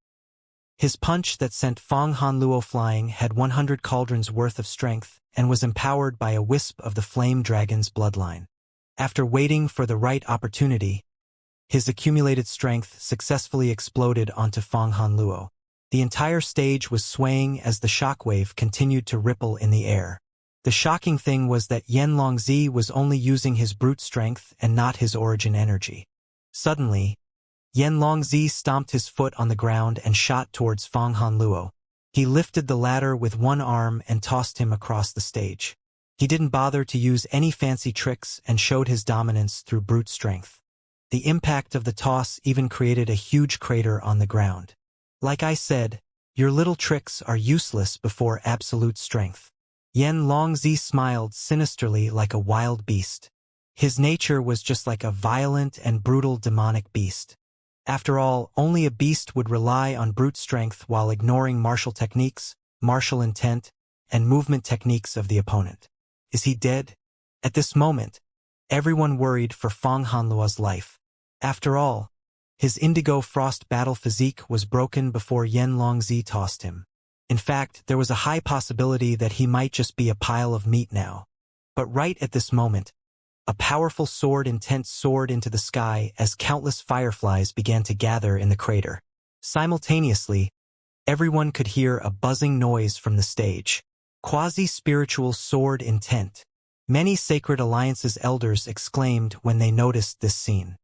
His punch that sent Fang Hanluo flying had 100 cauldrons worth of strength and was empowered by a wisp of the flame dragon's bloodline. After waiting for the right opportunity, his accumulated strength successfully exploded onto Fang Hanluo. The entire stage was swaying as the shockwave continued to ripple in the air. The shocking thing was that Yen Longzi was only using his brute strength and not his origin energy. Suddenly, Yen Longzi stomped his foot on the ground and shot towards Fang Hanluo. He lifted the latter with one arm and tossed him across the stage. He didn't bother to use any fancy tricks and showed his dominance through brute strength. The impact of the toss even created a huge crater on the ground. Like I said, your little tricks are useless before absolute strength. Yen Longzi smiled sinisterly like a wild beast. His nature was just like a violent and brutal demonic beast. After all, only a beast would rely on brute strength while ignoring martial techniques, martial intent, and movement techniques of the opponent. Is he dead? At this moment, everyone worried for Fang Hanluo's life. After all, his indigo frost battle physique was broken before Yen Longzi tossed him. In fact, there was a high possibility that he might just be a pile of meat now. But right at this moment, a powerful sword intent soared into the sky as countless fireflies began to gather in the crater. Simultaneously, everyone could hear a buzzing noise from the stage. Quasi-spiritual sword intent. Many Sacred Alliance's elders exclaimed when they noticed this scene.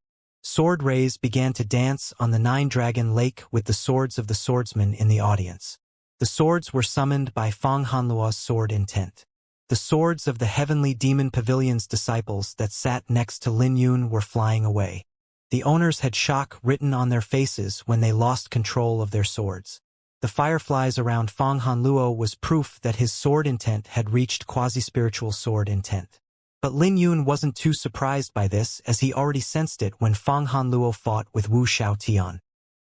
Sword rays began to dance on the Nine-Dragon Lake with the swords of the swordsmen in the audience. The swords were summoned by Fang Hanluo's sword intent. The swords of the Heavenly Demon Pavilion's disciples that sat next to Lin Yun were flying away. The owners had shock written on their faces when they lost control of their swords. The fireflies around Fang Hanluo was proof that his sword intent had reached quasi-spiritual sword intent. But Lin Yun wasn't too surprised by this, as he already sensed it when Fang Hanluo fought with Wu Xiaotian.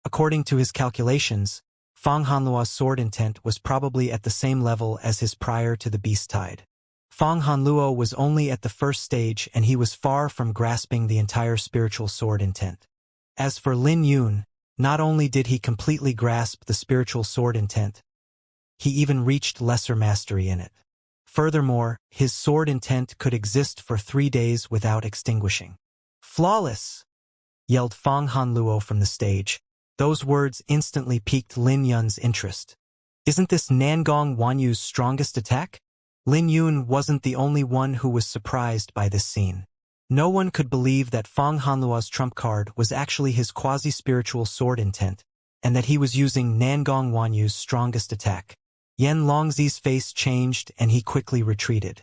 According to his calculations, Fang Hanluo's sword intent was probably at the same level as his prior to the beast tide. Fang Hanluo was only at the first stage and he was far from grasping the entire spiritual sword intent. As for Lin Yun, not only did he completely grasp the spiritual sword intent, he even reached lesser mastery in it. Furthermore, his sword intent could exist for 3 days without extinguishing. "Flawless!" yelled Fang Hanluo from the stage. Those words instantly piqued Lin Yun's interest. Isn't this Nangong Wanyu's strongest attack? Lin Yun wasn't the only one who was surprised by this scene. No one could believe that Fang Hanluo's trump card was actually his quasi-spiritual sword intent, and that he was using Nangong Wanyu's strongest attack. Yen Longzi's face changed and he quickly retreated.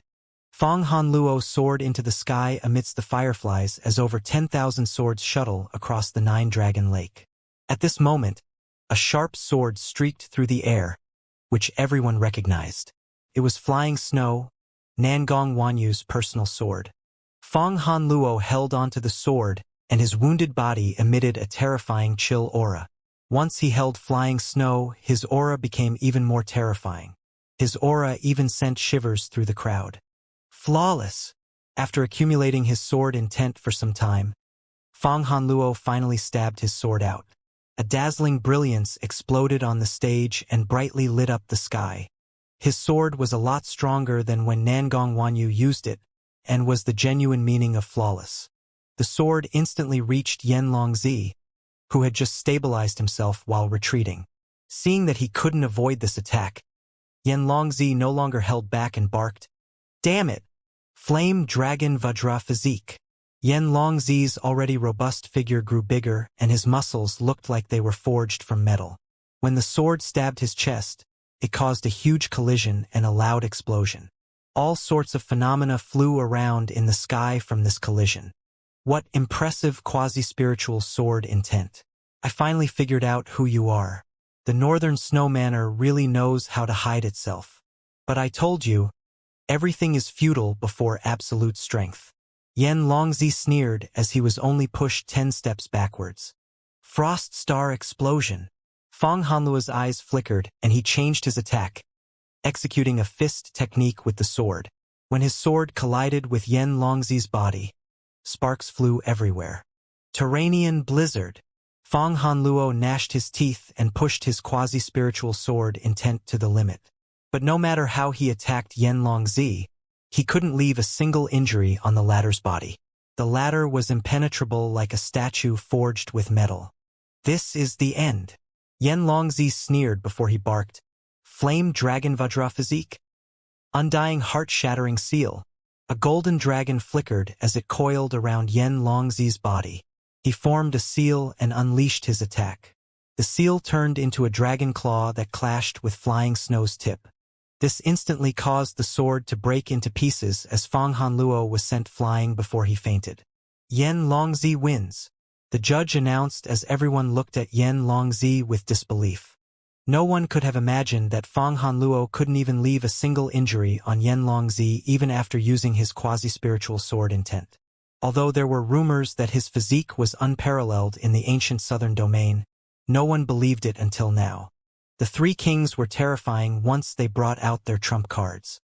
Fang Hanluo soared into the sky amidst the fireflies as over 10,000 swords shuttle across the Nine-Dragon Lake. At this moment, a sharp sword streaked through the air, which everyone recognized. It was Flying Snow, Nangong Wanyu's personal sword. Fang Hanluo held onto the sword, and his wounded body emitted a terrifying chill aura. Once he held Flying Snow, his aura became even more terrifying. His aura even sent shivers through the crowd. Flawless! After accumulating his sword intent for some time, Fang Hanluo finally stabbed his sword out. A dazzling brilliance exploded on the stage and brightly lit up the sky. His sword was a lot stronger than when Nangong Wanyu used it, and was the genuine meaning of flawless. The sword instantly reached Yen Longzi, who had just stabilized himself while retreating. Seeing that he couldn't avoid this attack, Yen Longzi no longer held back and barked, "Damn it! Flame Dragon Vajra Physique!" Yen Longzi's already robust figure grew bigger, and his muscles looked like they were forged from metal. When the sword stabbed his chest, it caused a huge collision and a loud explosion. All sorts of phenomena flew around in the sky from this collision. What impressive quasi-spiritual sword intent. I finally figured out who you are. The Northern Snow Manor really knows how to hide itself. But I told you, everything is futile before absolute strength. Yan Longzi sneered as he was only pushed 10 steps backwards. Frost Star Explosion. Fang Hanlua's eyes flickered and he changed his attack, executing a fist technique with the sword. When his sword collided with Yan Longzi's body, sparks flew everywhere. Terranian Blizzard. Fang Hanluo gnashed his teeth and pushed his quasi-spiritual sword intent to the limit. But no matter how he attacked Yan Longzi, he couldn't leave a single injury on the latter's body. The latter was impenetrable like a statue forged with metal. This is the end. Yan Longzi sneered before he barked. Flame Dragon Vajra Physique? Undying heart-shattering seal. A golden dragon flickered as it coiled around Yan Longzi's body. He formed a seal and unleashed his attack. The seal turned into a dragon claw that clashed with Flying Snow's tip. This instantly caused the sword to break into pieces as Fang Hanluo was sent flying before he fainted. Yan Longzi wins, the judge announced as everyone looked at Yan Longzi with disbelief. No one could have imagined that Fang Hanluo couldn't even leave a single injury on Yan Longzi even after using his quasi-spiritual sword intent. Although there were rumors that his physique was unparalleled in the ancient southern domain, no one believed it until now. The three kings were terrifying once they brought out their trump cards.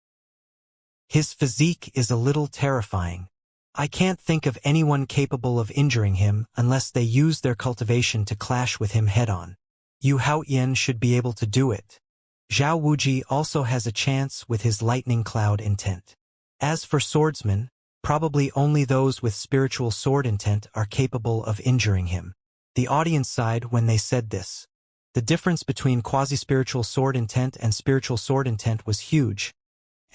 His physique is a little terrifying. I can't think of anyone capable of injuring him unless they use their cultivation to clash with him head-on. Yu Haoyan should be able to do it. Zhao Wuji also has a chance with his lightning cloud intent. As for swordsmen, probably only those with spiritual sword intent are capable of injuring him. The audience sighed when they said this. The difference between quasi-spiritual sword intent and spiritual sword intent was huge,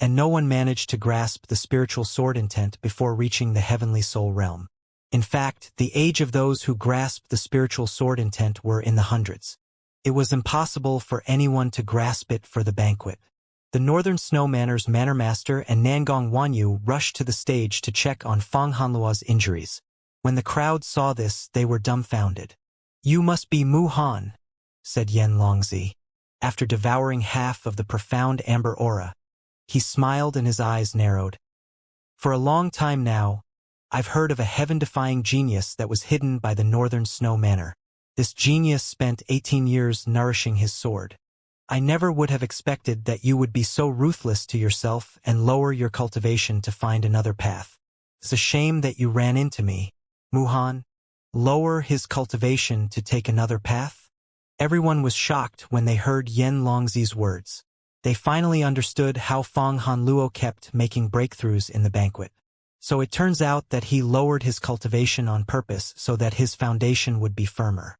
and no one managed to grasp the spiritual sword intent before reaching the heavenly soul realm. In fact, the age of those who grasped the spiritual sword intent were in the hundreds. It was impossible for anyone to grasp it for the banquet. The Northern Snow Manor's Manor Master and Nangong Wanyu rushed to the stage to check on Fang Hanluo's injuries. When the crowd saw this, they were dumbfounded. "You must be Mu Han," said Yan Longzi. After devouring half of the profound amber aura, he smiled and his eyes narrowed. "For a long time now, I've heard of a heaven-defying genius that was hidden by the Northern Snow Manor. This genius spent 18 years nourishing his sword. I never would have expected that you would be so ruthless to yourself and lower your cultivation to find another path. It's a shame that you ran into me, Mu Han. Lower his cultivation to take another path?" Everyone was shocked when they heard Yan Longzi's words. They finally understood how Fang Hanluo kept making breakthroughs in the banquet. So it turns out that he lowered his cultivation on purpose so that his foundation would be firmer.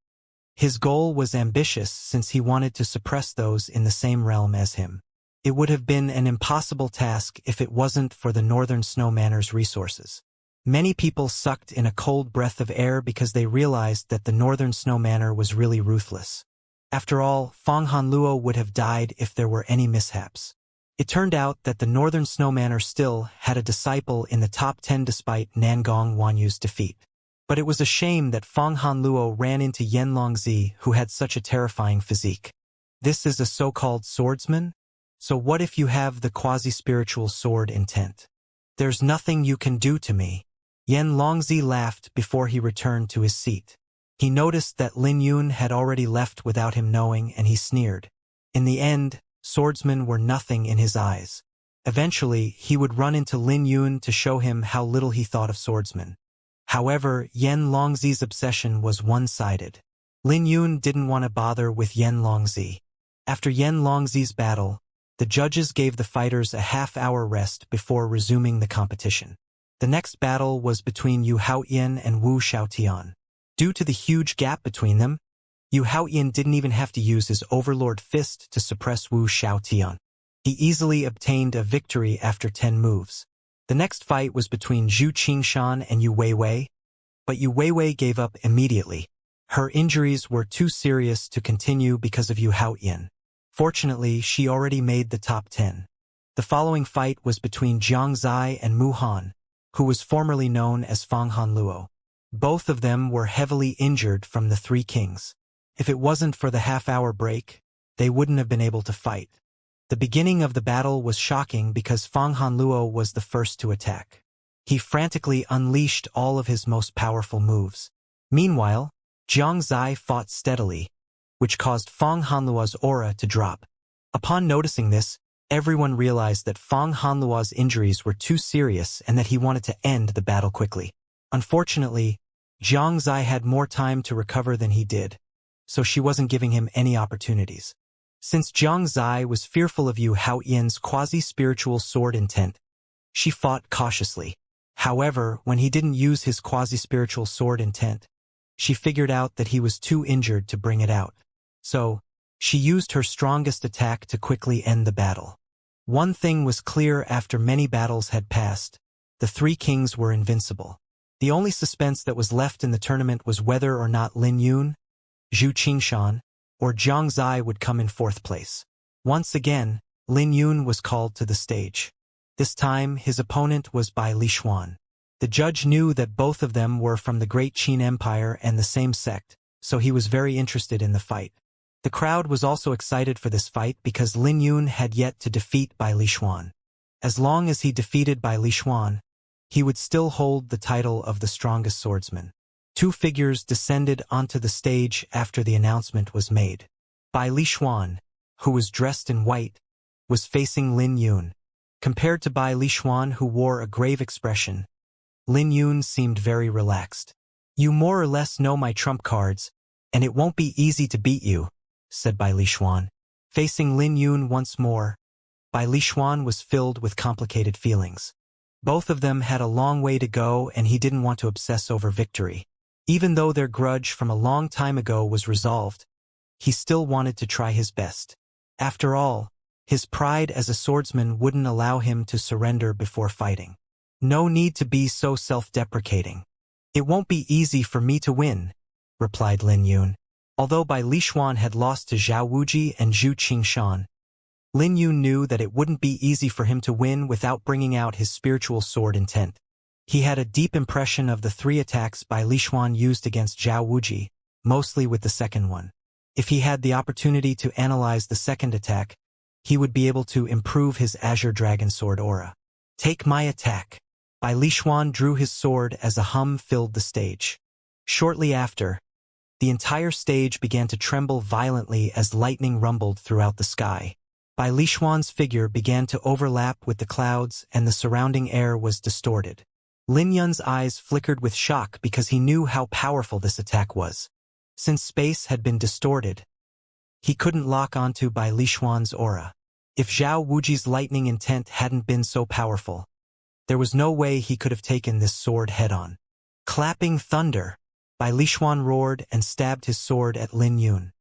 His goal was ambitious since he wanted to suppress those in the same realm as him. It would have been an impossible task if it wasn't for the Northern Snow Manor's resources. Many people sucked in a cold breath of air because they realized that the Northern Snow Manor was really ruthless. After all, Fang Hanluo would have died if there were any mishaps. It turned out that the Northern Snow Manor still had a disciple in the top 10 despite Nangong Wanyu's defeat. But it was a shame that Fang Hanluo ran into Yan Longzi, who had such a terrifying physique. This is a so-called swordsman? So what if you have the quasi-spiritual sword intent? There's nothing you can do to me. Yan Longzi laughed before he returned to his seat. He noticed that Lin Yun had already left without him knowing, and he sneered. In the end, swordsmen were nothing in his eyes. Eventually, he would run into Lin Yun to show him how little he thought of swordsmen. However, Yan Longzi's obsession was one-sided. Lin Yun didn't want to bother with Yan Longzi. After Yan Longzi's battle, the judges gave the fighters a half-hour rest before resuming the competition. The next battle was between Yu Haoyan and Wu Xiaotian. Due to the huge gap between them, Yu Haoyan didn't even have to use his Overlord Fist to suppress Wu Xiaotian. He easily obtained a victory after 10 moves. The next fight was between Zhu Qingshan and Yu Weiwei, but Yu Weiwei gave up immediately. Her injuries were too serious to continue because of Yu Haoyan. Fortunately, she already made the top 10. The following fight was between Xianxia and Mu Han, who was formerly known as Fang Han Luo. Both of them were heavily injured from the Three Kings. If it wasn't for the half-hour break, they wouldn't have been able to fight. The beginning of the battle was shocking because Fang Han Luo was the first to attack. He frantically unleashed all of his most powerful moves. Meanwhile, Xianxia fought steadily, which caused Fang Han Luo's aura to drop. Upon noticing this, everyone realized that Fang Han Luo's injuries were too serious and that he wanted to end the battle quickly. Unfortunately, Xianxia had more time to recover than he did, so she wasn't giving him any opportunities. Since Xianxia was fearful of Yu Haoyan's quasi-spiritual sword intent, she fought cautiously. However, when he didn't use his quasi-spiritual sword intent, she figured out that he was too injured to bring it out. So, she used her strongest attack to quickly end the battle. One thing was clear after many battles had passed: the Three Kings were invincible. The only suspense that was left in the tournament was whether or not Lin Yun, Zhu Qingshan, or Xianxia would come in fourth place. Once again, Lin Yun was called to the stage. This time, his opponent was Bai Lishuan. The judge knew that both of them were from the Great Qin Empire and the same sect, so he was very interested in the fight. The crowd was also excited for this fight because Lin Yun had yet to defeat Bai Lishuan. As long as he defeated Bai Lishuan, he would still hold the title of the strongest swordsman. Two figures descended onto the stage after the announcement was made. Bai Lishuan, who was dressed in white, was facing Lin Yun. Compared to Bai Lishuan, who wore a grave expression, Lin Yun seemed very relaxed. "You more or less know my trump cards, and it won't be easy to beat you," said Bai Lishuan. Facing Lin Yun once more, Bai Lishuan was filled with complicated feelings. Both of them had a long way to go, and he didn't want to obsess over victory. Even though their grudge from a long time ago was resolved, he still wanted to try his best. After all, his pride as a swordsman wouldn't allow him to surrender before fighting. "No need to be so self-deprecating. It won't be easy for me to win," replied Lin Yun. Although Bai Lishuan had lost to Zhao Wuji and Zhu Qingshan, Lin Yun knew that it wouldn't be easy for him to win without bringing out his spiritual sword intent. He had a deep impression of the three attacks Bai Lishuan used against Zhao Wuji, mostly with the second one. If he had the opportunity to analyze the second attack, he would be able to improve his Azure Dragon Sword aura. "Take my attack." Bai Lishuan drew his sword as a hum filled the stage. Shortly after, the entire stage began to tremble violently as lightning rumbled throughout the sky. Bai Lishuan's figure began to overlap with the clouds and the surrounding air was distorted. Lin Yun's eyes flickered with shock because he knew how powerful this attack was. Since space had been distorted, he couldn't lock onto Bai Lishuan's aura. If Zhao Wuji's lightning intent hadn't been so powerful, there was no way he could have taken this sword head-on. Clapping thunder, Bai Lishuan roared and stabbed his sword at Lin Yun.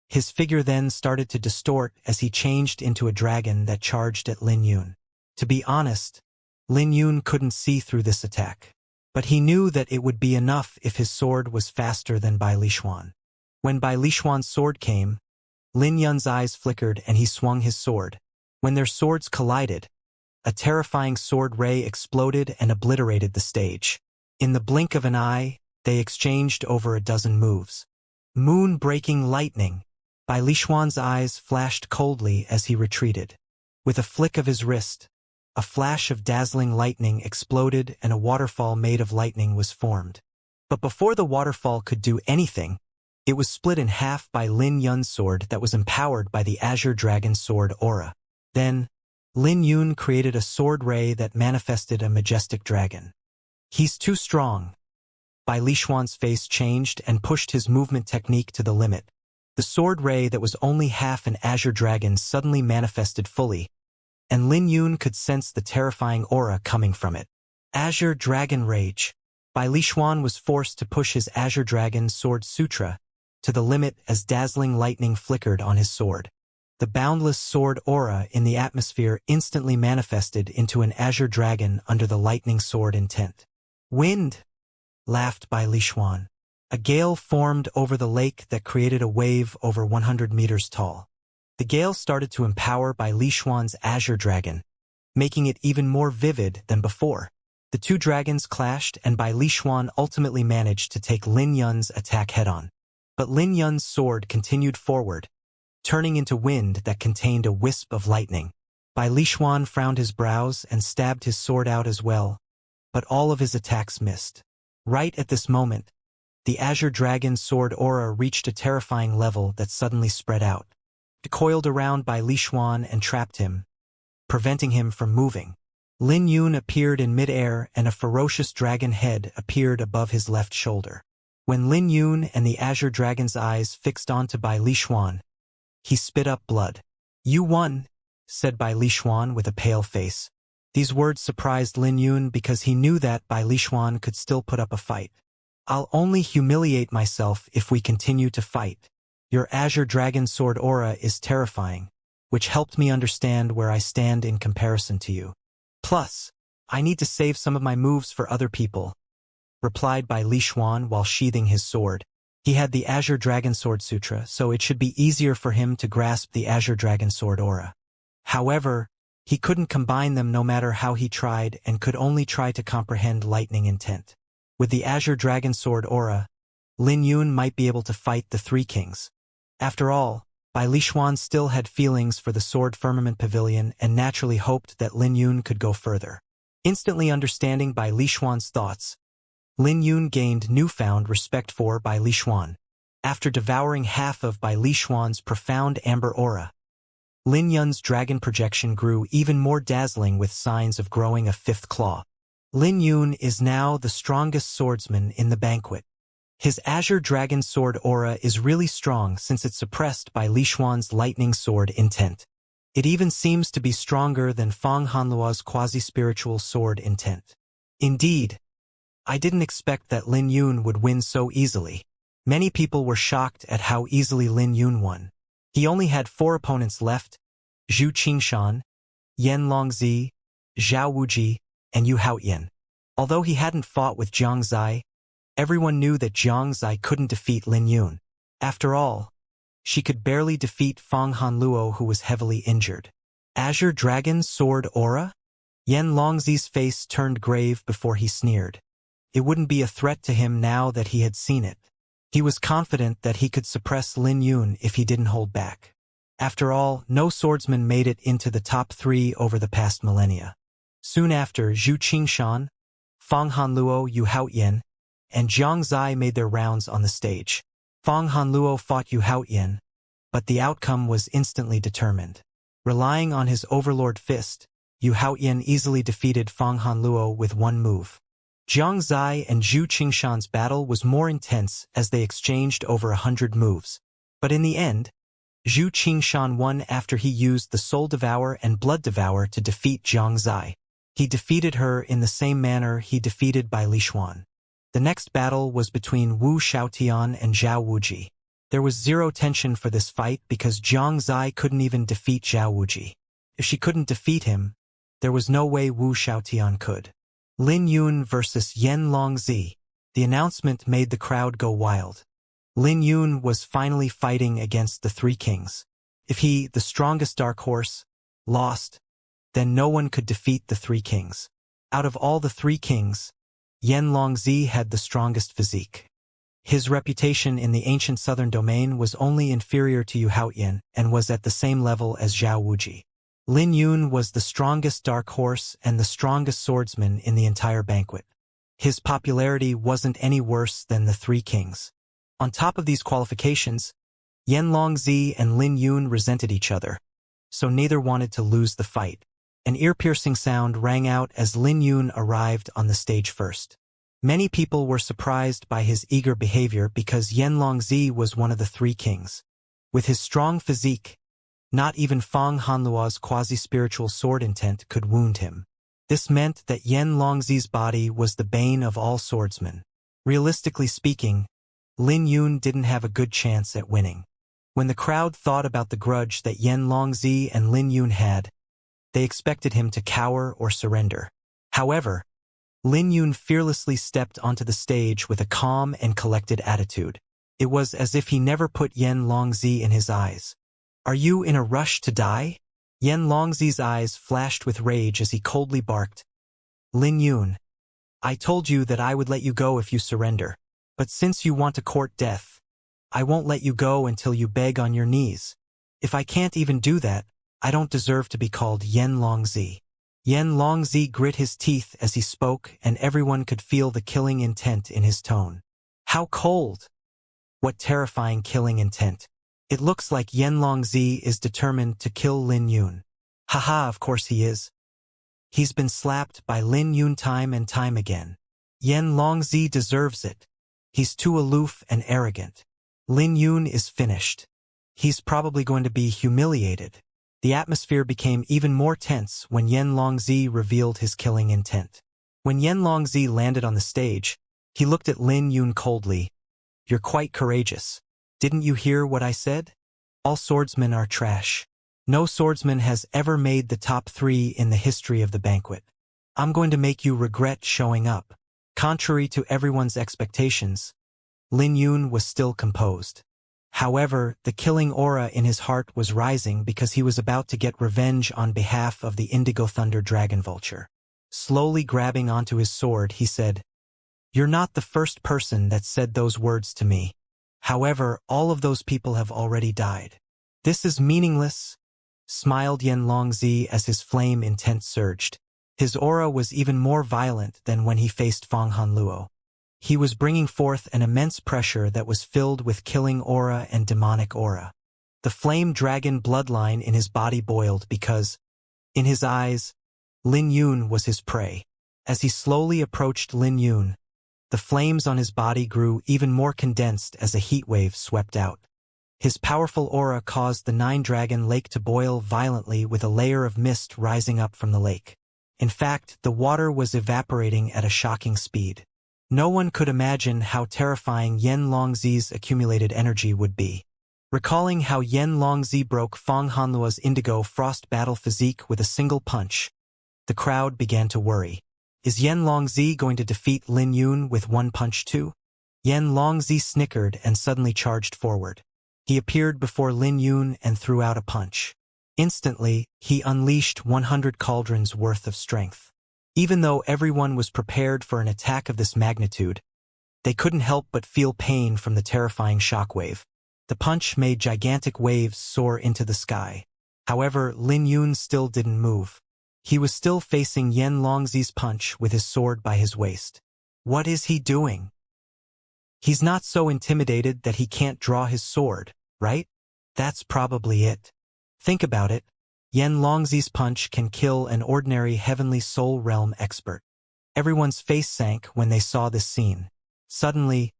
His figure then started to distort as he changed into a dragon that charged at Lin Yun. To be honest, Lin Yun couldn't see through this attack, but he knew that it would be enough if his sword was faster than Bai Lishuan. When Bai Lishuan's sword came, Lin Yun's eyes flickered and he swung his sword. When their swords collided, a terrifying sword ray exploded and obliterated the stage. In the blink of an eye, they exchanged over a dozen moves. Moon-breaking lightning. Bai Lishuan's eyes flashed coldly as he retreated. With a flick of his wrist, a flash of dazzling lightning exploded and a waterfall made of lightning was formed. But before the waterfall could do anything, it was split in half by Lin Yun's sword that was empowered by the Azure Dragon Sword aura. Then, Lin Yun created a sword ray that manifested a majestic dragon. "He's too strong." Bai Lishuan's face changed and pushed his movement technique to the limit. The sword ray that was only half an Azure Dragon suddenly manifested fully, and Lin Yun could sense the terrifying aura coming from it. Azure Dragon Rage. Bai Lishuan was forced to push his Azure Dragon Sword Sutra to the limit as dazzling lightning flickered on his sword. The boundless sword aura in the atmosphere instantly manifested into an Azure Dragon under the lightning sword intent. "Wind!" laughed Bai Lishuan. A gale formed over the lake that created a wave over 100 meters tall. The gale started to empower Bai Lishuan's azure dragon, making it even more vivid than before. The two dragons clashed and Bai Lishuan ultimately managed to take Lin Yun's attack head-on. But Lin Yun's sword continued forward, turning into wind that contained a wisp of lightning. Bai Lishuan frowned his brows and stabbed his sword out as well, but all of his attacks missed. Right at this moment, the azure dragon's sword aura reached a terrifying level that suddenly spread out. It coiled around Bai Lishuan and trapped him, preventing him from moving. Lin Yun appeared in midair and a ferocious dragon head appeared above his left shoulder. When Lin Yun and the azure dragon's eyes fixed onto Bai Lishuan, he spit up blood. "You won," said Bai Lishuan with a pale face. These words surprised Lin Yun because he knew that Bai Lishuan could still put up a fight. "I'll only humiliate myself if we continue to fight. Your azure dragon sword aura is terrifying, which helped me understand where I stand in comparison to you. Plus, I need to save some of my moves for other people," replied Bai Lishuan while sheathing his sword. He had the Azure Dragon Sword Sutra, so it should be easier for him to grasp the Azure Dragon Sword aura. However, he couldn't combine them no matter how he tried and could only try to comprehend lightning intent. With the Azure Dragon Sword aura, Lin Yun might be able to fight the Three Kings. After all, Bai Lishuan still had feelings for the Sword Firmament Pavilion and naturally hoped that Lin Yun could go further. Instantly understanding Bai Lishuan's thoughts, Lin Yun gained newfound respect for Bai Lishuan. After devouring half of Bai Lishuan's profound amber aura, Lin Yun's dragon projection grew even more dazzling with signs of growing a fifth claw. Lin Yun is now the strongest swordsman in the banquet. His Azure Dragon Sword aura is really strong since it's suppressed by Lishuan's lightning sword intent. It even seems to be stronger than Fang Hanluo's quasi-spiritual sword intent. Indeed, I didn't expect that Lin Yun would win so easily. Many people were shocked at how easily Lin Yun won. He only had 4 opponents left: Zhu Qingshan, Yan Longzi, Zhao Wuji, and Yu Haoyan. Although he hadn't fought with Jiang Zai, everyone knew that Jiang Zai couldn't defeat Lin Yun. After all, she could barely defeat Fang Hanluo, who was heavily injured. Azure Dragon Sword aura? Yan Longzi's face turned grave before he sneered. It wouldn't be a threat to him now that he had seen it. He was confident that he could suppress Lin Yun if he didn't hold back. After all, no swordsman made it into the top 3 over the past millennia. Soon after, Zhu Qingshan, Fang Hanluo, Yu Haoyan, and Jiang Zai made their rounds on the stage. Fang Hanluo fought Yu Haoyan, but the outcome was instantly determined. Relying on his overlord fist, Yu Haoyan easily defeated Fang Hanluo with one move. Jiang Zai and Zhu Qingshan's battle was more intense as they exchanged over 100 moves. But in the end, Zhu Qingshan won after he used the Soul Devour and Blood Devour to defeat Jiang Zai. He defeated her in the same manner he defeated Bai Lishuan. The next battle was between Wu Xiaotian and Zhao Wuji. There was zero tension for this fight because Jiang Zai couldn't even defeat Zhao Wuji. If she couldn't defeat him, there was no way Wu Xiaotian could. Lin Yun versus Yan Longzi. The announcement made the crowd go wild. Lin Yun was finally fighting against the Three Kings. If he, the strongest dark horse, lost, then no one could defeat the Three Kings. Out of all the Three Kings, Yan Longzi had the strongest physique. His reputation in the ancient southern domain was only inferior to Yu Haoyan and was at the same level as Zhao Wuji. Lin Yun was the strongest dark horse and the strongest swordsman in the entire banquet. His popularity wasn't any worse than the Three Kings. On top of these qualifications, Yan Longzi and Lin Yun resented each other, so neither wanted to lose the fight. An ear-piercing sound rang out as Lin Yun arrived on the stage first. Many people were surprised by his eager behavior because Yan Longzi was one of the Three Kings. With his strong physique, not even Fang Hanluo's quasi-spiritual sword intent could wound him. This meant that Yan Longzi's body was the bane of all swordsmen. Realistically speaking, Lin Yun didn't have a good chance at winning. When the crowd thought about the grudge that Yan Longzi and Lin Yun had, they expected him to cower or surrender. However, Lin Yun fearlessly stepped onto the stage with a calm and collected attitude. It was as if he never put Yan Longzi in his eyes. Are you in a rush to die? Yan Longzi's eyes flashed with rage as he coldly barked. Lin Yun, I told you that I would let you go if you surrender. But since you want to court death, I won't let you go until you beg on your knees. If I can't even do that, I don't deserve to be called Yan Longzi. Yan Longzi grit his teeth as he spoke, and everyone could feel the killing intent in his tone. How cold! What terrifying killing intent. It looks like Yan Longzi is determined to kill Lin Yun. Haha, of course he is. He's been slapped by Lin Yun time and time again. Yan Longzi deserves it. He's too aloof and arrogant. Lin Yun is finished. He's probably going to be humiliated. The atmosphere became even more tense when Yan Longzi revealed his killing intent. When Yan Longzi landed on the stage, he looked at Lin Yun coldly. You're quite courageous. Didn't you hear what I said? All swordsmen are trash. No swordsman has ever made the top 3 in the history of the banquet. I'm going to make you regret showing up. Contrary to everyone's expectations, Lin Yun was still composed. However, the killing aura in his heart was rising because he was about to get revenge on behalf of the Indigo Thunder Dragon Vulture. Slowly grabbing onto his sword, he said, You're not the first person that said those words to me. However, all of those people have already died. This is meaningless, smiled Yan Longzi as his flame intent surged. His aura was even more violent than when he faced Fang Hanluo. He was bringing forth an immense pressure that was filled with killing aura and demonic aura. The flame dragon bloodline in his body boiled because, in his eyes, Lin Yun was his prey. As he slowly approached Lin Yun, the flames on his body grew even more condensed as a heat wave swept out. His powerful aura caused the Nine-Dragon Lake to boil violently with a layer of mist rising up from the lake. In fact, the water was evaporating at a shocking speed. No one could imagine how terrifying Yan Longzi's accumulated energy would be. Recalling how Yan Longzi broke Fang Hanluo's indigo frost battle physique with a single punch, the crowd began to worry. Is Yan Longzi going to defeat Lin Yun with one punch too? Yan Longzi snickered and suddenly charged forward. He appeared before Lin Yun and threw out a punch. Instantly, he unleashed 100 cauldrons worth of strength. Even though everyone was prepared for an attack of this magnitude, they couldn't help but feel pain from the terrifying shockwave. The punch made gigantic waves soar into the sky. However, Lin Yun still didn't move. He was still facing Yan Longzi's punch with his sword by his waist. What is he doing? He's not so intimidated that he can't draw his sword, right? That's probably it. Think about it. Yan Longzi's punch can kill an ordinary heavenly soul realm expert. Everyone's face sank when they saw this scene. Suddenly,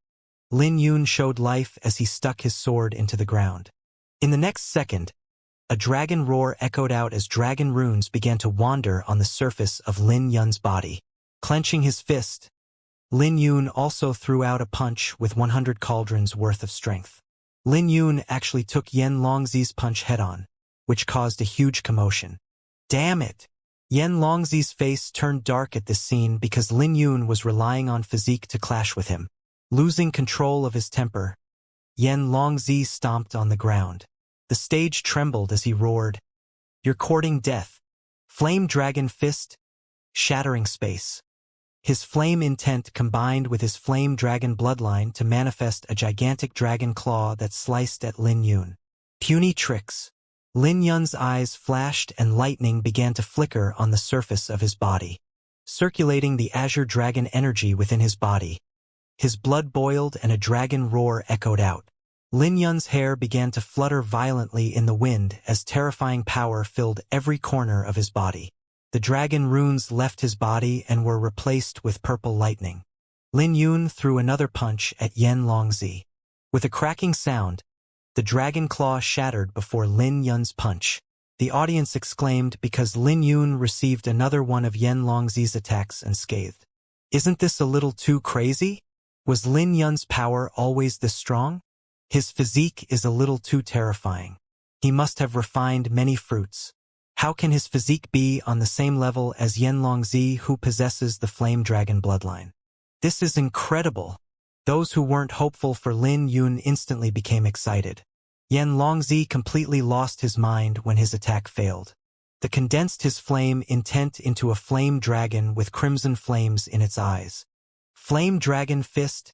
Lin Yun showed life as he stuck his sword into the ground. In the next second, a dragon roar echoed out as dragon runes began to wander on the surface of Lin Yun's body. Clenching his fist, Lin Yun also threw out a punch with 100 cauldrons worth of strength. Lin Yun actually took Yan Longzi's punch head-on, which caused a huge commotion. Damn it! Yan Longzi's face turned dark at this scene because Lin Yun was relying on physique to clash with him. Losing control of his temper, Yan Longzi stomped on the ground. The stage trembled as he roared, You're courting death. Flame dragon fist, shattering space. His flame intent combined with his flame dragon bloodline to manifest a gigantic dragon claw that sliced at Lin Yun. Puny tricks. Lin Yun's eyes flashed and lightning began to flicker on the surface of his body, circulating the azure dragon energy within his body. His blood boiled and a dragon roar echoed out. Lin Yun's hair began to flutter violently in the wind as terrifying power filled every corner of his body. The dragon runes left his body and were replaced with purple lightning. Lin Yun threw another punch at Yan Longzi. With a cracking sound, the dragon claw shattered before Lin Yun's punch. The audience exclaimed because Lin Yun received another one of Yan Longzi's attacks unscathed. Isn't this a little too crazy? Was Lin Yun's power always this strong? His physique is a little too terrifying. He must have refined many fruits. How can his physique be on the same level as Yan Longzi, who possesses the flame dragon bloodline? This is incredible. Those who weren't hopeful for Lin Yun instantly became excited. Yan Longzi completely lost his mind when his attack failed. The condensed his flame intent into a flame dragon with crimson flames in its eyes. Flame dragon fist,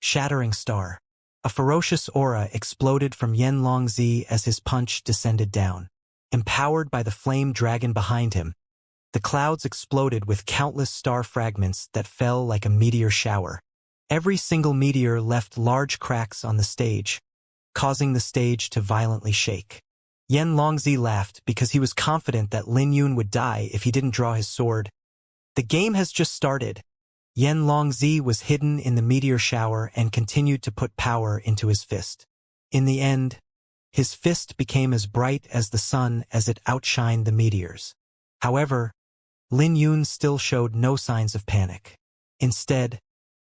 shattering star. A ferocious aura exploded from Yan Longzi as his punch descended down. Empowered by the flame dragon behind him, the clouds exploded with countless star fragments that fell like a meteor shower. Every single meteor left large cracks on the stage, causing the stage to violently shake. Yan Longzi laughed because he was confident that Lin Yun would die if he didn't draw his sword. The game has just started. Yan Longzi was hidden in the meteor shower and continued to put power into his fist. In the end, his fist became as bright as the sun as it outshined the meteors. However, Lin Yun still showed no signs of panic. Instead,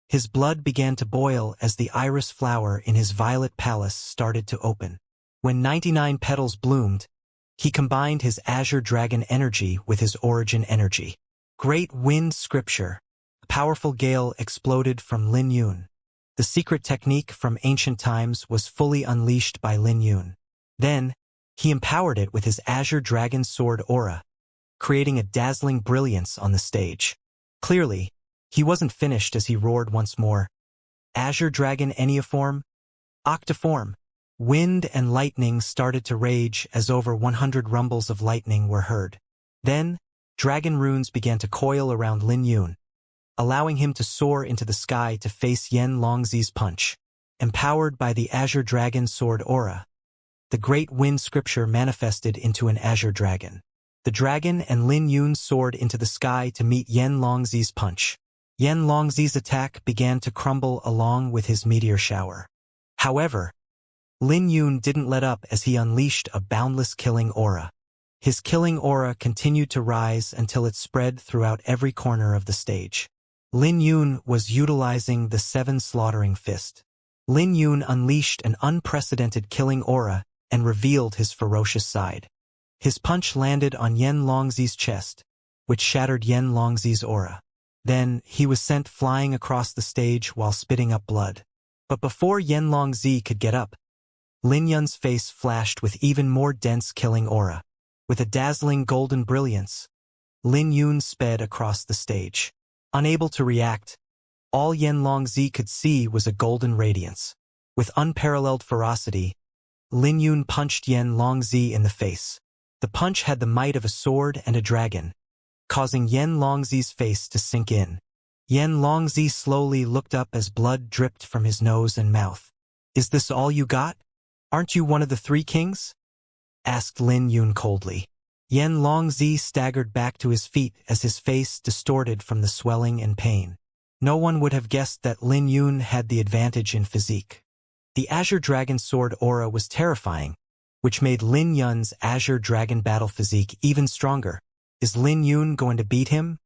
his blood began to boil as the iris flower in his violet palace started to open. When 99 petals bloomed, he combined his azure dragon energy with his origin energy. Great wind scripture. A powerful gale exploded from Lin Yun. The secret technique from ancient times was fully unleashed by Lin Yun. Then, he empowered it with his azure dragon sword aura, creating a dazzling brilliance on the stage. Clearly, he wasn't finished as he roared once more. Azure dragon enneaform, octiform. Wind and lightning started to rage as over 100 rumbles of lightning were heard. Then, dragon runes began to coil around Lin Yun, allowing him to soar into the sky to face Yan Longzi's punch. Empowered by the azure dragon sword aura, the great wind scripture manifested into an azure dragon. The dragon and Lin Yun soared into the sky to meet Yan Longzi's punch. Yan Longzi's attack began to crumble along with his meteor shower. However, Lin Yun didn't let up as he unleashed a boundless killing aura. His killing aura continued to rise until it spread throughout every corner of the stage. Lin Yun was utilizing the 7 slaughtering fist. Lin Yun unleashed an unprecedented killing aura and revealed his ferocious side. His punch landed on Yan Longzi's chest, which shattered Yan Longzi's aura. Then, he was sent flying across the stage while spitting up blood. But before Yan Longzi could get up, Lin Yun's face flashed with even more dense killing aura. With a dazzling golden brilliance, Lin Yun sped across the stage. Unable to react, all Yan Longzi could see was a golden radiance. With unparalleled ferocity, Lin Yun punched Yan Longzi in the face. The punch had the might of a sword and a dragon, causing Yan Longzi's face to sink in. Yan Longzi slowly looked up as blood dripped from his nose and mouth. "Is this all you got? Aren't you one of the 3 kings?" asked Lin Yun coldly. Yan Longzi staggered back to his feet as his face distorted from the swelling and pain. No one would have guessed that Lin Yun had the advantage in physique. The Azure Dragon Sword aura was terrifying, which made Lin Yun's Azure Dragon battle physique even stronger. Is Lin Yun going to beat him?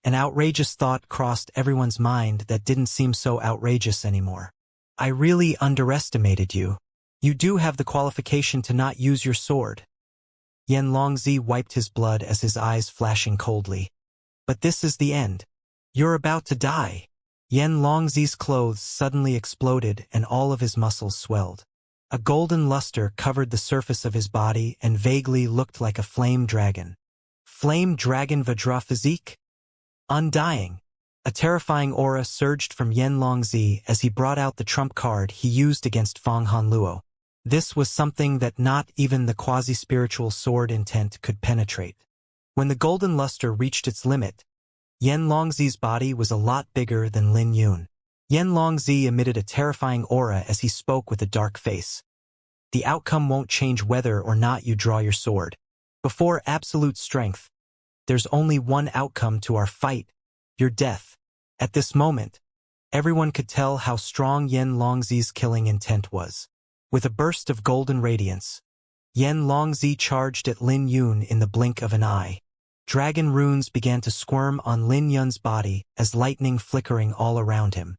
An outrageous thought crossed everyone's mind that didn't seem so outrageous anymore. "I really underestimated you. You do have the qualification to not use your sword." Yan Longzi wiped his blood as his eyes flashing coldly. "But this is the end. You're about to die." Yan Longzi's clothes suddenly exploded and all of his muscles swelled. A golden luster covered the surface of his body and vaguely looked like a flame dragon. Flame dragon Vajra physique? Undying. A terrifying aura surged from Yan Longzi as he brought out the trump card he used against Fang Hanluo. This was something that not even the quasi-spiritual sword intent could penetrate. When the golden luster reached its limit, Yan Longzi's body was a lot bigger than Lin Yun. Yan Longzi emitted a terrifying aura as he spoke with a dark face. "The outcome won't change whether or not you draw your sword. Before absolute strength, there's only one outcome to our fight, your death." At this moment, everyone could tell how strong Yan Longzi's killing intent was. With a burst of golden radiance, Yan Longzi charged at Lin Yun in the blink of an eye. Dragon runes began to squirm on Lin Yun's body as lightning flickering all around him.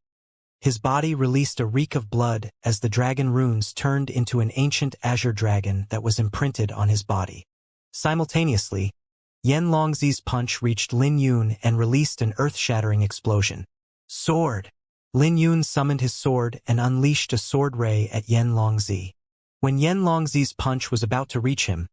His body released a reek of blood as the dragon runes turned into an ancient azure dragon that was imprinted on his body. Simultaneously, Yan Longzi's punch reached Lin Yun and released an earth-shattering explosion. "Sword!" Lin Yun summoned his sword and unleashed a sword ray at Yan Longzi. When Yan Longzi's punch was about to reach him,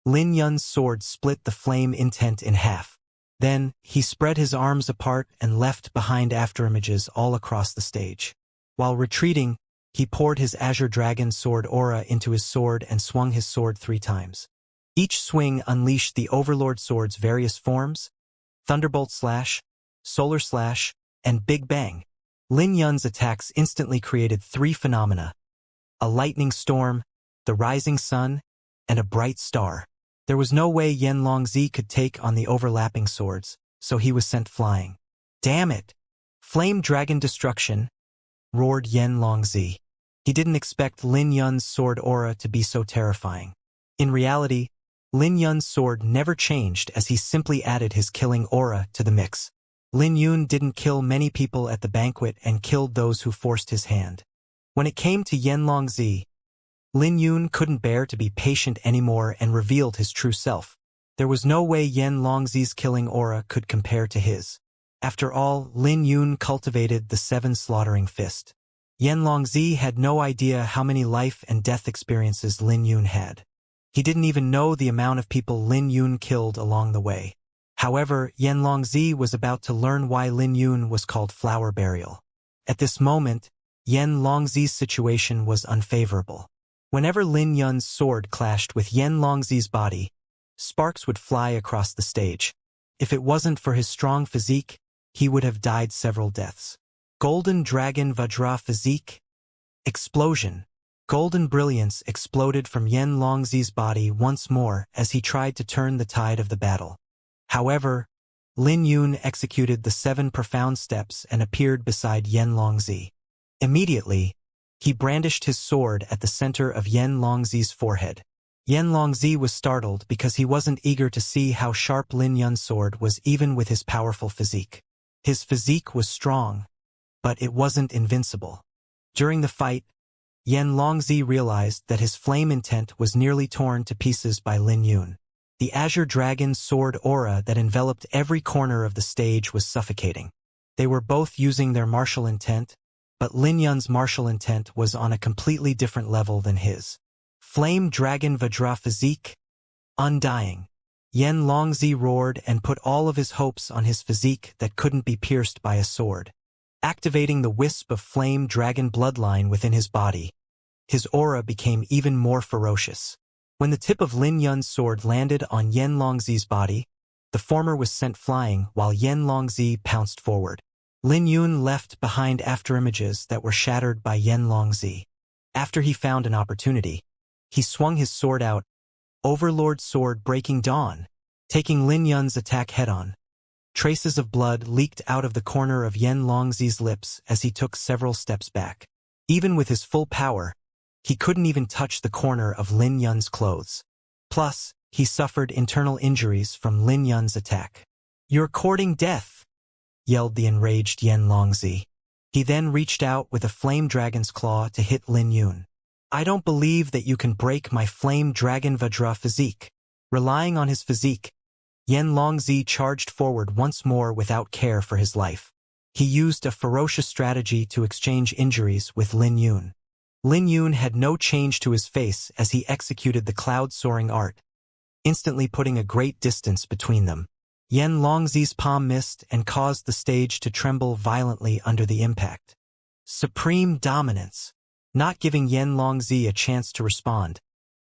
Lin Yun's sword split the flame intent in half. Then, he spread his arms apart and left behind afterimages all across the stage. While retreating, he poured his Azure Dragon sword aura into his sword and swung his sword 3 times. Each swing unleashed the Overlord sword's various forms: Thunderbolt Slash, Solar Slash, and Big Bang. Lin Yun's attacks instantly created 3 phenomena: a lightning storm, the rising sun, and a bright star. There was no way Yan Longzi could take on the overlapping swords, so he was sent flying. Damn it! Flame Dragon Destruction, roared Yan Longzi. He didn't expect Lin Yun's sword aura to be so terrifying. In reality, Lin Yun's sword never changed as he simply added his killing aura to the mix. Lin Yun didn't kill many people at the banquet and killed those who forced his hand. When it came to Yan Longzi, Lin Yun couldn't bear to be patient anymore and revealed his true self. There was no way Yan Longzi's killing aura could compare to his. After all, Lin Yun cultivated the 7 slaughtering fist. Yan Longzi had no idea how many life and death experiences Lin Yun had. He didn't even know the amount of people Lin Yun killed along the way. However, Yan Longzi was about to learn why Lin Yun was called Flower Burial. At this moment, Yan Longzi's situation was unfavorable. Whenever Lin Yun's sword clashed with Yan Longzi's body, sparks would fly across the stage. If it wasn't for his strong physique, he would have died several deaths. Golden Dragon Vajra Physique. Explosion. Golden brilliance exploded from Yan Longzi's body once more as he tried to turn the tide of the battle. However, Lin Yun executed the 7 profound steps and appeared beside Yan Longzi. Immediately, he brandished his sword at the center of Yan Longzi's forehead. Yan Longzi was startled because he wasn't eager to see how sharp Lin Yun's sword was even with his powerful physique. His physique was strong, but it wasn't invincible. During the fight, Yan Longzi realized that his flame intent was nearly torn to pieces by Lin Yun. The Azure Dragon's sword aura that enveloped every corner of the stage was suffocating. They were both using their martial intent, but Lin Yun's martial intent was on a completely different level than his. Flame Dragon Vajra Physique. Undying. Yan Longzi roared and put all of his hopes on his physique that couldn't be pierced by a sword. Activating the wisp of flame dragon bloodline within his body, his aura became even more ferocious. When the tip of Lin Yun's sword landed on Yan Longzi's body, the former was sent flying while Yan Longzi pounced forward. Lin Yun left behind afterimages that were shattered by Yan Longzi. After he found an opportunity, he swung his sword out, Overlord Sword Breaking Dawn, taking Lin Yun's attack head-on. Traces of blood leaked out of the corner of Yan Longzi's lips as he took several steps back. Even with his full power, he couldn't even touch the corner of Lin Yun's clothes. Plus, he suffered internal injuries from Lin Yun's attack. "You're courting death," yelled the enraged Yan Longzi. He then reached out with a flame dragon's claw to hit Lin Yun. "I don't believe that you can break my flame dragon Vajra physique." Relying on his physique, Yan Longzi charged forward once more without care for his life. He used a ferocious strategy to exchange injuries with Lin Yun. Lin Yun had no change to his face as he executed the cloud-soaring art, instantly putting a great distance between them. Yan Longzi's palm missed and caused the stage to tremble violently under the impact. Supreme dominance. Not giving Yan Longzi a chance to respond,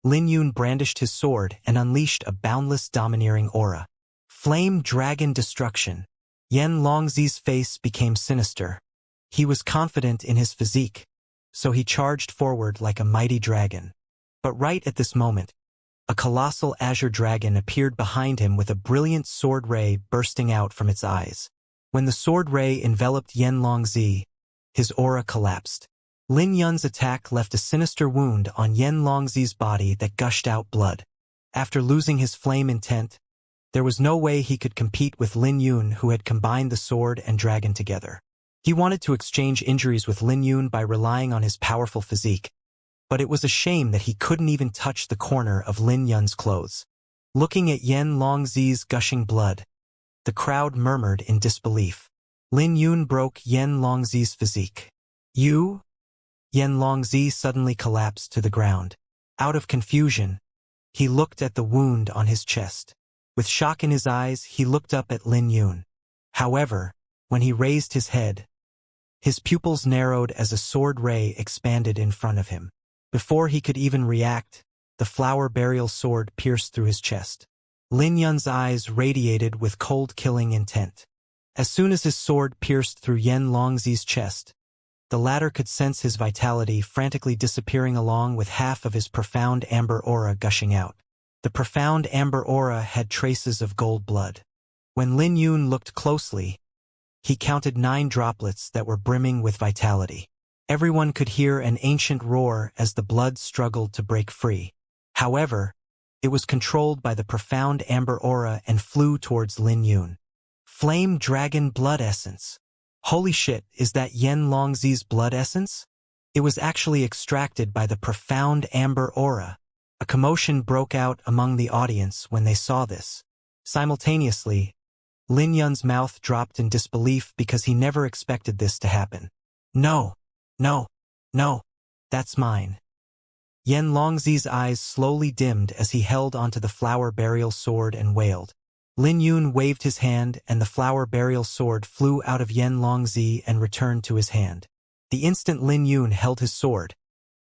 Lin Yun brandished his sword and unleashed a boundless domineering aura. Flame Dragon Destruction. Yan Longzi's face became sinister. He was confident in his physique, so he charged forward like a mighty dragon. But right at this moment, a colossal azure dragon appeared behind him with a brilliant sword ray bursting out from its eyes. When the sword ray enveloped Yan Longzi, his aura collapsed. Lin Yun's attack left a sinister wound on Yan Longzi's body that gushed out blood. After losing his flame intent, there was no way he could compete with Lin Yun, who had combined the sword and dragon together. He wanted to exchange injuries with Lin Yun by relying on his powerful physique, but it was a shame that he couldn't even touch the corner of Lin Yun's clothes. Looking at Yan Longzi's gushing blood, the crowd murmured in disbelief. Lin Yun broke Yan Longzi's physique. "You?" Yan Longzi suddenly collapsed to the ground. Out of confusion, he looked at the wound on his chest. With shock in his eyes, he looked up at Lin Yun. However, when he raised his head, his pupils narrowed as a sword ray expanded in front of him. Before he could even react, the flower burial sword pierced through his chest. Lin Yun's eyes radiated with cold killing intent. As soon as his sword pierced through Yan Longzi's chest, the latter could sense his vitality frantically disappearing along with half of his profound amber aura gushing out. The profound amber aura had traces of gold blood. When Lin Yun looked closely, he counted 9 droplets that were brimming with vitality. Everyone could hear an ancient roar as the blood struggled to break free. However, it was controlled by the profound amber aura and flew towards Lin Yun. Flame Dragon Blood Essence. Holy shit, is that Yan Longzi's blood essence? It was actually extracted by the profound amber aura. A commotion broke out among the audience when they saw this. Simultaneously, Lin Yun's mouth dropped in disbelief because he never expected this to happen. No, no, no, that's mine. Yan Longzi's eyes slowly dimmed as he held onto the flower burial sword and wailed. Lin Yun waved his hand and the flower burial sword flew out of Yan Longzi and returned to his hand. The instant Lin Yun held his sword,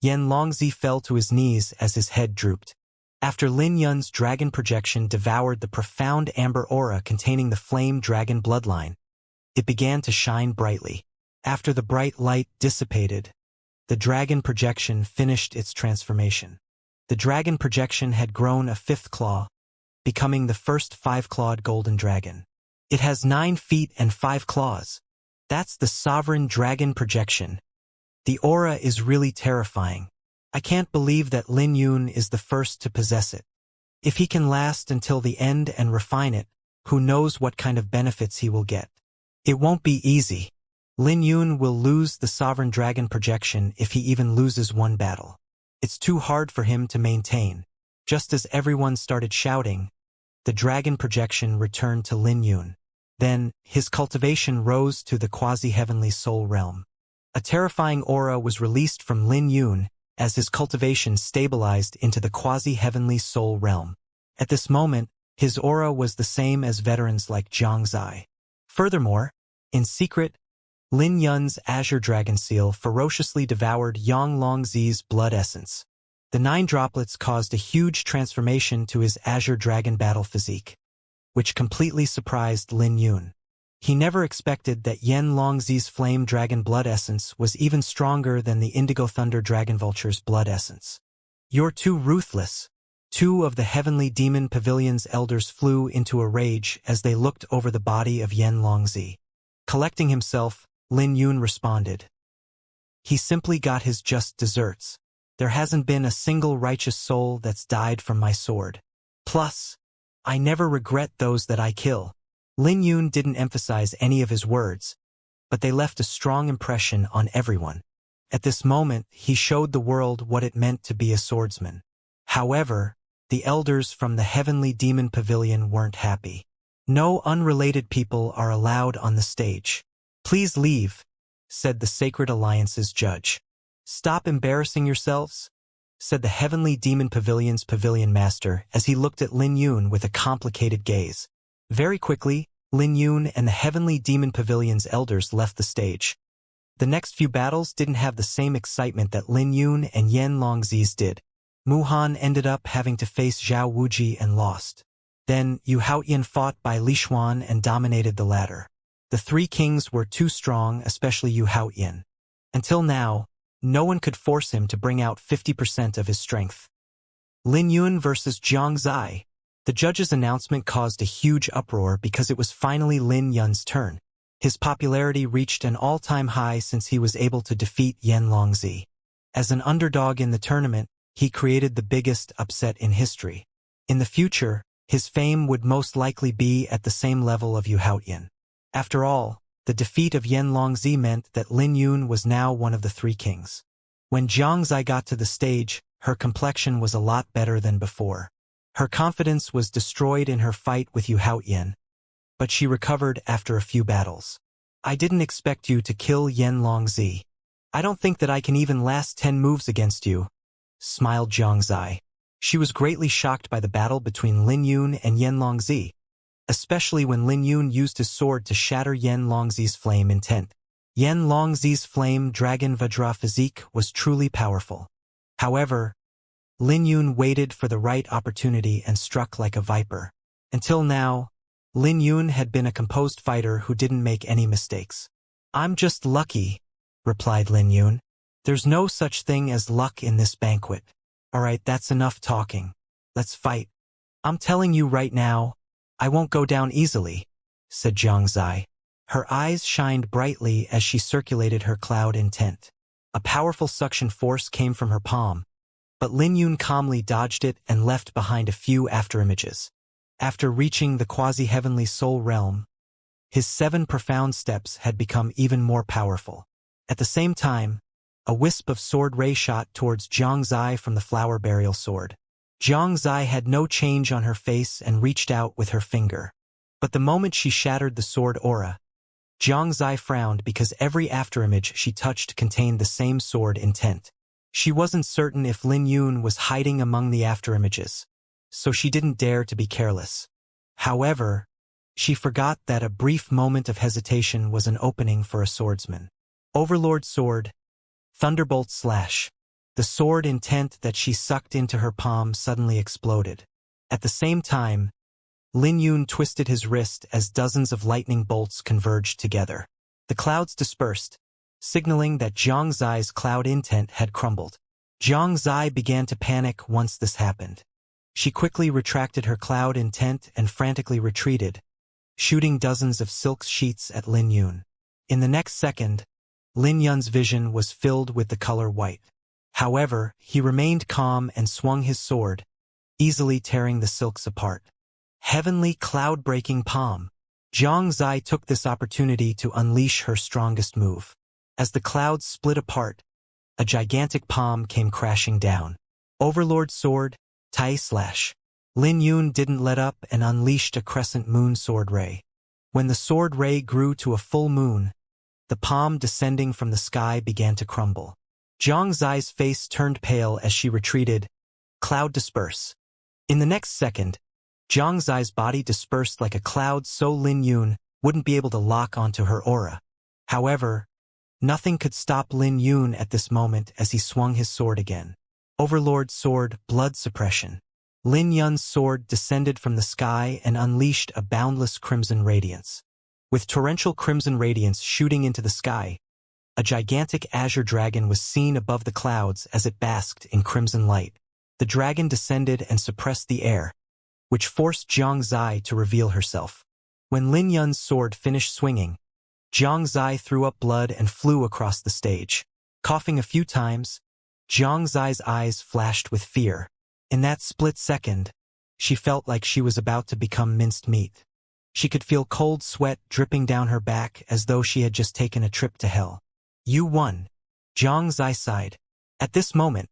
Yan Longzi fell to his knees as his head drooped. After Lin Yun's dragon projection devoured the profound amber aura containing the flame dragon bloodline, it began to shine brightly. After the bright light dissipated, the dragon projection finished its transformation. The dragon projection had grown a 5th claw, becoming the first 5-clawed golden dragon. It has 9 feet and 5 claws. That's the sovereign dragon projection. The aura is really terrifying. I can't believe that Lin Yun is the first to possess it. If he can last until the end and refine it, who knows what kind of benefits he will get. It won't be easy. Lin Yun will lose the sovereign dragon projection if he even loses one battle. It's too hard for him to maintain. Just as everyone started shouting, the dragon projection returned to Lin Yun. Then, his cultivation rose to the quasi-heavenly soul realm. A terrifying aura was released from Lin Yun as his cultivation stabilized into the quasi-heavenly soul realm. At this moment, his aura was the same as veterans like Xianxia. Furthermore, in secret, Lin Yun's azure dragon seal ferociously devoured Yang Longzi's blood essence. The 9 droplets caused a huge transformation to his azure dragon battle physique, which completely surprised Lin Yun. He never expected that Yan Longzi's flame dragon blood essence was even stronger than the indigo thunder dragon vulture's blood essence. You're too ruthless. 2 of the heavenly demon pavilion's elders flew into a rage as they looked over the body of Yan Longzi. Collecting himself, Lin Yun responded. He simply got his just desserts. There hasn't been a single righteous soul that's died from my sword. Plus, I never regret those that I kill. Lin Yun didn't emphasize any of his words, but they left a strong impression on everyone. At this moment, he showed the world what it meant to be a swordsman. However, the elders from the heavenly demon pavilion weren't happy. No unrelated people are allowed on the stage. Please leave, said the Sacred Alliance's judge. Stop embarrassing yourselves, said the heavenly demon pavilion's pavilion master as he looked at Lin Yun with a complicated gaze. Very quickly, Lin Yun and the heavenly demon pavilion's elders left the stage. The next few battles didn't have the same excitement that Lin Yun and Yan Longzi's did. Mu Han ended up having to face Zhao Wuji and lost. Then Yu Haoyan fought by Li Xuan and dominated the latter. The 3 kings were too strong, especially Yu Haoyan. Until now, no one could force him to bring out 50% of his strength. Lin Yun versus Xianxia. The judge's announcement caused a huge uproar because it was finally Lin Yun's turn. His popularity reached an all-time high since he was able to defeat Yan Longzi. As an underdog in the tournament, he created the biggest upset in history. In the future, his fame would most likely be at the same level of Yu Haoyan. After all, the defeat of Yan Longzi meant that Lin Yun was now one of the 3 kings. When Xianxia got to the stage, her complexion was a lot better than before. Her confidence was destroyed in her fight with Yu Haoyan, but she recovered after a few battles. I didn't expect you to kill Yan Longzi. I don't think that I can even last 10 moves against you, smiled Xianxia. She was greatly shocked by the battle between Lin Yun and Yan Longzi, especially when Lin Yun used his sword to shatter Yan Longzi's flame intent. Yan Longzi's flame dragon Vajra physique was truly powerful. However, Lin Yun waited for the right opportunity and struck like a viper. Until now, Lin Yun had been a composed fighter who didn't make any mistakes. I'm just lucky, replied Lin Yun. There's no such thing as luck in this banquet. Alright, that's enough talking. Let's fight. I'm telling you right now, I won't go down easily, said Xianxia. Her eyes shined brightly as she circulated her cloud intent. A powerful suction force came from her palm, but Lin Yun calmly dodged it and left behind a few afterimages. After reaching the quasi-heavenly soul realm, his 7 profound steps had become even more powerful. At the same time, a wisp of sword ray shot towards Xianxia from the flower burial sword. Xianxia had no change on her face and reached out with her finger. But the moment she shattered the sword aura, Xianxia frowned because every afterimage she touched contained the same sword intent. She wasn't certain if Lin Yun was hiding among the afterimages, so she didn't dare to be careless. However, she forgot that a brief moment of hesitation was an opening for a swordsman. Overlord Sword, Thunderbolt Slash. The sword intent that she sucked into her palm suddenly exploded. At the same time, Lin Yun twisted his wrist as dozens of lightning bolts converged together. The clouds dispersed, signaling that Xianxia's cloud intent had crumbled. Xianxia began to panic once this happened. She quickly retracted her cloud intent and frantically retreated, shooting dozens of silk sheets at Lin Yun. In the next second, Lin Yun's vision was filled with the color white. However, he remained calm and swung his sword, easily tearing the silks apart. Heavenly cloud-breaking palm. Xianxia took this opportunity to unleash her strongest move. As the clouds split apart, a gigantic palm came crashing down. Overlord Sword, Tai Slash. Lin Yun didn't let up and unleashed a crescent moon sword ray. When the sword ray grew to a full moon, the palm descending from the sky began to crumble. Xianxia's face turned pale as she retreated. Cloud disperse. In the next second, Xianxia's body dispersed like a cloud so Lin Yun wouldn't be able to lock onto her aura. However, nothing could stop Lin Yun at this moment as he swung his sword again. Overlord Sword, Blood Suppression. Lin Yun's sword descended from the sky and unleashed a boundless crimson radiance. With torrential crimson radiance shooting into the sky, a gigantic azure dragon was seen above the clouds as it basked in crimson light. The dragon descended and suppressed the air, which forced Xianxia to reveal herself. When Lin Yun's sword finished swinging, Xianxia threw up blood and flew across the stage. Coughing a few times, Xianxia's eyes flashed with fear. In that split second, she felt like she was about to become minced meat. She could feel cold sweat dripping down her back as though she had just taken a trip to hell. You won, Xianxia sighed. At this moment,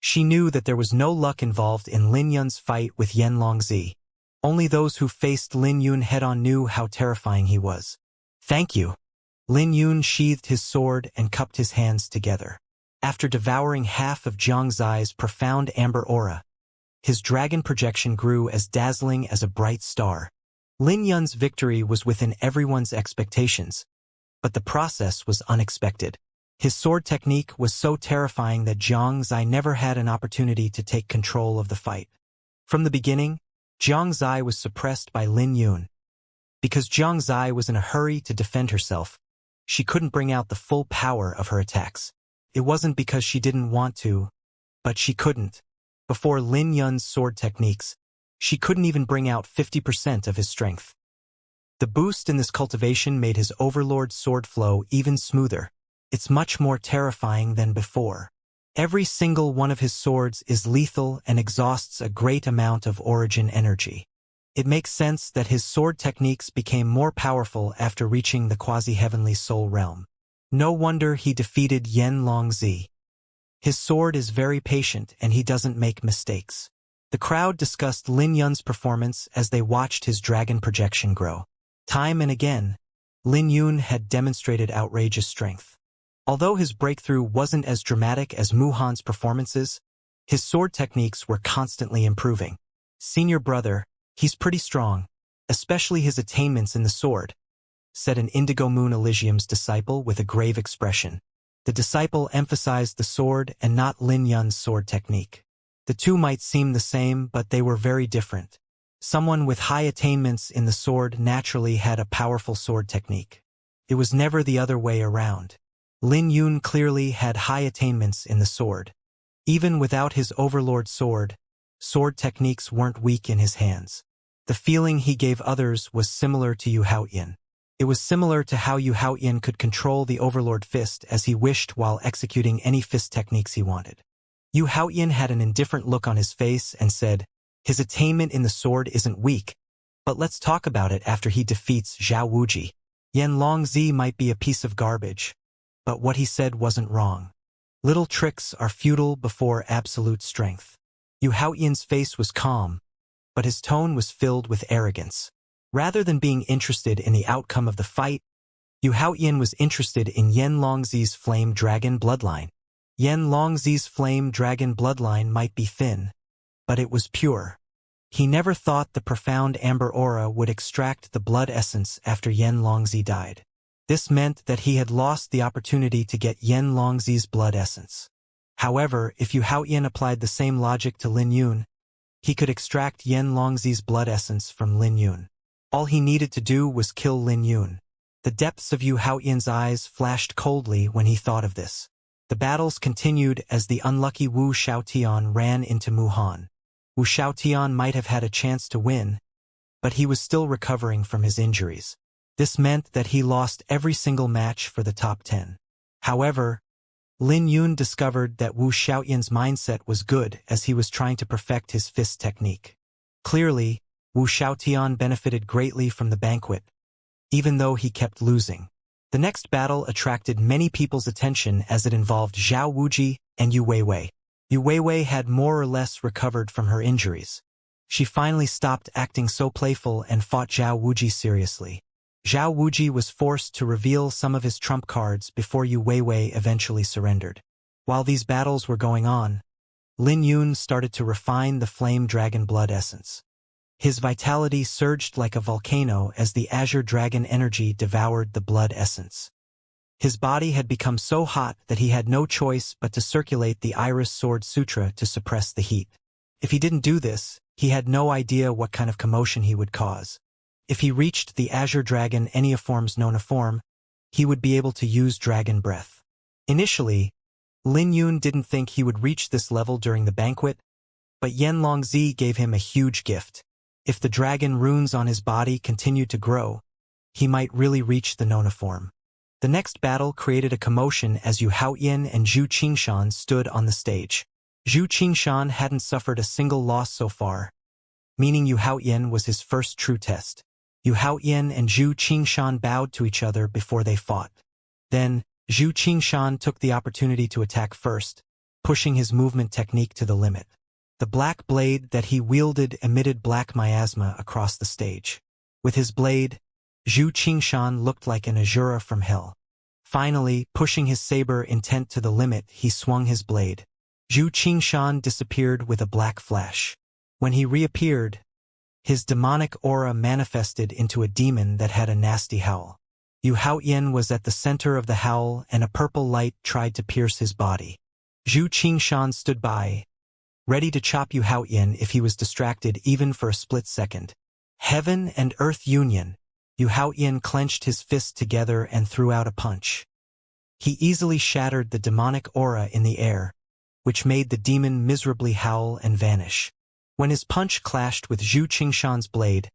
she knew that there was no luck involved in Lin Yun's fight with Yan Longzi. Only those who faced Lin Yun head-on knew how terrifying he was. Thank you. Lin Yun sheathed his sword and cupped his hands together. After devouring half of Xianxia's profound amber aura, his dragon projection grew as dazzling as a bright star. Lin Yun's victory was within everyone's expectations, but the process was unexpected. His sword technique was so terrifying that Xianxia never had an opportunity to take control of the fight. From the beginning, Xianxia was suppressed by Lin Yun. Because Xianxia was in a hurry to defend herself, she couldn't bring out the full power of her attacks. It wasn't because she didn't want to, but she couldn't. Before Lin Yun's sword techniques, she couldn't even bring out 50% of his strength. The boost in this cultivation made his overlord sword flow even smoother. It's much more terrifying than before. Every single one of his swords is lethal and exhausts a great amount of origin energy. It makes sense that his sword techniques became more powerful after reaching the quasi-heavenly soul realm. No wonder he defeated Yan Longzi. His sword is very patient and he doesn't make mistakes. The crowd discussed Lin Yun's performance as they watched his dragon projection grow. Time and again, Lin Yun had demonstrated outrageous strength. Although his breakthrough wasn't as dramatic as Muhan's performances, his sword techniques were constantly improving. "Senior brother, he's pretty strong, especially his attainments in the sword," said an Indigo Moon Elysium's disciple with a grave expression. The disciple emphasized the sword and not Lin Yun's sword technique. The two might seem the same, but they were very different. Someone with high attainments in the sword naturally had a powerful sword technique. It was never the other way around. Lin Yun clearly had high attainments in the sword. Even without his overlord sword, sword techniques weren't weak in his hands. The feeling he gave others was similar to Yu Haoyan. It was similar to how Yu Haoyan could control the overlord fist as he wished while executing any fist techniques he wanted. Yu Haoyan had an indifferent look on his face and said, "His attainment in the sword isn't weak, but let's talk about it after he defeats Zhao Wuji. Yan Longzi might be a piece of garbage, but what he said wasn't wrong. Little tricks are futile before absolute strength." Yu Haoyan's face was calm, but his tone was filled with arrogance. Rather than being interested in the outcome of the fight, Yu Haoyan was interested in Yan Longzi's flame dragon bloodline. Yan Longzi's flame dragon bloodline might be thin, but it was pure. He never thought the profound amber aura would extract the blood essence after Yan Longzi died. This meant that he had lost the opportunity to get Yan Longzi's blood essence. However, if Yu Haoyan applied the same logic to Lin Yun, he could extract Yan Longzi's blood essence from Lin Yun. All he needed to do was kill Lin Yun. The depths of Yu Haoyan's eyes flashed coldly when he thought of this. The battles continued as the unlucky Wu Xiaotian ran into Muhan. Wu Xiaotian might have had a chance to win, but he was still recovering from his injuries. This meant that he lost every single match for the top 10. However, Lin Yun discovered that Wu Xiaotian's mindset was good as he was trying to perfect his fist technique. Clearly, Wu Xiaotian benefited greatly from the banquet, even though he kept losing. The next battle attracted many people's attention as it involved Zhao Wuji and Yu Weiwei. Yu Weiwei had more or less recovered from her injuries. She finally stopped acting so playful and fought Zhao Wuji seriously. Zhao Wuji was forced to reveal some of his trump cards before Yu Weiwei eventually surrendered. While these battles were going on, Lin Yun started to refine the flame dragon blood essence. His vitality surged like a volcano as the azure dragon energy devoured the blood essence. His body had become so hot that he had no choice but to circulate the Iris Sword Sutra to suppress the heat. If he didn't do this, he had no idea what kind of commotion he would cause. If he reached the Azure Dragon Enneaform's Nona form, he would be able to use Dragon Breath. Initially, Lin Yun didn't think he would reach this level during the banquet, but Yan Longzi gave him a huge gift. If the dragon runes on his body continued to grow, he might really reach the Nona form. The next battle created a commotion as Yu Haoyan and Zhu Qingshan stood on the stage. Zhu Qingshan hadn't suffered a single loss so far, meaning Yu Haoyan was his first true test. Yu Haoyan and Zhu Qingshan bowed to each other before they fought. Then, Zhu Qingshan took the opportunity to attack first, pushing his movement technique to the limit. The black blade that he wielded emitted black miasma across the stage. With his blade, Zhu Qingshan looked like an Azura from hell. Finally, pushing his saber intent to the limit, he swung his blade. Zhu Qingshan disappeared with a black flash. When he reappeared, his demonic aura manifested into a demon that had a nasty howl. Yu Haoyan was at the center of the howl and a purple light tried to pierce his body. Zhu Qingshan stood by, ready to chop Yu Haoyan if he was distracted even for a split second. Heaven and Earth Union. Yu Haoyan clenched his fists together and threw out a punch. He easily shattered the demonic aura in the air, which made the demon miserably howl and vanish. When his punch clashed with Zhu Qingshan's blade,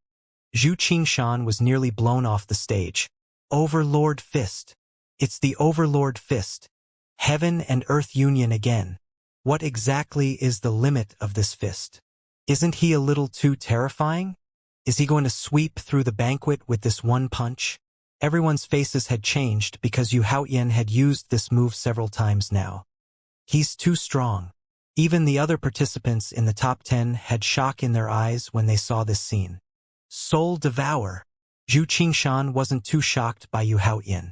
Zhu Qingshan was nearly blown off the stage. Overlord Fist. It's the Overlord Fist. Heaven and Earth Union again. What exactly is the limit of this fist? Isn't he a little too terrifying? Is he going to sweep through the banquet with this one punch? Everyone's faces had changed because Yu Haoyan had used this move several times now. He's too strong. Even the other participants in the top 10 had shock in their eyes when they saw this scene. Soul Devour. Zhu Qingshan wasn't too shocked by Yu Haoyan.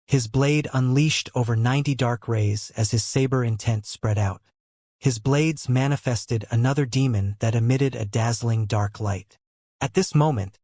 His blade unleashed over 90 dark rays as his saber intent spread out. His blades manifested another demon that emitted a dazzling dark light. At this moment,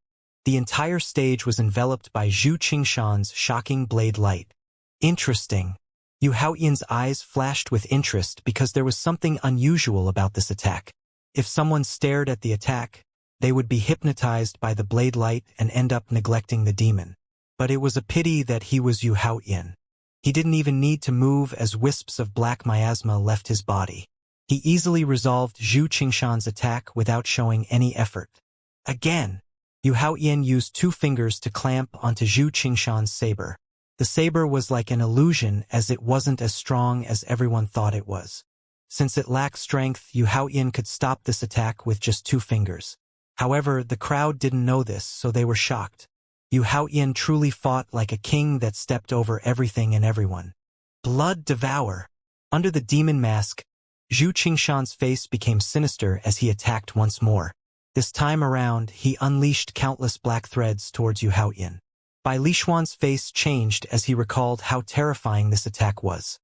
the entire stage was enveloped by Zhu Qingshan's shocking blade light. Interesting. Yu Haoyan's eyes flashed with interest because there was something unusual about this attack. If someone stared at the attack, they would be hypnotized by the blade light and end up neglecting the demon. But it was a pity that he was Yu Haoyan. He didn't even need to move as wisps of black miasma left his body. He easily resolved Zhu Qingshan's attack without showing any effort. Again, Yu Haoyan used 2 fingers to clamp onto Zhu Qingshan's saber. The saber was like an illusion as it wasn't as strong as everyone thought it was. Since it lacked strength, Yu Haoyan could stop this attack with just 2 fingers. However, the crowd didn't know this, so they were shocked. Yu Haoyan truly fought like a king that stepped over everything and everyone. Blood devour. Under the demon mask, Zhu Qingshan's face became sinister as he attacked once more. This time around, he unleashed countless black threads towards Yu Haoyan. Bai Lishuan's face changed as he recalled how terrifying this attack was.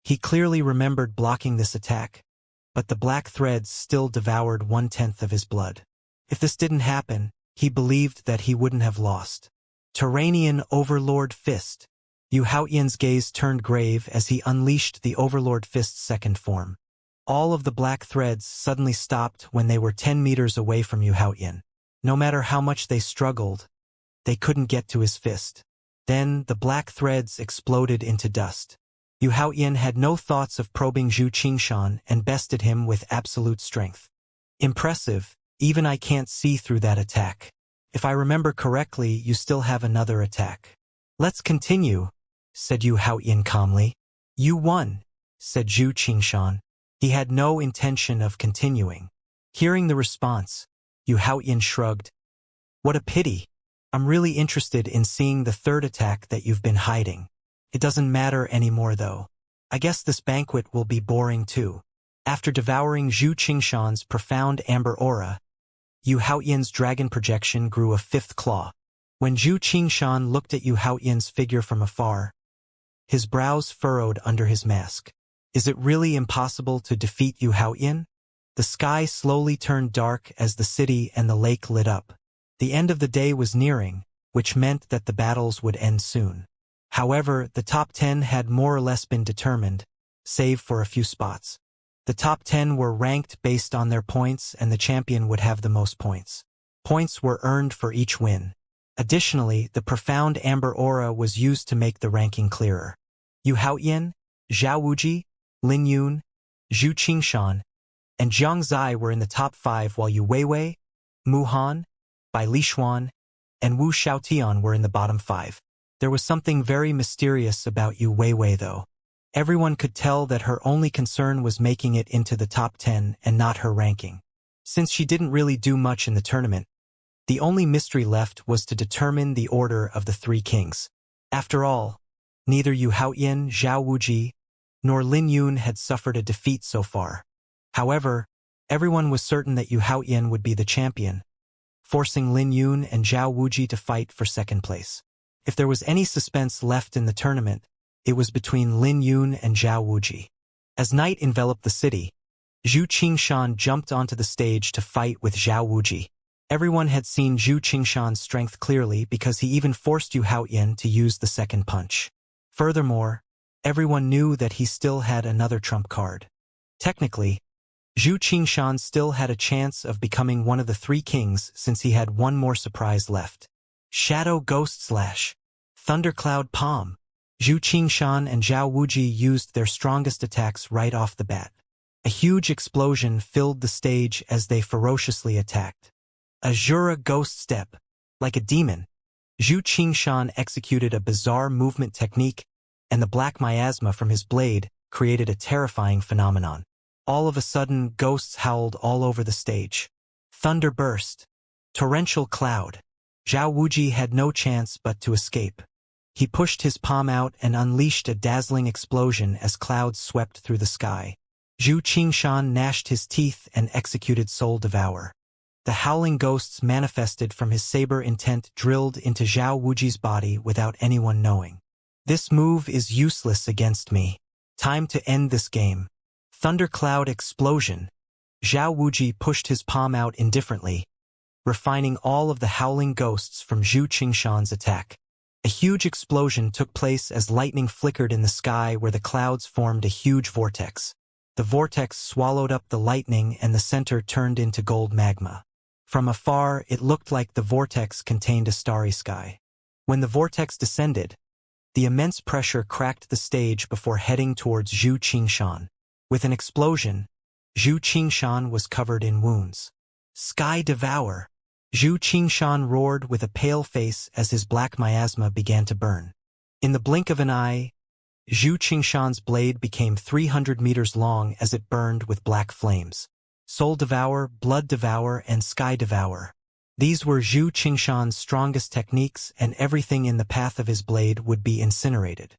He clearly remembered blocking this attack, but the black threads still devoured 1/10 of his blood. If this didn't happen, he believed that he wouldn't have lost. Terranian Overlord Fist. Yu Haoyan's gaze turned grave as he unleashed the Overlord Fist's second form. All of the black threads suddenly stopped when they were 10 meters away from Yu Haoyan. No matter how much they struggled, they couldn't get to his fist. Then the black threads exploded into dust. Yu Haoyan had no thoughts of probing Zhu Qingshan and bested him with absolute strength. Impressive, even I can't see through that attack. If I remember correctly, you still have another attack. Let's continue, said Yu Haoyan calmly. You won, said Zhu Qingshan. He had no intention of continuing. Hearing the response, Yu Haoyan shrugged. What a pity. I'm really interested in seeing the third attack that you've been hiding. It doesn't matter anymore though. I guess this banquet will be boring too. After devouring Zhu Qingshan's profound amber aura, Yu Haoyan's dragon projection grew a 5th claw. When Zhu Qingshan looked at Yu Haoyan's figure from afar, his brows furrowed under his mask. Is it really impossible to defeat Yu Haoyan? The sky slowly turned dark as the city and the lake lit up. The end of the day was nearing, which meant that the battles would end soon. However, the top 10 had more or less been determined, save for a few spots. The top 10 were ranked based on their points and the champion would have the most points. Points were earned for each win. Additionally, the profound amber aura was used to make the ranking clearer. Yu Haoyan, Zhao Wuji, Lin Yun, Zhu Qingshan, and Jiang Zai were in the top 5 while Yu Weiwei, Mu Han, Bai Lishuan, and Wu Xiaotian were in the bottom 5. There was something very mysterious about Yu Weiwei though. Everyone could tell that her only concern was making it into the top 10 and not her ranking. Since she didn't really do much in the tournament, the only mystery left was to determine the order of the 3 kings. After all, neither Yu Haoyan, Zhao Wuji, nor Lin Yun had suffered a defeat so far. However, everyone was certain that Yu Haoyan would be the champion, forcing Lin Yun and Zhao Wuji to fight for second place. If there was any suspense left in the tournament, it was between Lin Yun and Zhao Wuji. As night enveloped the city, Zhu Qingshan jumped onto the stage to fight with Zhao Wuji. Everyone had seen Zhu Qingshan's strength clearly because he even forced Yu Haoyan to use the second punch. Furthermore, everyone knew that he still had another trump card. Technically, Zhu Qingshan still had a chance of becoming one of the 3 kings since he had one more surprise left. Shadow Ghost Slash. Thundercloud Palm. Zhu Qingshan and Zhao Wuji used their strongest attacks right off the bat. A huge explosion filled the stage as they ferociously attacked. Azura Ghost Step. Like a demon, Zhu Qingshan executed a bizarre movement technique, and the black miasma from his blade created a terrifying phenomenon. All of a sudden, ghosts howled all over the stage. Thunder Burst. Torrential Cloud. Zhao Wuji had no chance but to escape. He pushed his palm out and unleashed a dazzling explosion as clouds swept through the sky. Zhu Qingshan gnashed his teeth and executed Soul Devour. The howling ghosts manifested from his saber intent drilled into Zhao Wuji's body without anyone knowing. This move is useless against me. Time to end this game. Thundercloud explosion. Zhao Wuji pushed his palm out indifferently, refining all of the howling ghosts from Zhu Qingshan's attack. A huge explosion took place as lightning flickered in the sky where the clouds formed a huge vortex. The vortex swallowed up the lightning and the center turned into gold magma. From afar, it looked like the vortex contained a starry sky. When the vortex descended, the immense pressure cracked the stage before heading towards Zhu Qingshan. With an explosion, Zhu Qingshan was covered in wounds. Sky Devour! Zhu Qingshan roared with a pale face as his black miasma began to burn. In the blink of an eye, Zhu Qingshan's blade became 300 meters long as it burned with black flames. Soul Devour, Blood Devour, and Sky Devour. These were Zhu Qingshan's strongest techniques, and everything in the path of his blade would be incinerated.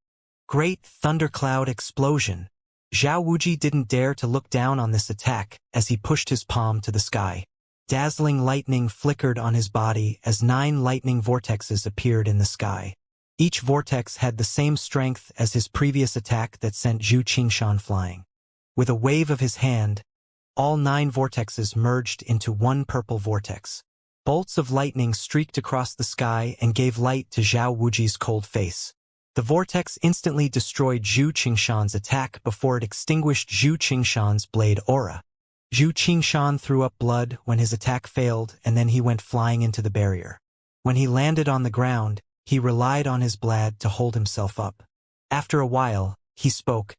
Great Thundercloud Explosion. Zhao Wuji didn't dare to look down on this attack as he pushed his palm to the sky. Dazzling lightning flickered on his body as 9 lightning vortexes appeared in the sky. Each vortex had the same strength as his previous attack that sent Zhu Qingshan flying. With a wave of his hand, all 9 vortexes merged into one purple vortex. Bolts of lightning streaked across the sky and gave light to Zhao Wuji's cold face. The vortex instantly destroyed Zhu Qingshan's attack before it extinguished Zhu Qingshan's blade aura. Zhu Qingshan threw up blood when his attack failed, and then he went flying into the barrier. When he landed on the ground, he relied on his blade to hold himself up. After a while, he spoke.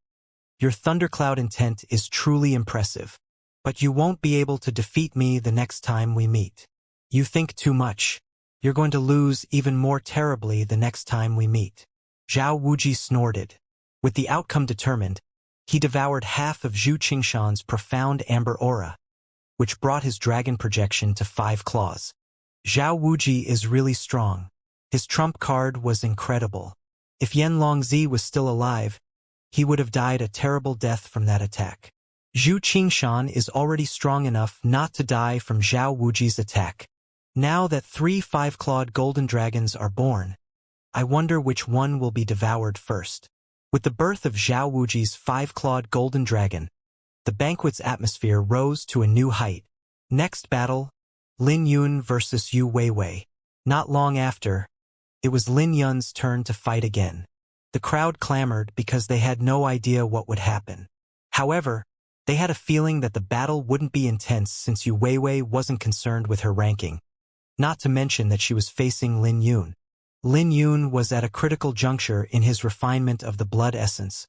Your Thundercloud intent is truly impressive, but you won't be able to defeat me the next time we meet. You think too much. You're going to lose even more terribly the next time we meet. Zhao Wuji snorted. With the outcome determined, he devoured half of Zhu Qingshan's profound amber aura, which brought his dragon projection to 5 claws. Zhao Wuji is really strong. His trump card was incredible. If Yan Longzi was still alive, he would have died a terrible death from that attack. Zhu Qingshan is already strong enough not to die from Zhao Wuji's attack. Now that 3 5-clawed golden dragons are born, I wonder which one will be devoured first. With the birth of Zhao Wuji's 5-clawed golden dragon, the banquet's atmosphere rose to a new height. Next battle, Lin Yun versus Yu Weiwei. Not long after, it was Lin Yun's turn to fight again. The crowd clamored because they had no idea what would happen. However, they had a feeling that the battle wouldn't be intense since Yu Weiwei wasn't concerned with her ranking. Not to mention that she was facing Lin Yun. Lin Yun was at a critical juncture in his refinement of the blood essence,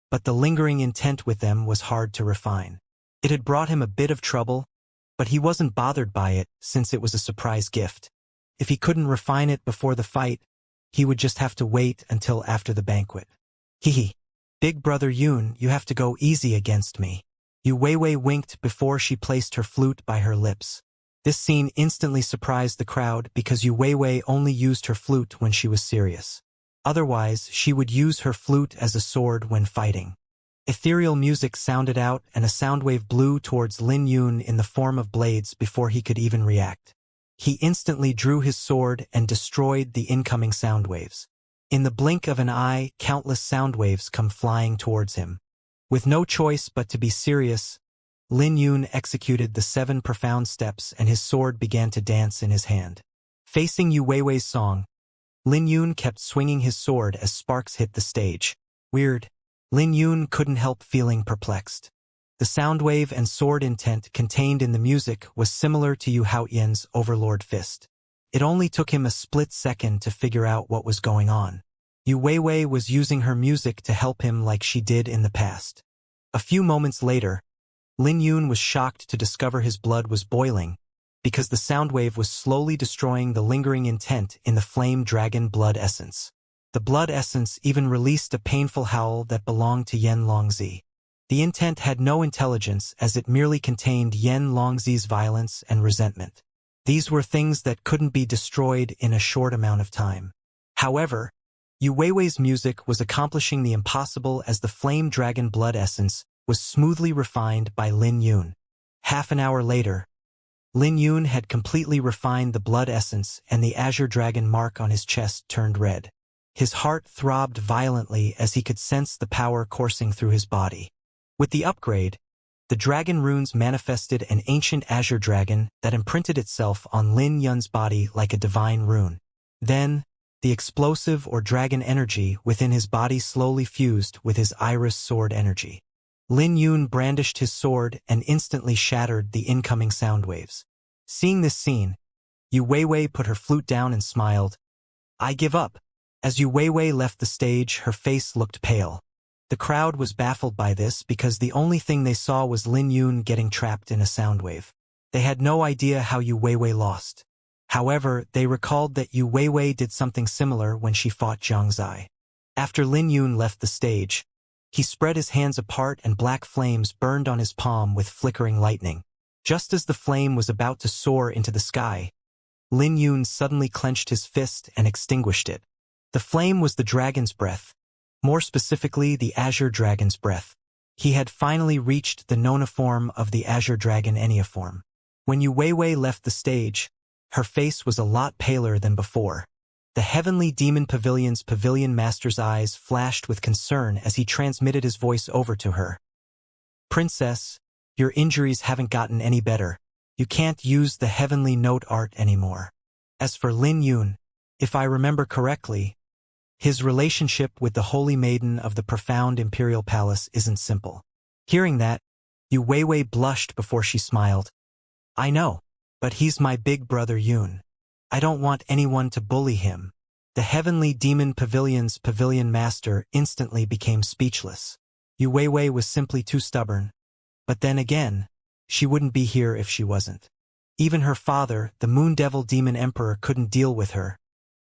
but the lingering intent with them was hard to refine. It had brought him a bit of trouble, but he wasn't bothered by it since it was a surprise gift. If he couldn't refine it before the fight, he would just have to wait until after the banquet. Hehe. Big brother Yun, you have to go easy against me. Yu Weiwei winked before she placed her flute by her lips. This scene instantly surprised the crowd because Yu Weiwei only used her flute when she was serious. Otherwise, she would use her flute as a sword when fighting. Ethereal music sounded out and a soundwave blew towards Lin Yun in the form of blades before he could even react. He instantly drew his sword and destroyed the incoming soundwaves. In the blink of an eye, countless soundwaves come flying towards him. With no choice but to be serious, Lin Yun executed the 7 profound steps and his sword began to dance in his hand. Facing Yu Weiwei's song, Lin Yun kept swinging his sword as sparks hit the stage. Weird. Lin Yun couldn't help feeling perplexed. The soundwave and sword intent contained in the music was similar to Yu Haoyan's Overlord Fist. It only took him a split second to figure out what was going on. Yu Weiwei was using her music to help him like she did in the past. A few moments later, Lin Yun was shocked to discover his blood was boiling, because the soundwave was slowly destroying the lingering intent in the flame dragon blood essence. The blood essence even released a painful howl that belonged to Yan Longzi. The intent had no intelligence as it merely contained Yan Longzi's violence and resentment. These were things that couldn't be destroyed in a short amount of time. However, Yu Weiwei's music was accomplishing the impossible as the flame dragon blood essence was smoothly refined by Lin Yun. Half an hour later, Lin Yun had completely refined the blood essence and the azure dragon mark on his chest turned red. His heart throbbed violently as he could sense the power coursing through his body. With the upgrade, the dragon runes manifested an ancient azure dragon that imprinted itself on Lin Yun's body like a divine rune. Then, the explosive or dragon energy within his body slowly fused with his iris sword energy. Lin Yun brandished his sword and instantly shattered the incoming sound waves. Seeing this scene, Yu Weiwei put her flute down and smiled. "I give up." As Yu Weiwei left the stage, her face looked pale. The crowd was baffled by this because the only thing they saw was Lin Yun getting trapped in a sound wave. They had no idea how Yu Weiwei lost. However, they recalled that Yu Weiwei did something similar when she fought Xianxia. After Lin Yun left the stage, he spread his hands apart and black flames burned on his palm with flickering lightning. Just as the flame was about to soar into the sky, Lin Yun suddenly clenched his fist and extinguished it. The flame was the dragon's breath, more specifically the azure dragon's breath. He had finally reached the noniform of the azure dragon Enneaform. When Yu Weiwei left the stage, her face was a lot paler than before. The heavenly demon pavilion's pavilion master's eyes flashed with concern as he transmitted his voice over to her. "Princess, your injuries haven't gotten any better. You can't use the heavenly note art anymore." As for Lin Yun, if I remember correctly, his relationship with the Holy Maiden of the Profound Imperial Palace isn't simple. Hearing that, Yu Weiwei blushed before she smiled. "I know, but he's my big brother Yun. I don't want anyone to bully him." The Heavenly Demon Pavilion's pavilion master instantly became speechless. Yu Weiwei was simply too stubborn. But then again, she wouldn't be here if she wasn't. Even her father, the Moon Devil Demon Emperor, couldn't deal with her,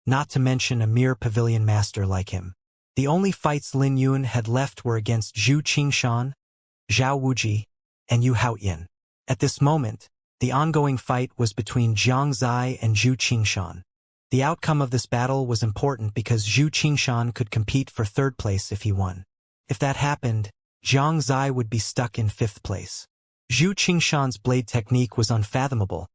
not to mention a mere pavilion master like him. The only fights Lin Yun had left were against Zhu Qingshan, Zhao Wuji, and Yu Haoyan. At this moment, the ongoing fight was between Jiang Zai and Zhu Qingshan. The outcome of this battle was important because Zhu Qingshan could compete for third place if he won. If that happened, Jiang Zai would be stuck in fifth place. Zhu Qingshan's blade technique was unfathomable,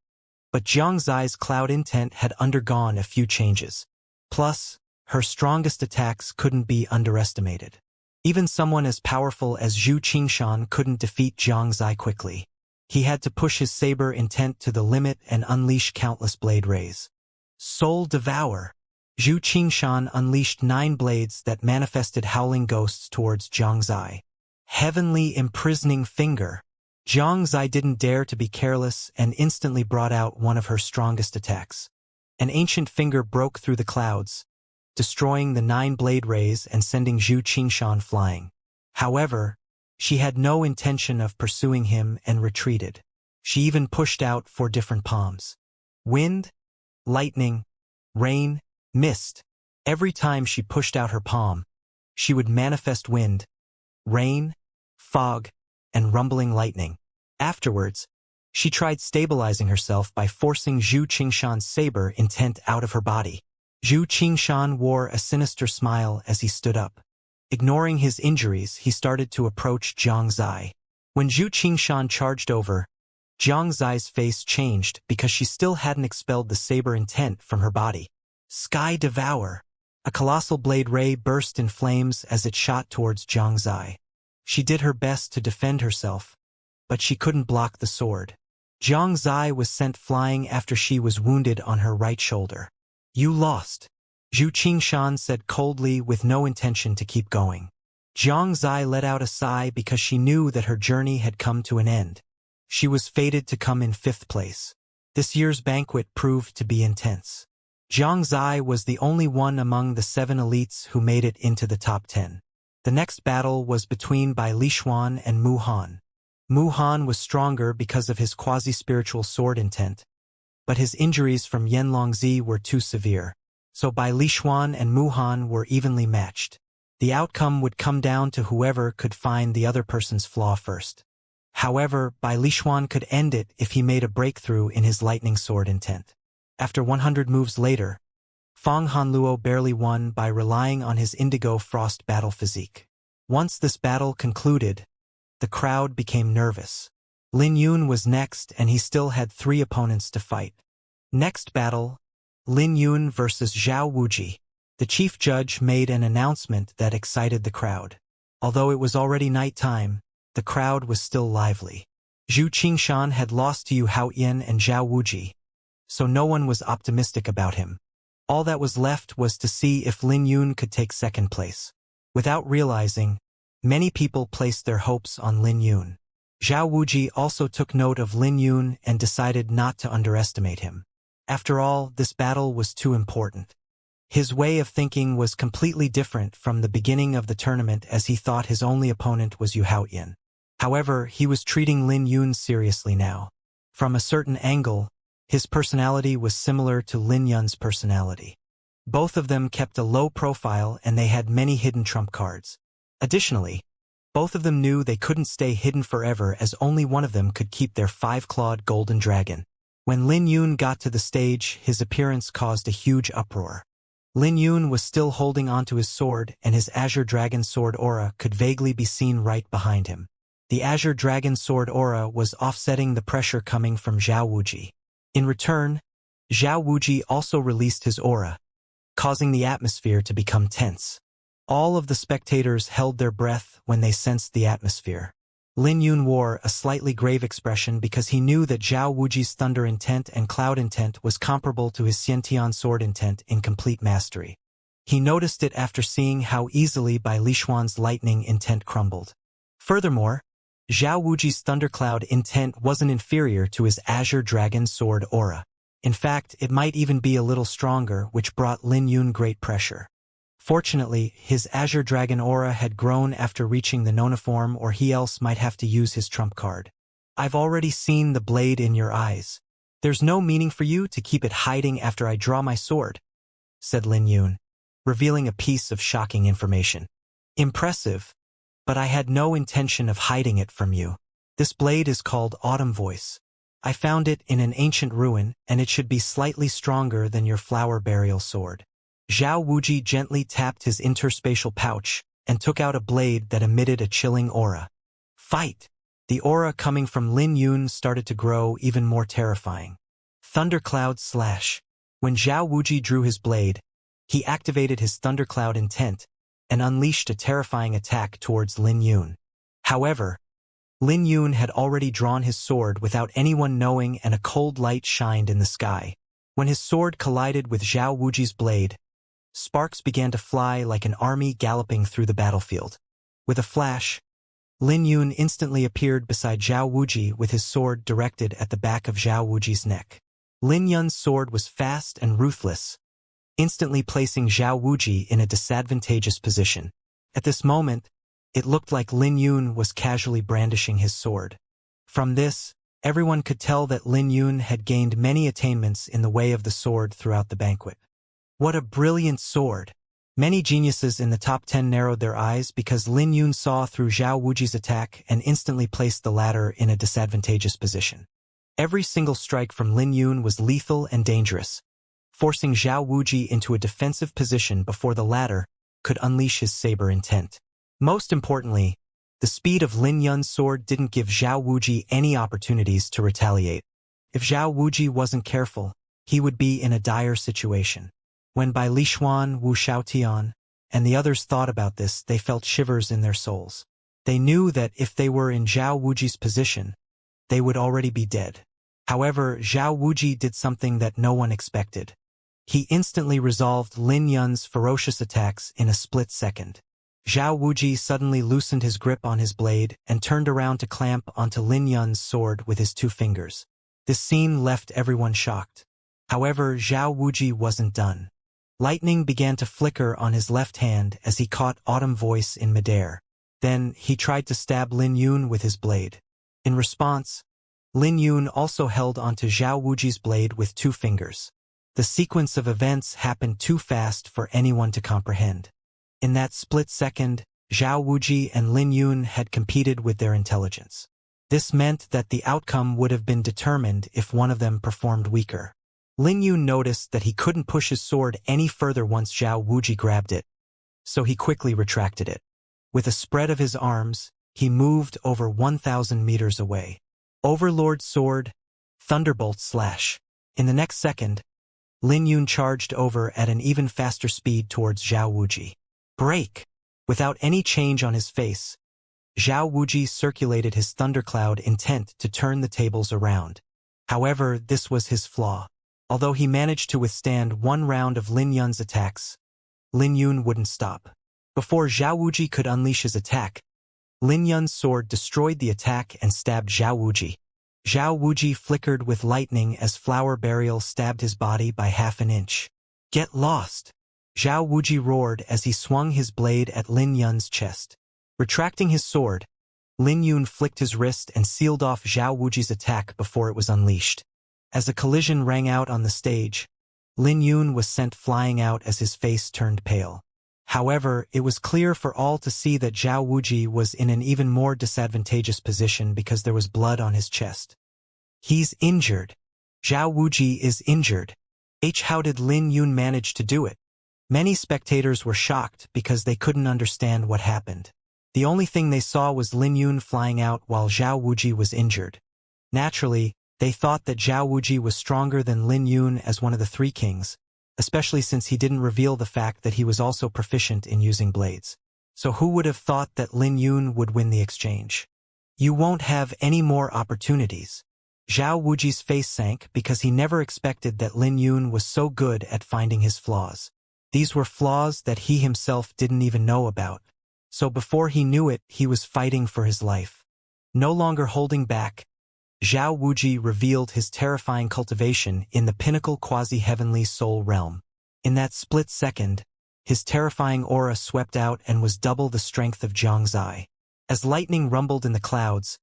but Jiang Zai's cloud intent had undergone a few changes. Plus, her strongest attacks couldn't be underestimated. Even someone as powerful as Zhu Qingshan couldn't defeat Jiang Zai quickly. He had to push his saber intent to the limit and unleash countless blade rays. Soul Devour. Zhu Qingshan unleashed 9 blades that manifested howling ghosts towards Jiang Zai. Heavenly Imprisoning Finger. Jiang Zai didn't dare to be careless and instantly brought out one of her strongest attacks. An ancient finger broke through the clouds, destroying the 9 blade rays and sending Zhu Qingshan flying. However, she had no intention of pursuing him and retreated. She even pushed out 4 different palms. Wind, lightning, rain, mist. Every time she pushed out her palm, she would manifest wind, rain, fog, and rumbling lightning. Afterwards, she tried stabilizing herself by forcing Zhu Qingshan's saber intent out of her body. Zhu Qingshan wore a sinister smile as he stood up. Ignoring his injuries, he started to approach Jiang Zai. When Zhu Qingshan charged over, Jiang Zai's face changed because she still hadn't expelled the saber intent from her body. Sky Devour. A colossal blade ray burst in flames as it shot towards Jiang Zai. She did her best to defend herself, but she couldn't block the sword. Jiang Zai was sent flying after she was wounded on her right shoulder. "You lost," Zhu Qingshan said coldly with no intention to keep going. Jiang Zai let out a sigh because she knew that her journey had come to an end. She was fated to come in 5th place. This year's banquet proved to be intense. Jiang Zai was the only one among the 7 elites who made it into the top 10. The next battle was between Bai Lishuan and Mu Han. Mu Han was stronger because of his quasi-spiritual sword intent, but his injuries from Yen Longzi were too severe, so Bai Lishuan and Mu Han were evenly matched. The outcome would come down to whoever could find the other person's flaw first. However, Bai Lishuan could end it if he made a breakthrough in his lightning sword intent. After 100 moves later, Fang Hanluo barely won by relying on his indigo frost battle physique. Once this battle concluded, the crowd became nervous. Lin Yun was next and he still had 3 opponents to fight. Next battle, Lin Yun versus Zhao Wuji. The chief judge made an announcement that excited the crowd. Although it was already night time, the crowd was still lively. Zhu Qingshan had lost to Yu Haoyan and Zhao Wuji, so no one was optimistic about him. All that was left was to see if Lin Yun could take second place. Without realizing, many people placed their hopes on Lin Yun. Zhao Wuji also took note of Lin Yun and decided not to underestimate him. After all, this battle was too important. His way of thinking was completely different from the beginning of the tournament, as he thought his only opponent was Yu Haoyan. However, he was treating Lin Yun seriously now. From a certain angle, his personality was similar to Lin Yun's personality. Both of them kept a low profile and they had many hidden trump cards. Additionally, both of them knew they couldn't stay hidden forever, as only one of them could keep their 5-clawed golden dragon. When Lin Yun got to the stage, his appearance caused a huge uproar. Lin Yun was still holding onto his sword, and his Azure Dragon Sword aura could vaguely be seen right behind him. The Azure Dragon Sword aura was offsetting the pressure coming from Zhao Wuji. In return, Zhao Wuji also released his aura, causing the atmosphere to become tense. All of the spectators held their breath when they sensed the atmosphere. Lin Yun wore a slightly grave expression because he knew that Zhao Wuji's thunder intent and cloud intent was comparable to his Xiantian sword intent in complete mastery. He noticed it after seeing how easily Bai Lishuan's lightning intent crumbled. Furthermore, Zhao Wuji's thundercloud intent wasn't inferior to his Azure Dragon Sword aura. In fact, it might even be a little stronger, which brought Lin Yun great pressure. Fortunately, his Azure Dragon aura had grown after reaching the Nona form, or he else might have to use his trump card. I've already seen the blade in your eyes. There's no meaning for you to keep it hiding after I draw my sword, said Lin Yun, revealing a piece of shocking information. Impressive, but I had no intention of hiding it from you. This blade is called Autumn Voice. I found it in an ancient ruin, and it should be slightly stronger than your flower burial sword. Zhao Wuji gently tapped his interspatial pouch and took out a blade that emitted a chilling aura. Fight! The aura coming from Lin Yun started to grow even more terrifying. Thundercloud Slash. When Zhao Wuji drew his blade, he activated his Thundercloud intent and unleashed a terrifying attack towards Lin Yun. However, Lin Yun had already drawn his sword without anyone knowing, and a cold light shined in the sky. When his sword collided with Zhao Wuji's blade, sparks began to fly like an army galloping through the battlefield. With a flash, Lin Yun instantly appeared beside Zhao Wuji with his sword directed at the back of Zhao Wuji's neck. Lin Yun's sword was fast and ruthless, instantly placing Zhao Wuji in a disadvantageous position. At this moment, it looked like Lin Yun was casually brandishing his sword. From this, everyone could tell that Lin Yun had gained many attainments in the way of the sword throughout the banquet. What a brilliant sword! Many geniuses in the top 10 narrowed their eyes because Lin Yun saw through Zhao Wuji's attack and instantly placed the latter in a disadvantageous position. Every single strike from Lin Yun was lethal and dangerous, forcing Zhao Wuji into a defensive position before the latter could unleash his saber intent. Most importantly, the speed of Lin Yun's sword didn't give Zhao Wuji any opportunities to retaliate. If Zhao Wuji wasn't careful, he would be in a dire situation. When Bai Lishuan, Wu Xiaotian, and the others thought about this, they felt shivers in their souls. They knew that if they were in Zhao Wuji's position, they would already be dead. However, Zhao Wuji did something that no one expected. He instantly resolved Lin Yun's ferocious attacks in a split second. Zhao Wuji suddenly loosened his grip on his blade and turned around to clamp onto Lin Yun's sword with his 2 fingers. This scene left everyone shocked. However, Zhao Wuji wasn't done. Lightning began to flicker on his left hand as he caught Autumn Voice in midair. Then, he tried to stab Lin Yun with his blade. In response, Lin Yun also held onto Zhao Wuji's blade with 2 fingers. The sequence of events happened too fast for anyone to comprehend. In that split second, Zhao Wuji and Lin Yun had competed with their intelligence. This meant that the outcome would have been determined if one of them performed weaker. Lin Yun noticed that he couldn't push his sword any further once Zhao Wuji grabbed it, so he quickly retracted it. With a spread of his arms, he moved over 1,000 meters away. Overlord Sword, Thunderbolt Slash. In the next second, Lin Yun charged over at an even faster speed towards Zhao Wuji. Break! Without any change on his face, Zhao Wuji circulated his thundercloud intent to turn the tables around. However, this was his flaw. Although he managed to withstand one round of Lin Yun's attacks, Lin Yun wouldn't stop. Before Zhao Wuji could unleash his attack, Lin Yun's sword destroyed the attack and stabbed Zhao Wuji. Zhao Wuji flickered with lightning as flower burial stabbed his body by half an inch. Get lost! Zhao Wuji roared as he swung his blade at Lin Yun's chest. Retracting his sword, Lin Yun flicked his wrist and sealed off Zhao Wuji's attack before it was unleashed. As a collision rang out on the stage, Lin Yun was sent flying out as his face turned pale. However, it was clear for all to see that Zhao Wuji was in an even more disadvantageous position because there was blood on his chest. He's injured. Zhao Wuji is injured. How did Lin Yun manage to do it? Many spectators were shocked because they couldn't understand what happened. The only thing they saw was Lin Yun flying out while Zhao Wuji was injured. Naturally, they thought that Zhao Wuji was stronger than Lin Yun as one of the three kings, especially since he didn't reveal the fact that he was also proficient in using blades. So who would have thought that Lin Yun would win the exchange? You won't have any more opportunities. Zhao Wuji's face sank because he never expected that Lin Yun was so good at finding his flaws. These were flaws that he himself didn't even know about. So before he knew it, he was fighting for his life. No longer holding back, Zhao Wuji revealed his terrifying cultivation in the pinnacle quasi-heavenly soul realm. In that split second, his terrifying aura swept out and was double the strength of Xianxia. As lightning rumbled in the clouds,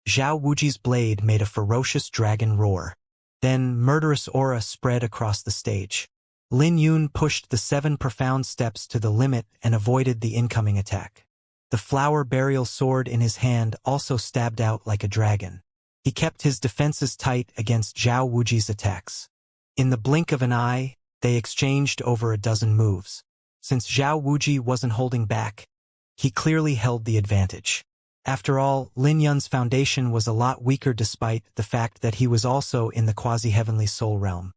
Zhao Wuji's blade made a ferocious dragon roar. Then murderous aura spread across the stage. Lin Yun pushed the 7 profound steps to the limit and avoided the incoming attack. The flower burial sword in his hand also stabbed out like a dragon. He kept his defenses tight against Zhao Wuji's attacks. In the blink of an eye, they exchanged over a dozen moves. Since Zhao Wuji wasn't holding back, he clearly held the advantage. After all, Lin Yun's foundation was a lot weaker despite the fact that he was also in the quasi-heavenly soul realm.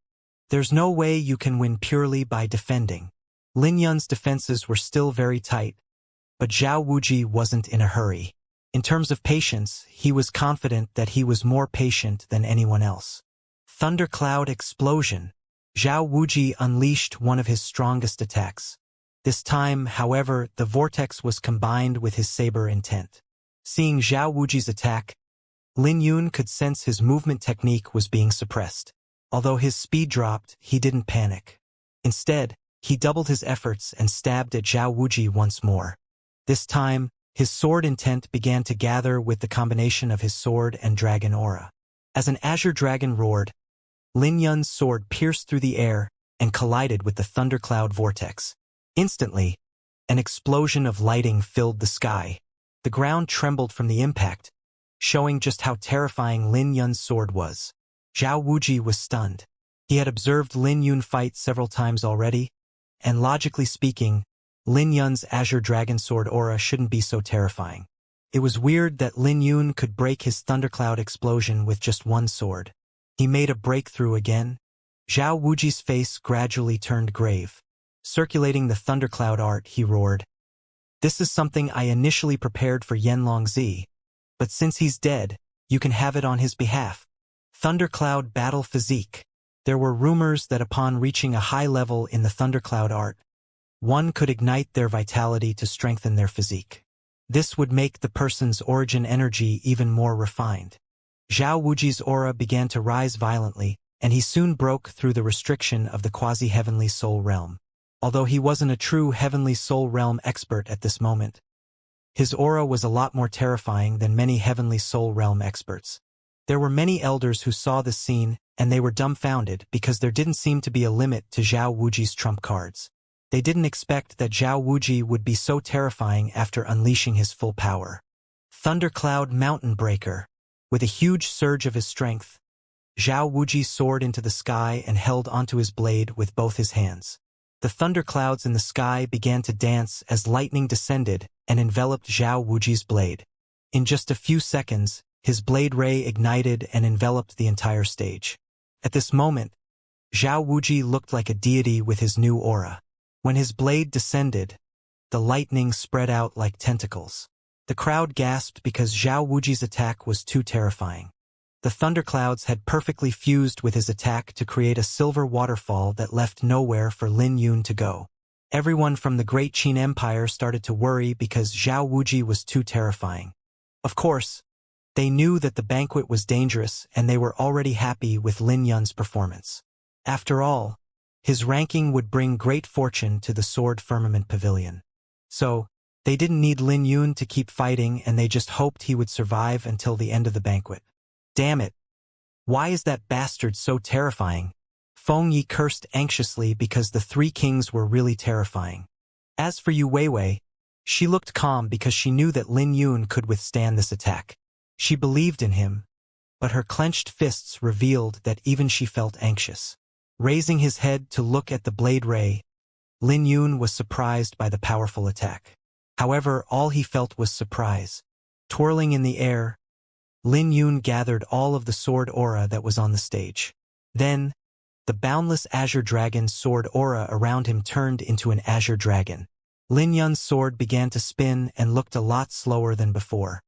There's no way you can win purely by defending. Lin Yun's defenses were still very tight, but Zhao Wuji wasn't in a hurry. In terms of patience, he was confident that he was more patient than anyone else. Thundercloud explosion. Zhao Wuji unleashed one of his strongest attacks. This time, however, the vortex was combined with his saber intent. Seeing Zhao Wuji's attack, Lin Yun could sense his movement technique was being suppressed. Although his speed dropped, he didn't panic. Instead, he doubled his efforts and stabbed at Zhao Wuji once more. This time, his sword intent began to gather with the combination of his sword and dragon aura. As an azure dragon roared, Lin Yun's sword pierced through the air and collided with the thundercloud vortex. Instantly, an explosion of lighting filled the sky. The ground trembled from the impact, showing just how terrifying Lin Yun's sword was. Zhao Wuji was stunned. He had observed Lin Yun fight several times already, and logically speaking, Lin Yun's azure dragon sword aura shouldn't be so terrifying. It was weird that Lin Yun could break his thundercloud explosion with just one sword. He made a breakthrough again. Zhao Wuji's face gradually turned grave. Circulating the thundercloud art, he roared, "This is something I initially prepared for Yanlongzi, but since he's dead, you can have it on his behalf." Thundercloud battle physique. There were rumors that upon reaching a high level in the thundercloud art, one could ignite their vitality to strengthen their physique. This would make the person's origin energy even more refined. Zhao Wuji's aura began to rise violently, and he soon broke through the restriction of the quasi-heavenly soul realm. Although he wasn't a true heavenly soul realm expert at this moment, his aura was a lot more terrifying than many heavenly soul realm experts. There were many elders who saw this scene, and they were dumbfounded because there didn't seem to be a limit to Zhao Wuji's trump cards. They didn't expect that Zhao Wuji would be so terrifying after unleashing his full power. Thundercloud Mountain Breaker. With a huge surge of his strength, Zhao Wuji soared into the sky and held onto his blade with both his hands. The thunderclouds in the sky began to dance as lightning descended and enveloped Zhao Wuji's blade. In just a few seconds, his blade ray ignited and enveloped the entire stage. At this moment, Zhao Wuji looked like a deity with his new aura. When his blade descended, the lightning spread out like tentacles. The crowd gasped because Zhao Wuji's attack was too terrifying. The thunderclouds had perfectly fused with his attack to create a silver waterfall that left nowhere for Lin Yun to go. Everyone from the Great Qin Empire started to worry because Zhao Wuji was too terrifying. Of course, they knew that the banquet was dangerous and they were already happy with Lin Yun's performance. After all, his ranking would bring great fortune to the Sword Firmament Pavilion. So, they didn't need Lin Yun to keep fighting and they just hoped he would survive until the end of the banquet. Damn it! Why is that bastard so terrifying? Feng Yi cursed anxiously because the three kings were really terrifying. As for Yu Weiwei, she looked calm because she knew that Lin Yun could withstand this attack. She believed in him, but her clenched fists revealed that even she felt anxious. Raising his head to look at the blade ray, Lin Yun was surprised by the powerful attack. However, all he felt was surprise. Twirling in the air, Lin Yun gathered all of the sword aura that was on the stage. Then, the boundless azure dragon's sword aura around him turned into an azure dragon. Lin Yun's sword began to spin and looked a lot slower than before.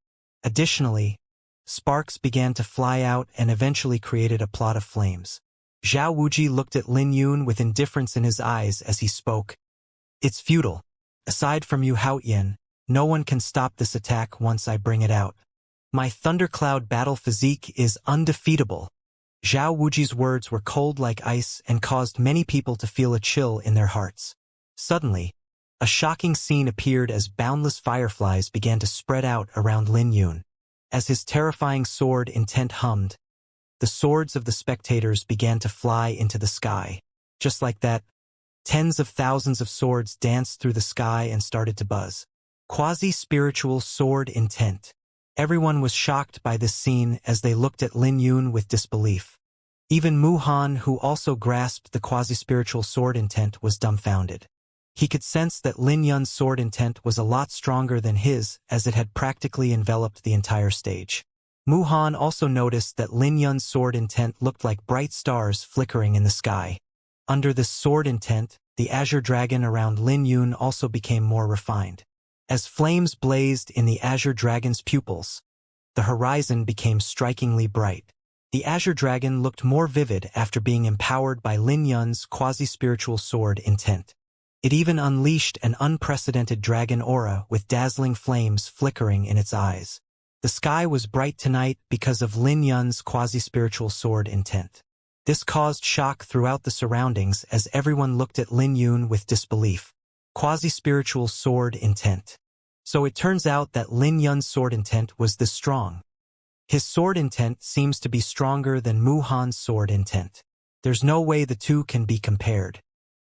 Additionally, sparks began to fly out and eventually created a plot of flames. Zhao Wuji looked at Lin Yun with indifference in his eyes as he spoke. It's futile. Aside from Yu Haoyan, no one can stop this attack once I bring it out. My thundercloud battle physique is undefeatable. Zhao Wuji's words were cold like ice and caused many people to feel a chill in their hearts. Suddenly, a shocking scene appeared as boundless fireflies began to spread out around Lin Yun. As his terrifying sword intent hummed, the swords of the spectators began to fly into the sky. Just like that, tens of thousands of swords danced through the sky and started to buzz. Quasi-spiritual sword intent. Everyone was shocked by this scene as they looked at Lin Yun with disbelief. Even Mu Han, who also grasped the quasi-spiritual sword intent, was dumbfounded. He could sense that Lin Yun's sword intent was a lot stronger than his, as it had practically enveloped the entire stage. Mu Han also noticed that Lin Yun's sword intent looked like bright stars flickering in the sky. Under this sword intent, the azure dragon around Lin Yun also became more refined. As flames blazed in the azure dragon's pupils, the horizon became strikingly bright. The azure dragon looked more vivid after being empowered by Lin Yun's quasi-spiritual sword intent. It even unleashed an unprecedented dragon aura with dazzling flames flickering in its eyes. The sky was bright tonight because of Lin Yun's quasi-spiritual sword intent. This caused shock throughout the surroundings as everyone looked at Lin Yun with disbelief. Quasi-spiritual sword intent. So it turns out that Lin Yun's sword intent was this strong. His sword intent seems to be stronger than Mu Han's sword intent. There's no way the two can be compared.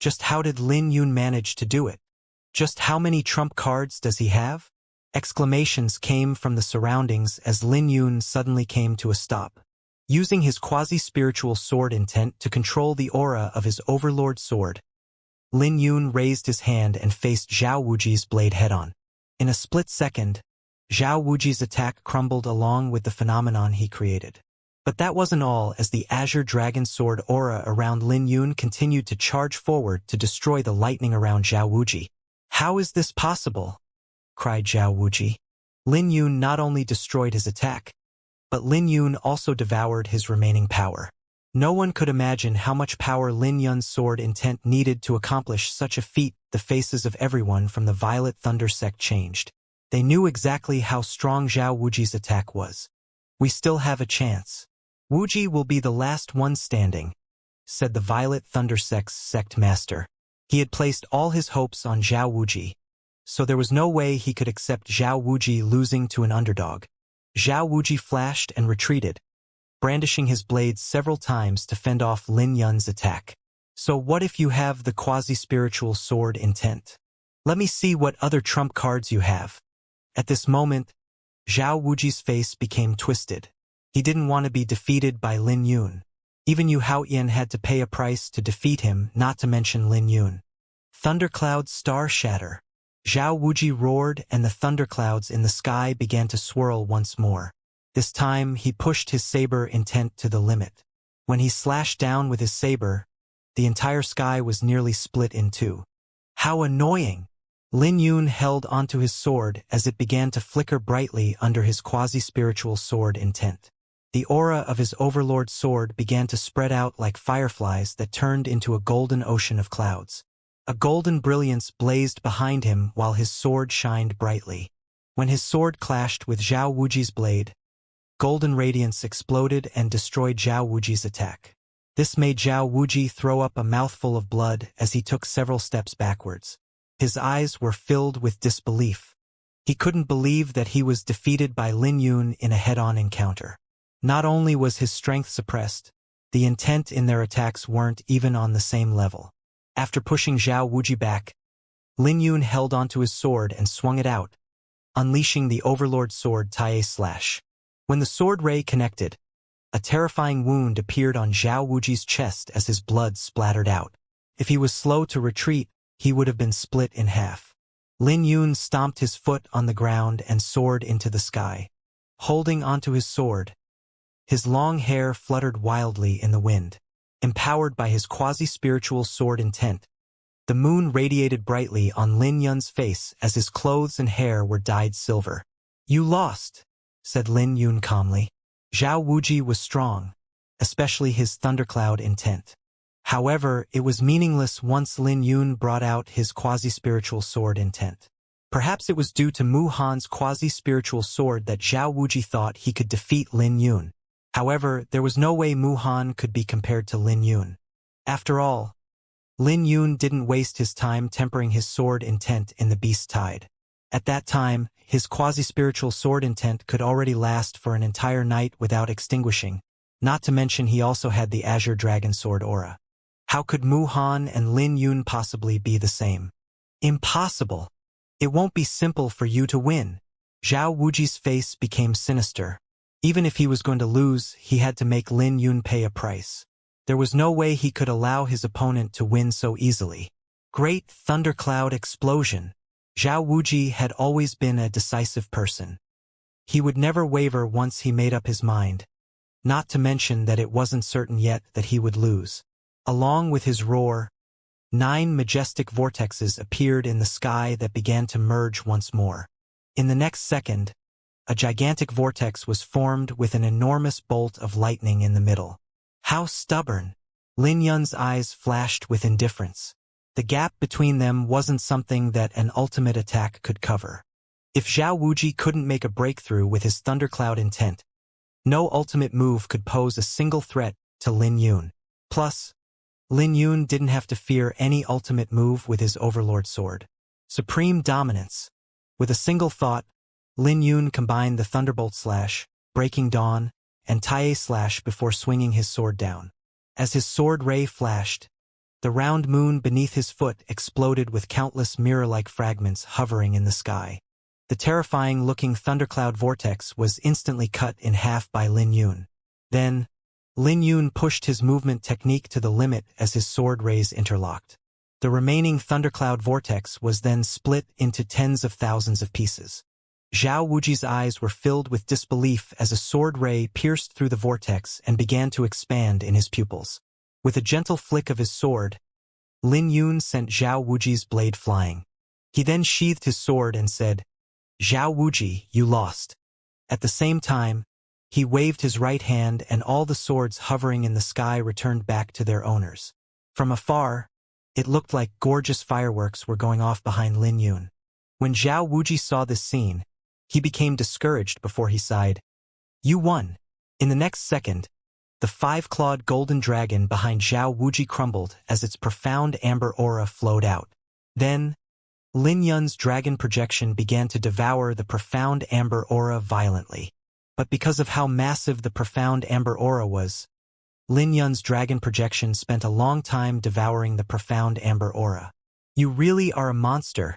Just how did Lin Yun manage to do it? Just how many trump cards does he have? Exclamations came from the surroundings as Lin Yun suddenly came to a stop. Using his quasi-spiritual sword intent to control the aura of his overlord sword, Lin Yun raised his hand and faced Zhao Wuji's blade head-on. In a split second, Zhao Wuji's attack crumbled along with the phenomenon he created. But that wasn't all, as the azure dragon sword aura around Lin Yun continued to charge forward to destroy the lightning around Zhao Wuji. How is this possible? Cried Zhao Wuji. Lin Yun not only destroyed his attack, but Lin Yun also devoured his remaining power. No one could imagine how much power Lin Yun's sword intent needed to accomplish such a feat. The faces of everyone from the Violet Thunder sect changed. They knew exactly how strong Zhao Wuji's attack was. We still have a chance. Wuji will be the last one standing, said the Violet Thunder sect's sect master. He had placed all his hopes on Zhao Wuji, so there was no way he could accept Zhao Wuji losing to an underdog. Zhao Wuji flashed and retreated, brandishing his blades several times to fend off Lin Yun's attack. So what if you have the quasi-spiritual sword intent? Let me see what other trump cards you have. At this moment, Zhao Wuji's face became twisted. He didn't want to be defeated by Lin Yun. Even Yu Haoyan had to pay a price to defeat him, not to mention Lin Yun. Thundercloud Star Shatter. Zhao Wuji roared and the thunderclouds in the sky began to swirl once more. This time he pushed his saber intent to the limit. When he slashed down with his saber, the entire sky was nearly split in two. How annoying! Lin Yun held onto his sword as it began to flicker brightly under his quasi-spiritual sword intent. The aura of his overlord sword began to spread out like fireflies that turned into a golden ocean of clouds. A golden brilliance blazed behind him while his sword shined brightly. When his sword clashed with Zhao Wuji's blade, golden radiance exploded and destroyed Zhao Wuji's attack. This made Zhao Wuji throw up a mouthful of blood as he took several steps backwards. His eyes were filled with disbelief. He couldn't believe that he was defeated by Lin Yun in a head-on encounter. Not only was his strength suppressed, the intent in their attacks weren't even on the same level. After pushing Zhao Wuji back, Lin Yun held onto his sword and swung it out, unleashing the Overlord Sword Tai Slash. When the sword ray connected, a terrifying wound appeared on Zhao Wuji's chest as his blood splattered out. If he was slow to retreat, he would have been split in half. Lin Yun stomped his foot on the ground and soared into the sky. Holding onto his sword, his long hair fluttered wildly in the wind. Empowered by his quasi-spiritual sword intent, the moon radiated brightly on Lin Yun's face as his clothes and hair were dyed silver. "You lost," said Lin Yun calmly. Zhao Wuji was strong, especially his thundercloud intent. However, it was meaningless once Lin Yun brought out his quasi-spiritual sword intent. Perhaps it was due to Mu Han's quasi-spiritual sword that Zhao Wuji thought he could defeat Lin Yun. However, there was no way Mu Han could be compared to Lin Yun. After all, Lin Yun didn't waste his time tempering his sword intent in the beast tide. At that time, his quasi-spiritual sword intent could already last for an entire night without extinguishing, not to mention he also had the Azure Dragon Sword aura. How could Mu Han and Lin Yun possibly be the same? Impossible! It won't be simple for you to win. Zhao Wuji's face became sinister. Even if he was going to lose, he had to make Lin Yun pay a price. There was no way he could allow his opponent to win so easily. Great thundercloud explosion. Zhao Wuji had always been a decisive person. He would never waver once he made up his mind, not to mention that it wasn't certain yet that he would lose. Along with his roar, 9 majestic vortexes appeared in the sky that began to merge once more. In the next second, a gigantic vortex was formed with an enormous bolt of lightning in the middle. How stubborn! Lin Yun's eyes flashed with indifference. The gap between them wasn't something that an ultimate attack could cover. If Zhao Wuji couldn't make a breakthrough with his thundercloud intent, no ultimate move could pose a single threat to Lin Yun. Plus, Lin Yun didn't have to fear any ultimate move with his Overlord Sword. Supreme dominance. With a single thought, Lin Yun combined the Thunderbolt Slash, Breaking Dawn, and Tai Slash before swinging his sword down. As his sword ray flashed, the round moon beneath his foot exploded with countless mirror-like fragments hovering in the sky. The terrifying-looking thundercloud vortex was instantly cut in half by Lin Yun. Then, Lin Yun pushed his movement technique to the limit as his sword rays interlocked. The remaining thundercloud vortex was then split into tens of thousands of pieces. Zhao Wuji's eyes were filled with disbelief as a sword ray pierced through the vortex and began to expand in his pupils. With a gentle flick of his sword, Lin Yun sent Zhao Wuji's blade flying. He then sheathed his sword and said, "Zhao Wuji, you lost." At the same time, he waved his right hand and all the swords hovering in the sky returned back to their owners. From afar, it looked like gorgeous fireworks were going off behind Lin Yun. When Zhao Wuji saw this scene, he became discouraged before he sighed, "You won." In the next second, the 5-clawed golden dragon behind Zhao Wuji crumbled as its profound amber aura flowed out. Then, Lin Yun's dragon projection began to devour the profound amber aura violently. But because of how massive the profound amber aura was, Lin Yun's dragon projection spent a long time devouring the profound amber aura. "You really are a monster,"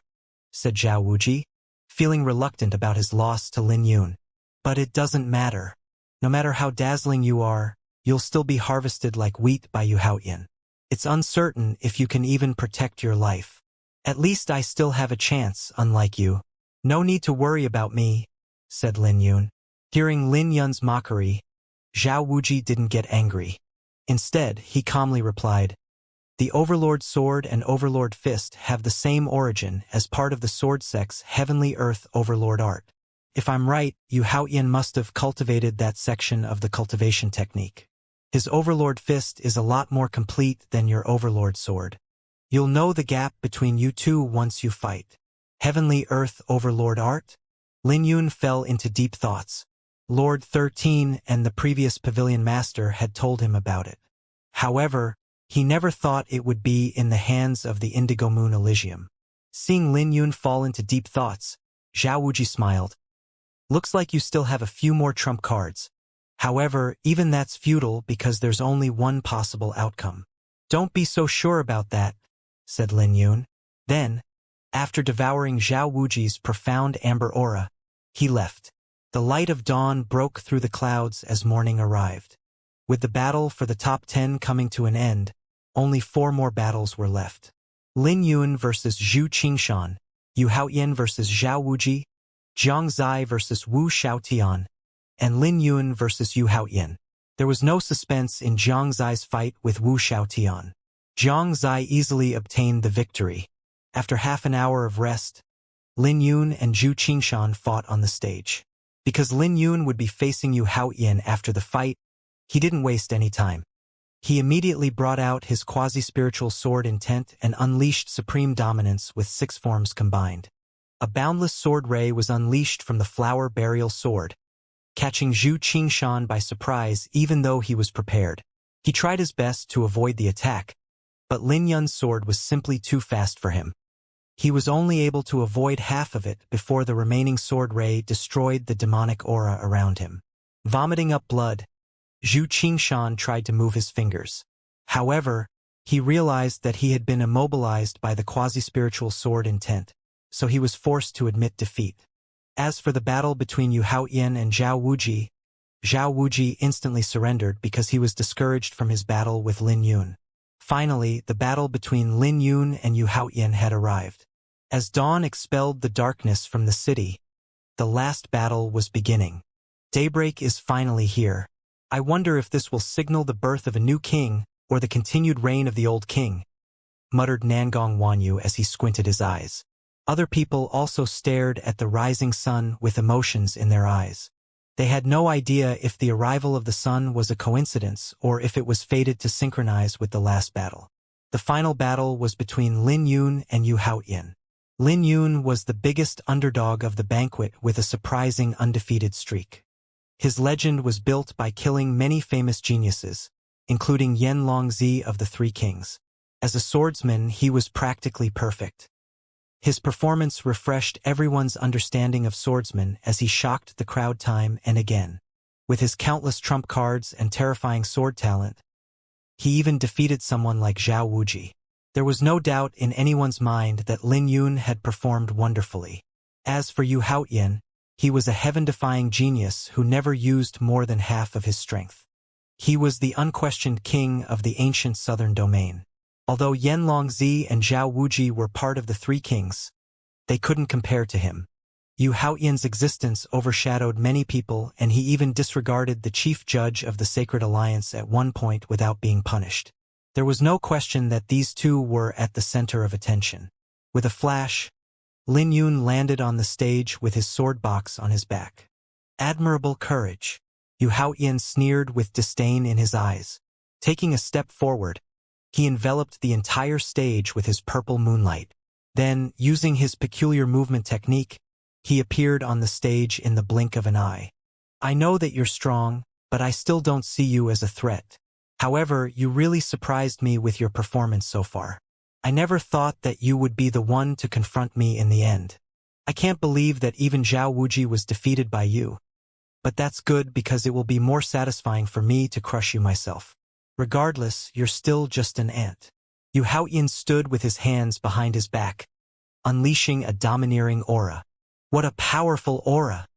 said Zhao Wuji, feeling reluctant about his loss to Lin Yun. "But it doesn't matter. No matter how dazzling you are, you'll still be harvested like wheat by Yu Haoyan. It's uncertain if you can even protect your life. At least I still have a chance, unlike you." "No need to worry about me," said Lin Yun. Hearing Lin Yun's mockery, Zhao Wuji didn't get angry. Instead, he calmly replied, The Overlord Sword and Overlord Fist have the same origin as part of the sword sect's Heavenly Earth Overlord art. If I'm right, Yu Haoyan must have cultivated that section of the cultivation technique. His Overlord Fist is a lot more complete than your Overlord Sword. You'll know the gap between you two once you fight. Heavenly Earth Overlord art? Lin Yun fell into deep thoughts. Lord 13 and the previous Pavilion Master had told him about it. However, he never thought it would be in the hands of the Indigo Moon Elysium. Seeing Lin Yun fall into deep thoughts, Zhao Wuji smiled. Looks like you still have a few more trump cards. However, even that's futile because there's only one possible outcome. Don't be so sure about that, said Lin Yun. Then, after devouring Zhao Wuji's profound amber aura, he left. The light of dawn broke through the clouds as morning arrived. With the battle for the top 10 coming to an end, only 4 more battles were left. Lin Yun versus Zhu Qingshan, Yu Haoyan versus Zhao Wuji, Jiang Zai versus Wu Xiaotian, and Lin Yun versus Yu Haoyan. There was no suspense in Jiang Zai's fight with Wu Xiaotian. Jiang Zai easily obtained the victory. After half an hour of rest, Lin Yun and Zhu Qingshan fought on the stage. Because Lin Yun would be facing Yu Haoyan after the fight, he didn't waste any time. He immediately brought out his quasi-spiritual sword intent and unleashed supreme dominance with 6 forms combined. A boundless sword ray was unleashed from the flower burial sword, catching Zhu Qingshan by surprise even though he was prepared. He tried his best to avoid the attack, but Lin Yun's sword was simply too fast for him. He was only able to avoid half of it before the remaining sword ray destroyed the demonic aura around him. Vomiting up blood, Zhu Qingshan tried to move his fingers. However, he realized that he had been immobilized by the quasi-spiritual sword intent, so he was forced to admit defeat. As for the battle between Yu Haoyan and Zhao Wuji instantly surrendered because he was discouraged from his battle with Lin Yun. Finally, the battle between Lin Yun and Yu Haoyan had arrived. As dawn expelled the darkness from the city, the last battle was beginning. Daybreak is finally here. I wonder if this will signal the birth of a new king or the continued reign of the old king, muttered Nangong Wanyu as he squinted his eyes. Other people also stared at the rising sun with emotions in their eyes. They had no idea if the arrival of the sun was a coincidence or if it was fated to synchronize with the last battle. The final battle was between Lin Yun and Yu Haoyan. Lin Yun was the biggest underdog of the banquet with a surprising undefeated streak. His legend was built by killing many famous geniuses, including Yen Longzi of the Three Kings. As a swordsman, he was practically perfect. His performance refreshed everyone's understanding of swordsmen as he shocked the crowd time and again. With his countless trump cards and terrifying sword talent, he even defeated someone like Zhao Wuji. There was no doubt in anyone's mind that Lin Yun had performed wonderfully. As for Yu Haoyan, he was a heaven-defying genius who never used more than half of his strength. He was the unquestioned king of the ancient southern domain. Although Yen Longzi and Zhao Wuji were part of the Three Kings, they couldn't compare to him. Yu Haoyan's existence overshadowed many people, and he even disregarded the chief judge of the Sacred Alliance at one point without being punished. There was no question that these two were at the center of attention. With a flash, Lin Yun landed on the stage with his sword box on his back. Admirable courage. Yu Haoyan sneered with disdain in his eyes. Taking a step forward, he enveloped the entire stage with his purple moonlight. Then, using his peculiar movement technique, he appeared on the stage in the blink of an eye. I know that you're strong, but I still don't see you as a threat. However, you really surprised me with your performance so far. I never thought that you would be the one to confront me in the end. I can't believe that even Zhao Wuji was defeated by you. But that's good because it will be more satisfying for me to crush you myself. Regardless, you're still just an ant. Yu Haoyan stood with his hands behind his back, unleashing a domineering aura. What a powerful aura!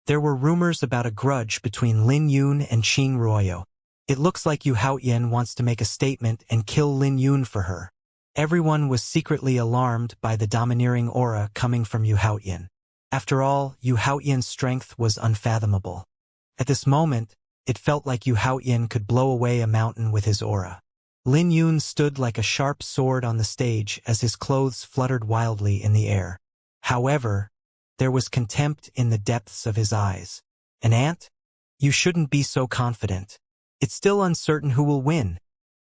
There were rumors about a grudge between Lin Yun and Qing Ruoyo. It looks like Yu Haoyan wants to make a statement and kill Lin Yun for her. Everyone was secretly alarmed by the domineering aura coming from Yu Haoyan. After all, Yu Haoyan's strength was unfathomable. At this moment, it felt like Yu Haoyan could blow away a mountain with his aura. Lin Yun stood like a sharp sword on the stage as his clothes fluttered wildly in the air. However, there was contempt in the depths of his eyes. An ant? You shouldn't be so confident. It's still uncertain who will win,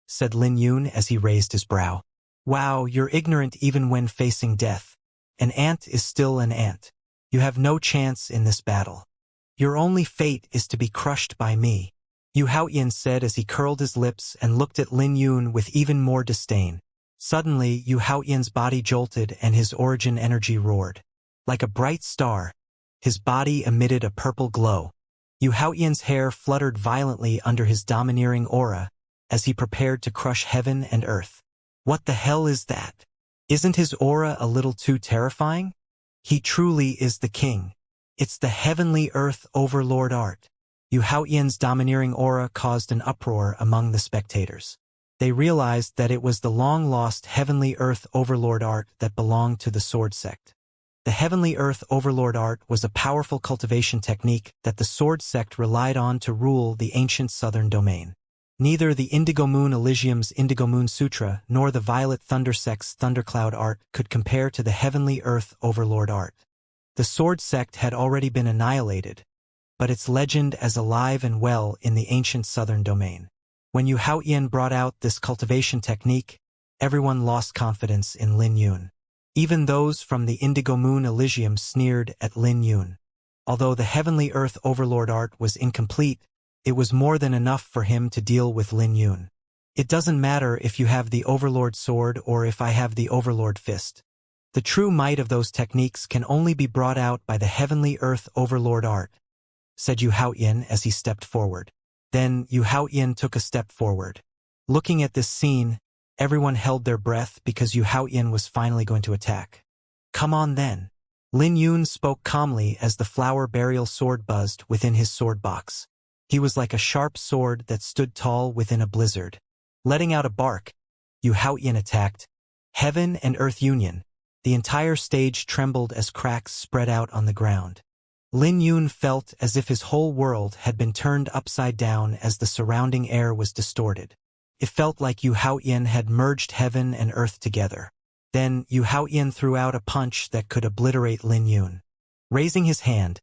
said Lin Yun as he raised his brow. Wow, you're ignorant even when facing death. An ant is still an ant. You have no chance in this battle. Your only fate is to be crushed by me, Yu Haoyan said as he curled his lips and looked at Lin Yun with even more disdain. Suddenly, Yu Haoyan's body jolted and his origin energy roared. Like a bright star, his body emitted a purple glow. Yu Haoyan's hair fluttered violently under his domineering aura as he prepared to crush heaven and earth. What the hell is that? Isn't his aura a little too terrifying? He truly is the king. It's the heavenly earth overlord art. Yu Haoyan's domineering aura caused an uproar among the spectators. They realized that it was the long-lost heavenly earth overlord art that belonged to the sword sect. The heavenly earth overlord art was a powerful cultivation technique that the sword sect relied on to rule the ancient southern domain. Neither the Indigo Moon Elysium's Indigo Moon Sutra nor the Violet Thunder sect's Thundercloud art could compare to the heavenly earth overlord art. The sword sect had already been annihilated, but its legend as alive and well in the ancient southern domain. When Yu Haoyan brought out this cultivation technique, everyone lost confidence in Lin Yun. Even those from the Indigo Moon Elysium sneered at Lin Yun. Although the heavenly earth overlord art was incomplete, it was more than enough for him to deal with Lin Yun. It doesn't matter if you have the overlord sword or if I have the overlord fist. The true might of those techniques can only be brought out by the heavenly earth overlord art, said Yu Haoyan as he stepped forward. Then Yu Haoyan took a step forward. Looking at this scene, everyone held their breath because Yu Haoyan was finally going to attack. Come on then. Lin Yun spoke calmly as the flower burial sword buzzed within his sword box. He was like a sharp sword that stood tall within a blizzard. Letting out a bark, Yu Haoyan attacked. Heaven and Earth Union. The entire stage trembled as cracks spread out on the ground. Lin Yun felt as if his whole world had been turned upside down as the surrounding air was distorted. It felt like Yu Haoyan had merged heaven and earth together. Then Yu Haoyan threw out a punch that could obliterate Lin Yun. Raising his hand,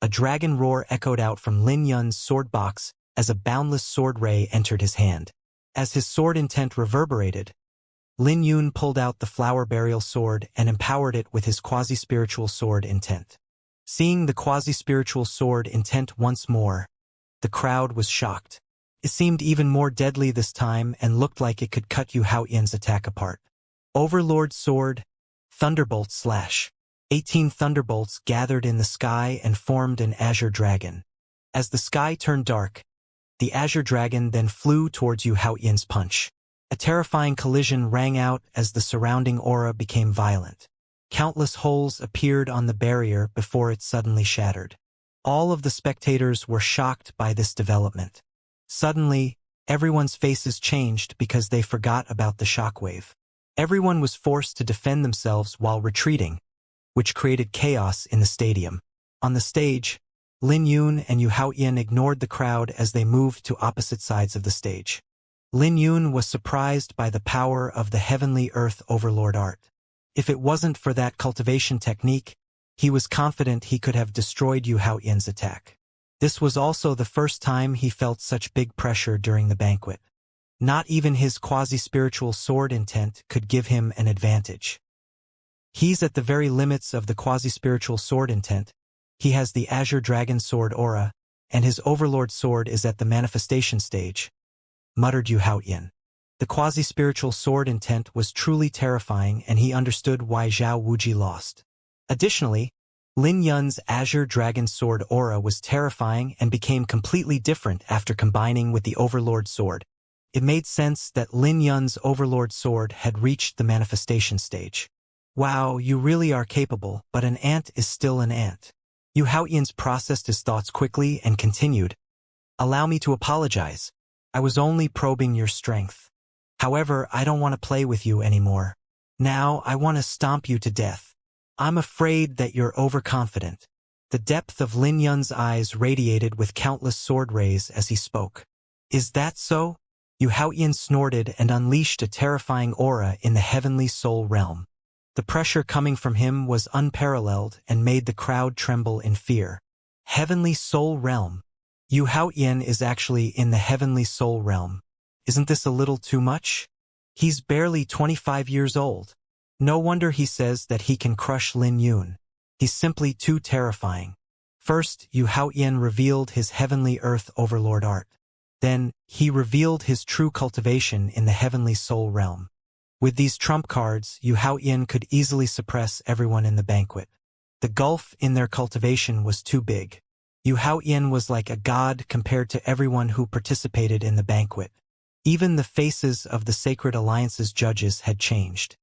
a dragon roar echoed out from Lin Yun's sword box as a boundless sword ray entered his hand. As his sword intent reverberated, Lin Yun pulled out the flower burial sword and empowered it with his quasi-spiritual sword intent. Seeing the quasi-spiritual sword intent once more, the crowd was shocked. It seemed even more deadly this time and looked like it could cut Yu Haoyan's attack apart. Overlord sword, thunderbolt slash. 18 thunderbolts gathered in the sky and formed an azure dragon. As the sky turned dark, the azure dragon then flew towards Yu Haoyan's punch. A terrifying collision rang out as the surrounding aura became violent. Countless holes appeared on the barrier before it suddenly shattered. All of the spectators were shocked by this development. Suddenly, everyone's faces changed because they forgot about the shockwave. Everyone was forced to defend themselves while retreating, which created chaos in the stadium. On the stage, Lin Yun and Yu Haoyan ignored the crowd as they moved to opposite sides of the stage. Lin Yun was surprised by the power of the heavenly earth overlord art. If it wasn't for that cultivation technique, he was confident he could have destroyed Yu Haoyan's attack. This was also the first time he felt such big pressure during the banquet. Not even his quasi-spiritual sword intent could give him an advantage. He's at the very limits of the quasi-spiritual sword intent. He has the Azure Dragon Sword aura, and his Overlord Sword is at the manifestation stage, muttered Yu Haoyan. The quasi-spiritual sword intent was truly terrifying and he understood why Zhao Wuji lost. Additionally, Lin Yun's Azure Dragon Sword aura was terrifying and became completely different after combining with the Overlord Sword. It made sense that Lin Yun's Overlord Sword had reached the manifestation stage. Wow, you really are capable, but an ant is still an ant. Yu Haoyan's processed his thoughts quickly and continued. Allow me to apologize. I was only probing your strength. However, I don't want to play with you anymore. Now I want to stomp you to death. I'm afraid that you're overconfident. The depth of Lin Yun's eyes radiated with countless sword rays as he spoke. Is that so? Yu Haoyan snorted and unleashed a terrifying aura in the heavenly soul realm. The pressure coming from him was unparalleled and made the crowd tremble in fear. Heavenly soul realm. Yu Haoyan is actually in the heavenly soul realm. Isn't this a little too much? He's barely 25 years old. No wonder he says that he can crush Lin Yun. He's simply too terrifying. First, Yu Haoyan revealed his heavenly earth overlord art. Then, he revealed his true cultivation in the heavenly soul realm. With these trump cards, Yu Haoyan could easily suppress everyone in the banquet. The gulf in their cultivation was too big. Yu Haoyan was like a god compared to everyone who participated in the banquet. Even the faces of the Sacred Alliance's judges had changed.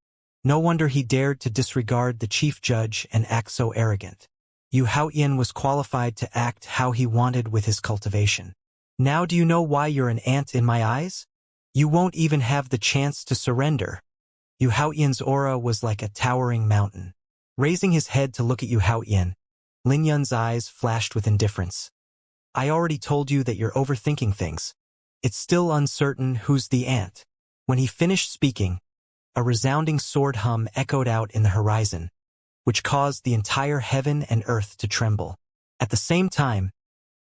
No wonder he dared to disregard the chief judge and act so arrogant. Yu Haoyan was qualified to act how he wanted with his cultivation. Now do you know why you're an ant in my eyes? You won't even have the chance to surrender. Yu Haoyan's aura was like a towering mountain. Raising his head to look at Yu Haoyan, Lin Yun's eyes flashed with indifference. I already told you that you're overthinking things. It's still uncertain who's the ant. When he finished speaking, a resounding sword hum echoed out in the horizon, which caused the entire heaven and earth to tremble. At the same time,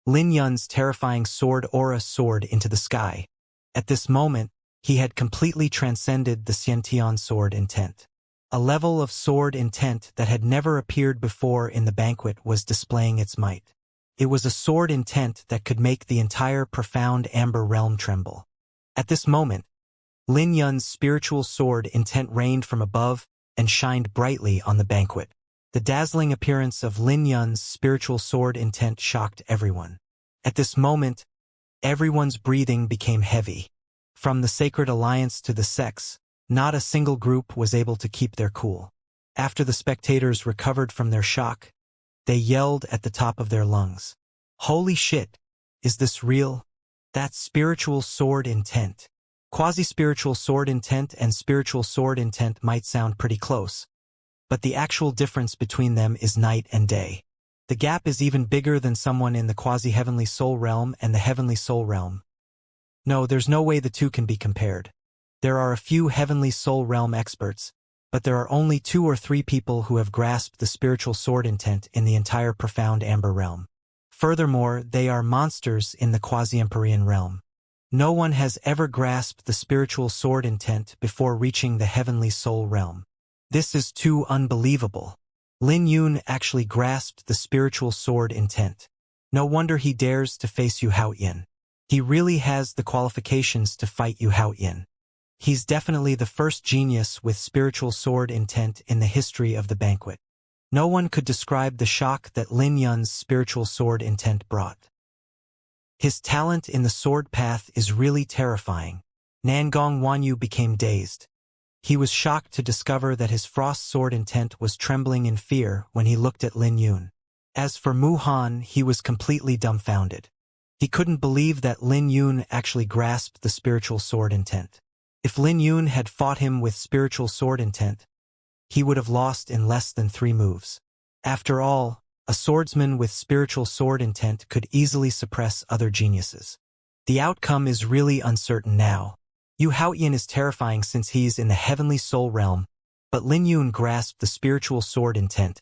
Lin Yun's terrifying sword aura soared into the sky. At this moment, he had completely transcended the Xianxia sword intent. A level of sword intent that had never appeared before in the banquet was displaying its might. It was a sword intent that could make the entire profound amber realm tremble. At this moment, Lin Yun's spiritual sword intent rained from above and shined brightly on the banquet. The dazzling appearance of Lin Yun's spiritual sword intent shocked everyone. At this moment, everyone's breathing became heavy. From the Sacred Alliance to the sects, not a single group was able to keep their cool. After the spectators recovered from their shock, they yelled at the top of their lungs. Holy shit! Is this real? That's spiritual sword intent. Quasi-spiritual sword intent and spiritual sword intent might sound pretty close, but the actual difference between them is night and day. The gap is even bigger than someone in the quasi-heavenly soul realm and the heavenly soul realm. No, there's no way the two can be compared. There are a few heavenly soul realm experts, but there are only 2 or 3 people who have grasped the spiritual sword intent in the entire profound amber realm. Furthermore, they are monsters in the quasi-empyrean realm. No one has ever grasped the spiritual sword intent before reaching the heavenly soul realm. This is too unbelievable. Lin Yun actually grasped the spiritual sword intent. No wonder he dares to face Yu Haoyan. He really has the qualifications to fight Yu Haoyan. He's definitely the first genius with spiritual sword intent in the history of the banquet. No one could describe the shock that Lin Yun's spiritual sword intent brought. His talent in the sword path is really terrifying. Nangong Wanyu became dazed. He was shocked to discover that his frost sword intent was trembling in fear when he looked at Lin Yun. As for Mu Han, he was completely dumbfounded. He couldn't believe that Lin Yun actually grasped the spiritual sword intent. If Lin Yun had fought him with spiritual sword intent, he would have lost in less than 3 moves. After all, a swordsman with spiritual sword intent could easily suppress other geniuses. The outcome is really uncertain now. Yu Haoyan is terrifying since he's in the heavenly soul realm, but Lin Yun grasped the spiritual sword intent.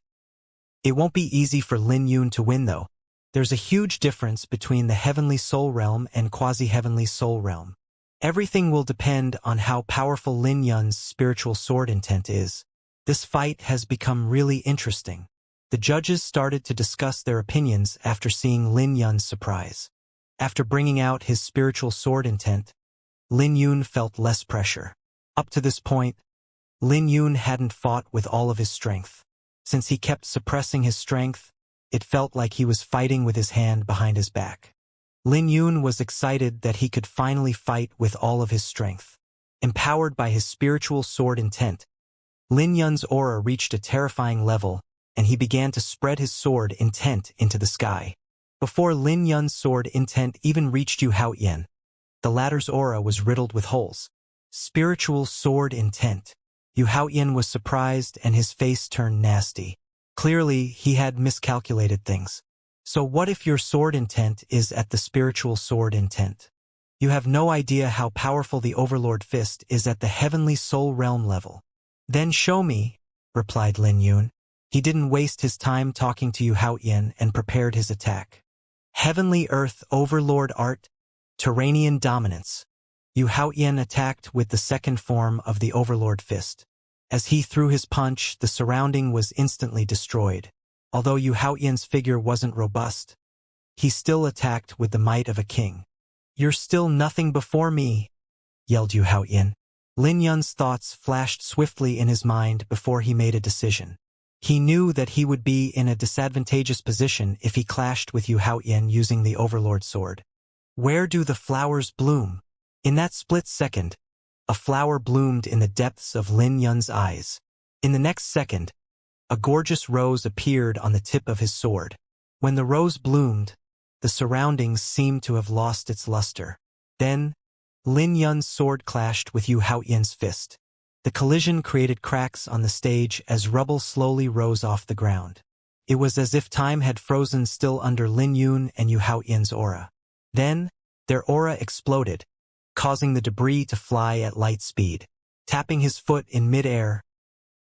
It won't be easy for Lin Yun to win though. There's a huge difference between the heavenly soul realm and quasi-heavenly soul realm. Everything will depend on how powerful Lin Yun's spiritual sword intent is. This fight has become really interesting. The judges started to discuss their opinions after seeing Lin Yun's surprise. After bringing out his spiritual sword intent, Lin Yun felt less pressure. Up to this point, Lin Yun hadn't fought with all of his strength. Since he kept suppressing his strength, it felt like he was fighting with his hand behind his back. Lin Yun was excited that he could finally fight with all of his strength. Empowered by his spiritual sword intent, Lin Yun's aura reached a terrifying level, and he began to spread his sword intent into the sky. Before Lin Yun's sword intent even reached Yu Haoyan, the latter's aura was riddled with holes. Spiritual sword intent. Yu Haoyan was surprised and his face turned nasty. Clearly, he had miscalculated things. So what if your sword intent is at the spiritual sword intent? You have no idea how powerful the Overlord Fist is at the heavenly soul realm level. Then show me, replied Lin Yun. He didn't waste his time talking to Yu Haoyan and prepared his attack. Heavenly Earth Overlord Art, Terranian Dominance. Yu Haoyan attacked with the second form of the Overlord Fist. As he threw his punch, the surrounding was instantly destroyed. Although Yu Haoyan's figure wasn't robust, he still attacked with the might of a king. You're still nothing before me, yelled Yu Haoyan. Lin Yun's thoughts flashed swiftly in his mind before he made a decision. He knew that he would be in a disadvantageous position if he clashed with Yu Haoyan using the Overlord Sword. Where do the flowers bloom? In that split second, a flower bloomed in the depths of Lin Yun's eyes. In the next second, a gorgeous rose appeared on the tip of his sword. When the rose bloomed, the surroundings seemed to have lost its luster. Then, Lin Yun's sword clashed with Yu Haoyan's fist. The collision created cracks on the stage as rubble slowly rose off the ground. It was as if time had frozen still under Lin Yun and Yu Haoyan's aura. Then, their aura exploded, causing the debris to fly at light speed. Tapping his foot in mid-air,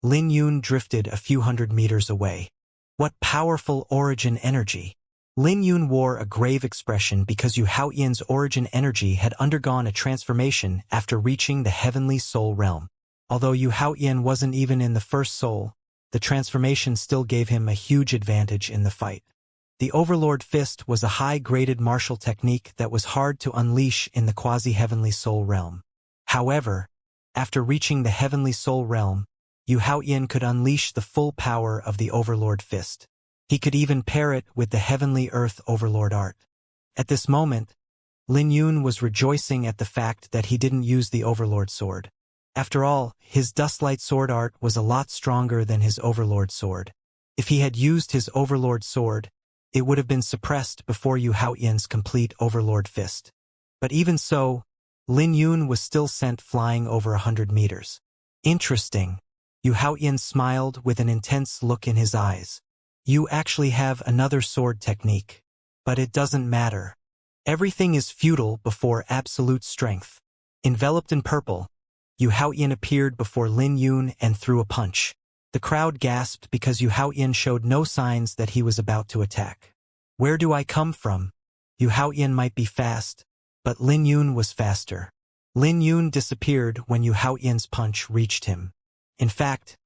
Lin Yun drifted a few hundred meters away. What powerful origin energy! Lin Yun wore a grave expression because Yu Haoyan's origin energy had undergone a transformation after reaching the heavenly soul realm. Although Yu Haoyan wasn't even in the first soul, the transformation still gave him a huge advantage in the fight. The Overlord Fist was a high-graded martial technique that was hard to unleash in the quasi-heavenly soul realm. However, after reaching the heavenly soul realm, Yu Haoyan could unleash the full power of the Overlord Fist. He could even pair it with the Heavenly Earth Overlord art. At this moment, Lin Yun was rejoicing at the fact that he didn't use the Overlord sword. After all, his Dustlight sword art was a lot stronger than his Overlord sword. If he had used his Overlord sword, it would have been suppressed before Yu Haoyan's complete Overlord Fist. But even so, Lin Yun was still sent flying over 100 meters. Interesting. Yu Haoyan smiled with an intense look in his eyes. You actually have another sword technique. But it doesn't matter. Everything is futile before absolute strength. Enveloped in purple, Yu Haoyan appeared before Lin Yun and threw a punch. The crowd gasped because Yu Haoyan showed no signs that he was about to attack. Where do I come from? Yu Haoyan might be fast, but Lin Yun was faster. Lin Yun disappeared when Yu Haoyan's punch reached him. In fact,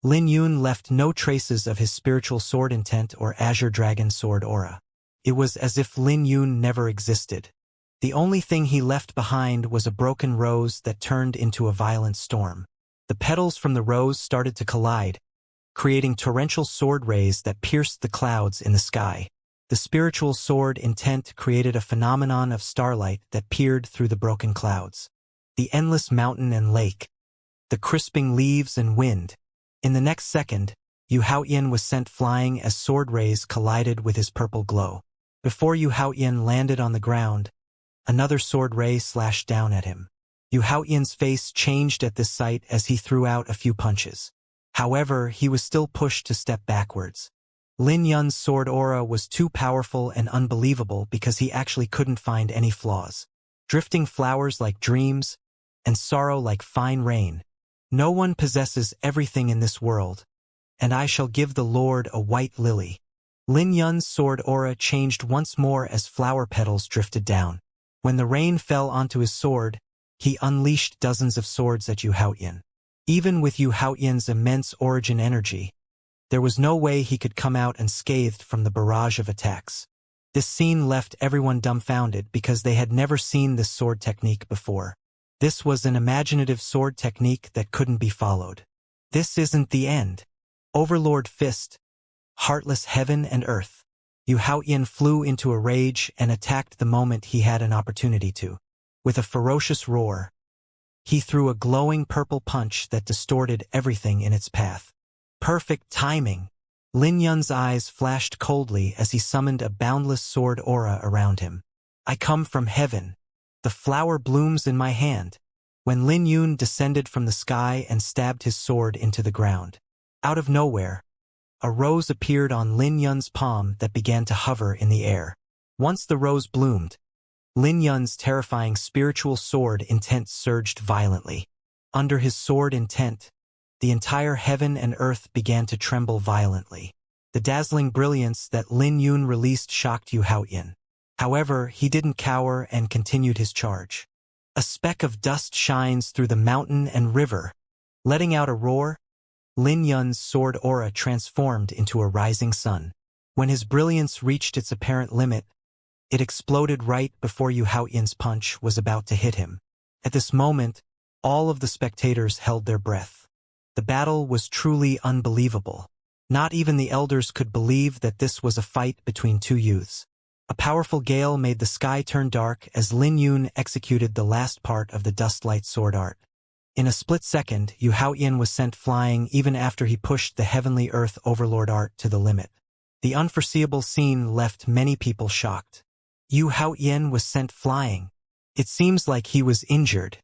Lin Yun left no traces of his spiritual sword intent or Azure Dragon sword aura. It was as if Lin Yun never existed. The only thing he left behind was a broken rose that turned into a violent storm. The petals from the rose started to collide, creating torrential sword rays that pierced the clouds in the sky. The spiritual sword intent created a phenomenon of starlight that peered through the broken clouds. The endless mountain and lake, the crisping leaves and wind. In the next second, Yu Haoyan was sent flying as sword rays collided with his purple glow. Before Yu Haoyan landed on the ground, another sword ray slashed down at him. Yu Haoyan's face changed at this sight as he threw out a few punches. However, he was still pushed to step backwards. Lin Yun's sword aura was too powerful and unbelievable because he actually couldn't find any flaws. Drifting flowers like dreams, and sorrow like fine rain. No one possesses everything in this world, and I shall give the Lord a white lily. Lin Yun's sword aura changed once more as flower petals drifted down. When the rain fell onto his sword, he unleashed dozens of swords at Yu Haoyan. Even with Yu Haoyan's immense origin energy, there was no way he could come out unscathed from the barrage of attacks. This scene left everyone dumbfounded because they had never seen this sword technique before. This was an imaginative sword technique that couldn't be followed. This isn't the end. Overlord Fist, heartless heaven and earth. Yu Haoyan flew into a rage and attacked the moment he had an opportunity to. With a ferocious roar, he threw a glowing purple punch that distorted everything in its path. Perfect timing. Lin Yun's eyes flashed coldly as he summoned a boundless sword aura around him. I come from heaven. The flower blooms in my hand. When Lin Yun descended from the sky and stabbed his sword into the ground. Out of nowhere, a rose appeared on Lin Yun's palm that began to hover in the air. Once the rose bloomed, Lin Yun's terrifying spiritual sword intent surged violently. Under his sword intent, the entire heaven and earth began to tremble violently. The dazzling brilliance that Lin Yun released shocked Yu Haoyan. However, he didn't cower and continued his charge. A speck of dust shines through the mountain and river. Letting out a roar, Lin Yun's sword aura transformed into a rising sun. When his brilliance reached its apparent limit, it exploded right before Yu Haoyan's punch was about to hit him. At this moment, all of the spectators held their breath. The battle was truly unbelievable. Not even the elders could believe that this was a fight between two youths. A powerful gale made the sky turn dark as Lin Yun executed the last part of the dustlight sword art. In a split second, Yu Haoyan was sent flying even after he pushed the heavenly earth overlord art to the limit. The unforeseeable scene left many people shocked. Yu Haoyan was sent flying. It seems like he was injured.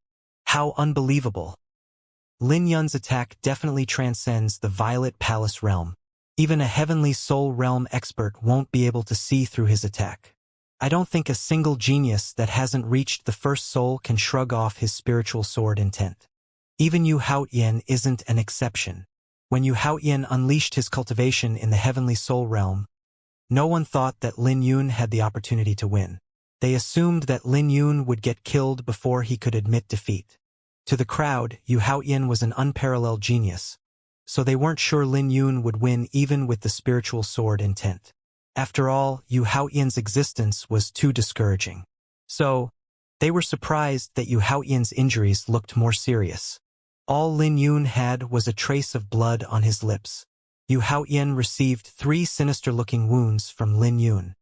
How unbelievable. Lin Yun's attack definitely transcends the Violet Palace realm. Even a Heavenly Soul Realm expert won't be able to see through his attack. I don't think a single genius that hasn't reached the first soul can shrug off his spiritual sword intent. Even Yu Haoyan isn't an exception. When Yu Haoyan unleashed his cultivation in the Heavenly Soul Realm, no one thought that Lin Yun had the opportunity to win. They assumed that Lin Yun would get killed before he could admit defeat. To the crowd, Yu Haoyan was an unparalleled genius, so they weren't sure Lin Yun would win even with the spiritual sword intent. After all, Yu Haoyan's existence was too discouraging. So, they were surprised that Yu Haoyan's injuries looked more serious. All Lin Yun had was a trace of blood on his lips. Yu Haoyan received 3 sinister-looking wounds from Lin Yun.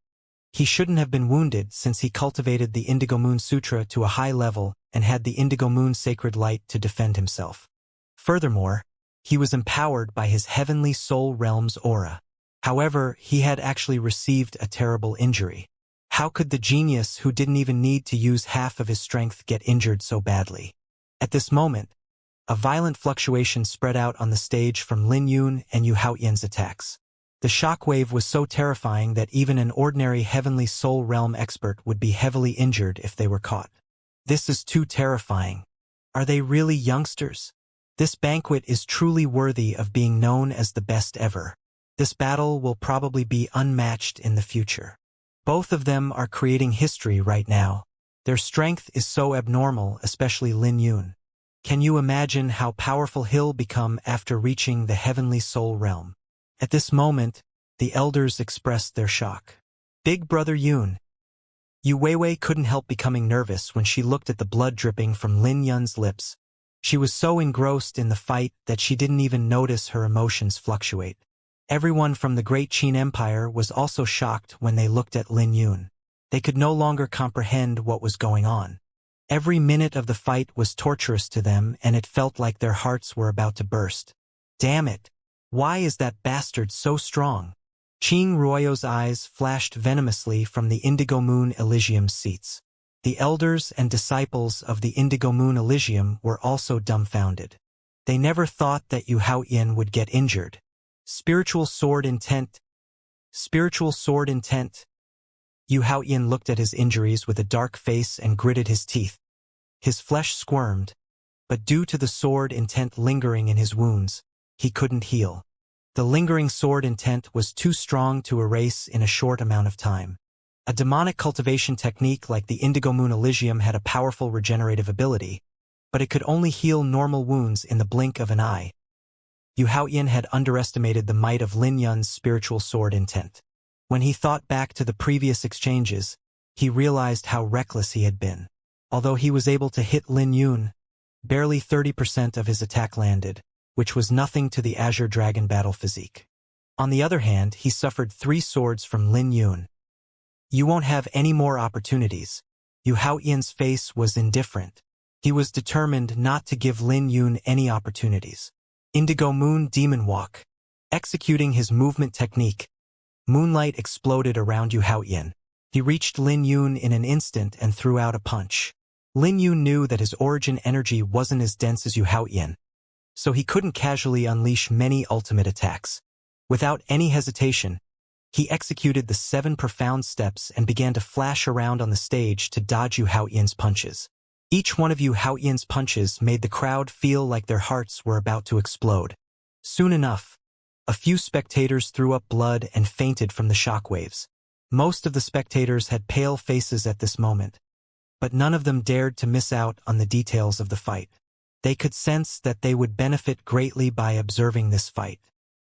He shouldn't have been wounded since he cultivated the Indigo Moon Sutra to a high level and had the Indigo Moon Sacred Light to defend himself. Furthermore, he was empowered by his Heavenly Soul Realm's aura. However, he had actually received a terrible injury. How could the genius who didn't even need to use half of his strength get injured so badly? At this moment, a violent fluctuation spread out on the stage from Lin Yun and Yu Haoyan's attacks. The shockwave was so terrifying that even an ordinary Heavenly Soul Realm expert would be heavily injured if they were caught. This is too terrifying. Are they really youngsters? This banquet is truly worthy of being known as the best ever. This battle will probably be unmatched in the future. Both of them are creating history right now. Their strength is so abnormal, especially Lin Yun. Can you imagine how powerful he'll become after reaching the Heavenly Soul Realm? At this moment, the elders expressed their shock. Big Brother Yun. Yu Weiwei couldn't help becoming nervous when she looked at the blood dripping from Lin Yun's lips. She was so engrossed in the fight that she didn't even notice her emotions fluctuate. Everyone from the Great Qin Empire was also shocked when they looked at Lin Yun. They could no longer comprehend what was going on. Every minute of the fight was torturous to them, and it felt like their hearts were about to burst. Damn it! Why is that bastard so strong? Qing Ruoyo's eyes flashed venomously from the Indigo Moon Elysium seats. The elders and disciples of the Indigo Moon Elysium were also dumbfounded. They never thought that Yu Haoyan would get injured. Spiritual sword intent. Spiritual sword intent. Yu Haoyan looked at his injuries with a dark face and gritted his teeth. His flesh squirmed, but due to the sword intent lingering in his wounds, he couldn't heal. The lingering sword intent was too strong to erase in a short amount of time. A demonic cultivation technique like the Indigo Moon Elysium had a powerful regenerative ability, but it could only heal normal wounds in the blink of an eye. Yu Haoyan had underestimated the might of Lin Yun's spiritual sword intent. When he thought back to the previous exchanges, he realized how reckless he had been. Although he was able to hit Lin Yun, barely 30% of his attack landed, which was nothing to the Azure Dragon battle physique. On the other hand, he suffered 3 swords from Lin Yun. You won't have any more opportunities. Yu Haoyan's face was indifferent. He was determined not to give Lin Yun any opportunities. Indigo Moon Demon Walk. Executing his movement technique, moonlight exploded around Yu Haoyan. He reached Lin Yun in an instant and threw out a punch. Lin Yun knew that his origin energy wasn't as dense as Yu Haoyan, so he couldn't casually unleash many ultimate attacks. Without any hesitation, He executed the 7 profound steps and began to flash around on the stage to dodge Yu Haoyan's punches. Each one of Yu Haoyan's punches made the crowd feel like their hearts were about to explode. Soon enough, a few spectators threw up blood and fainted from the shockwaves. Most of the spectators had pale faces at this moment, but none of them dared to miss out on the details of the fight. They could sense that they would benefit greatly by observing this fight.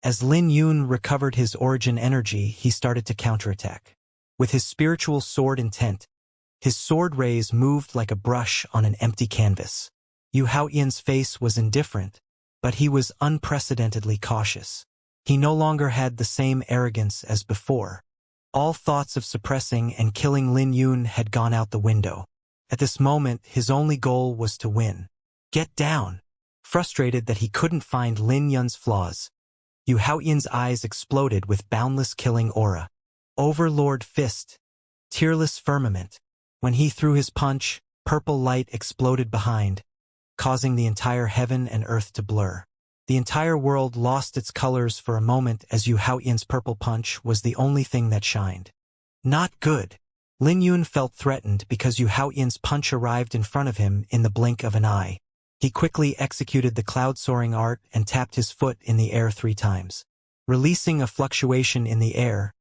As Lin Yun recovered his origin energy, he started to counterattack. With his spiritual sword intent, his sword rays moved like a brush on an empty canvas. Yu Haoyan's face was indifferent, but he was unprecedentedly cautious. He no longer had the same arrogance as before. All thoughts of suppressing and killing Lin Yun had gone out the window. At this moment, his only goal was to win. Get down! Frustrated that he couldn't find Lin Yun's flaws, Yu Haoyan's eyes exploded with boundless killing aura. Overlord Fist. Tearless firmament. When he threw his punch, purple light exploded behind, causing the entire heaven and earth to blur. The entire world lost its colors for a moment as Yu Haoyan's purple punch was the only thing that shined. Not good. Lin Yun felt threatened because Yu Haoyan's punch arrived in front of him in the blink of an eye. He quickly executed the cloud-soaring art and tapped his foot in the air 3 times. Releasing a fluctuation in the air,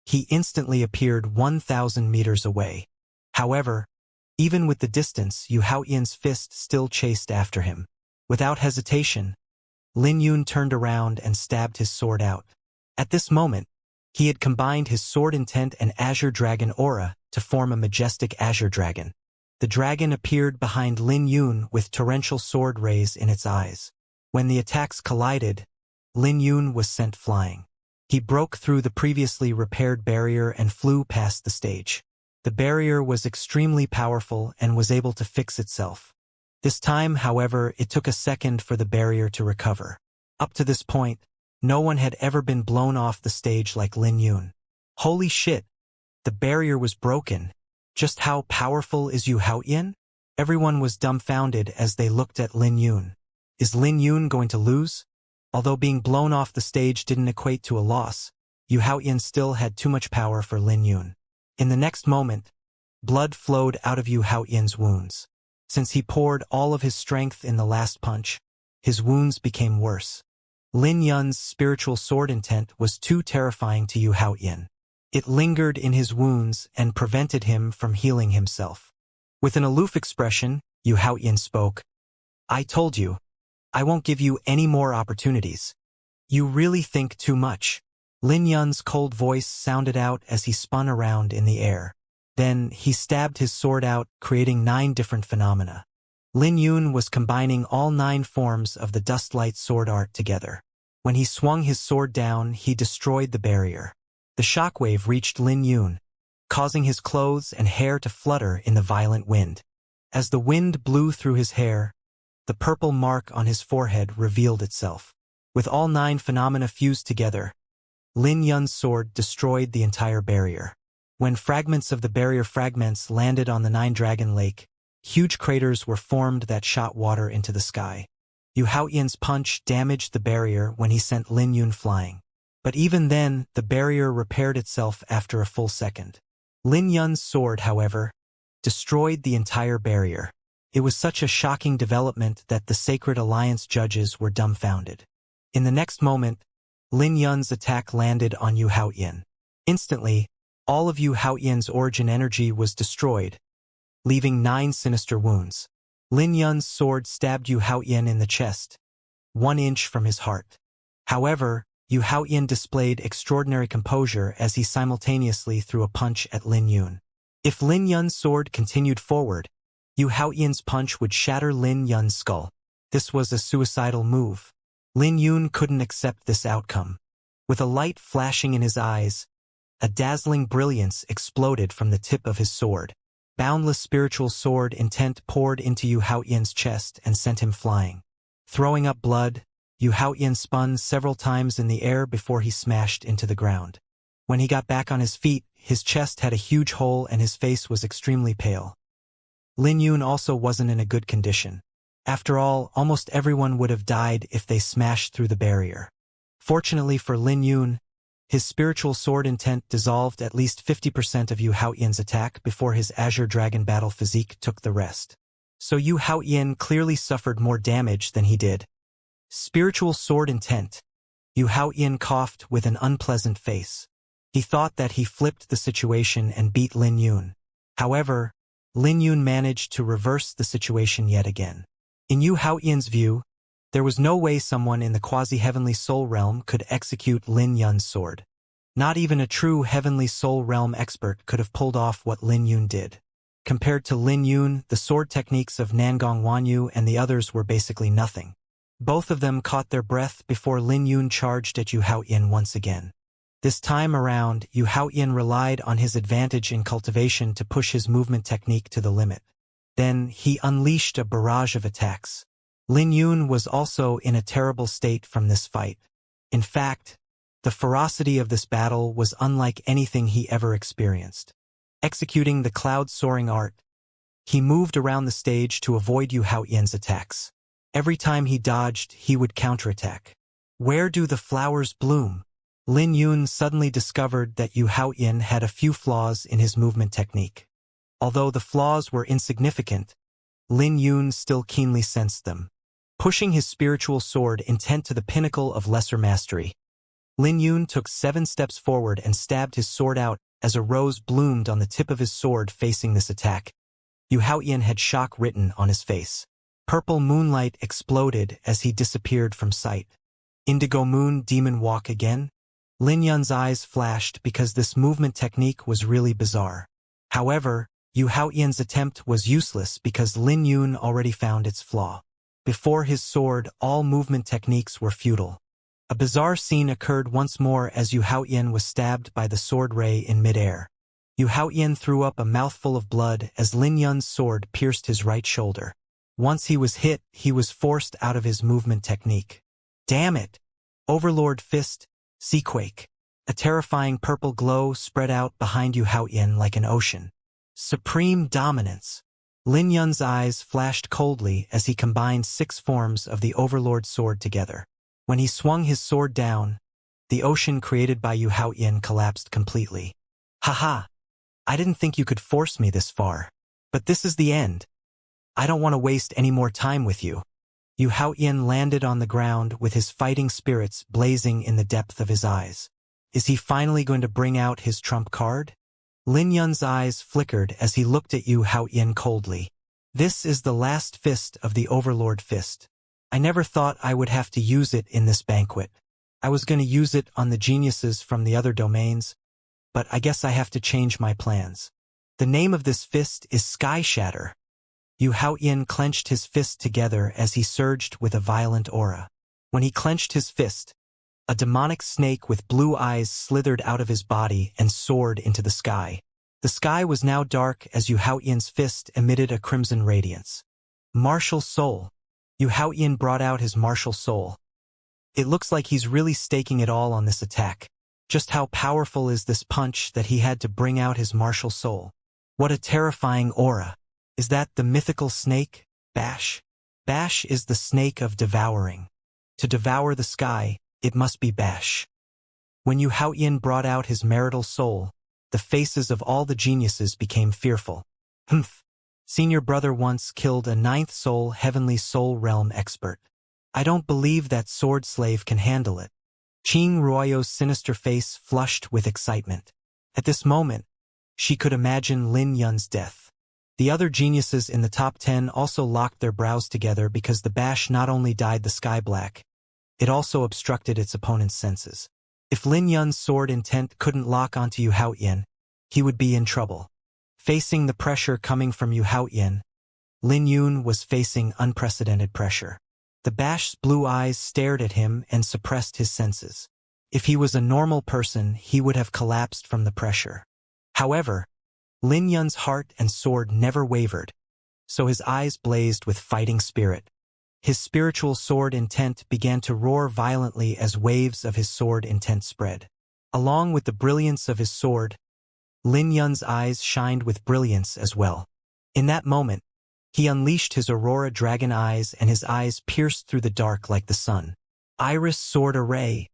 he instantly appeared 1,000 meters away. However, even with the distance, Yu Haoyan's fist still chased after him. Without hesitation, Lin Yun turned around and stabbed his sword out. At this moment, he had combined his sword intent and Azure Dragon aura to form a majestic Azure Dragon. The dragon appeared behind Lin Yun with torrential sword rays in its eyes. When the attacks collided, Lin Yun was sent flying. He broke through the previously repaired barrier and flew past the stage. The barrier was extremely powerful and was able to fix itself. This time, however, it took a second for the barrier to recover. Up to this point, no one had ever been blown off the stage like Lin Yun. Holy shit! The barrier was broken. Just how powerful is Yu Haoyan? Everyone was dumbfounded as they looked at Lin Yun. Is Lin Yun going to lose? Although being blown off the stage didn't equate to a loss, Yu Haoyan still had too much power for Lin Yun. In the next moment, blood flowed out of Yu Haoyan's wounds. Since he poured all of his strength in the last punch, his wounds became worse. Lin Yun's spiritual sword intent was too terrifying to Yu Haoyan. It lingered in his wounds and prevented him from healing himself. With an aloof expression, Yu Haoyan spoke. I told you, I won't give you any more opportunities. You really think too much. Lin Yun's cold voice sounded out as he spun around in the air. Then he stabbed his sword out, creating 9 different phenomena. Lin Yun was combining all 9 forms of the Dustlight sword art together. When he swung his sword down, he destroyed the barrier. The shockwave reached Lin Yun, causing his clothes and hair to flutter in the violent wind. As the wind blew through his hair, the purple mark on his forehead revealed itself. With all 9 phenomena fused together, Lin Yun's sword destroyed the entire barrier. When fragments of the barrier fragments landed on the 9-dragon lake, huge craters were formed that shot water into the sky. Yu Haoyan's punch damaged the barrier when he sent Lin Yun flying. But even then, the barrier repaired itself after a full second. Lin Yun's sword, however, destroyed the entire barrier. It was such a shocking development that the Sacred Alliance judges were dumbfounded. In the next moment, Lin Yun's attack landed on Yu Haoyan. Instantly, all of Yu Haoyan's origin energy was destroyed, leaving 9 sinister wounds. Lin Yun's sword stabbed Yu Haoyan in the chest, 1 inch from his heart. However, Yu Haoyan displayed extraordinary composure as he simultaneously threw a punch at Lin Yun. If Lin Yun's sword continued forward, Yu Haoyan's punch would shatter Lin Yun's skull. This was a suicidal move. Lin Yun couldn't accept this outcome. With a light flashing in his eyes, a dazzling brilliance exploded from the tip of his sword. Boundless spiritual sword intent poured into Yu Haoyan's chest and sent him flying. Throwing up blood, Yu Haoyan spun several times in the air before he smashed into the ground. When he got back on his feet, his chest had a huge hole and his face was extremely pale. Lin Yun also wasn't in a good condition. After all, almost everyone would have died if they smashed through the barrier. Fortunately for Lin Yun, His spiritual sword intent dissolved at least 50% of Yu Haoyan's attack before his Azure Dragon battle physique took the rest. So Yu Haoyan clearly suffered more damage than he did. Spiritual sword intent. Yu Haoyan coughed with an unpleasant face. He thought that he flipped the situation and beat Lin Yun. However, Lin Yun managed to reverse the situation yet again. In Yu Haoyan's view, there was no way someone in the quasi-heavenly soul realm could execute Lin Yun's sword. Not even a true heavenly soul realm expert could have pulled off what Lin Yun did. Compared to Lin Yun, the sword techniques of Nangong Wanyu and the others were basically nothing. Both of them caught their breath before Lin Yun charged at Yu Haoyan once again. This time around, Yu Haoyan relied on his advantage in cultivation to push his movement technique to the limit. Then, he unleashed a barrage of attacks. Lin Yun was also in a terrible state from this fight. In fact, the ferocity of this battle was unlike anything he ever experienced. Executing the cloud-soaring art, he moved around the stage to avoid Yu Haoyan's attacks. Every time he dodged, he would counterattack. Where do the flowers bloom? Lin Yun suddenly discovered that Yu Haoyan had a few flaws in his movement technique. Although the flaws were insignificant, Lin Yun still keenly sensed them. Pushing his spiritual sword intent to the pinnacle of lesser mastery, Lin Yun took 7 steps forward and stabbed his sword out as a rose bloomed on the tip of his sword facing this attack. Yu Haoyan had shock written on his face. Purple moonlight exploded as he disappeared from sight. Indigo moon demon walk again? Lin Yun's eyes flashed because this movement technique was really bizarre. However, Yu Haoyan's attempt was useless because Lin Yun already found its flaw. Before his sword, all movement techniques were futile. A bizarre scene occurred once more as Yu Haoyan was stabbed by the sword ray in midair. Yu Haoyan threw up a mouthful of blood as Lin Yun's sword pierced his right shoulder. Once he was hit, he was forced out of his movement technique. Damn it! Overlord Fist, Seaquake. A terrifying purple glow spread out behind Yu Haoyan like an ocean. Supreme dominance. Lin Yun's eyes flashed coldly as he combined 6 forms of the Overlord sword together. When he swung his sword down, the ocean created by Yu Haoyan collapsed completely. Haha! I didn't think you could force me this far. But this is the end. I don't want to waste any more time with you. Yu Haoyan landed on the ground with his fighting spirits blazing in the depth of his eyes. Is he finally going to bring out his trump card? Lin Yun's eyes flickered as he looked at Yu Haoyan coldly. This is the last fist of the Overlord Fist. I never thought I would have to use it in this banquet. I was going to use it on the geniuses from the other domains, but I guess I have to change my plans. The name of this fist is Sky Shatter. Yu Haoyan clenched his fist together as he surged with a violent aura. When he clenched his fist, a demonic snake with blue eyes slithered out of his body and soared into the sky. The sky was now dark as Yu Haoyan's fist emitted a crimson radiance. Martial Soul. Yu Haoyan brought out his martial soul. It looks like he's really staking it all on this attack. Just how powerful is this punch that he had to bring out his martial soul? What a terrifying aura. Is that the mythical snake, Bash? Bash is the snake of devouring. To devour the sky, it must be Bash. When Yu Haoyan brought out his marital soul, the faces of all the geniuses became fearful. Humph. Senior brother once killed a 9th soul heavenly soul realm expert. I don't believe that sword slave can handle it. Qing Ruoyo's sinister face flushed with excitement. At this moment, she could imagine Lin Yun's death. The other geniuses in the top 10 also locked their brows together because the Bash not only dyed the sky black, it also obstructed its opponent's senses. If Lin Yun's sword intent couldn't lock onto Yu Haoyan, he would be in trouble. Facing the pressure coming from Yu Haoyan, Lin Yun was facing unprecedented pressure. The Bash's blue eyes stared at him and suppressed his senses. If he was a normal person, he would have collapsed from the pressure. However, Lin Yun's heart and sword never wavered, so his eyes blazed with fighting spirit. His spiritual sword intent began to roar violently as waves of his sword intent spread. Along with the brilliance of his sword, Lin Yun's eyes shined with brilliance as well. In that moment, he unleashed his Aurora Dragon eyes and his eyes pierced through the dark like the sun. Iris Sword Array.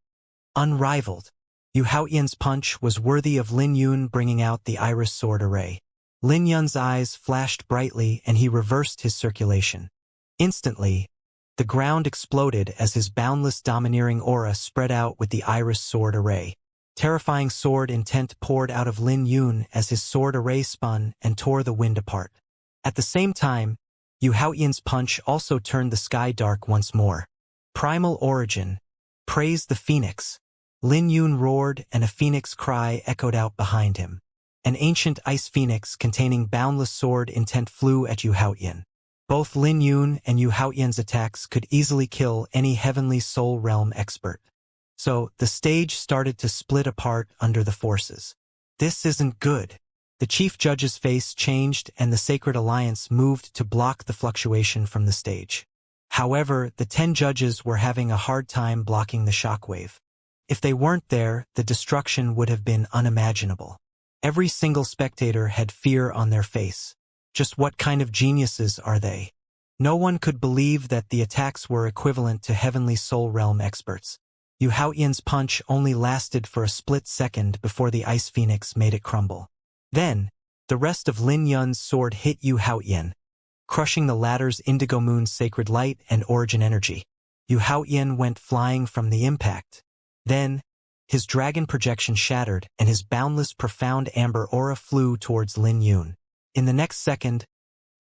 Unrivaled. Yu Haoyan's punch was worthy of Lin Yun bringing out the iris sword array. Lin Yun's eyes flashed brightly and he reversed his circulation. Instantly, the ground exploded as his boundless domineering aura spread out with the iris sword array. Terrifying sword intent poured out of Lin Yun as his sword array spun and tore the wind apart. At the same time, Yu Haoyan's punch also turned the sky dark once more. Primal origin. Praise the phoenix. Lin Yun roared and a phoenix cry echoed out behind him. An ancient ice phoenix containing boundless sword intent flew at Yu Haoyan. Both Lin Yun and Yu Haoyan's attacks could easily kill any heavenly soul realm expert. So, the stage started to split apart under the forces. This isn't good. The chief judge's face changed and the Sacred Alliance moved to block the fluctuation from the stage. However, the 10 judges were having a hard time blocking the shockwave. If they weren't there, the destruction would have been unimaginable. Every single spectator had fear on their face. Just what kind of geniuses are they? No one could believe that the attacks were equivalent to Heavenly Soul Realm experts. Yu Haoyan's punch only lasted for a split second before the Ice Phoenix made it crumble. Then, the rest of Lin Yun's sword hit Yu Haoyan, crushing the latter's Indigo Moon's sacred light and origin energy. Yu Haoyan went flying from the impact. Then, his dragon projection shattered and his boundless profound amber aura flew towards Lin Yun. In the next second,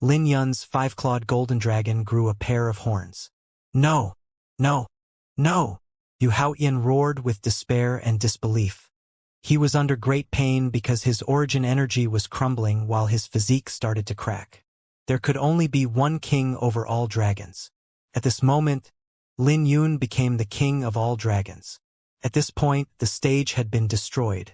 Lin Yun's 5-clawed golden dragon grew a pair of horns. No! No! No! Yu Haoyan roared with despair and disbelief. He was under great pain because his origin energy was crumbling while his physique started to crack. There could only be one king over all dragons. At this moment, Lin Yun became the king of all dragons. At this point, the stage had been destroyed.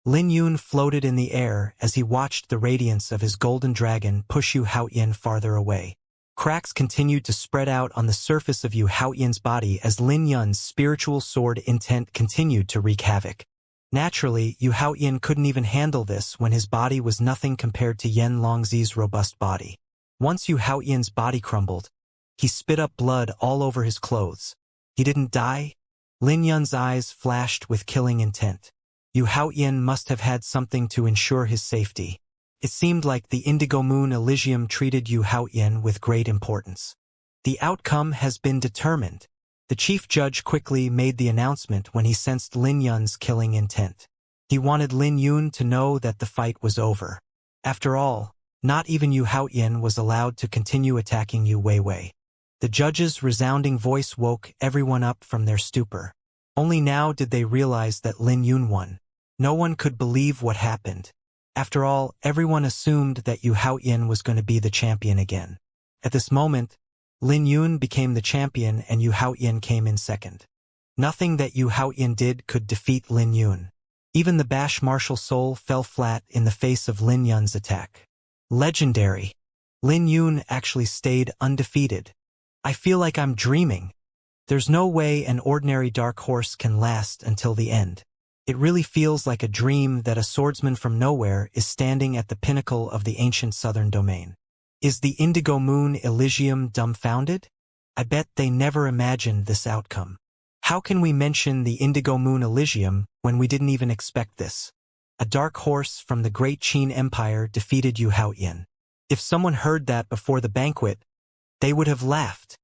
Lin Yun floated in the air as he watched the radiance of his golden dragon push Yu Haoyan farther away. Cracks continued to spread out on the surface of Yu Haoyan's body as Lin Yun's spiritual sword intent continued to wreak havoc. Naturally, Yu Haoyan couldn't even handle this when his body was nothing compared to Yen Longzi's robust body. Once Yu Haoyan's body crumbled, he spit up blood all over his clothes. He didn't die? Lin Yun's eyes flashed with killing intent. Yu Haoyan must have had something to ensure his safety. It seemed like the Indigo Moon Elysium treated Yu Haoyan with great importance. The outcome has been determined. The chief judge quickly made the announcement when he sensed Lin Yun's killing intent. He wanted Lin Yun to know that the fight was over. After all, not even Yu Haoyan was allowed to continue attacking Yu Weiwei. The judge's resounding voice woke everyone up from their stupor. Only now did they realize that Lin Yun won. No one could believe what happened. After all, everyone assumed that Yu Haoyan was going to be the champion again. At this moment, Lin Yun became the champion and Yu Haoyan came in second. Nothing that Yu Haoyan did could defeat Lin Yun. Even the Bash Martial Soul fell flat in the face of Lin Yun's attack. Legendary. Lin Yun actually stayed undefeated. I feel like I'm dreaming. There's no way an ordinary dark horse can last until the end. It really feels like a dream that a swordsman from nowhere is standing at the pinnacle of the ancient southern domain. Is the Indigo Moon Elysium dumbfounded? I bet they never imagined this outcome. How can we mention the Indigo Moon Elysium when we didn't even expect this? A dark horse from the great Qin Empire defeated Yu Haoyan. If someone heard that before the banquet, they would have laughed.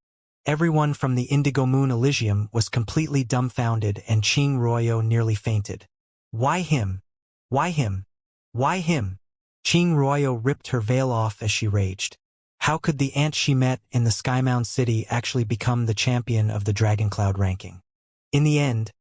Everyone from the Indigo Moon Elysium was completely dumbfounded and Qing Ruoyo nearly fainted. Why him? Why him? Why him? Qing Ruoyo ripped her veil off as she raged. How could the ant she met in the Skymound City actually become the champion of the Dragon Cloud ranking? In the end,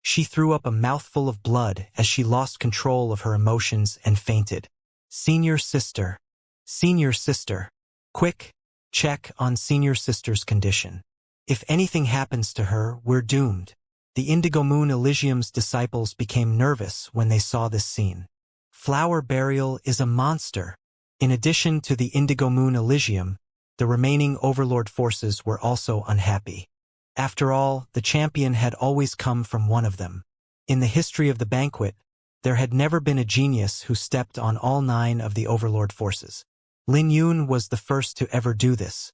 she threw up a mouthful of blood as she lost control of her emotions and fainted. Senior sister. Senior sister. Quick! Check on senior sister's condition. If anything happens to her, we're doomed. The Indigo Moon Elysium's disciples became nervous when they saw this scene. Flower Burial is a monster. In addition to the Indigo Moon Elysium, the remaining Overlord forces were also unhappy. After all, the champion had always come from one of them. In the history of the banquet, there had never been a genius who stepped on all 9 of the Overlord forces. Lin Yun was the first to ever do this.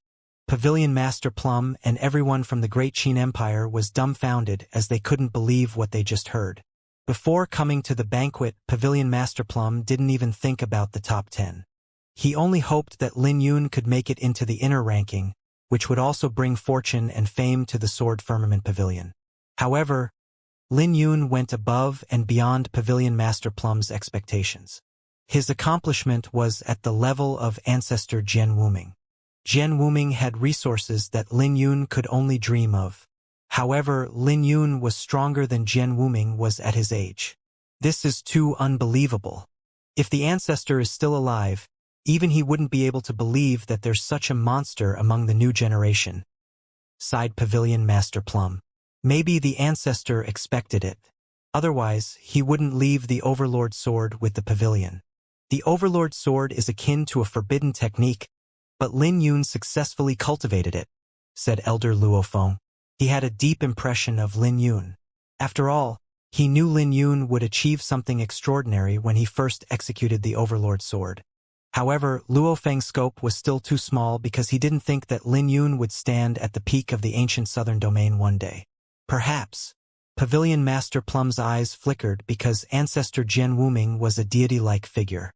Pavilion Master Plum and everyone from the Great Qin Empire was dumbfounded as they couldn't believe what they just heard. Before coming to the banquet, Pavilion Master Plum didn't even think about the top 10. He only hoped that Lin Yun could make it into the inner ranking, which would also bring fortune and fame to the Sword Firmament Pavilion. However, Lin Yun went above and beyond Pavilion Master Plum's expectations. His accomplishment was at the level of ancestor Jian Wuming. Jian Wuming had resources that Lin Yun could only dream of. However, Lin Yun was stronger than Jian Wuming was at his age. This is too unbelievable. If the ancestor is still alive, even he wouldn't be able to believe that there's such a monster among the new generation, sighed Pavilion Master Plum. Maybe the ancestor expected it. Otherwise, he wouldn't leave the Overlord Sword with the pavilion. The Overlord Sword is akin to a forbidden technique, but Lin Yun successfully cultivated it, said Elder Luo Feng. He had a deep impression of Lin Yun. After all, he knew Lin Yun would achieve something extraordinary when he first executed the Overlord Sword. However, Luo Feng's scope was still too small because he didn't think that Lin Yun would stand at the peak of the ancient southern domain one day. Perhaps. Pavilion Master Plum's eyes flickered because ancestor Jian Wuming was a deity-like figure.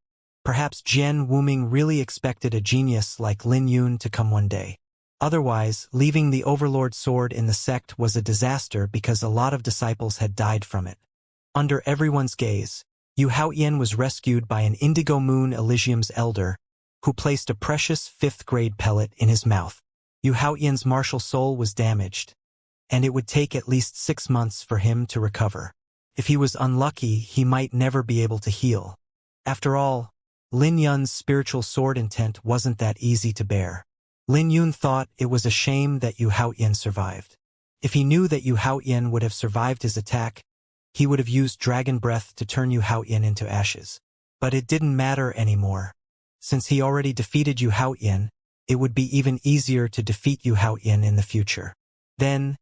Perhaps Jian Wuming really expected a genius like Lin Yun to come one day. Otherwise, leaving the Overlord Sword in the sect was a disaster because a lot of disciples had died from it. Under everyone's gaze, Yu Haoyan was rescued by an Indigo Moon Elysium's elder, who placed a precious 5th-grade pellet in his mouth. Yu Haoyan's martial soul was damaged, and it would take at least 6 months for him to recover. If he was unlucky, he might never be able to heal. After all, Lin Yun's spiritual sword intent wasn't that easy to bear. Lin Yun thought it was a shame that Yu Haoyan survived. If he knew that Yu Haoyan would have survived his attack, he would have used Dragon Breath to turn Yu Haoyan into ashes. But it didn't matter anymore. Since he already defeated Yu Haoyan, it would be even easier to defeat Yu Haoyan in the future. Then,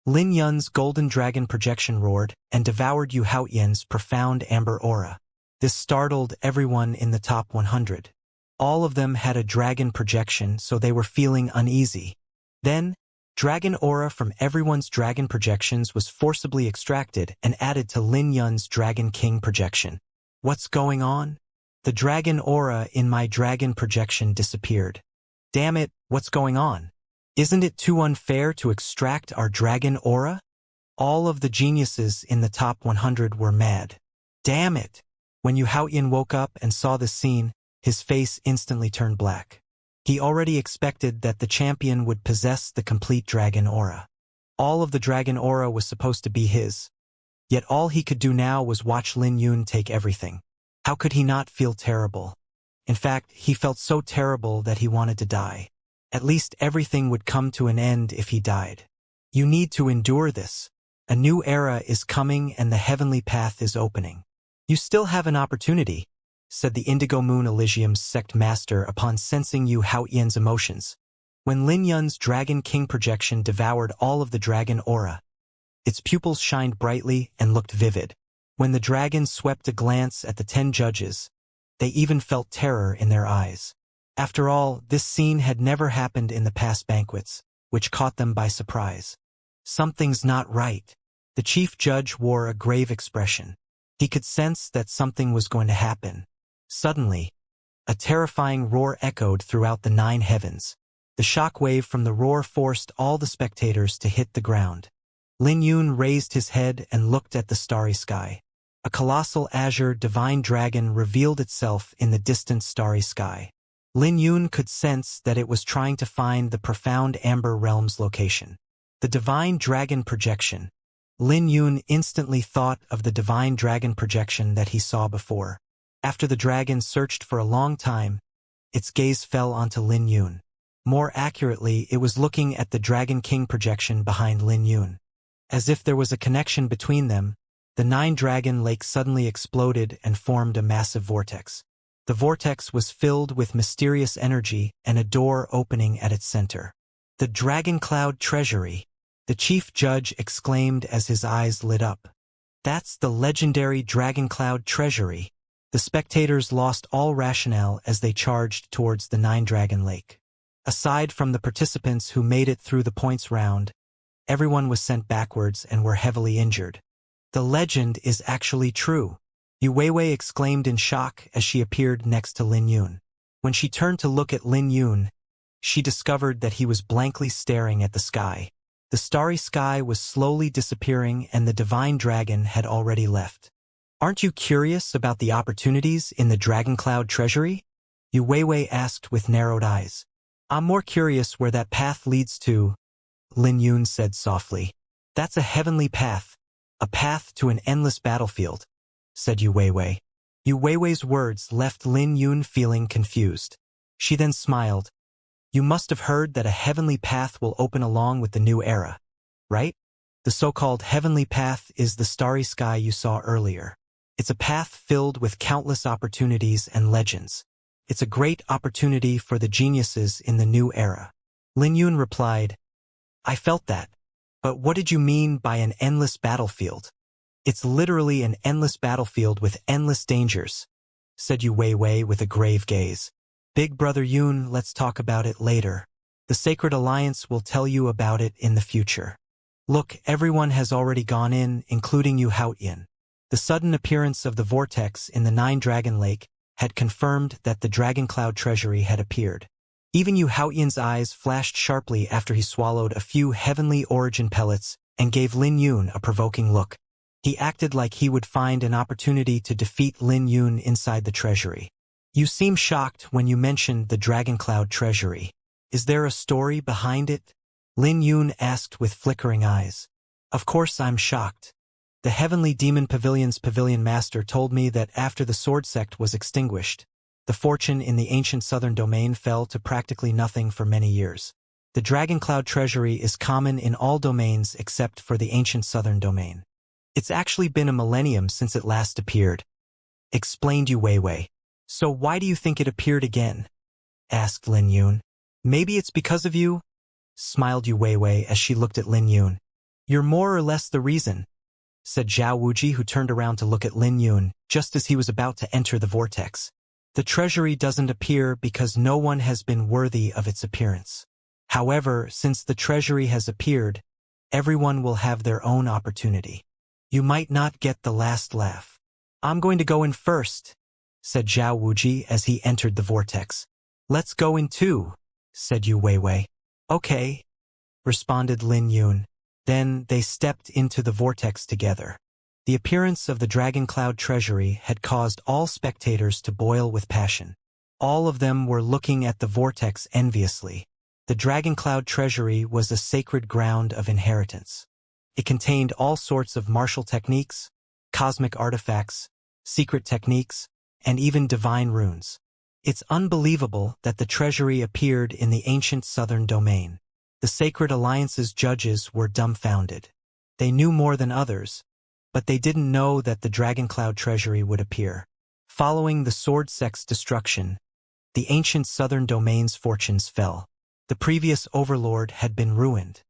Lin Yun's golden dragon projection roared and devoured Yu Haoyan's profound amber aura. This startled everyone in the top 100. All of them had a dragon projection, so they were feeling uneasy. Then, dragon aura from everyone's dragon projections was forcibly extracted and added to Lin Yun's Dragon King projection. What's going on? The dragon aura in my dragon projection disappeared. Damn it, what's going on? Isn't it too unfair to extract our dragon aura? All of the geniuses in the top 100 were mad. Damn it! When Yu Haoyan woke up and saw this scene, his face instantly turned black. He already expected that the champion would possess the complete dragon aura. All of the dragon aura was supposed to be his. Yet all he could do now was watch Lin Yun take everything. How could he not feel terrible? In fact, he felt so terrible that he wanted to die. At least everything would come to an end if he died. You need to endure this. A new era is coming and the heavenly path is opening. You still have an opportunity, said the Indigo Moon Elysium's sect master upon sensing Yu Haoyan's emotions. When Lin Yun's Dragon King projection devoured all of the dragon aura, its pupils shined brightly and looked vivid. When the dragon swept a glance at the 10 judges, they even felt terror in their eyes. After all, this scene had never happened in the past banquets, which caught them by surprise. Something's not right. The chief judge wore a grave expression. He could sense that something was going to happen. Suddenly, a terrifying roar echoed throughout the 9 heavens. The shockwave from the roar forced all the spectators to hit the ground. Lin Yun raised his head and looked at the starry sky. A colossal azure divine dragon revealed itself in the distant starry sky. Lin Yun could sense that it was trying to find the profound amber realm's location. The divine dragon projection. Lin Yun instantly thought of the divine dragon projection that he saw before. After the dragon searched for a long time, its gaze fell onto Lin Yun. More accurately, it was looking at the Dragon King projection behind Lin Yun. As if there was a connection between them, the 9-dragon lake suddenly exploded and formed a massive vortex. The vortex was filled with mysterious energy and a door opening at its center. The Dragon Cloud Treasury, the chief judge exclaimed as his eyes lit up. That's the legendary Dragon Cloud Treasury. The spectators lost all rationale as they charged towards the 9-dragon lake. Aside from the participants who made it through the points round, everyone was sent backwards and were heavily injured. The legend is actually true. Yu Weiwei exclaimed in shock as she appeared next to Lin Yun. When she turned to look at Lin Yun, she discovered that he was blankly staring at the sky. The starry sky was slowly disappearing and the divine dragon had already left. Aren't you curious about the opportunities in the Dragon Cloud treasury? Yu Weiwei asked with narrowed eyes. I'm more curious where that path leads to, Lin Yun said softly. That's a heavenly path, a path to an endless battlefield, said Yu Weiwei. Yu Weiwei's words left Lin Yun feeling confused. She then smiled. You must have heard that a heavenly path will open along with the new era, right? The so-called heavenly path is the starry sky you saw earlier. It's a path filled with countless opportunities and legends. It's a great opportunity for the geniuses in the new era. Lin Yun replied, I felt that. But what did you mean by an endless battlefield? It's literally an endless battlefield with endless dangers, said Yu Weiwei with a grave gaze. Big Brother Yun, let's talk about it later. The Sacred Alliance will tell you about it in the future. Look, everyone has already gone in, including Yu Haotian. The sudden appearance of the vortex in the Nine Dragon Lake had confirmed that the Dragon Cloud treasury had appeared. Even Yu Haotian's eyes flashed sharply after he swallowed a few heavenly origin pellets and gave Lin Yun a provoking look. He acted like he would find an opportunity to defeat Lin Yun inside the treasury. You seem shocked when you mentioned the Dragon Cloud treasury. Is there a story behind it? Lin Yun asked with flickering eyes. Of course I'm shocked. The Heavenly Demon Pavilion's pavilion master told me that after the sword sect was extinguished, the fortune in the ancient southern domain fell to practically nothing for many years. The Dragon Cloud treasury is common in all domains except for the ancient southern domain. It's actually been a millennium since it last appeared, explained Yu Weiwei. So why do you think it appeared again? Asked Lin Yun. Maybe it's because of you? Smiled Yu Weiwei as she looked at Lin Yun. You're more or less the reason, said Zhao Wuji, who turned around to look at Lin Yun just as he was about to enter the vortex. The treasury doesn't appear because no one has been worthy of its appearance. However, since the treasury has appeared, everyone will have their own opportunity. You might not get the last laugh. I'm going to go in first, said Zhao Wuji as he entered the vortex. Let's go in too, said Yu Weiwei. Okay, responded Lin Yun. Then they stepped into the vortex together. The appearance of the Dragon Cloud treasury had caused all spectators to boil with passion. All of them were looking at the vortex enviously. The Dragon Cloud treasury was a sacred ground of inheritance. It contained all sorts of martial techniques, cosmic artifacts, secret techniques, and even divine runes. It's unbelievable that the treasury appeared in the ancient southern domain. The Sacred Alliance's judges were dumbfounded. They knew more than others, but they didn't know that the Dragon Cloud treasury would appear. Following the Sword Sect's destruction, the ancient southern domain's fortunes fell. The previous overlord had been ruined.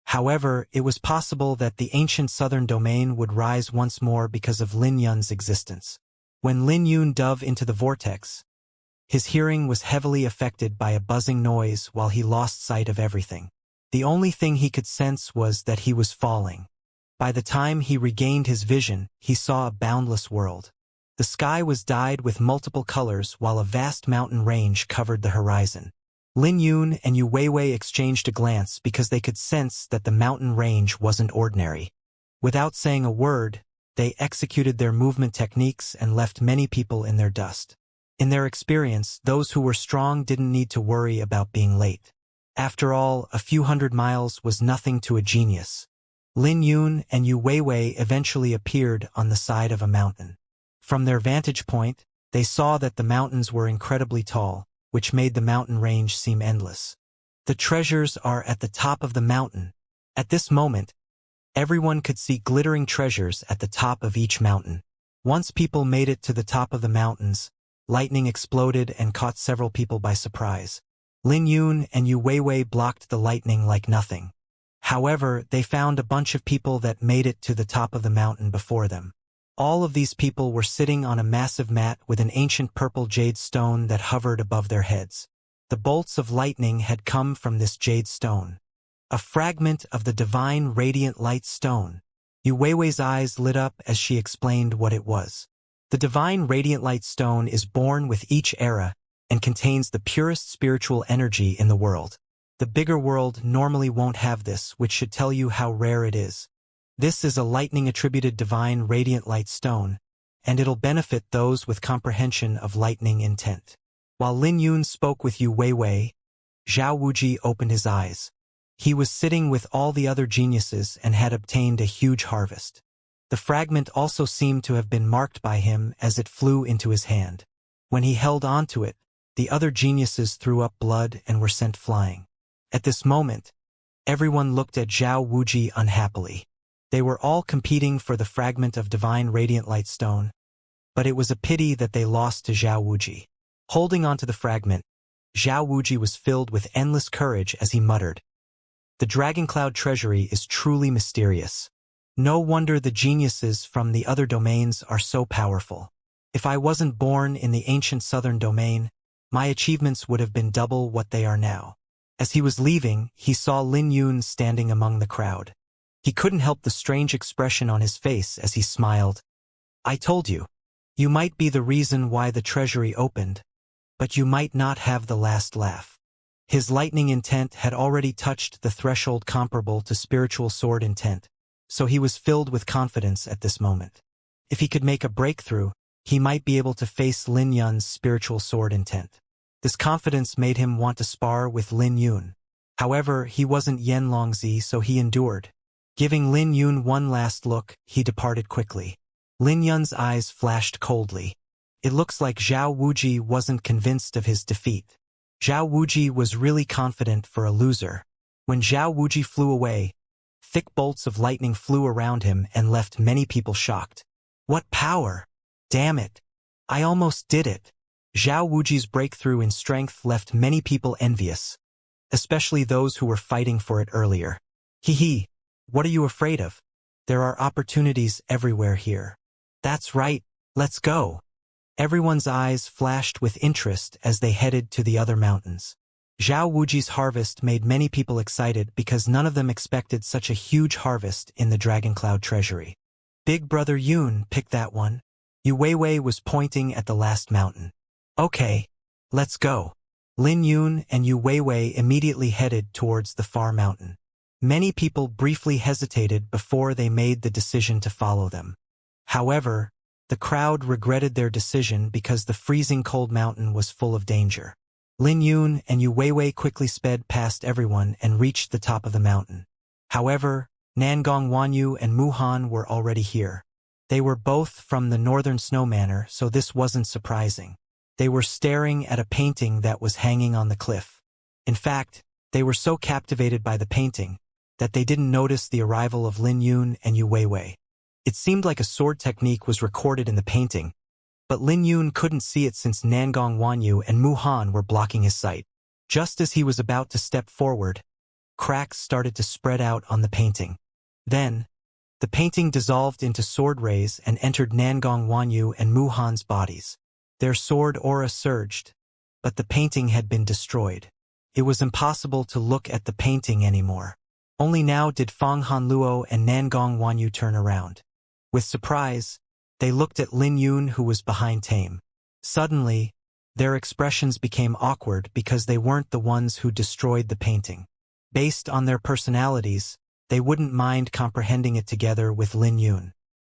However, it was possible that the ancient southern domain would rise once more because of Lin Yun's existence. When Lin Yun dove into the vortex, his hearing was heavily affected by a buzzing noise while he lost sight of everything. The only thing he could sense was that he was falling. By the time he regained his vision, he saw a boundless world. The sky was dyed with multiple colors while a vast mountain range covered the horizon. Lin Yun and Yu Weiwei exchanged a glance because they could sense that the mountain range wasn't ordinary. Without saying a word, they executed their movement techniques and left many people in their dust. In their experience, those who were strong didn't need to worry about being late. After all, a few hundred miles was nothing to a genius. Lin Yun and Yu Weiwei eventually appeared on the side of a mountain. From their vantage point, they saw that the mountains were incredibly tall, which made the mountain range seem endless. The treasures are at the top of the mountain. At this moment, everyone could see glittering treasures at the top of each mountain. Once people made it to the top of the mountains, lightning exploded and caught several people by surprise. Lin Yun and Yu Weiwei blocked the lightning like nothing. However, they found a bunch of people that made it to the top of the mountain before them. All of these people were sitting on a massive mat with an ancient purple jade stone that hovered above their heads. The bolts of lightning had come from this jade stone. A fragment of the divine radiant light stone. Yu Weiwei's eyes lit up as she explained what it was. The divine radiant light stone is born with each era and contains the purest spiritual energy in the world. The bigger world normally won't have this, which should tell you how rare it is. This is a lightning-attributed divine radiant light stone, and it'll benefit those with comprehension of lightning intent. While Lin Yun spoke with Yu Weiwei, Zhao Wuji opened his eyes. He was sitting with all the other geniuses and had obtained a huge harvest. The fragment also seemed to have been marked by him as it flew into his hand. When he held onto it, the other geniuses threw up blood and were sent flying. At this moment, everyone looked at Zhao Wuji unhappily. They were all competing for the fragment of divine radiant light stone, but it was a pity that they lost to Zhao Wuji. Holding onto the fragment, Zhao Wuji was filled with endless courage as he muttered, "The Dragon Cloud treasury is truly mysterious. No wonder the geniuses from the other domains are so powerful. If I wasn't born in the ancient southern domain, my achievements would have been double what they are now." As he was leaving, he saw Lin Yun standing among the crowd. He couldn't help the strange expression on his face as he smiled. "I told you. You might be the reason why the treasury opened, but you might not have the last laugh." His lightning intent had already touched the threshold comparable to spiritual sword intent, so he was filled with confidence at this moment. If he could make a breakthrough, he might be able to face Lin Yun's spiritual sword intent. This confidence made him want to spar with Lin Yun. However, he wasn't Yen Longzi, so he endured. Giving Lin Yun one last look, he departed quickly. Lin Yun's eyes flashed coldly. It looks like Zhao Wuji wasn't convinced of his defeat. Zhao Wuji was really confident for a loser. When Zhao Wuji flew away, thick bolts of lightning flew around him and left many people shocked. What power! Damn it! I almost did it! Zhao Wuji's breakthrough in strength left many people envious, especially those who were fighting for it earlier. Hee, what are you afraid of? There are opportunities everywhere here. That's right, let's go. Everyone's eyes flashed with interest as they headed to the other mountains. Zhao Wuji's harvest made many people excited because none of them expected such a huge harvest in the Dragon Cloud treasury. Big Brother Yun picked that one. Yu Weiwei was pointing at the last mountain. Okay, let's go. Lin Yun and Yu Weiwei immediately headed towards the far mountain. Many people briefly hesitated before they made the decision to follow them. However, the crowd regretted their decision because the freezing cold mountain was full of danger. Lin Yun and Yu Weiwei quickly sped past everyone and reached the top of the mountain. However, Nangong Wanyu and Mu Han were already here. They were both from the Northern Snow Manor, so this wasn't surprising. They were staring at a painting that was hanging on the cliff. In fact, they were so captivated by the painting that they didn't notice the arrival of Lin Yun and Yu Weiwei. It seemed like a sword technique was recorded in the painting, but Lin Yun couldn't see it since Nangong Wanyu and Mu Han were blocking his sight. Just as he was about to step forward, cracks started to spread out on the painting. Then, the painting dissolved into sword rays and entered Nangong Wanyu and Mu Han's bodies. Their sword aura surged, but the painting had been destroyed. It was impossible to look at the painting anymore. Only now did Fang Hanluo and Nangong Wanyu turn around. With surprise, they looked at Lin Yun, who was behind Tame. Suddenly, their expressions became awkward because they weren't the ones who destroyed the painting. Based on their personalities, they wouldn't mind comprehending it together with Lin Yun.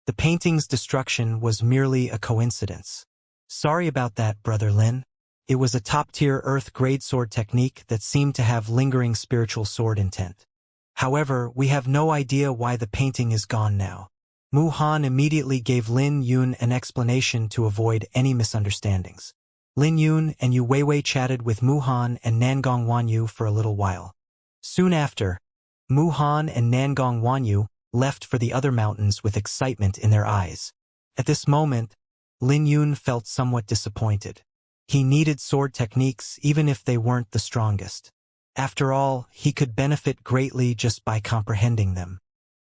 The painting's destruction was merely a coincidence. Sorry about that, Brother Lin. It was a top-tier Earth-grade sword technique that seemed to have lingering spiritual sword intent. However, we have no idea why the painting is gone now. Mu Han immediately gave Lin Yun an explanation to avoid any misunderstandings. Lin Yun and Yu Weiwei chatted with Mu Han and Nangong Wanyu for a little while. Soon after, Mu Han and Nangong Wanyu left for the other mountains with excitement in their eyes. At this moment, Lin Yun felt somewhat disappointed. He needed sword techniques even if they weren't the strongest. After all, he could benefit greatly just by comprehending them.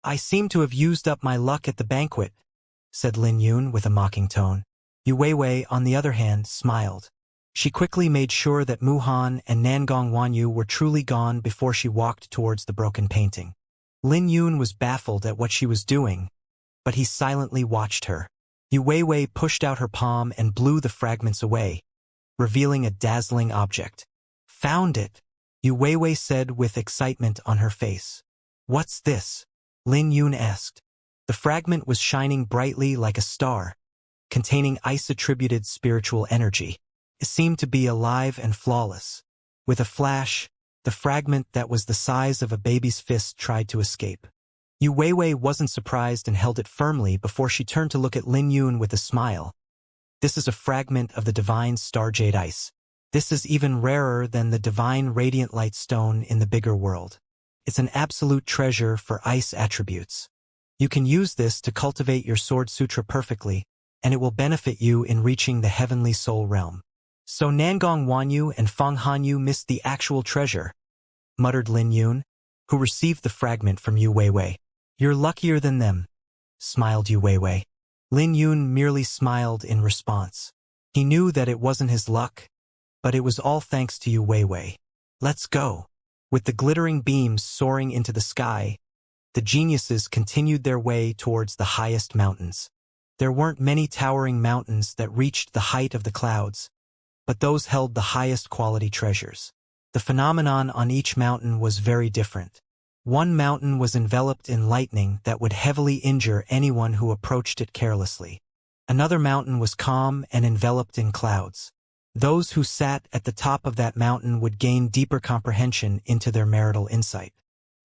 I seem to have used up my luck at the banquet, said Lin Yun with a mocking tone. Yu Weiwei, on the other hand, smiled. She quickly made sure that Mu Han and Nangong Wanyu were truly gone before she walked towards the broken painting. Lin Yun was baffled at what she was doing, but he silently watched her. Yu Weiwei pushed out her palm and blew the fragments away, revealing a dazzling object. Found it, Yu Weiwei said with excitement on her face. What's this? Lin Yun asked. The fragment was shining brightly like a star, containing ice-attributed spiritual energy. It seemed to be alive and flawless. With a flash, the fragment that was the size of a baby's fist tried to escape. Yu Weiwei wasn't surprised and held it firmly before she turned to look at Lin Yun with a smile. This is a fragment of the divine starjade ice. This is even rarer than the divine radiant light stone in the bigger world. It's an absolute treasure for ice attributes. You can use this to cultivate your sword sutra perfectly, and it will benefit you in reaching the heavenly soul realm. So Nangong Wanyu and Feng Hanyu missed the actual treasure, muttered Lin Yun, who received the fragment from Yu Weiwei. You're luckier than them, smiled Yu Weiwei. Lin Yun merely smiled in response. He knew that it wasn't his luck, but it was all thanks to Yu Weiwei. Let's go. With the glittering beams soaring into the sky, the geniuses continued their way towards the highest mountains. There weren't many towering mountains that reached the height of the clouds, but those held the highest quality treasures. The phenomenon on each mountain was very different. One mountain was enveloped in lightning that would heavily injure anyone who approached it carelessly. Another mountain was calm and enveloped in clouds. Those who sat at the top of that mountain would gain deeper comprehension into their marital insight.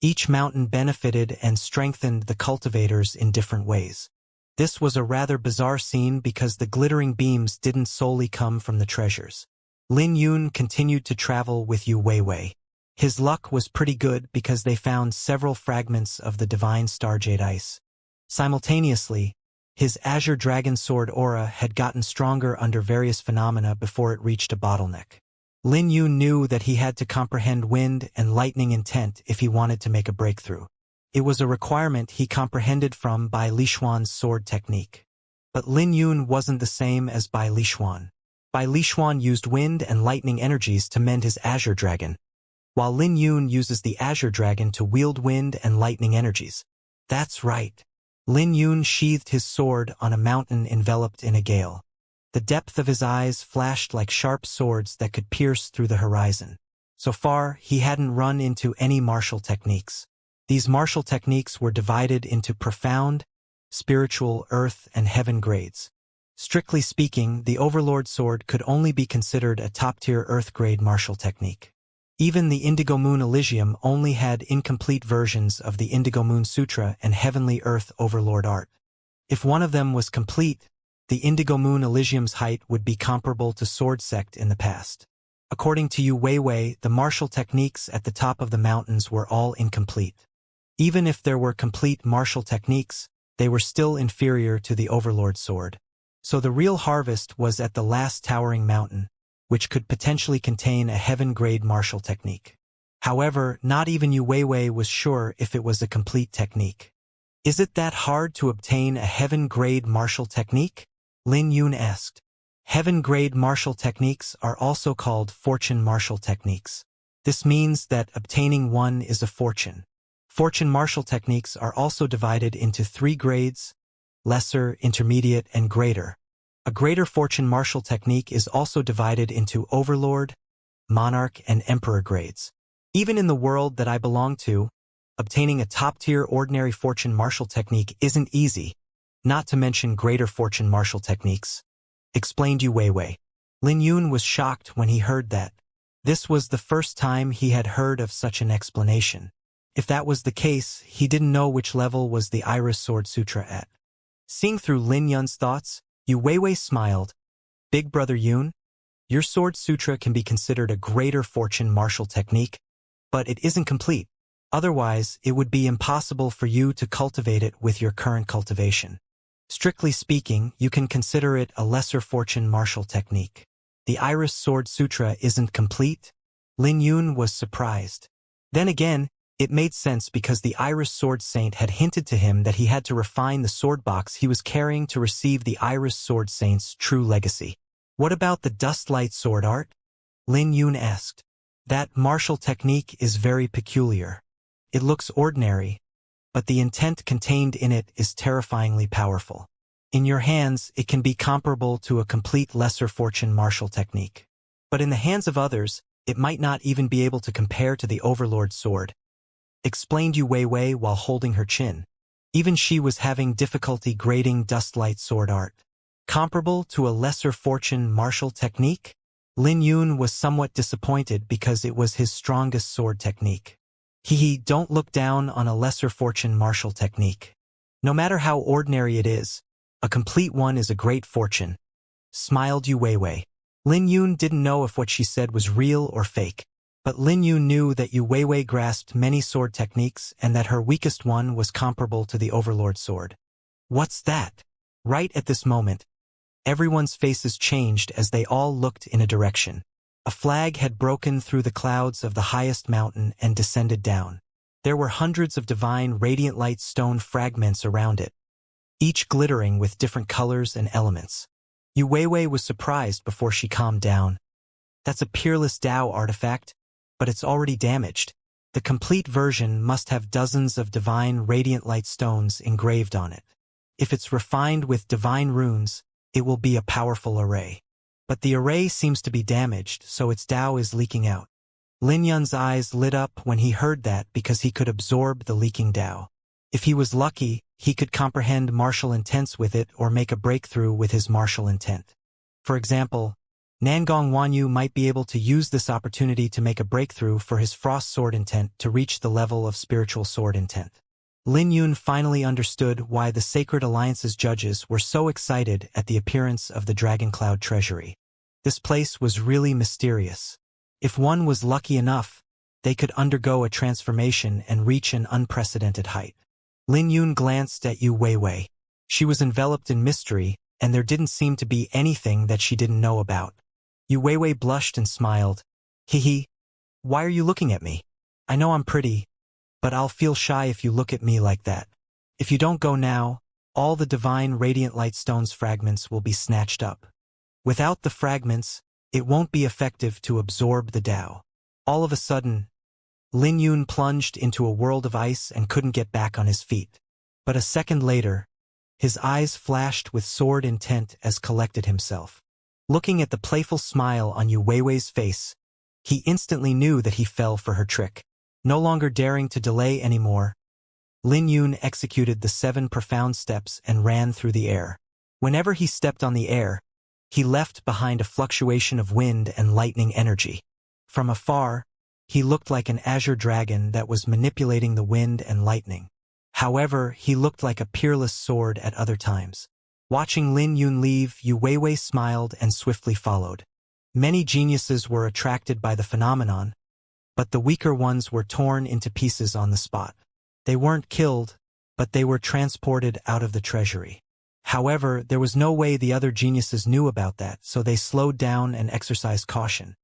Each mountain benefited and strengthened the cultivators in different ways. This was a rather bizarre scene because the glittering beams didn't solely come from the treasures. Lin Yun continued to travel with Yu Weiwei. His luck was pretty good because they found several fragments of the divine starjade ice. Simultaneously, his azure dragon sword aura had gotten stronger under various phenomena before it reached a bottleneck. Lin Yun knew that he had to comprehend wind and lightning intent if he wanted to make a breakthrough. It was a requirement he comprehended from Bai Lishuan's sword technique. But Lin Yun wasn't the same as Bai Lishuan. Bai Lishuan used wind and lightning energies to mend his azure dragon, while Lin Yun uses the azure dragon to wield wind and lightning energies. That's right. Lin Yun sheathed his sword on a mountain enveloped in a gale. The depth of his eyes flashed like sharp swords that could pierce through the horizon. So far, he hadn't run into any martial techniques. These martial techniques were divided into profound, spiritual, earth, and heaven grades. Strictly speaking, the Overlord sword could only be considered a top-tier earth-grade martial technique. Even the Indigo Moon Elysium only had incomplete versions of the Indigo Moon Sutra and Heavenly Earth Overlord art. If one of them was complete, the Indigo Moon Elysium's height would be comparable to Sword Sect in the past. According to Yu Weiwei, the martial techniques at the top of the mountains were all incomplete. Even if there were complete martial techniques, they were still inferior to the Overlord sword. So the real harvest was at the last towering mountain, which could potentially contain a heaven-grade martial technique. However, not even Yu Weiwei was sure if it was a complete technique. Is it that hard to obtain a heaven-grade martial technique? Lin Yun asked. Heaven-grade martial techniques are also called fortune martial techniques. This means that obtaining one is a fortune. Fortune martial techniques are also divided into 3 grades: lesser, intermediate, and greater. A greater fortune martial technique is also divided into Overlord, Monarch, and Emperor grades. Even in the world that I belong to, obtaining a top-tier ordinary fortune martial technique isn't easy, not to mention greater fortune martial techniques, explained Yu Weiwei. Lin Yun was shocked when he heard that. This was the first time he had heard of such an explanation. If that was the case, he didn't know which level was the Iris Sword Sutra at. Seeing through Lin Yun's thoughts, Yu Weiwei smiled. Big Brother Yun, your Sword Sutra can be considered a greater fortune martial technique, but it isn't complete. Otherwise, it would be impossible for you to cultivate it with your current cultivation. Strictly speaking, you can consider it a lesser fortune martial technique. The Iris Sword Sutra isn't complete? Lin Yun was surprised. Then again, it made sense because the Iris Sword Saint had hinted to him that he had to refine the sword box he was carrying to receive the Iris Sword Saint's true legacy. What about the Dustlight Sword art? Lin Yun asked. That martial technique is very peculiar. It looks ordinary, but the intent contained in it is terrifyingly powerful. In your hands, it can be comparable to a complete lesser fortune martial technique. But in the hands of others, it might not even be able to compare to the Overlord's sword, explained Yu Weiwei while holding her chin. Even she was having difficulty grading Dustlight sword art. Comparable to a lesser fortune martial technique? Lin Yun was somewhat disappointed because it was his strongest sword technique. Don't look down on a lesser fortune martial technique. No matter how ordinary it is, a complete one is a great fortune, smiled Yu Weiwei. Lin Yun didn't know if what she said was real or fake, but Lin Yun knew that Yu Weiwei grasped many sword techniques and that her weakest one was comparable to the Overlord's sword. What's that? Right at this moment, everyone's faces changed as they all looked in a direction. A flag had broken through the clouds of the highest mountain and descended down. There were hundreds of divine radiant light stone fragments around it, each glittering with different colors and elements. Yu Weiwei was surprised before she calmed down. That's a peerless Dao artifact, but it's already damaged. The complete version must have dozens of divine radiant light stones engraved on it. If it's refined with divine runes, it will be a powerful array. But the array seems to be damaged, so its Dao is leaking out. Lin Yun's eyes lit up when he heard that because he could absorb the leaking Dao. If he was lucky, he could comprehend martial intents with it or make a breakthrough with his martial intent. For example, Nangong Wanyu might be able to use this opportunity to make a breakthrough for his frost sword intent to reach the level of spiritual sword intent. Lin Yun finally understood why the Sacred Alliance's judges were so excited at the appearance of the Dragon Cloud treasury. This place was really mysterious. If one was lucky enough, they could undergo a transformation and reach an unprecedented height. Lin Yun glanced at Yu Weiwei. She was enveloped in mystery, and there didn't seem to be anything that she didn't know about. Yu Weiwei blushed and smiled. Why are you looking at me? I know I'm pretty, but I'll feel shy if you look at me like that. If you don't go now, all the divine radiant light stones fragments will be snatched up. Without the fragments, it won't be effective to absorb the Dao. All of a sudden, Lin Yun plunged into a world of ice and couldn't get back on his feet. But a second later, his eyes flashed with sword intent as collected himself. Looking at the playful smile on Yu Weiwei's face, he instantly knew that he fell for her trick. No longer daring to delay anymore, Lin Yun executed the 7 profound steps and ran through the air. Whenever he stepped on the air, he left behind a fluctuation of wind and lightning energy. From afar, he looked like an azure dragon that was manipulating the wind and lightning. However, he looked like a peerless sword at other times. Watching Lin Yun leave, Yu Weiwei smiled and swiftly followed. Many geniuses were attracted by the phenomenon, but the weaker ones were torn into pieces on the spot. They weren't killed, but they were transported out of the treasury. However, there was no way the other geniuses knew about that, so they slowed down and exercised caution.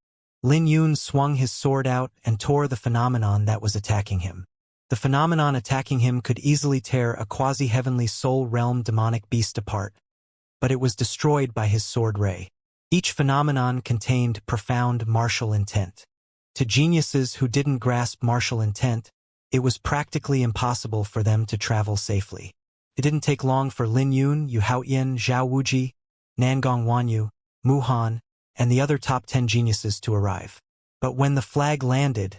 Lin Yun swung his sword out and tore the phenomenon that was attacking him. The phenomenon attacking him could easily tear a quasi-heavenly soul realm demonic beast apart, but it was destroyed by his sword ray. Each phenomenon contained profound martial intent. To geniuses who didn't grasp martial intent, it was practically impossible for them to travel safely. It didn't take long for Lin Yun, Yu Haoyan, Zhao Wuji, Nangong Wanyu, Mu Han, and the other top 10 geniuses to arrive. But when the flag landed,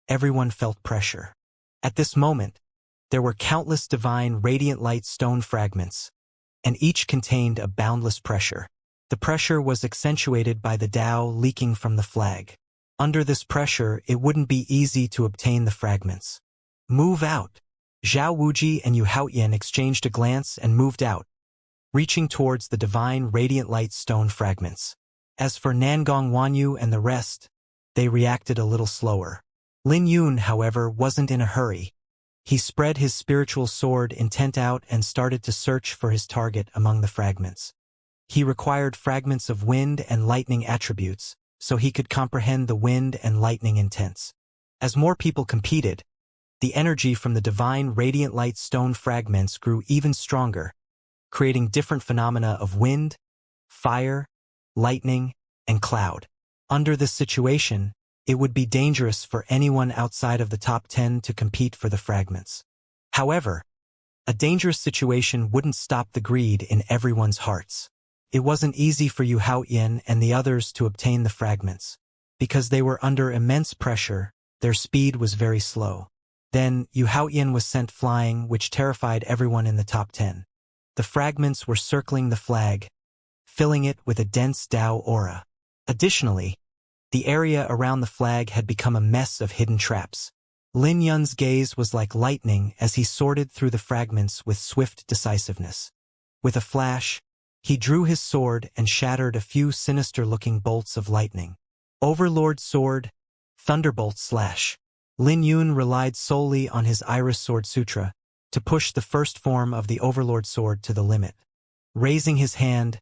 everyone felt pressure. At this moment, there were countless divine radiant light stone fragments, and each contained a boundless pressure. The pressure was accentuated by the Dao leaking from the flag. Under this pressure, it wouldn't be easy to obtain the fragments. Move out! Zhao Wuji and Yu Haoyan exchanged a glance and moved out, reaching towards the divine radiant light stone fragments. As for Nangong Wanyu and the rest, they reacted a little slower. Lin Yun, however, wasn't in a hurry. He spread his spiritual sword intent out and started to search for his target among the fragments. He required fragments of wind and lightning attributes, so he could comprehend the wind and lightning intents. As more people competed, the energy from the divine radiant light stone fragments grew even stronger, creating different phenomena of wind, fire, lightning, and cloud. Under this situation, it would be dangerous for anyone outside of the top 10 to compete for the fragments. However, a dangerous situation wouldn't stop the greed in everyone's hearts. It wasn't easy for Yu Haoyan and the others to obtain the fragments. Because they were under immense pressure, their speed was very slow. Then, Yu Haoyan was sent flying, which terrified everyone in the top 10. The fragments were circling the flag, filling it with a dense Dao aura. Additionally, the area around the flag had become a mess of hidden traps. Lin Yun's gaze was like lightning as he sorted through the fragments with swift decisiveness. With a flash, he drew his sword and shattered a few sinister-looking bolts of lightning. Overlord Sword, Thunderbolt Slash. Lin Yun relied solely on his Iris Sword Sutra to push the first form of the Overlord Sword to the limit. Raising his hand,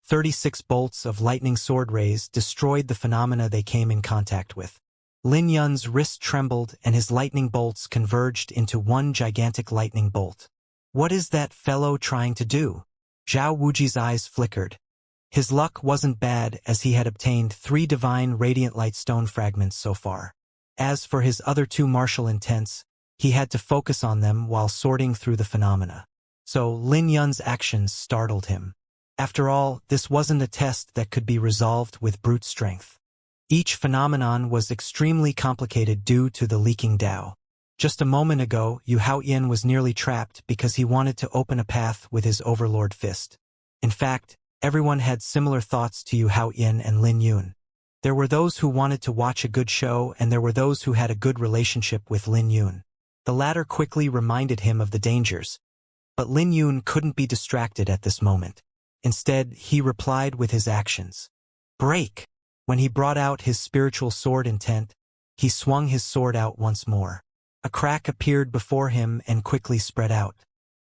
36 bolts of lightning sword rays destroyed the phenomena they came in contact with. Lin Yun's wrist trembled and his lightning bolts converged into one gigantic lightning bolt. What is that fellow trying to do? Zhao Wuji's eyes flickered. His luck wasn't bad as he had obtained 3 divine radiant light stone fragments so far. As for his other 2 martial intents, he had to focus on them while sorting through the phenomena. So Lin Yun's actions startled him. After all, this wasn't a test that could be resolved with brute strength. Each phenomenon was extremely complicated due to the leaking Dao. Just a moment ago, Yu Haoyan was nearly trapped because he wanted to open a path with his Overlord Fist. In fact, everyone had similar thoughts to Yu Haoyan and Lin Yun. There were those who wanted to watch a good show and there were those who had a good relationship with Lin Yun. The latter quickly reminded him of the dangers. But Lin Yun couldn't be distracted at this moment. Instead, he replied with his actions. Break! When he brought out his spiritual sword intent, he swung his sword out once more. A crack appeared before him and quickly spread out.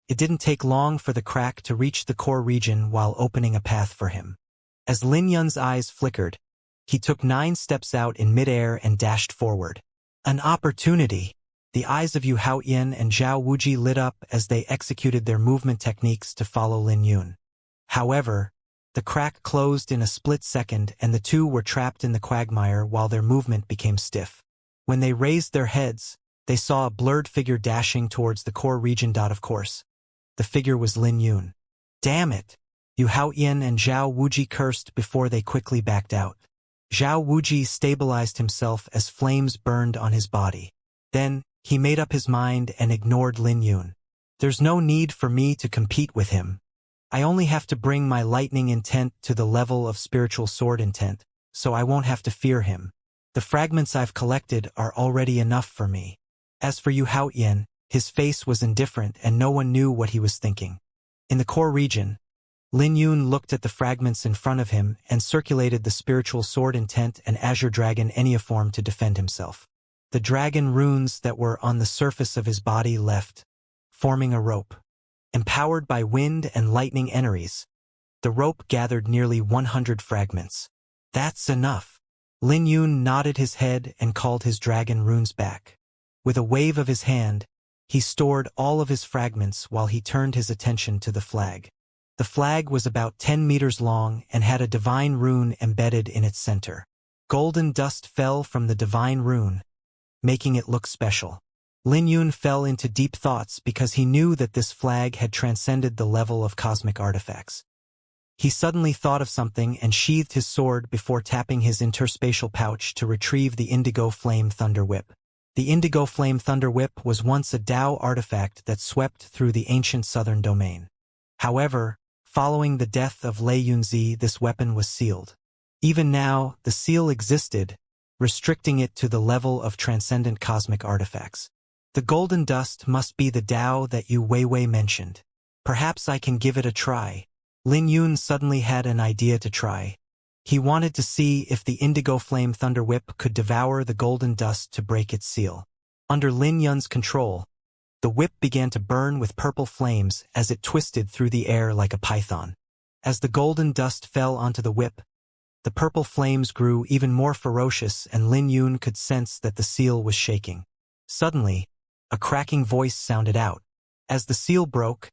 It didn't take long for the crack to reach the core region while opening a path for him. As Lin Yun's eyes flickered, he took 9 steps out in midair and dashed forward. An opportunity! The eyes of Yu Haoyan and Zhao Wuji lit up as they executed their movement techniques to follow Lin Yun. However, the crack closed in a split second and the 2 were trapped in the quagmire while their movement became stiff. When they raised their heads, they saw a blurred figure dashing towards the core region. Of course, the figure was Lin Yun. Damn it! Yu Haoyan and Zhao Wuji cursed before they quickly backed out. Zhao Wuji stabilized himself as flames burned on his body. Then, he made up his mind and ignored Lin Yun. There's no need for me to compete with him. I only have to bring my lightning intent to the level of spiritual sword intent, so I won't have to fear him. The fragments I've collected are already enough for me. As for Yu Haoyan, his face was indifferent and no one knew what he was thinking. In the core region, Lin Yun looked at the fragments in front of him and circulated the spiritual sword intent and azure dragon enneaform to defend himself. The dragon runes that were on the surface of his body left, forming a rope. Empowered by wind and lightning energies, the rope gathered nearly 100 fragments. That's enough. Lin Yun nodded his head and called his dragon runes back. With a wave of his hand, he stored all of his fragments while he turned his attention to the flag. The flag was about 10 meters long and had a divine rune embedded in its center. Golden dust fell from the divine rune, making it look special. Lin Yun fell into deep thoughts because he knew that this flag had transcended the level of cosmic artifacts. He suddenly thought of something and sheathed his sword before tapping his interspatial pouch to retrieve the Indigo Flame Thunder Whip. The Indigo Flame Thunder Whip was once a Dao artifact that swept through the ancient southern domain. However, following the death of Lei Yunzi, this weapon was sealed. Even now, the seal existed, restricting it to the level of transcendent cosmic artifacts. The golden dust must be the Dao that Yu Weiwei mentioned. Perhaps I can give it a try. Lin Yun suddenly had an idea to try. He wanted to see if the Indigo Flame Thunder Whip could devour the golden dust to break its seal. Under Lin Yun's control, the whip began to burn with purple flames as it twisted through the air like a python. As the golden dust fell onto the whip, the purple flames grew even more ferocious and Lin Yun could sense that the seal was shaking. Suddenly, a cracking voice sounded out. As the seal broke,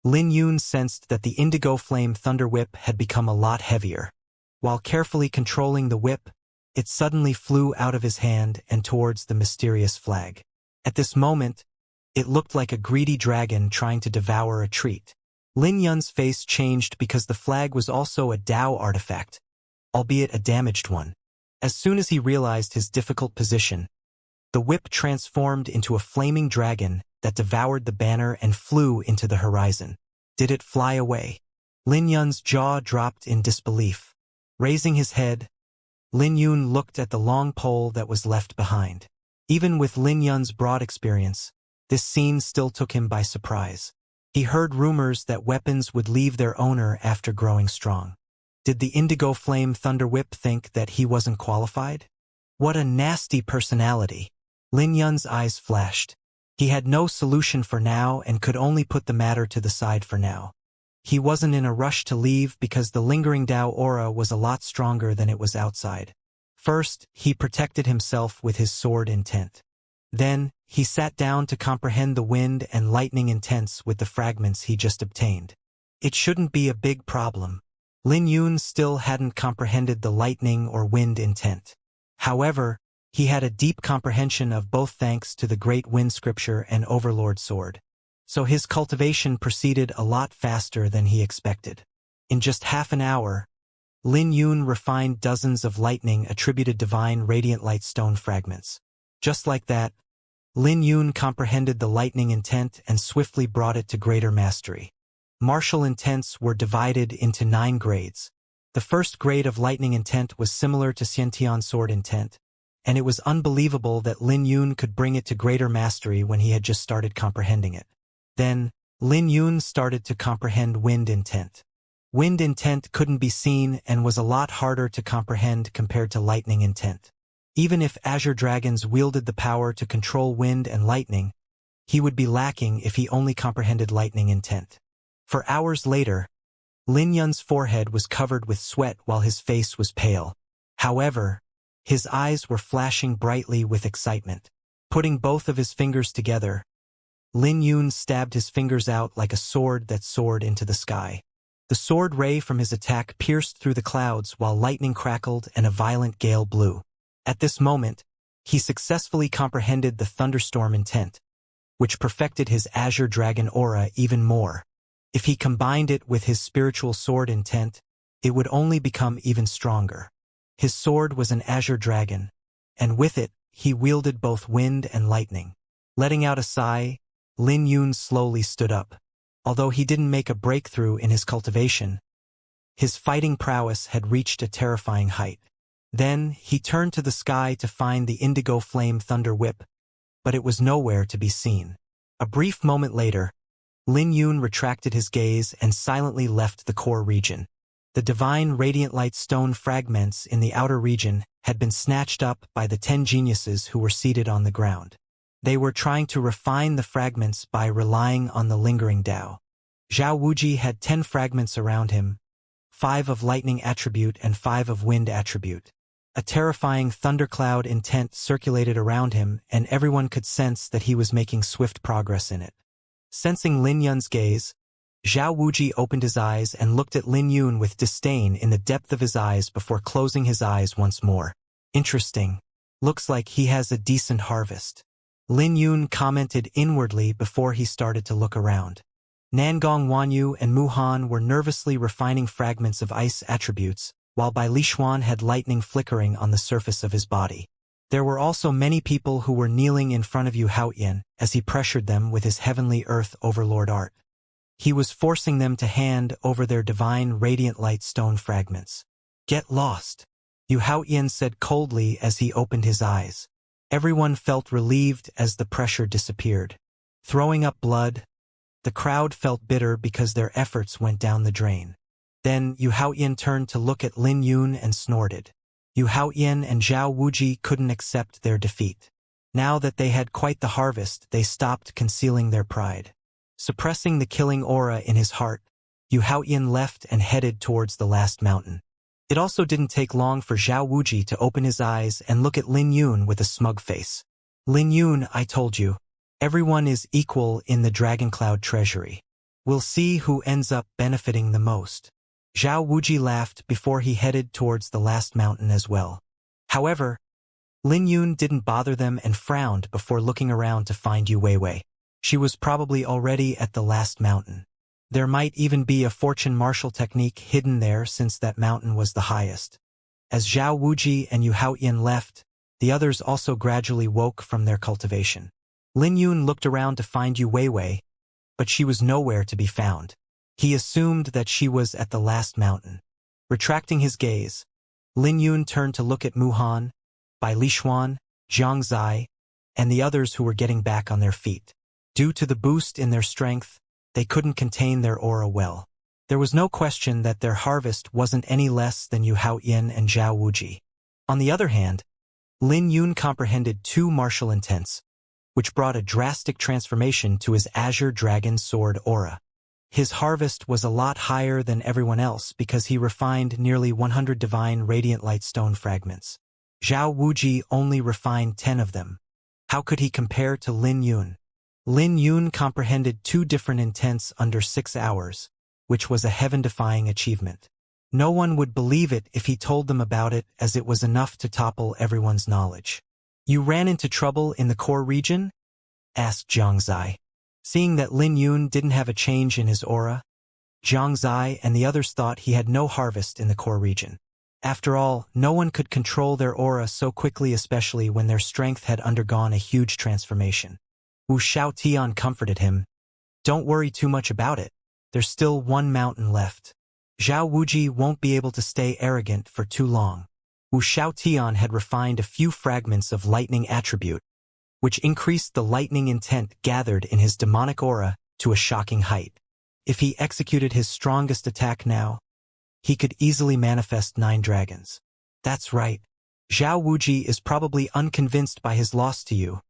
Lin Yun sensed that the Indigo Flame Thunder Whip had become a lot heavier. While carefully controlling the whip, it suddenly flew out of his hand and towards the mysterious flag. At this moment, It looked like a greedy dragon trying to devour a treat. Lin Yun's face changed because the flag was also a Dao artifact, albeit a damaged one. As soon as he realized his difficult position, the whip transformed into a flaming dragon that devoured the banner and flew into the horizon. Did it fly away? Lin Yun's jaw dropped in disbelief. Raising his head, Lin Yun looked at the long pole that was left behind. Even with Lin Yun's broad experience, this scene still took him by surprise. He heard rumors that weapons would leave their owner after growing strong. Did the Indigo Flame Thunder Whip think that he wasn't qualified? What a nasty personality. Lin Yun's eyes flashed. He had no solution for now and could only put the matter to the side for now. He wasn't in a rush to leave because the lingering Dao aura was a lot stronger than it was outside. First, he protected himself with his sword intent. Then, he sat down to comprehend the wind and lightning intents with the fragments he just obtained. It shouldn't be a big problem. Lin Yun still hadn't comprehended the lightning or wind intent. However, he had a deep comprehension of both thanks to the Great Wind Scripture and Overlord Sword. So his cultivation proceeded a lot faster than he expected. In just half an hour, Lin Yun refined dozens of lightning attributed divine radiant light stone fragments. Just like that, Lin Yun comprehended the lightning intent and swiftly brought it to greater mastery. Martial intents were divided into 9 grades. The first grade of lightning intent was similar to Xianxia's sword intent, and it was unbelievable that Lin Yun could bring it to greater mastery when he had just started comprehending it. Then, Lin Yun started to comprehend wind intent. Wind intent couldn't be seen and was a lot harder to comprehend compared to lightning intent. Even if Azure Dragons wielded the power to control wind and lightning, he would be lacking if he only comprehended lightning intent. For hours later, Lin Yun's forehead was covered with sweat while his face was pale. However, his eyes were flashing brightly with excitement. Putting both of his fingers together, Lin Yun stabbed his fingers out like a sword that soared into the sky. The sword ray from his attack pierced through the clouds while lightning crackled and a violent gale blew. At this moment, he successfully comprehended the thunderstorm intent, which perfected his Azure Dragon aura even more. If he combined it with his spiritual sword intent, it would only become even stronger. His sword was an Azure Dragon, and with it, he wielded both wind and lightning. Letting out a sigh, Lin Yun slowly stood up. Although he didn't make a breakthrough in his cultivation, his fighting prowess had reached a terrifying height. Then, he turned to the sky to find the Indigo Flame Thunder Whip, but it was nowhere to be seen. A brief moment later, Lin Yun retracted his gaze and silently left the core region. The divine radiant light stone fragments in the outer region had been snatched up by the 10 geniuses who were seated on the ground. They were trying to refine the fragments by relying on the lingering Dao. Zhao Wuji had 10 fragments around him, 5 of lightning attribute and 5 of wind attribute. A terrifying thundercloud intent circulated around him, and everyone could sense that he was making swift progress in it. Sensing Lin Yun's gaze, Zhao Wuji opened his eyes and looked at Lin Yun with disdain in the depth of his eyes before closing his eyes once more. Interesting. Looks like he has a decent harvest. Lin Yun commented inwardly before he started to look around. Nangong Wanyu and Mu Han were nervously refining fragments of ice attributes, while Bai Lishuan had lightning flickering on the surface of his body. There were also many people who were kneeling in front of Yu Haoyan as he pressured them with his heavenly earth overlord art. He was forcing them to hand over their divine radiant light stone fragments. "Get lost," Yu Haoyan said coldly as he opened his eyes. Everyone felt relieved as the pressure disappeared. Throwing up blood, the crowd felt bitter because their efforts went down the drain. Then Yu Haoyan turned to look at Lin Yun and snorted. Yu Haoyan and Zhao Wuji couldn't accept their defeat. Now that they had quite the harvest, they stopped concealing their pride. Suppressing the killing aura in his heart, Yu Haoyan left and headed towards the last mountain. It also didn't take long for Zhao Wuji to open his eyes and look at Lin Yun with a smug face. "Lin Yun, I told you, everyone is equal in the Dragon Cloud treasury. We'll see who ends up benefiting the most." Zhao Wuji laughed before he headed towards the last mountain as well. However, Lin Yun didn't bother them and frowned before looking around to find Yu Weiwei. She was probably already at the last mountain. There might even be a fortune martial technique hidden there since that mountain was the highest. As Zhao Wuji and Yu Haoyan left, the others also gradually woke from their cultivation. Lin Yun looked around to find Yu Weiwei, but she was nowhere to be found. He assumed that she was at the last mountain. Retracting his gaze, Lin Yun turned to look at Mu Han, Bai Lishuan, Jiang Zai, and the others who were getting back on their feet. Due to the boost in their strength, they couldn't contain their aura well. There was no question that their harvest wasn't any less than Yu Haoyan and Zhao Wuji. On the other hand, Lin Yun comprehended two martial intents, which brought a drastic transformation to his Azure Dragon Sword aura. His harvest was a lot higher than everyone else because he refined nearly 100 divine radiant light stone fragments. Zhao Wuji only refined 10 of them. How could he compare to Lin Yun? Lin Yun comprehended two different intents under 6 hours, which was a heaven-defying achievement. No one would believe it if he told them about it, as it was enough to topple everyone's knowledge. "You ran into trouble in the core region?" asked Jiang Zai. Seeing that Lin Yun didn't have a change in his aura, Jiang Zai and the others thought he had no harvest in the core region. After all, no one could control their aura so quickly, especially when their strength had undergone a huge transformation. Wu Xiaotian comforted him. "Don't worry too much about it. There's still one mountain left. Zhao Wuji won't be able to stay arrogant for too long." Wu Xiaotian had refined a few fragments of lightning attribute, which increased the lightning intent gathered in his demonic aura to a shocking height. If he executed his strongest attack now, he could easily manifest 9 dragons. "That's right. Zhao Wuji is probably unconvinced by his loss to you,"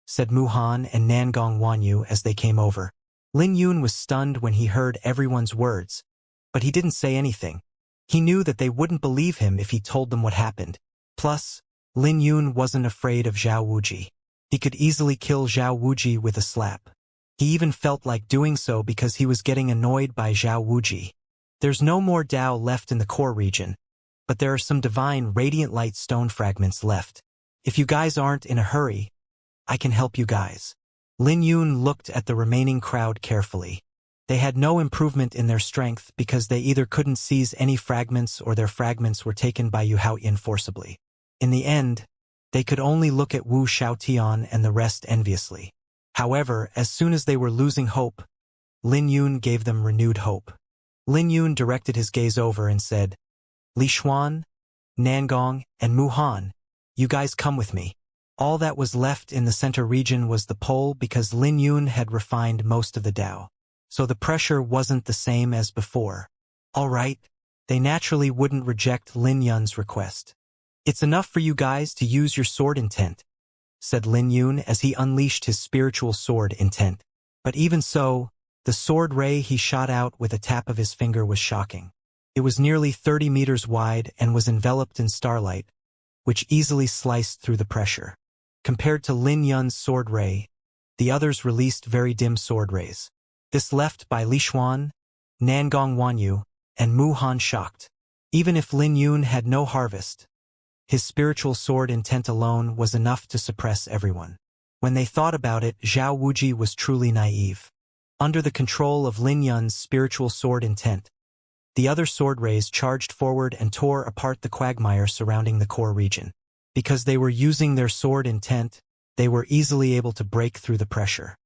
said Mu Han and Nangong Wanyu as they came over. Lin Yun was stunned when he heard everyone's words, but he didn't say anything. He knew that they wouldn't believe him if he told them what happened. Plus, Lin Yun wasn't afraid of Zhao Wuji. He could easily kill Zhao Wuji with a slap. He even felt like doing so because he was getting annoyed by Zhao Wuji. There's no more Dao left in the core region, but there are some divine radiant light stone fragments left. If you guys aren't in a hurry, I can help you guys. Lin Yun looked at the remaining crowd carefully. They had no improvement in their strength because they either couldn't seize any fragments or their fragments were taken by Yu Haoyan forcibly. In the end, they could only look at Wu Xiaotian and the rest enviously. However, as soon as they were losing hope, Lin Yun gave them renewed hope. Lin Yun directed his gaze over and said, "Li Xuan, Nangong, and Mu Han, you guys come with me." All that was left in the center region was the pole because Lin Yun had refined most of the Dao. So the pressure wasn't the same as before. All right, they naturally wouldn't reject Lin Yun's request. "It's enough for you guys to use your sword intent," said Lin Yun as he unleashed his spiritual sword intent. But even so, the sword ray he shot out with a tap of his finger was shocking. It was nearly 30 meters wide and was enveloped in starlight, which easily sliced through the pressure. Compared to Lin Yun's sword ray, the others released very dim sword rays. This left Bai Lishuan, Nangong Wanyu, and Mu Han shocked. Even if Lin Yun had no harvest, his spiritual sword intent alone was enough to suppress everyone. When they thought about it, Zhao Wuji was truly naive. Under the control of Lin Yun's spiritual sword intent, the other sword rays charged forward and tore apart the quagmire surrounding the core region. Because they were using their sword intent, they were easily able to break through the pressure.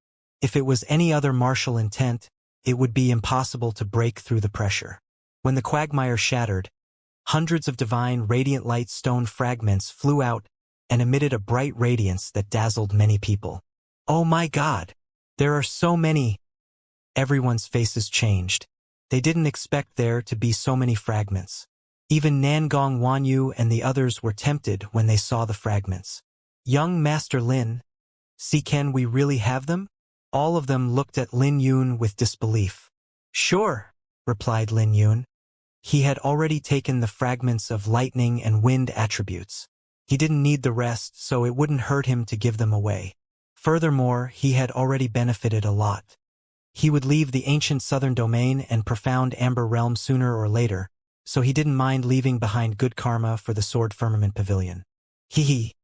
If it was any other martial intent, it would be impossible to break through the pressure. When the quagmire shattered, hundreds of divine radiant light stone fragments flew out and emitted a bright radiance that dazzled many people. "Oh my God! There are so many!" Everyone's faces changed. They didn't expect there to be so many fragments. Even Nangong Wanyu and the others were tempted when they saw the fragments. "Young Master Lin, see, can we really have them?" All of them looked at Lin Yun with disbelief. "Sure," replied Lin Yun. He had already taken the fragments of lightning and wind attributes. He didn't need the rest, so it wouldn't hurt him to give them away. Furthermore, he had already benefited a lot. He would leave the ancient southern domain and profound amber realm sooner or later, so he didn't mind leaving behind good karma for the Sword Firmament Pavilion. "Hee hee.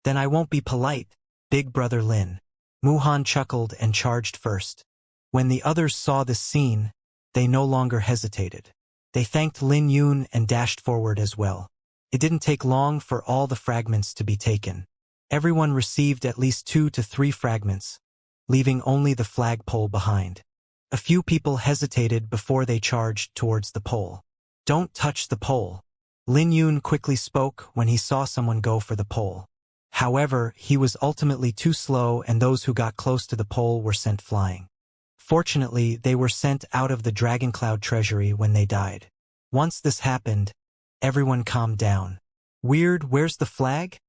Then I won't be polite, Big Brother Lin. Muhan chuckled and charged first. When the others saw this scene, they no longer hesitated. They thanked Lin Yun and dashed forward as well. It didn't take long for all the fragments to be taken. Everyone received at least 2 to 3 fragments, leaving only the flagpole behind. A few people hesitated before they charged towards the pole. "Don't touch the pole." Lin Yun quickly spoke when he saw someone go for the pole. However, he was ultimately too slow and those who got close to the pole were sent flying. Fortunately, they were sent out of the Dragon Cloud treasury when they died. Once this happened, everyone calmed down. "Weird, where's the flag?"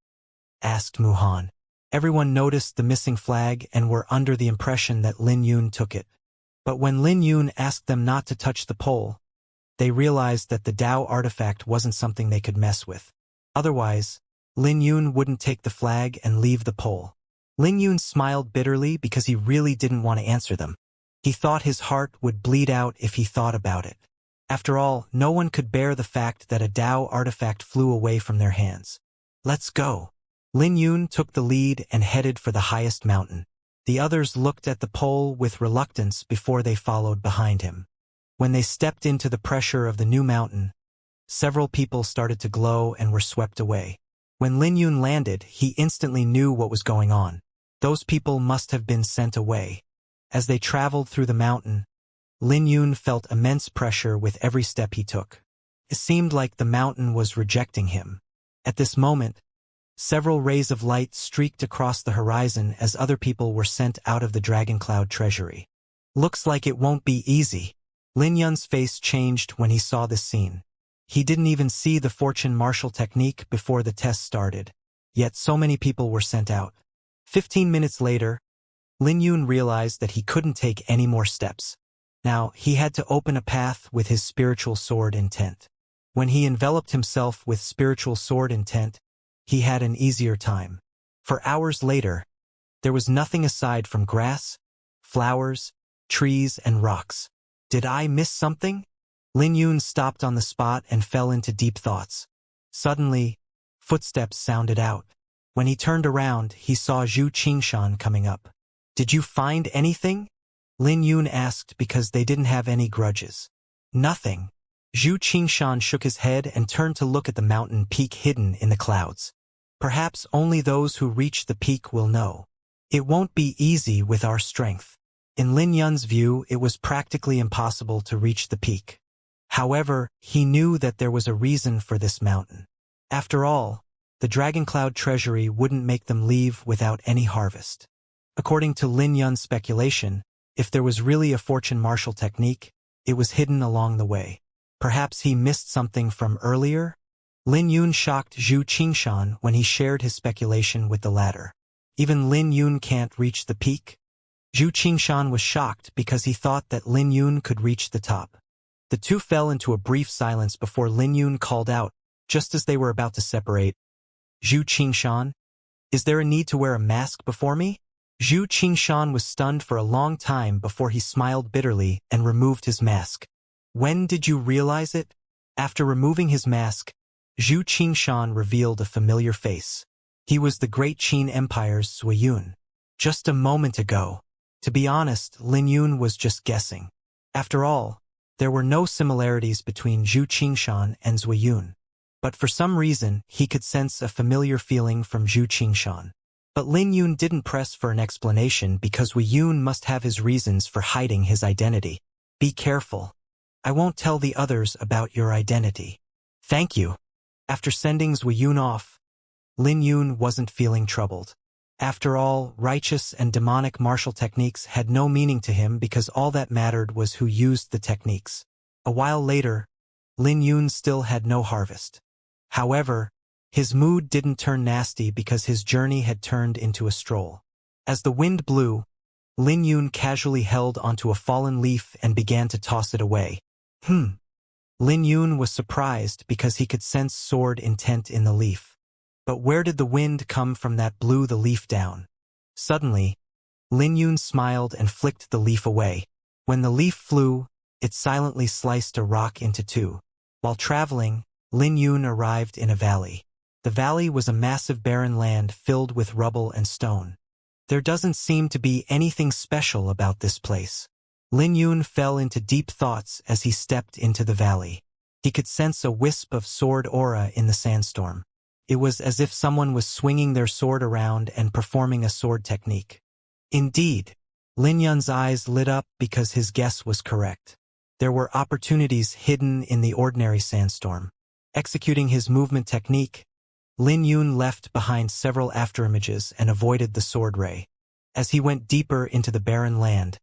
asked Muhan. Everyone noticed the missing flag and were under the impression that Lin Yun took it. But when Lin Yun asked them not to touch the pole, they realized that the Dao artifact wasn't something they could mess with. Otherwise, Lin Yun wouldn't take the flag and leave the pole. Lin Yun smiled bitterly because he really didn't want to answer them. He thought his heart would bleed out if he thought about it. After all, no one could bear the fact that a Dao artifact flew away from their hands. "Let's go." Lin Yun took the lead and headed for the highest mountain. The others looked at the pole with reluctance before they followed behind him. When they stepped into the pressure of the new mountain, several people started to glow and were swept away. When Lin Yun landed, he instantly knew what was going on. Those people must have been sent away. As they traveled through the mountain, Lin Yun felt immense pressure with every step he took. It seemed like the mountain was rejecting him. At this moment, several rays of light streaked across the horizon as other people were sent out of the Dragon Cloud treasury. "Looks like it won't be easy." Lin Yun's face changed when he saw this scene. He didn't even see the fortune martial technique before the test started, yet so many people were sent out. 15 minutes later, Lin Yun realized that he couldn't take any more steps. Now, he had to open a path with his spiritual sword intent. When he enveloped himself with spiritual sword intent, he had an easier time. For hours later, there was nothing aside from grass, flowers, trees, and rocks. Did I miss something? Lin Yun stopped on the spot and fell into deep thoughts. Suddenly, footsteps sounded out. When he turned around, he saw Zhu Qingshan coming up. "Did you find anything?" Lin Yun asked because they didn't have any grudges. "Nothing." Zhu Qingshan shook his head and turned to look at the mountain peak hidden in the clouds. "Perhaps only those who reach the peak will know. It won't be easy with our strength." In Lin Yun's view, it was practically impossible to reach the peak. However, he knew that there was a reason for this mountain. After all, the Dragon Cloud treasury wouldn't make them leave without any harvest. According to Lin Yun's speculation, if there was really a fortune martial technique, it was hidden along the way. Perhaps he missed something from earlier? Lin Yun shocked Zhu Qingshan when he shared his speculation with the latter. Even Lin Yun can't reach the peak? Zhu Qingshan was shocked because he thought that Lin Yun could reach the top. The two fell into a brief silence before Lin Yun called out, just as they were about to separate. "Zhu Qingshan, is there a need to wear a mask before me?" Zhu Qingshan was stunned for a long time before he smiled bitterly and removed his mask. "When did you realize it?" After removing his mask, Zhu Qingshan revealed a familiar face. He was the great Qin Empire's Zui Yun. Just a moment ago. To be honest, Lin Yun was just guessing. After all, there were no similarities between Zhu Qingshan and Zui Yun. But for some reason, he could sense a familiar feeling from Zhu Qingshan. But Lin Yun didn't press for an explanation because Zui Yun must have his reasons for hiding his identity. "Be careful. I won't tell the others about your identity." "Thank you." After sending Zui Yun off, Lin Yun wasn't feeling troubled. After all, righteous and demonic martial techniques had no meaning to him because all that mattered was who used the techniques. A while later, Lin Yun still had no harvest. However, his mood didn't turn nasty because his journey had turned into a stroll. As the wind blew, Lin Yun casually held onto a fallen leaf and began to toss it away. Lin Yun was surprised because he could sense sword intent in the leaf. But where did the wind come from that blew the leaf down? Suddenly, Lin Yun smiled and flicked the leaf away. When the leaf flew, it silently sliced a rock into two. While traveling, Lin Yun arrived in a valley. The valley was a massive barren land filled with rubble and stone. There doesn't seem to be anything special about this place. Lin Yun fell into deep thoughts as he stepped into the valley. He could sense a wisp of sword aura in the sandstorm. It was as if someone was swinging their sword around and performing a sword technique. Indeed, Lin Yun's eyes lit up because his guess was correct. There were opportunities hidden in the ordinary sandstorm. Executing his movement technique, Lin Yun left behind several afterimages and avoided the sword ray. As he went deeper into the barren land,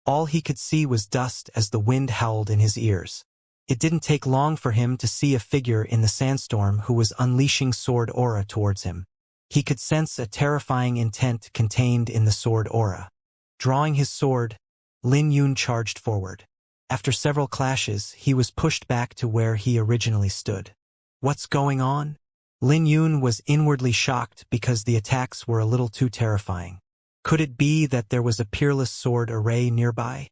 all he could see was dust as the wind howled in his ears. It didn't take long for him to see a figure in the sandstorm who was unleashing sword aura towards him. He could sense a terrifying intent contained in the sword aura. Drawing his sword, Lin Yun charged forward. After several clashes, he was pushed back to where he originally stood. What's going on? Lin Yun was inwardly shocked because the attacks were a little too terrifying. Could it be that there was a peerless sword array nearby?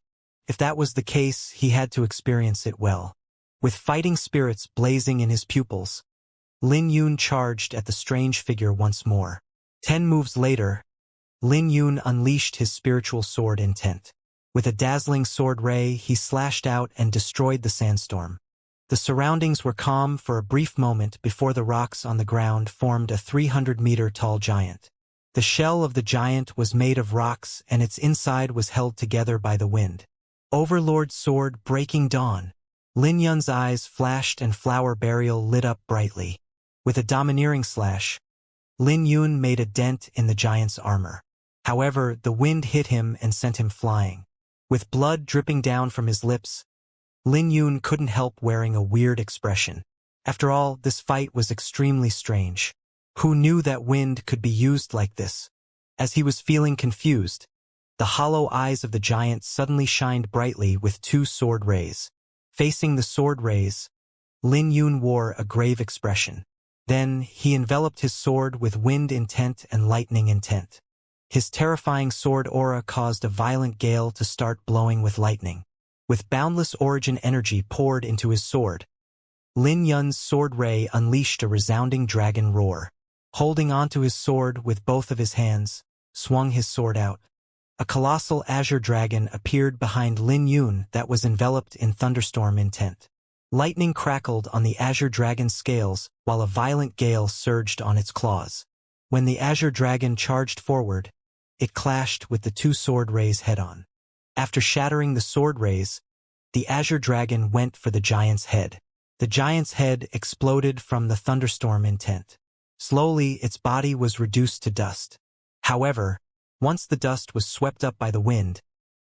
If that was the case, he had to experience it well. With fighting spirits blazing in his pupils, Lin Yun charged at the strange figure once more. 10 moves later, Lin Yun unleashed his spiritual sword intent. With a dazzling sword ray, he slashed out and destroyed the sandstorm. The surroundings were calm for a brief moment before the rocks on the ground formed a 300-meter-tall giant. The shell of the giant was made of rocks and its inside was held together by the wind. Overlord Sword Breaking Dawn. Lin Yun's eyes flashed and Flower Burial lit up brightly. With a domineering slash, Lin Yun made a dent in the giant's armor. However, the wind hit him and sent him flying. With blood dripping down from his lips, Lin Yun couldn't help wearing a weird expression. After all, this fight was extremely strange. Who knew that wind could be used like this? As he was feeling confused, the hollow eyes of the giant suddenly shined brightly with 2 sword rays. Facing the sword rays, Lin Yun wore a grave expression. Then, he enveloped his sword with wind intent and lightning intent. His terrifying sword aura caused a violent gale to start blowing with lightning. With boundless origin energy poured into his sword, Lin Yun's sword ray unleashed a resounding dragon roar. Holding onto his sword with both of his hands, swung his sword out. A colossal azure dragon appeared behind Lin Yun that was enveloped in thunderstorm intent. Lightning crackled on the azure dragon's scales while a violent gale surged on its claws. When the azure dragon charged forward, it clashed with the 2 sword rays head-on. After shattering the sword rays, the azure dragon went for the giant's head. The giant's head exploded from the thunderstorm intent. Slowly, its body was reduced to dust. However, once the dust was swept up by the wind,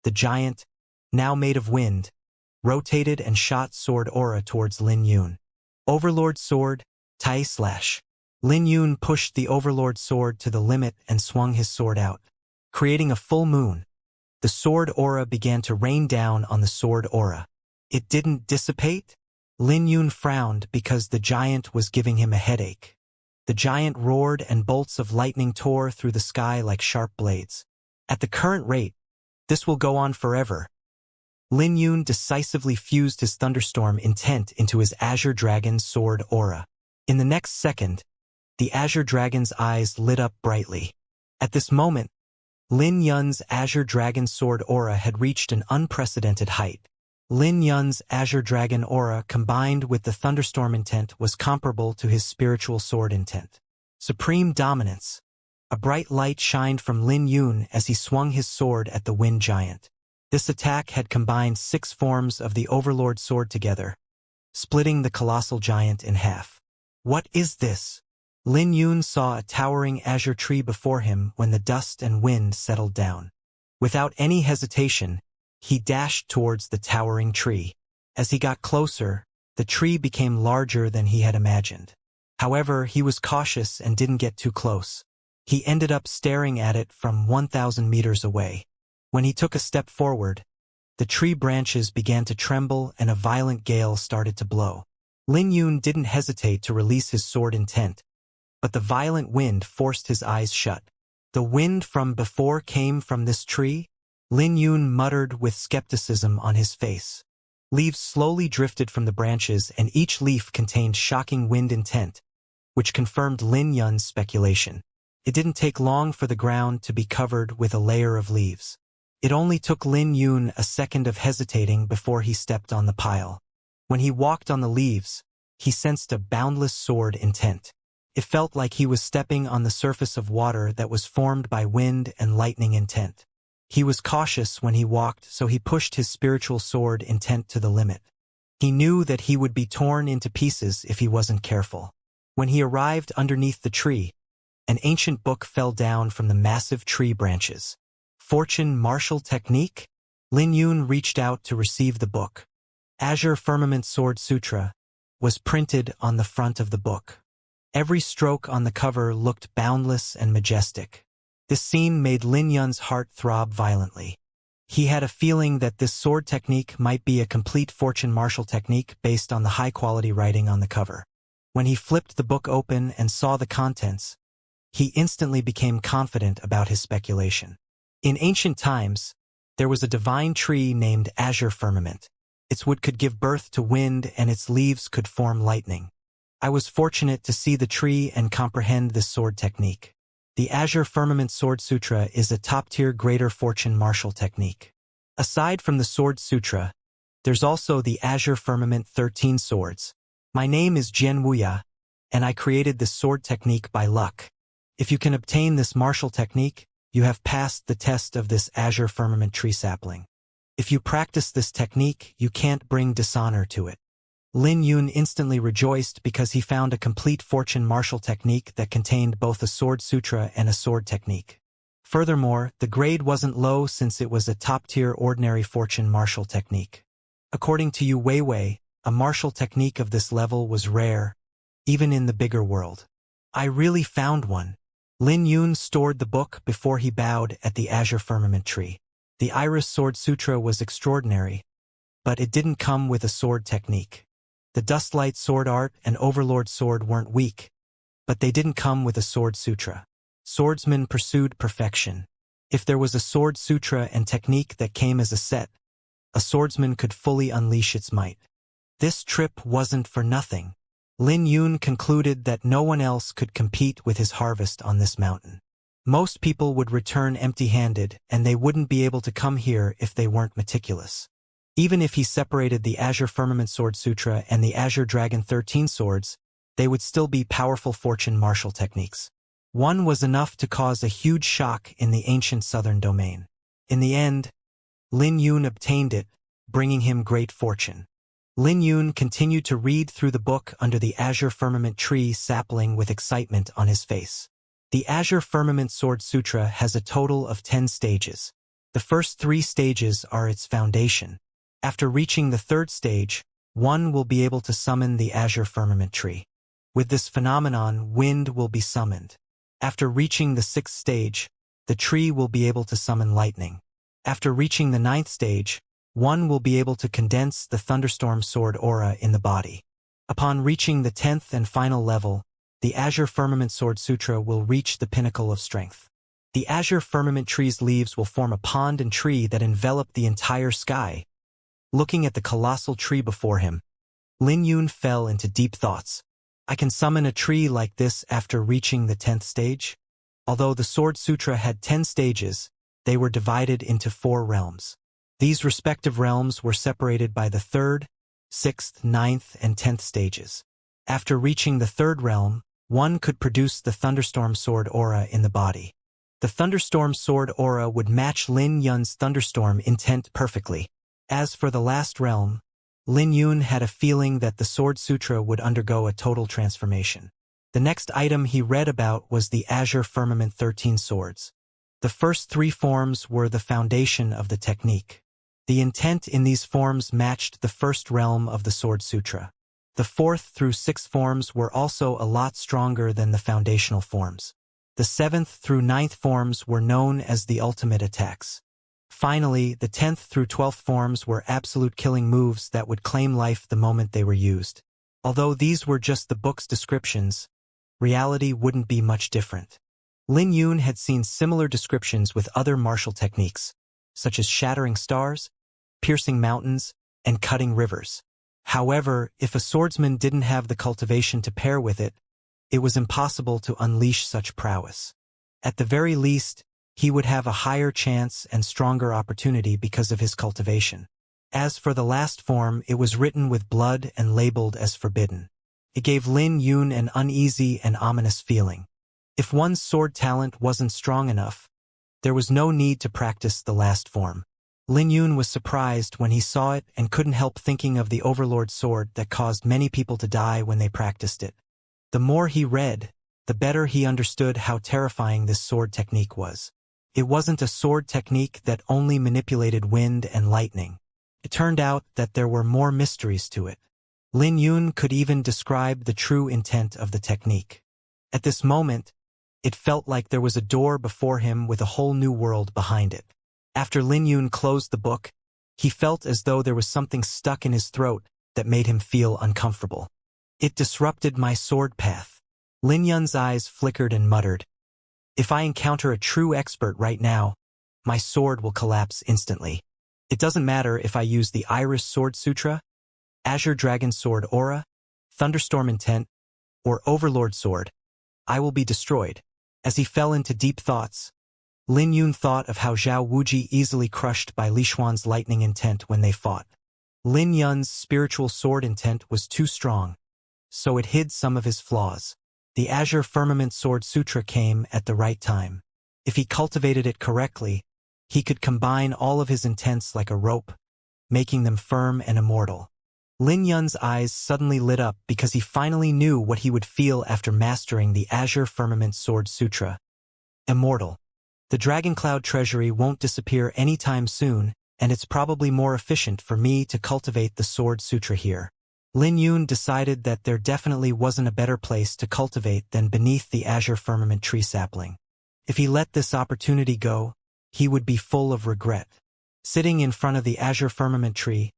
the giant, now made of wind, rotated and shot sword aura towards Lin Yun. Overlord Sword, Tai Slash. Lin Yun pushed the Overlord Sword to the limit and swung his sword out. Creating a full moon, the sword aura began to rain down on the sword aura. It didn't dissipate? Lin Yun frowned because the giant was giving him a headache. The giant roared and bolts of lightning tore through the sky like sharp blades. At the current rate, this will go on forever. Lin Yun decisively fused his thunderstorm intent into his azure dragon's sword aura. In the next second, the azure dragon's eyes lit up brightly. At this moment, Lin Yun's azure dragon sword aura had reached an unprecedented height. Lin Yun's azure dragon aura combined with the thunderstorm intent was comparable to his spiritual sword intent. Supreme dominance. A bright light shined from Lin Yun as he swung his sword at the wind giant. This attack had combined 6 forms of the Overlord Sword together, splitting the colossal giant in half. What is this? Lin Yun saw a towering azure tree before him when the dust and wind settled down. Without any hesitation, he dashed towards the towering tree. As he got closer, the tree became larger than he had imagined. However, he was cautious and didn't get too close. He ended up staring at it from 1,000 meters away. When he took a step forward, the tree branches began to tremble and a violent gale started to blow. Lin Yun didn't hesitate to release his sword intent, but the violent wind forced his eyes shut. The wind from before came from this tree? Lin Yun muttered with skepticism on his face. Leaves slowly drifted from the branches and each leaf contained shocking wind intent, which confirmed Lin Yun's speculation. It didn't take long for the ground to be covered with a layer of leaves. It only took Lin Yun a second of hesitating before he stepped on the pile. When he walked on the leaves, he sensed a boundless sword intent. It felt like he was stepping on the surface of water that was formed by wind and lightning intent. He was cautious when he walked, so he pushed his spiritual sword intent to the limit. He knew that he would be torn into pieces if he wasn't careful. When he arrived underneath the tree, an ancient book fell down from the massive tree branches. Fortune Martial Technique? Lin Yun reached out to receive the book. Azure Firmament Sword Sutra was printed on the front of the book. Every stroke on the cover looked boundless and majestic. This scene made Lin Yun's heart throb violently. He had a feeling that this sword technique might be a complete fortune martial technique based on the high-quality writing on the cover. When he flipped the book open and saw the contents, he instantly became confident about his speculation. In ancient times, there was a divine tree named Azure Firmament. Its wood could give birth to wind and its leaves could form lightning. I was fortunate to see the tree and comprehend this sword technique. The Azure Firmament Sword Sutra is a top-tier greater fortune martial technique. Aside from the Sword Sutra, there's also the Azure Firmament 13 Swords. My name is Jian Wuya, and I created this sword technique by luck. If you can obtain this martial technique, you have passed the test of this Azure Firmament tree sapling. If you practice this technique, you can't bring dishonor to it. Lin Yun instantly rejoiced because he found a complete fortune martial technique that contained both a sword sutra and a sword technique. Furthermore, the grade wasn't low since it was a top-tier ordinary fortune martial technique. According to Yu Weiwei, a martial technique of this level was rare, even in the bigger world. I really found one. Lin Yun stored the book before he bowed at the Azure Firmament tree. The Iris Sword Sutra was extraordinary, but it didn't come with a sword technique. The Dustlight Sword Art and Overlord Sword weren't weak, but they didn't come with a sword sutra. Swordsmen pursued perfection. If there was a sword sutra and technique that came as a set, a swordsman could fully unleash its might. This trip wasn't for nothing. Lin Yun concluded that no one else could compete with his harvest on this mountain. Most people would return empty-handed, and they wouldn't be able to come here if they weren't meticulous. Even if he separated the Azure Firmament Sword Sutra and the Azure Dragon 13 Swords, they would still be powerful fortune martial techniques. One was enough to cause a huge shock in the ancient southern domain. In the end, Lin Yun obtained it, bringing him great fortune. Lin Yun continued to read through the book under the Azure Firmament tree sapling with excitement on his face. The Azure Firmament Sword Sutra has a total of 10 stages. The first 3 stages are its foundation. After reaching the 3rd stage, one will be able to summon the Azure Firmament tree. With this phenomenon, wind will be summoned. After reaching the 6th stage, the tree will be able to summon lightning. After reaching the 9th stage, one will be able to condense the Thunderstorm Sword aura in the body. Upon reaching the 10th and final level, the Azure Firmament Sword Sutra will reach the pinnacle of strength. The Azure Firmament tree's leaves will form a pond and tree that envelop the entire sky. Looking at the colossal tree before him, Lin Yun fell into deep thoughts. I can summon a tree like this after reaching the 10th stage? Although the Sword Sutra had 10 stages, they were divided into 4 realms. These respective realms were separated by the 3rd, 6th, 9th, and 10th stages. After reaching the 3rd realm, one could produce the Thunderstorm Sword aura in the body. The Thunderstorm Sword aura would match Lin Yun's Thunderstorm intent perfectly. As for the last realm, Lin Yun had a feeling that the Sword Sutra would undergo a total transformation. The next item he read about was the Azure Firmament 13 Swords. The first 3 forms were the foundation of the technique. The intent in these forms matched the first realm of the Sword Sutra. The 4th through 6th forms were also a lot stronger than the foundational forms. The 7th through 9th forms were known as the ultimate attacks. Finally, the 10th through 12th forms were absolute killing moves that would claim life the moment they were used. Although these were just the book's descriptions, reality wouldn't be much different. Lin Yun had seen similar descriptions with other martial techniques, such as shattering stars, piercing mountains, and cutting rivers. However, if a swordsman didn't have the cultivation to pair with it, it was impossible to unleash such prowess. At the very least, he would have a higher chance and stronger opportunity because of his cultivation. As for the last form, it was written with blood and labeled as forbidden. It gave Lin Yun an uneasy and ominous feeling. If one's sword talent wasn't strong enough, there was no need to practice the last form. Lin Yun was surprised when he saw it and couldn't help thinking of the Overlord sword that caused many people to die when they practiced it. The more he read, the better he understood how terrifying this sword technique was. It wasn't a sword technique that only manipulated wind and lightning. It turned out that there were more mysteries to it. Lin Yun could even describe the true intent of the technique. At this moment, it felt like there was a door before him with a whole new world behind it. After Lin Yun closed the book, he felt as though there was something stuck in his throat that made him feel uncomfortable. It disrupted my sword path. Lin Yun's eyes flickered and muttered, "If I encounter a true expert right now, my sword will collapse instantly. It doesn't matter if I use the Iris Sword Sutra, Azure Dragon Sword Aura, Thunderstorm Intent, or Overlord Sword, I will be destroyed." As he fell into deep thoughts, Lin Yun thought of how Zhao Wuji easily crushed by Li Xuan's lightning intent when they fought. Lin Yun's spiritual sword intent was too strong, so it hid some of his flaws. The Azure Firmament Sword Sutra came at the right time. If he cultivated it correctly, he could combine all of his intents like a rope, making them firm and immortal. Lin Yun's eyes suddenly lit up because he finally knew what he would feel after mastering the Azure Firmament Sword Sutra. Immortal. The Dragon Cloud Treasury won't disappear anytime soon, and it's probably more efficient for me to cultivate the Sword Sutra here. Lin Yun decided that there definitely wasn't a better place to cultivate than beneath the Azure Firmament tree sapling. If he let this opportunity go, he would be full of regret. Sitting in front of the Azure Firmament tree,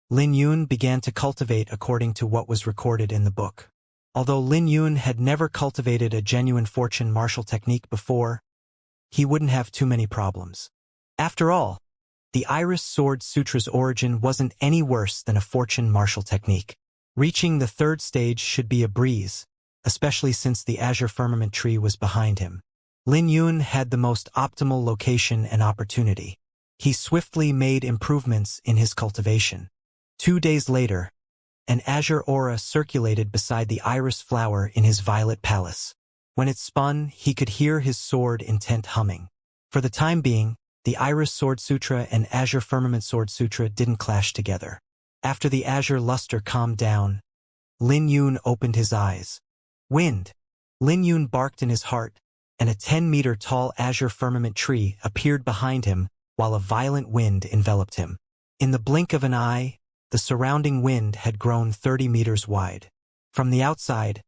Lin Yun began to cultivate according to what was recorded in the book. Although Lin Yun had never cultivated a genuine fortune martial technique before, he wouldn't have too many problems. After all, the Iris Sword Sutra's origin wasn't any worse than a fortune martial technique. Reaching the third stage should be a breeze, especially since the Azure Firmament tree was behind him. Lin Yun had the most optimal location and opportunity. He swiftly made improvements in his cultivation. 2 days later, an azure aura circulated beside the iris flower in his violet palace. When it spun, he could hear his sword intent humming. For the time being, the Iris Sword Sutra and Azure Firmament Sword Sutra didn't clash together. After the azure luster calmed down, Lin Yun opened his eyes. Wind! Lin Yun barked in his heart, and a 10-meter tall azure firmament tree appeared behind him while a violent wind enveloped him. In the blink of an eye, the surrounding wind had grown 30 meters wide. From the outside,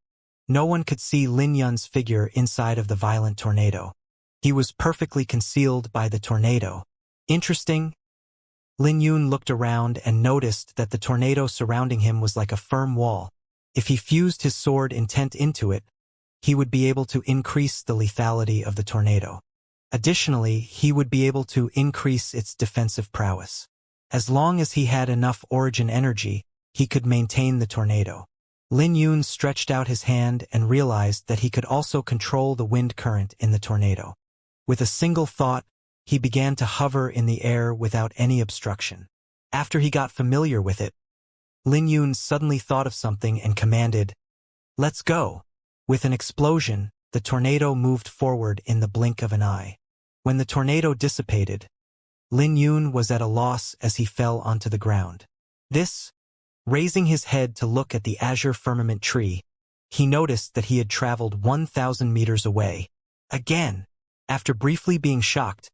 no one could see Lin Yun's figure inside of the violent tornado. He was perfectly concealed by the tornado. Interesting. Lin Yun looked around and noticed that the tornado surrounding him was like a firm wall. If he fused his sword intent into it, he would be able to increase the lethality of the tornado. Additionally, he would be able to increase its defensive prowess. As long as he had enough origin energy, he could maintain the tornado. Lin Yun stretched out his hand and realized that he could also control the wind current in the tornado. With a single thought, he began to hover in the air without any obstruction. After he got familiar with it, Lin Yun suddenly thought of something and commanded, "Let's go." With an explosion, the tornado moved forward in the blink of an eye. When the tornado dissipated, Lin Yun was at a loss as he fell onto the ground. Raising his head to look at the azure firmament tree, he noticed that he had traveled 1,000 meters away. Again! After briefly being shocked,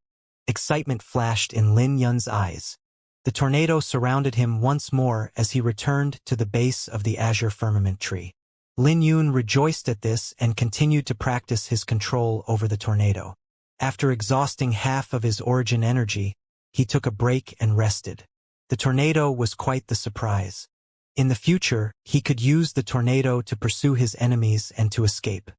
excitement flashed in Lin Yun's eyes. The tornado surrounded him once more as he returned to the base of the azure firmament tree. Lin Yun rejoiced at this and continued to practice his control over the tornado. After exhausting half of his origin energy, he took a break and rested. The tornado was quite the surprise. In the future, he could use the tornado to pursue his enemies and to escape.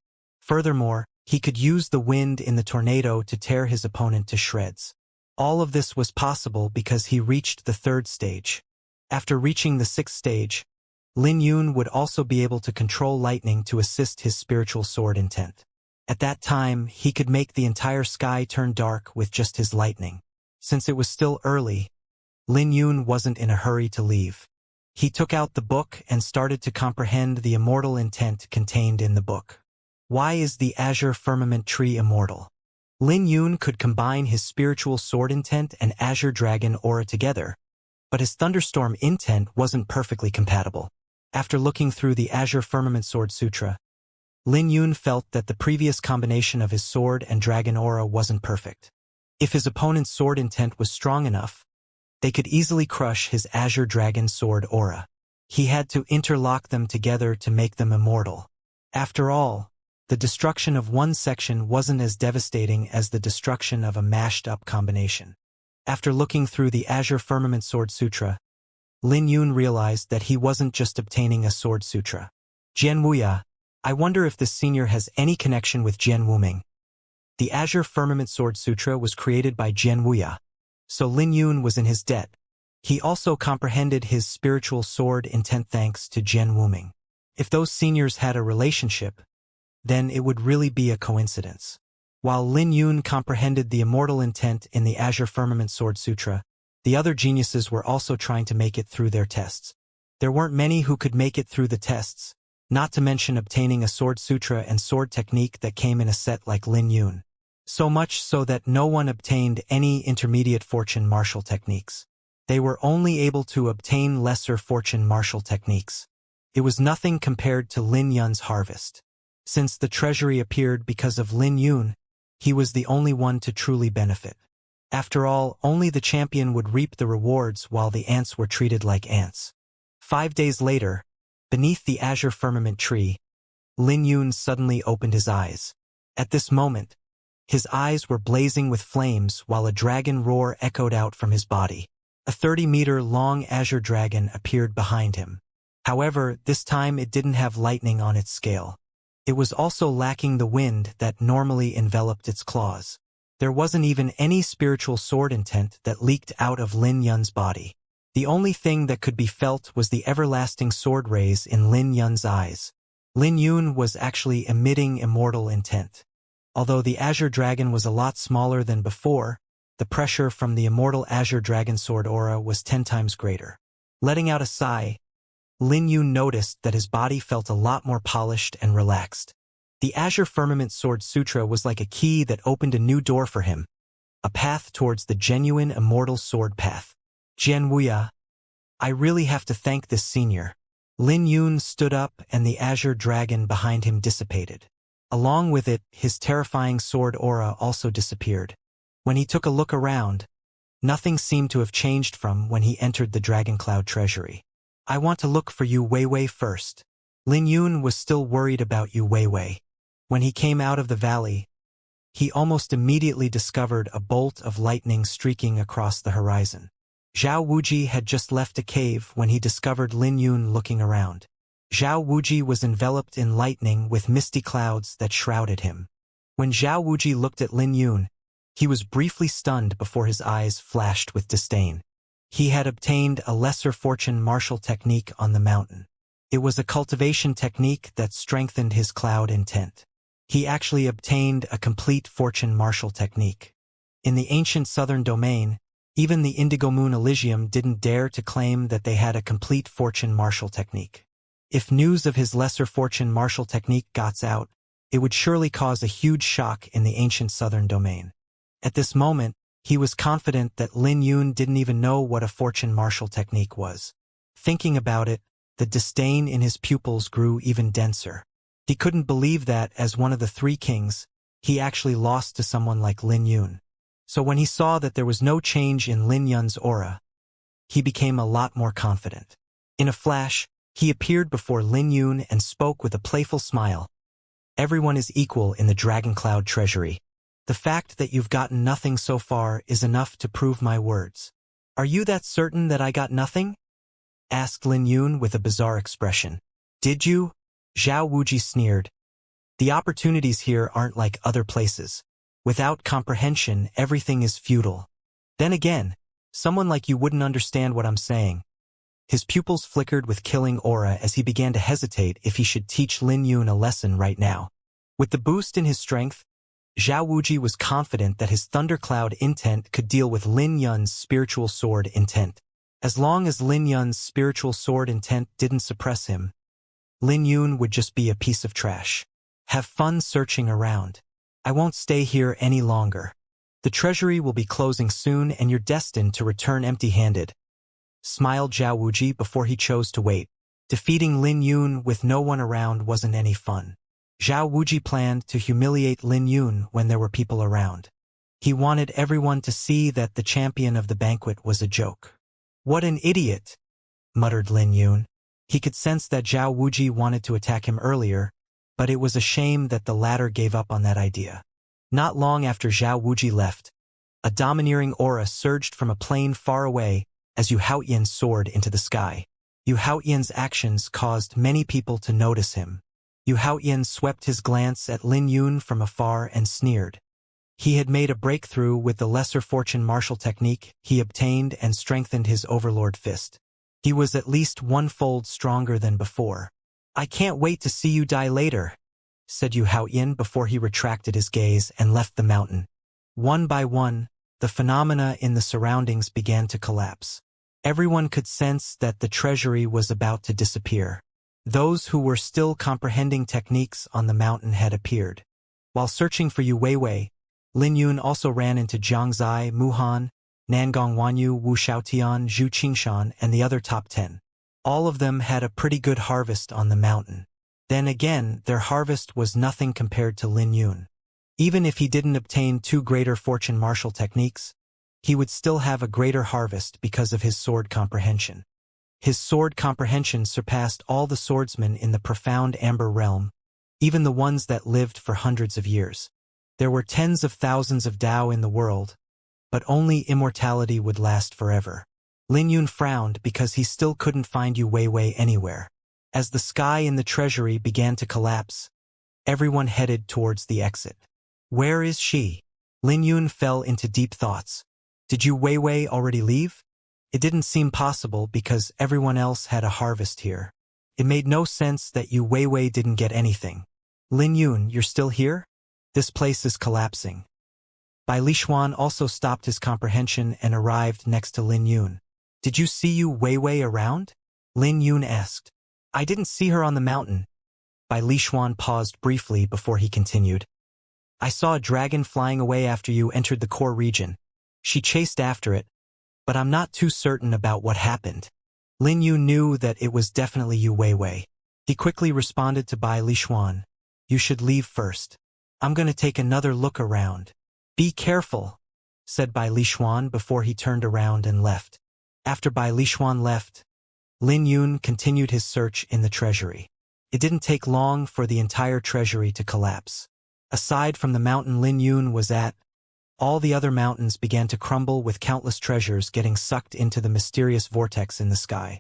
Furthermore, he could use the wind in the tornado to tear his opponent to shreds. All of this was possible because he reached the third stage. After reaching the sixth stage, Lin Yun would also be able to control lightning to assist his spiritual sword intent. At that time, he could make the entire sky turn dark with just his lightning. Since it was still early, Lin Yun wasn't in a hurry to leave. He took out the book and started to comprehend the immortal intent contained in the book. Why is the azure firmament tree immortal? Lin Yun could combine his spiritual sword intent and azure dragon aura together, but his thunderstorm intent wasn't perfectly compatible. After looking through the Azure Firmament Sword Sutra, Lin Yun felt that the previous combination of his sword and dragon aura wasn't perfect. If his opponent's sword intent was strong enough, they could easily crush his Azure Dragon sword aura. He had to interlock them together to make them immortal. After all, the destruction of one section wasn't as devastating as the destruction of a mashed-up combination. After looking through the Azure Firmament Sword Sutra, Lin Yun realized that he wasn't just obtaining a sword sutra. Jian Wuya, I wonder if this senior has any connection with Jian Wuming. The Azure Firmament Sword Sutra was created by Jian Wuya, so Lin Yun was in his debt. He also comprehended his spiritual sword intent thanks to Jian Wuming. If those seniors had a relationship, then it would really be a coincidence. While Lin Yun comprehended the immortal intent in the Azure Firmament Sword Sutra, the other geniuses were also trying to make it through their tests. There weren't many who could make it through the tests, not to mention obtaining a sword sutra and sword technique that came in a set like Lin Yun. So much so that no one obtained any intermediate fortune martial techniques. They were only able to obtain lesser fortune martial techniques. It was nothing compared to Lin Yun's harvest. Since the treasury appeared because of Lin Yun, he was the only one to truly benefit. After all, only the champion would reap the rewards while the ants were treated like ants. 5 days later, beneath the Azure Firmament tree, Lin Yun suddenly opened his eyes. At this moment, his eyes were blazing with flames while a dragon roar echoed out from his body. A 30-meter-long azure dragon appeared behind him. However, this time it didn't have lightning on its scale. It was also lacking the wind that normally enveloped its claws. There wasn't even any spiritual sword intent that leaked out of Lin Yun's body. The only thing that could be felt was the everlasting sword rays in Lin Yun's eyes. Lin Yun was actually emitting immortal intent. Although the Azure Dragon was a lot smaller than before, the pressure from the immortal Azure Dragon sword aura was 10 times greater. Letting out a sigh, Lin Yun noticed that his body felt a lot more polished and relaxed. The Azure Firmament Sword Sutra was like a key that opened a new door for him, a path towards the genuine immortal sword path. Jian Wuya, I really have to thank this senior. Lin Yun stood up and the Azure Dragon behind him dissipated. Along with it, his terrifying sword aura also disappeared. When he took a look around, nothing seemed to have changed from when he entered the Dragon Cloud treasury. I want to look for Yu Weiwei first. Lin Yun was still worried about Yu Weiwei. When he came out of the valley, he almost immediately discovered a bolt of lightning streaking across the horizon. Zhao Wuji had just left a cave when he discovered Lin Yun looking around. Zhao Wuji was enveloped in lightning with misty clouds that shrouded him. When Zhao Wuji looked at Lin Yun, he was briefly stunned before his eyes flashed with disdain. He had obtained a lesser fortune martial technique on the mountain. It was a cultivation technique that strengthened his cloud intent. He actually obtained a complete fortune martial technique. In the ancient southern domain, even the Indigo Moon Elysium didn't dare to claim that they had a complete fortune martial technique. If news of his lesser fortune martial technique got out, it would surely cause a huge shock in the ancient southern domain. At this moment, he was confident that Lin Yun didn't even know what a fortune martial technique was. Thinking about it, the disdain in his pupils grew even denser. He couldn't believe that, as one of the 3 kings, he actually lost to someone like Lin Yun. So when he saw that there was no change in Lin Yun's aura, he became a lot more confident. In a flash, he appeared before Lin Yun and spoke with a playful smile. Everyone is equal in the Dragon Cloud treasury. The fact that you've gotten nothing so far is enough to prove my words. Are you that certain that I got nothing? Asked Lin Yun with a bizarre expression. Did you? Zhao Wuji sneered. The opportunities here aren't like other places. Without comprehension, everything is futile. Then again, someone like you wouldn't understand what I'm saying. His pupils flickered with killing aura as he began to hesitate if he should teach Lin Yun a lesson right now. With the boost in his strength, Zhao Wuji was confident that his thundercloud intent could deal with Lin Yun's spiritual sword intent. As long as Lin Yun's spiritual sword intent didn't suppress him, Lin Yun would just be a piece of trash. Have fun searching around. I won't stay here any longer. The treasury will be closing soon and you're destined to return empty-handed, smiled Zhao Wuji before he chose to wait. Defeating Lin Yun with no one around wasn't any fun. Zhao Wuji planned to humiliate Lin Yun when there were people around. He wanted everyone to see that the champion of the banquet was a joke. What an idiot, muttered Lin Yun. He could sense that Zhao Wuji wanted to attack him earlier, but it was a shame that the latter gave up on that idea. Not long after Zhao Wuji left, a domineering aura surged from a plane far away as Yu Haotian soared into the sky. Yu Haotian's actions caused many people to notice him. Yu Haotian swept his glance at Lin Yun from afar and sneered. He had made a breakthrough with the lesser fortune martial technique he obtained and strengthened his overlord fist. He was at least one-fold stronger than before. I can't wait to see you die later, said Yu Haotian before he retracted his gaze and left the mountain. One by one, the phenomena in the surroundings began to collapse. Everyone could sense that the treasury was about to disappear. Those who were still comprehending techniques on the mountain had appeared. While searching for Yu Weiwei, Lin Yun also ran into Jiangzai, Muhan, Nangong Wanyu, Wu Xiaotian, Zhu Qingshan, and the other top 10. All of them had a pretty good harvest on the mountain. Then again, their harvest was nothing compared to Lin Yun. Even if he didn't obtain 2 greater fortune martial techniques, he would still have a greater harvest because of his sword comprehension. His sword comprehension surpassed all the swordsmen in the profound Amber Realm, even the ones that lived for hundreds of years. There were tens of thousands of Dao in the world, but only immortality would last forever. Lin Yun frowned because he still couldn't find Yu Weiwei anywhere. As the sky in the treasury began to collapse, everyone headed towards the exit. Where is she? Lin Yun fell into deep thoughts. Did Yu Weiwei already leave? It didn't seem possible because everyone else had a harvest here. It made no sense that Yu Weiwei didn't get anything. Lin Yun, you're still here? This place is collapsing. Bai Lishuan also stopped his comprehension and arrived next to Lin Yun. Did you see Yu Weiwei around? Lin Yun asked. I didn't see her on the mountain. Bai Lishuan paused briefly before he continued. I saw a dragon flying away after you entered the core region. She chased after it, but I'm not too certain about what happened. Lin Yun knew that it was definitely Yu Weiwei. He quickly responded to Bai Lishuan. You should leave first. I'm going to take another look around. Be careful, said Bai Lishuan before he turned around and left. After Bai Lishuan left, Lin Yun continued his search in the treasury. It didn't take long for the entire treasury to collapse. Aside from the mountain Lin Yun was at, all the other mountains began to crumble with countless treasures getting sucked into the mysterious vortex in the sky.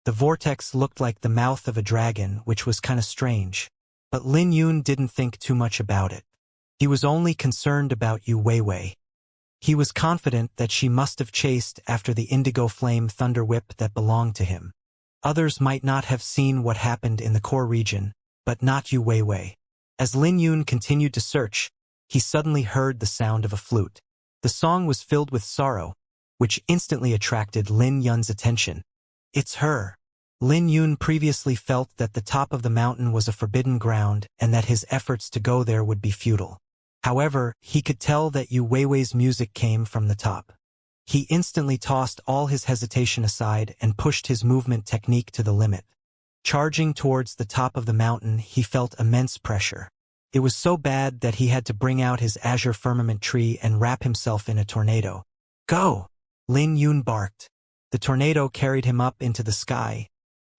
The vortex looked like the mouth of a dragon, which was kinda strange. But Lin Yun didn't think too much about it. He was only concerned about Yu Weiwei. He was confident that she must have chased after the indigo flame thunder whip that belonged to him. Others might not have seen what happened in the core region, but not Yu Weiwei. As Lin Yun continued to search, he suddenly heard the sound of a flute. The song was filled with sorrow, which instantly attracted Lin Yun's attention. It's her. Lin Yun previously felt that the top of the mountain was a forbidden ground and that his efforts to go there would be futile. However, he could tell that Yu Weiwei's music came from the top. He instantly tossed all his hesitation aside and pushed his movement technique to the limit. Charging towards the top of the mountain, he felt immense pressure. It was so bad that he had to bring out his azure firmament tree and wrap himself in a tornado. Go! Lin Yun barked. The tornado carried him up into the sky,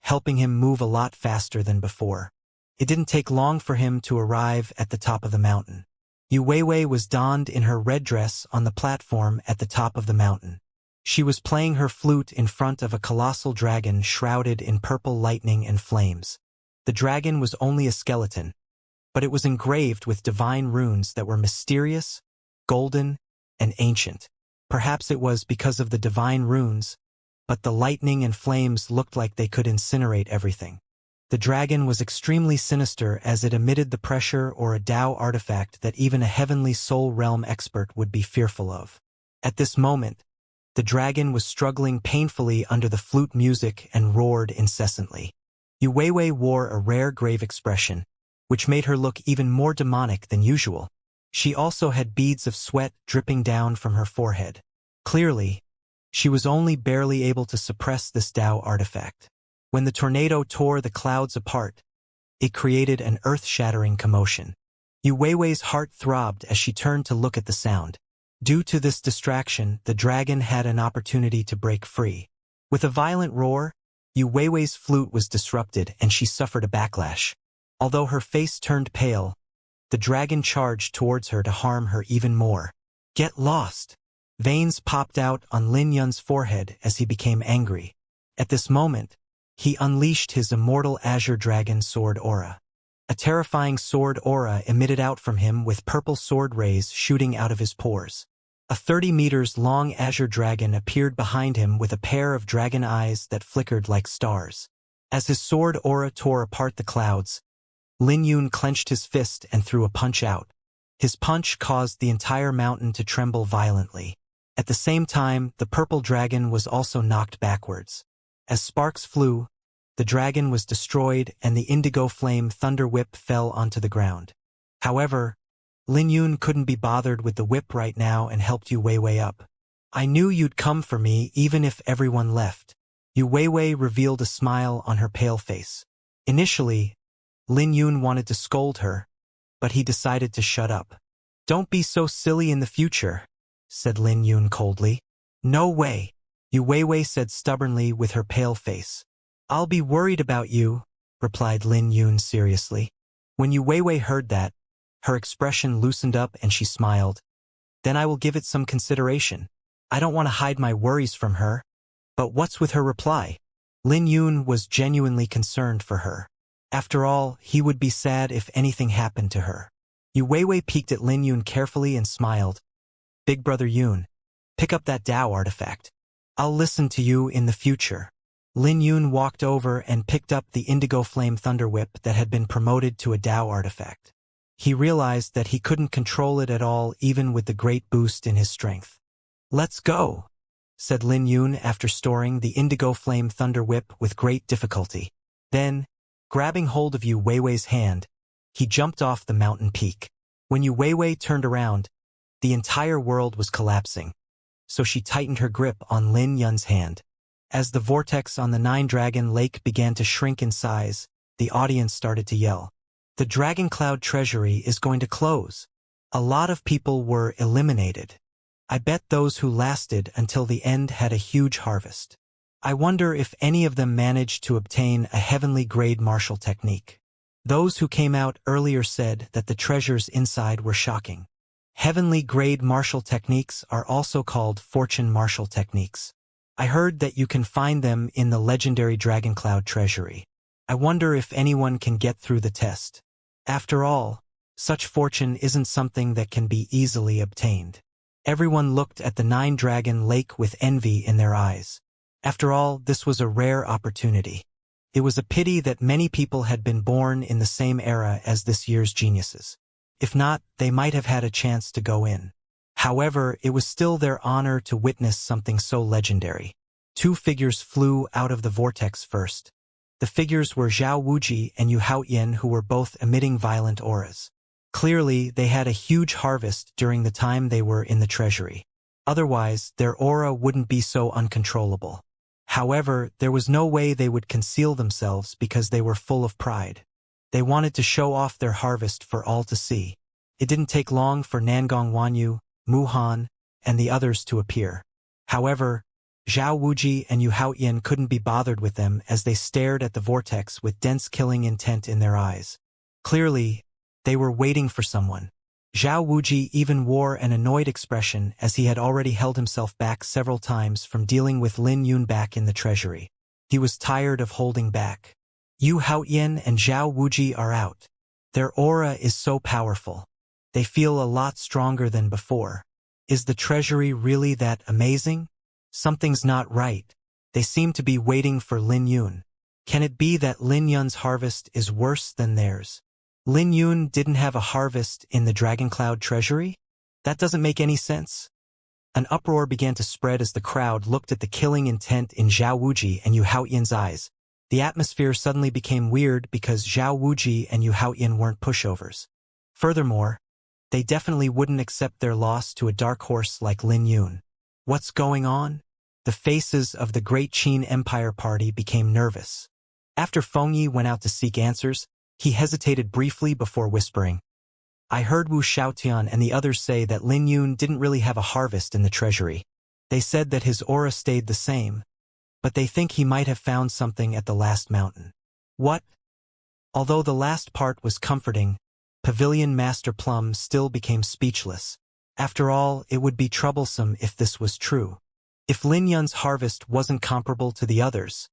helping him move a lot faster than before. It didn't take long for him to arrive at the top of the mountain. Yu Weiwei was donned in her red dress on the platform at the top of the mountain. She was playing her flute in front of a colossal dragon shrouded in purple lightning and flames. The dragon was only a skeleton, but it was engraved with divine runes that were mysterious, golden, and ancient. Perhaps it was because of the divine runes, but the lightning and flames looked like they could incinerate everything. The dragon was extremely sinister as it emitted the pressure or a Tao artifact that even a heavenly soul realm expert would be fearful of. At this moment, the dragon was struggling painfully under the flute music and roared incessantly. Yu Weiwei wore a rare grave expression, which made her look even more demonic than usual. She also had beads of sweat dripping down from her forehead. Clearly, she was only barely able to suppress this Tao artifact. When the tornado tore the clouds apart, it created an earth-shattering commotion. Yu Weiwei's heart throbbed as she turned to look at the sound. Due to this distraction, the dragon had an opportunity to break free. With a violent roar, Yu Weiwei's flute was disrupted and she suffered a backlash. Although her face turned pale, the dragon charged towards her to harm her even more. Get lost! Veins popped out on Lin Yun's forehead as he became angry. At this moment, he unleashed his immortal azure dragon sword aura. A terrifying sword aura emitted out from him with purple sword rays shooting out of his pores. A 30 meters long azure dragon appeared behind him with a pair of dragon eyes that flickered like stars. As his sword aura tore apart the clouds, Lin Yun clenched his fist and threw a punch out. His punch caused the entire mountain to tremble violently. At the same time, the purple dragon was also knocked backwards. As sparks flew, the dragon was destroyed and the indigo flame thunder whip fell onto the ground. However, Lin Yun couldn't be bothered with the whip right now and helped Yu Weiwei up. I knew you'd come for me even if everyone left. Yu Weiwei revealed a smile on her pale face. Initially, Lin Yun wanted to scold her, but he decided to shut up. Don't be so silly in the future, said Lin Yun coldly. No way, Yu Weiwei said stubbornly with her pale face. I'll be worried about you, replied Lin Yun seriously. When Yu Weiwei heard that, her expression loosened up and she smiled. Then I will give it some consideration. I don't want to hide my worries from her. But what's with her reply? Lin Yun was genuinely concerned for her. After all, he would be sad if anything happened to her. Yu Weiwei peeked at Lin Yun carefully and smiled. Big brother Yun, pick up that Tao artifact. I'll listen to you in the future. Lin Yun walked over and picked up the indigo flame thunder whip that had been promoted to a Tao artifact. He realized that he couldn't control it at all even with the great boost in his strength. Let's go, said Lin Yun after storing the indigo flame thunder whip with great difficulty. Then, grabbing hold of Yu Weiwei's hand, he jumped off the mountain peak. When Yu Weiwei turned around, the entire world was collapsing, so she tightened her grip on Lin Yun's hand. As the vortex on the Nine-Dragon Lake began to shrink in size, the audience started to yell. The Dragon Cloud Treasury is going to close. A lot of people were eliminated. I bet those who lasted until the end had a huge harvest. I wonder if any of them managed to obtain a heavenly grade martial technique. Those who came out earlier said that the treasures inside were shocking. Heavenly grade martial techniques are also called fortune martial techniques. I heard that you can find them in the legendary Dragon Cloud Treasury. I wonder if anyone can get through the test. After all, such fortune isn't something that can be easily obtained. Everyone looked at the Nine-Dragon Lake with envy in their eyes. After all, this was a rare opportunity. It was a pity that many people had been born in the same era as this year's geniuses. If not, they might have had a chance to go in. However, it was still their honor to witness something so legendary. Two figures flew out of the vortex first. The figures were Zhao Wuji and Yu Haoyan, who were both emitting violent auras. Clearly, they had a huge harvest during the time they were in the treasury. Otherwise, their aura wouldn't be so uncontrollable. However, there was no way they would conceal themselves because they were full of pride. They wanted to show off their harvest for all to see. It didn't take long for Nangong Wanyu, Mu Han, and the others to appear. However, Zhao Wuji and Yu Haoyan couldn't be bothered with them as they stared at the vortex with dense killing intent in their eyes. Clearly, they were waiting for someone. Zhao Wuji even wore an annoyed expression as he had already held himself back several times from dealing with Lin Yun back in the treasury. He was tired of holding back. Yu Haoyan and Zhao Wuji are out. Their aura is so powerful. They feel a lot stronger than before. Is the treasury really that amazing? Something's not right. They seem to be waiting for Lin Yun. Can it be that Lin Yun's harvest is worse than theirs? Lin Yun didn't have a harvest in the Dragoncloud treasury? That doesn't make any sense. An uproar began to spread as the crowd looked at the killing intent in Zhao Wuji and Yu Haoyan's eyes. The atmosphere suddenly became weird because Zhao Wuji and Yu Haoyan weren't pushovers. Furthermore, they definitely wouldn't accept their loss to a dark horse like Lin Yun. What's going on? The faces of the Great Qin Empire party became nervous. After Feng Yi went out to seek answers, he hesitated briefly before whispering, I heard Wu Xiaotian and the others say that Lin Yun didn't really have a harvest in the treasury. They said that his aura stayed the same, but they think he might have found something at the last mountain. What? Although the last part was comforting, Pavilion Master Plum still became speechless. After all, it would be troublesome if this was true. If Lin Yun's harvest wasn't comparable to the others,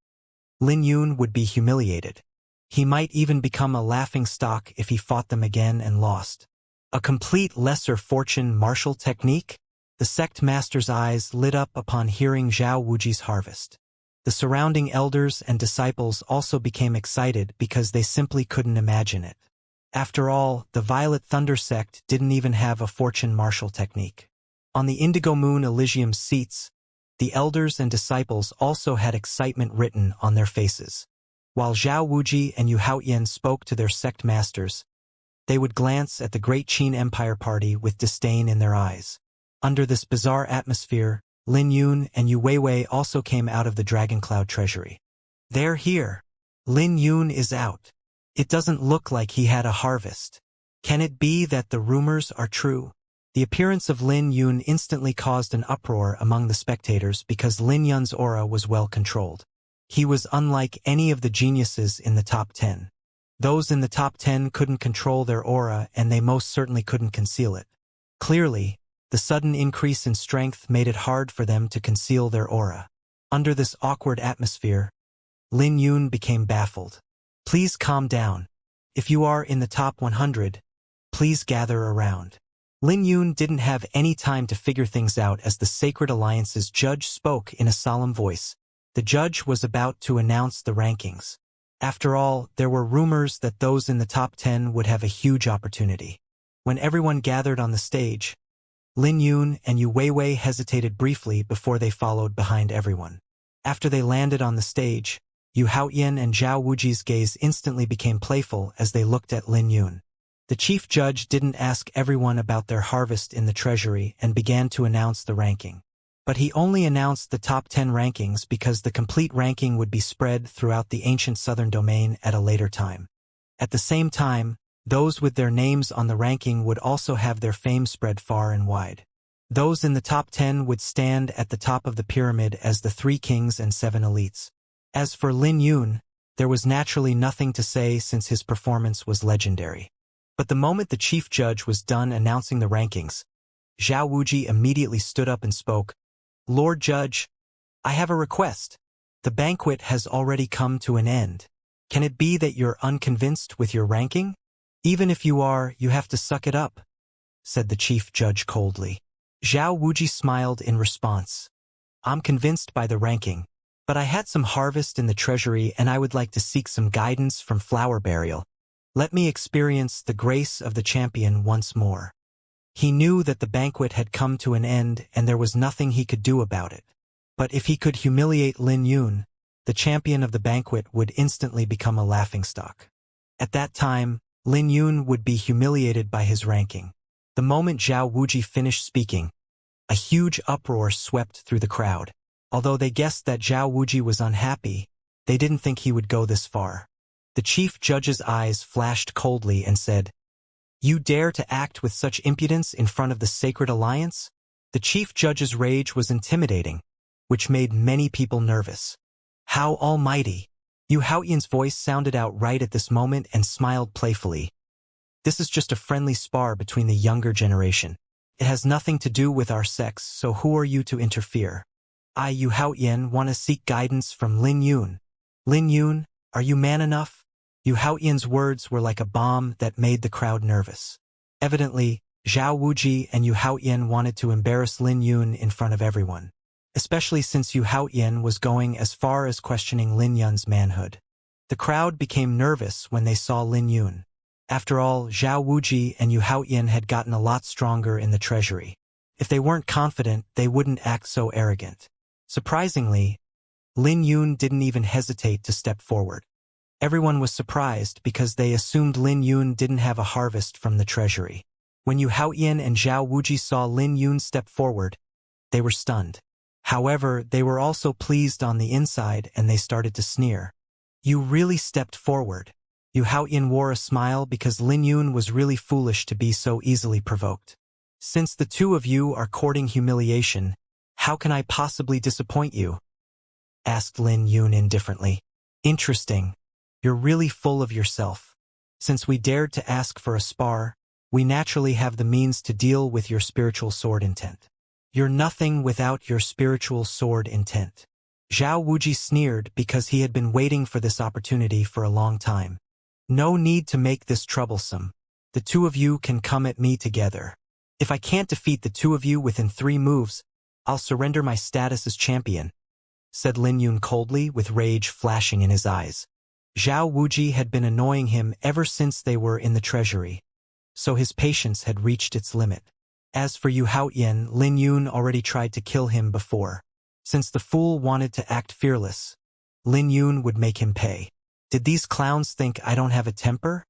Lin Yun would be humiliated. He might even become a laughingstock if he fought them again and lost. A complete lesser fortune martial technique? The sect master's eyes lit up upon hearing Zhao Wuji's harvest. The surrounding elders and disciples also became excited because they simply couldn't imagine it. After all, the Violet Thunder sect didn't even have a fortune martial technique. On the Indigo Moon Elysium's seats, the elders and disciples also had excitement written on their faces. While Zhao Wuji and Yu Haoyan spoke to their sect masters, they would glance at the Great Qin Empire party with disdain in their eyes. Under this bizarre atmosphere, Lin Yun and Yu Weiwei also came out of the Dragoncloud treasury. They're here. Lin Yun is out. It doesn't look like he had a harvest. Can it be that the rumors are true? The appearance of Lin Yun instantly caused an uproar among the spectators because Lin Yun's aura was well controlled. He was unlike any of the geniuses in the top 10. Those in the top 10 couldn't control their aura and they most certainly couldn't conceal it. Clearly, the sudden increase in strength made it hard for them to conceal their aura. Under this awkward atmosphere, Lin Yun became baffled. Please calm down. If you are in the top 100, please gather around. Lin Yun didn't have any time to figure things out as the Sacred Alliance's judge spoke in a solemn voice. The judge was about to announce the rankings. After all, there were rumors that those in the top 10 would have a huge opportunity. When everyone gathered on the stage, Lin Yun and Yu Weiwei hesitated briefly before they followed behind everyone. After they landed on the stage, Yu Haoyan and Zhao Wuji's gaze instantly became playful as they looked at Lin Yun. The chief judge didn't ask everyone about their harvest in the treasury and began to announce the ranking. But he only announced the top 10 rankings because the complete ranking would be spread throughout the ancient southern domain at a later time. At the same time, those with their names on the ranking would also have their fame spread far and wide. Those in the top 10 would stand at the top of the pyramid as the 3 kings and 7 elites. As for Lin Yun, there was naturally nothing to say since his performance was legendary. But the moment the chief judge was done announcing the rankings, Zhao Wuji immediately stood up and spoke, Lord Judge, I have a request. The banquet has already come to an end. Can it be that you're unconvinced with your ranking? Even if you are, you have to suck it up, said the chief judge coldly. Zhao Wuji smiled in response. I'm convinced by the ranking, but I had some harvest in the treasury and I would like to seek some guidance from Flower Burial. Let me experience the grace of the champion once more. He knew that the banquet had come to an end and there was nothing he could do about it. But if he could humiliate Lin Yun, the champion of the banquet would instantly become a laughingstock. At that time, Lin Yun would be humiliated by his ranking. The moment Zhao Wuji finished speaking, a huge uproar swept through the crowd. Although they guessed that Zhao Wuji was unhappy, they didn't think he would go this far. The chief judge's eyes flashed coldly and said, You dare to act with such impudence in front of the Sacred Alliance? The chief judge's rage was intimidating, which made many people nervous. How almighty! Yu Haoyan's voice sounded out right at this moment and smiled playfully. This is just a friendly spar between the younger generation. It has nothing to do with our sex, so who are you to interfere? I, Yu Haoyan, want to seek guidance from Lin Yun. Lin Yun, are you man enough? Yu Haoyan's words were like a bomb that made the crowd nervous. Evidently, Zhao Wuji and Yu Haoyan wanted to embarrass Lin Yun in front of everyone, especially since Yu Haoyan was going as far as questioning Lin Yun's manhood. The crowd became nervous when they saw Lin Yun. After all, Zhao Wuji and Yu Haoyan had gotten a lot stronger in the treasury. If they weren't confident, they wouldn't act so arrogant. Surprisingly, Lin Yun didn't even hesitate to step forward. Everyone was surprised because they assumed Lin Yun didn't have a harvest from the treasury. When Yu Haoyan and Zhao Wuji saw Lin Yun step forward, they were stunned. However, they were also pleased on the inside and they started to sneer. You really stepped forward. Yu Haoyan wore a smile because Lin Yun was really foolish to be so easily provoked. Since the two of you are courting humiliation, how can I possibly disappoint you? Asked Lin Yun indifferently. Interesting. You're really full of yourself. Since we dared to ask for a spar, we naturally have the means to deal with your spiritual sword intent. You're nothing without your spiritual sword intent. Zhao Wuji sneered because he had been waiting for this opportunity for a long time. No need to make this troublesome. The two of you can come at me together. If I can't defeat the two of you within 3 moves, I'll surrender my status as champion, said Lin Yun coldly with rage flashing in his eyes. Zhao Wuji had been annoying him ever since they were in the treasury, so his patience had reached its limit. As for Yu Haoyan, Lin Yun already tried to kill him before. Since the fool wanted to act fearless, Lin Yun would make him pay. Did these clowns think I don't have a temper?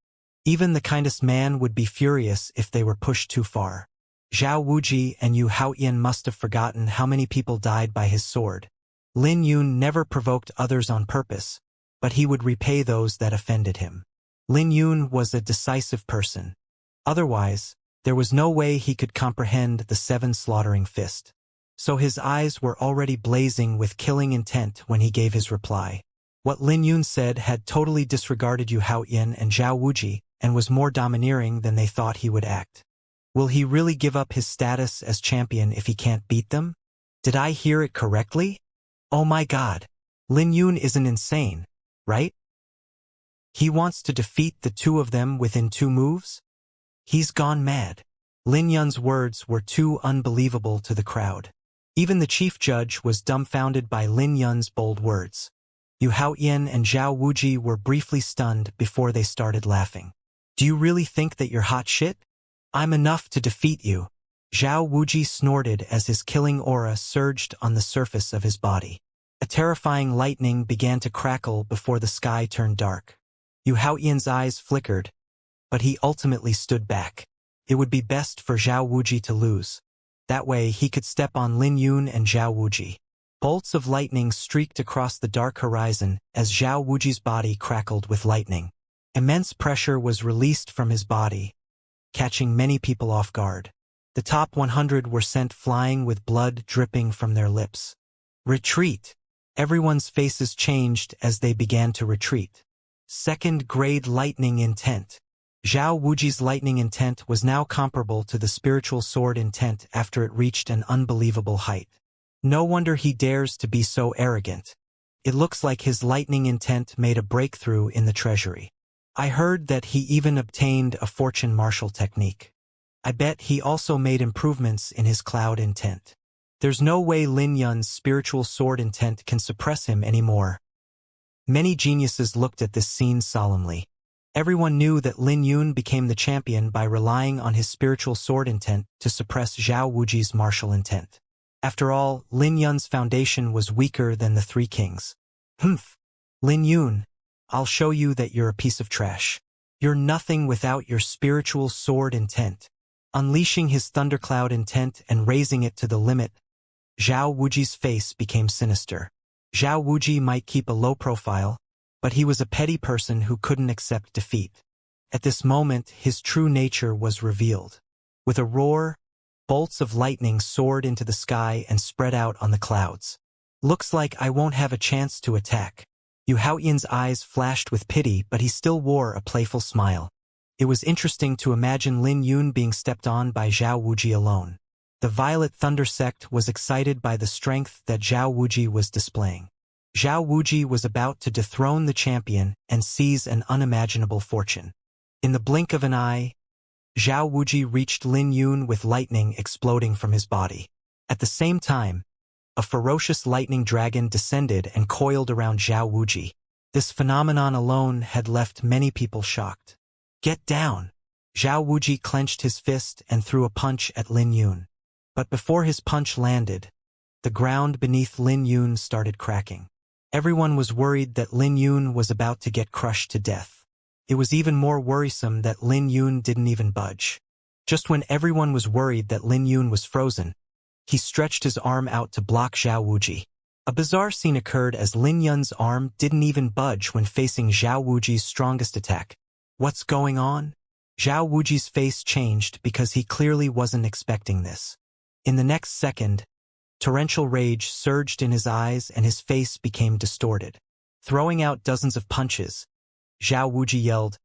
Even the kindest man would be furious if they were pushed too far. Zhao Wuji and Yu Haoyan must have forgotten how many people died by his sword. Lin Yun never provoked others on purpose, but he would repay those that offended him. Lin Yun was a decisive person. Otherwise, there was no way he could comprehend the 7 slaughtering fist. So his eyes were already blazing with killing intent when he gave his reply. What Lin Yun said had totally disregarded Yu Haoyan and Zhao Wuji and was more domineering than they thought he would act. Will he really give up his status as champion if he can't beat them? Did I hear it correctly? Oh my god. Lin Yun isn't insane, right? He wants to defeat the two of them within 2 moves? He's gone mad. Lin Yun's words were too unbelievable to the crowd. Even the chief judge was dumbfounded by Lin Yun's bold words. Yu Haoyan and Zhao Wuji were briefly stunned before they started laughing. Do you really think that you're hot shit? I'm enough to defeat you. Zhao Wuji snorted as his killing aura surged on the surface of his body. A terrifying lightning began to crackle before the sky turned dark. Yu Haoyan's eyes flickered, but he ultimately stood back. It would be best for Zhao Wuji to lose. That way he could step on Lin Yun and Zhao Wuji. Bolts of lightning streaked across the dark horizon as Zhao Wuji's body crackled with lightning. Immense pressure was released from his body, catching many people off guard. The top 100 were sent flying with blood dripping from their lips. Retreat! Everyone's faces changed as they began to retreat. Second-grade lightning intent. Zhao Wuji's lightning intent was now comparable to the spiritual sword intent after it reached an unbelievable height. No wonder he dares to be so arrogant. It looks like his lightning intent made a breakthrough in the treasury. I heard that he even obtained a fortune martial technique. I bet he also made improvements in his cloud intent. There's no way Lin Yun's spiritual sword intent can suppress him anymore. Many geniuses looked at this scene solemnly. Everyone knew that Lin Yun became the champion by relying on his spiritual sword intent to suppress Zhao Wuji's martial intent. After all, Lin Yun's foundation was weaker than the 3 kings. Humph! Lin Yun, I'll show you that you're a piece of trash. You're nothing without your spiritual sword intent. Unleashing his thundercloud intent and raising it to the limit, Zhao Wuji's face became sinister. Zhao Wuji might keep a low profile, but he was a petty person who couldn't accept defeat. At this moment, his true nature was revealed. With a roar, bolts of lightning soared into the sky and spread out on the clouds. Looks like I won't have a chance to attack. Yu Haoyan's eyes flashed with pity, but he still wore a playful smile. It was interesting to imagine Lin Yun being stepped on by Zhao Wuji alone. The Violet Thunder sect was excited by the strength that Zhao Wuji was displaying. Zhao Wuji was about to dethrone the champion and seize an unimaginable fortune. In the blink of an eye, Zhao Wuji reached Lin Yun with lightning exploding from his body. At the same time, a ferocious lightning dragon descended and coiled around Zhao Wuji. This phenomenon alone had left many people shocked. "Get down!" Zhao Wuji clenched his fist and threw a punch at Lin Yun. But before his punch landed, the ground beneath Lin Yun started cracking. Everyone was worried that Lin Yun was about to get crushed to death. It was even more worrisome that Lin Yun didn't even budge. Just when everyone was worried that Lin Yun was frozen, he stretched his arm out to block Zhao Wuji. A bizarre scene occurred as Lin Yun's arm didn't even budge when facing Zhao Wuji's strongest attack. "What's going on?" Zhao Wuji's face changed because he clearly wasn't expecting this. In the next second, torrential rage surged in his eyes and his face became distorted. Throwing out dozens of punches, Zhao Wuji yelled,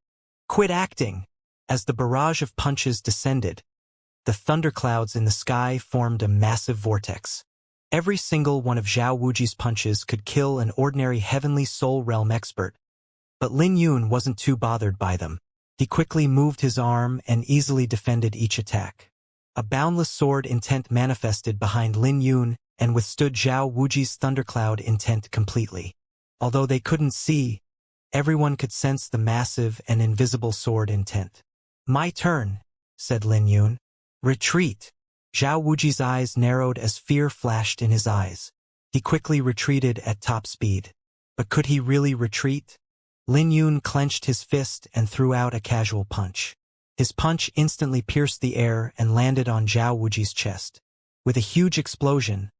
"Quit acting!" As the barrage of punches descended, the thunderclouds in the sky formed a massive vortex. Every single one of Zhao Wuji's punches could kill an ordinary heavenly soul realm expert, but Lin Yun wasn't too bothered by them. He quickly moved his arm and easily defended each attack. A boundless sword intent manifested behind Lin Yun and withstood Zhao Wuji's thundercloud intent completely. Although they couldn't see, everyone could sense the massive and invisible sword intent. "My turn," said Lin Yun. "Retreat." Zhao Wuji's eyes narrowed as fear flashed in his eyes. He quickly retreated at top speed. But could he really retreat? Lin Yun clenched his fist and threw out a casual punch. His punch instantly pierced the air and landed on Zhao Wuji's chest. With a huge explosion,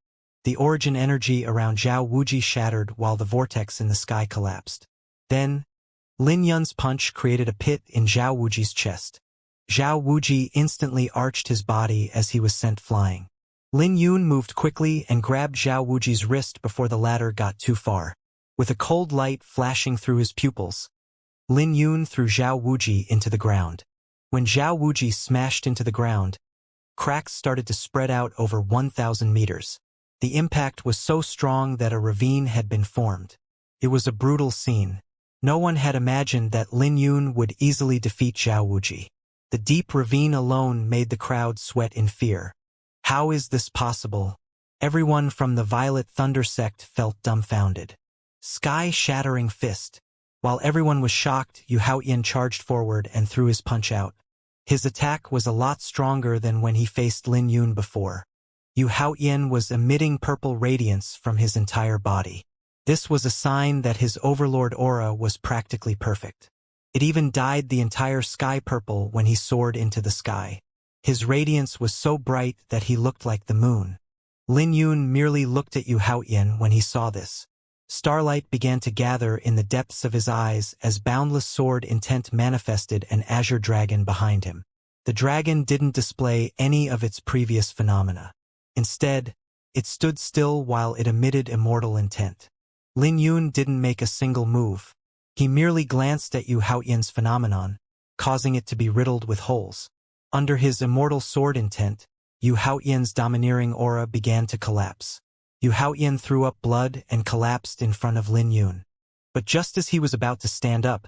the origin energy around Zhao Wuji shattered while the vortex in the sky collapsed. Then, Lin Yun's punch created a pit in Zhao Wuji's chest. Zhao Wuji instantly arched his body as he was sent flying. Lin Yun moved quickly and grabbed Zhao Wuji's wrist before the latter got too far. With a cold light flashing through his pupils, Lin Yun threw Zhao Wuji into the ground. When Zhao Wuji smashed into the ground, cracks started to spread out over 1,000 meters. The impact was so strong that a ravine had been formed. It was a brutal scene. No one had imagined that Lin Yun would easily defeat Zhao Wuji. The deep ravine alone made the crowd sweat in fear. How is this possible? Everyone from the Violet Thunder sect felt dumbfounded. Sky-shattering fist. While everyone was shocked, Yu Haoyan charged forward and threw his punch out. His attack was a lot stronger than when he faced Lin Yun before. Yu Haoyan was emitting purple radiance from his entire body. This was a sign that his overlord aura was practically perfect. It even dyed the entire sky purple when he soared into the sky. His radiance was so bright that he looked like the moon. Lin Yun merely looked at Yu Haoyan when he saw this. Starlight began to gather in the depths of his eyes as boundless sword intent manifested an azure dragon behind him. The dragon didn't display any of its previous phenomena. Instead, it stood still while it emitted immortal intent. Lin Yun didn't make a single move. He merely glanced at Yu Haoyan's phenomenon, causing it to be riddled with holes. Under his immortal sword intent, Yu Haoyan's domineering aura began to collapse. Yu Haoyan threw up blood and collapsed in front of Lin Yun. But just as he was about to stand up,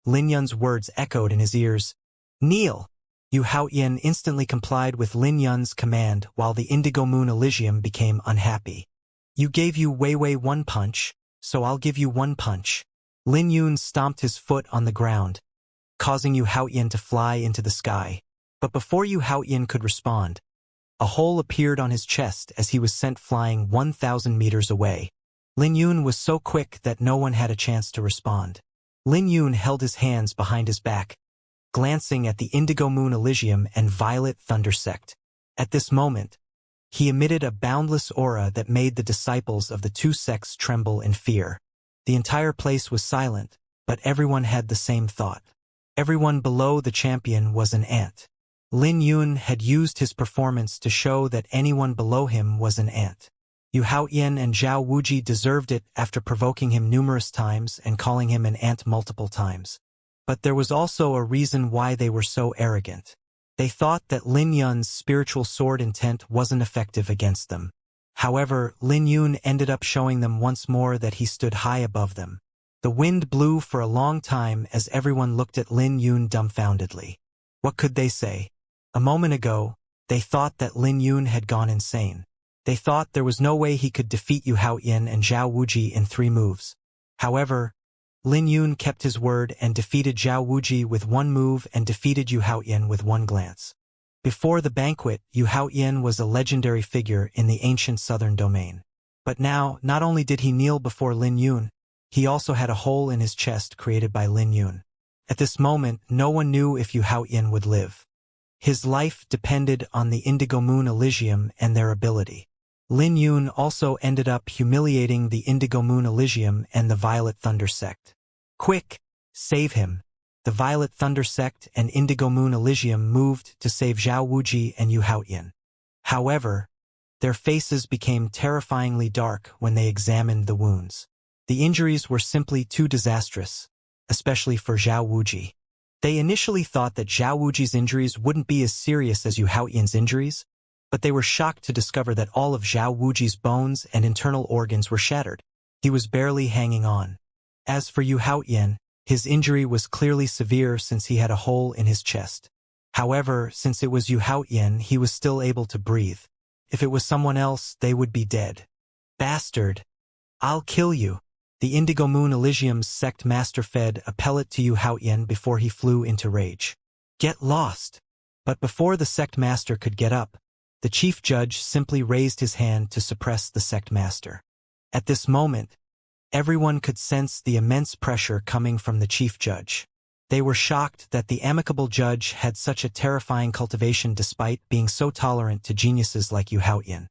Lin Yun's words echoed in his ears. "Kneel!" Yu Haoyan instantly complied with Lin Yun's command while the Indigo Moon Elysium became unhappy. "You gave Yu Weiwei one punch, so I'll give you one punch." Lin Yun stomped his foot on the ground, causing Yu Haoyan to fly into the sky. But before Yu Haoyan could respond, a hole appeared on his chest as he was sent flying 1,000 meters away. Lin Yun was so quick that no one had a chance to respond. Lin Yun held his hands behind his back, glancing at the Indigo Moon Elysium and Violet Thunder sect. At this moment, he emitted a boundless aura that made the disciples of the two sects tremble in fear. The entire place was silent, but everyone had the same thought. Everyone below the champion was an ant. Lin Yun had used his performance to show that anyone below him was an ant. Yu Haoyan and Zhao Wuji deserved it after provoking him numerous times and calling him an ant multiple times. But there was also a reason why they were so arrogant. They thought that Lin Yun's spiritual sword intent wasn't effective against them. However, Lin Yun ended up showing them once more that he stood high above them. The wind blew for a long time as everyone looked at Lin Yun dumbfoundedly. What could they say? A moment ago, they thought that Lin Yun had gone insane. They thought there was no way he could defeat Yu Haoyan and Zhao Wuji in 3 moves. However, Lin Yun kept his word and defeated Zhao Wuji with one move and defeated Yu Haoyan with one glance. Before the banquet, Yu Haoyan was a legendary figure in the ancient southern domain. But now, not only did he kneel before Lin Yun, he also had a hole in his chest created by Lin Yun. At this moment, no one knew if Yu Haoyan would live. His life depended on the Indigo Moon Elysium and their ability. Lin Yun also ended up humiliating the Indigo Moon Elysium and the Violet Thunder Sect. Quick! Save him! The Violet Thunder Sect and Indigo Moon Elysium moved to save Zhao Wuji and Yu Haoyan. However, their faces became terrifyingly dark when they examined the wounds. The injuries were simply too disastrous, especially for Zhao Wuji. They initially thought that Zhao Wuji's injuries wouldn't be as serious as Yu Haoyan's injuries, but they were shocked to discover that all of Zhao Wuji's bones and internal organs were shattered. He was barely hanging on. As for Yu Haoyan, his injury was clearly severe since he had a hole in his chest. However, since it was Yu Haoyan, he was still able to breathe. If it was someone else, they would be dead. Bastard! I'll kill you! The Indigo Moon Elysium's sect master fed a pellet to Yu Haoyan before he flew into rage. Get lost! But before the sect master could get up, the chief judge simply raised his hand to suppress the sect master. At this moment, everyone could sense the immense pressure coming from the chief judge. They were shocked that the amicable judge had such a terrifying cultivation despite being so tolerant to geniuses like Yu Haoyan.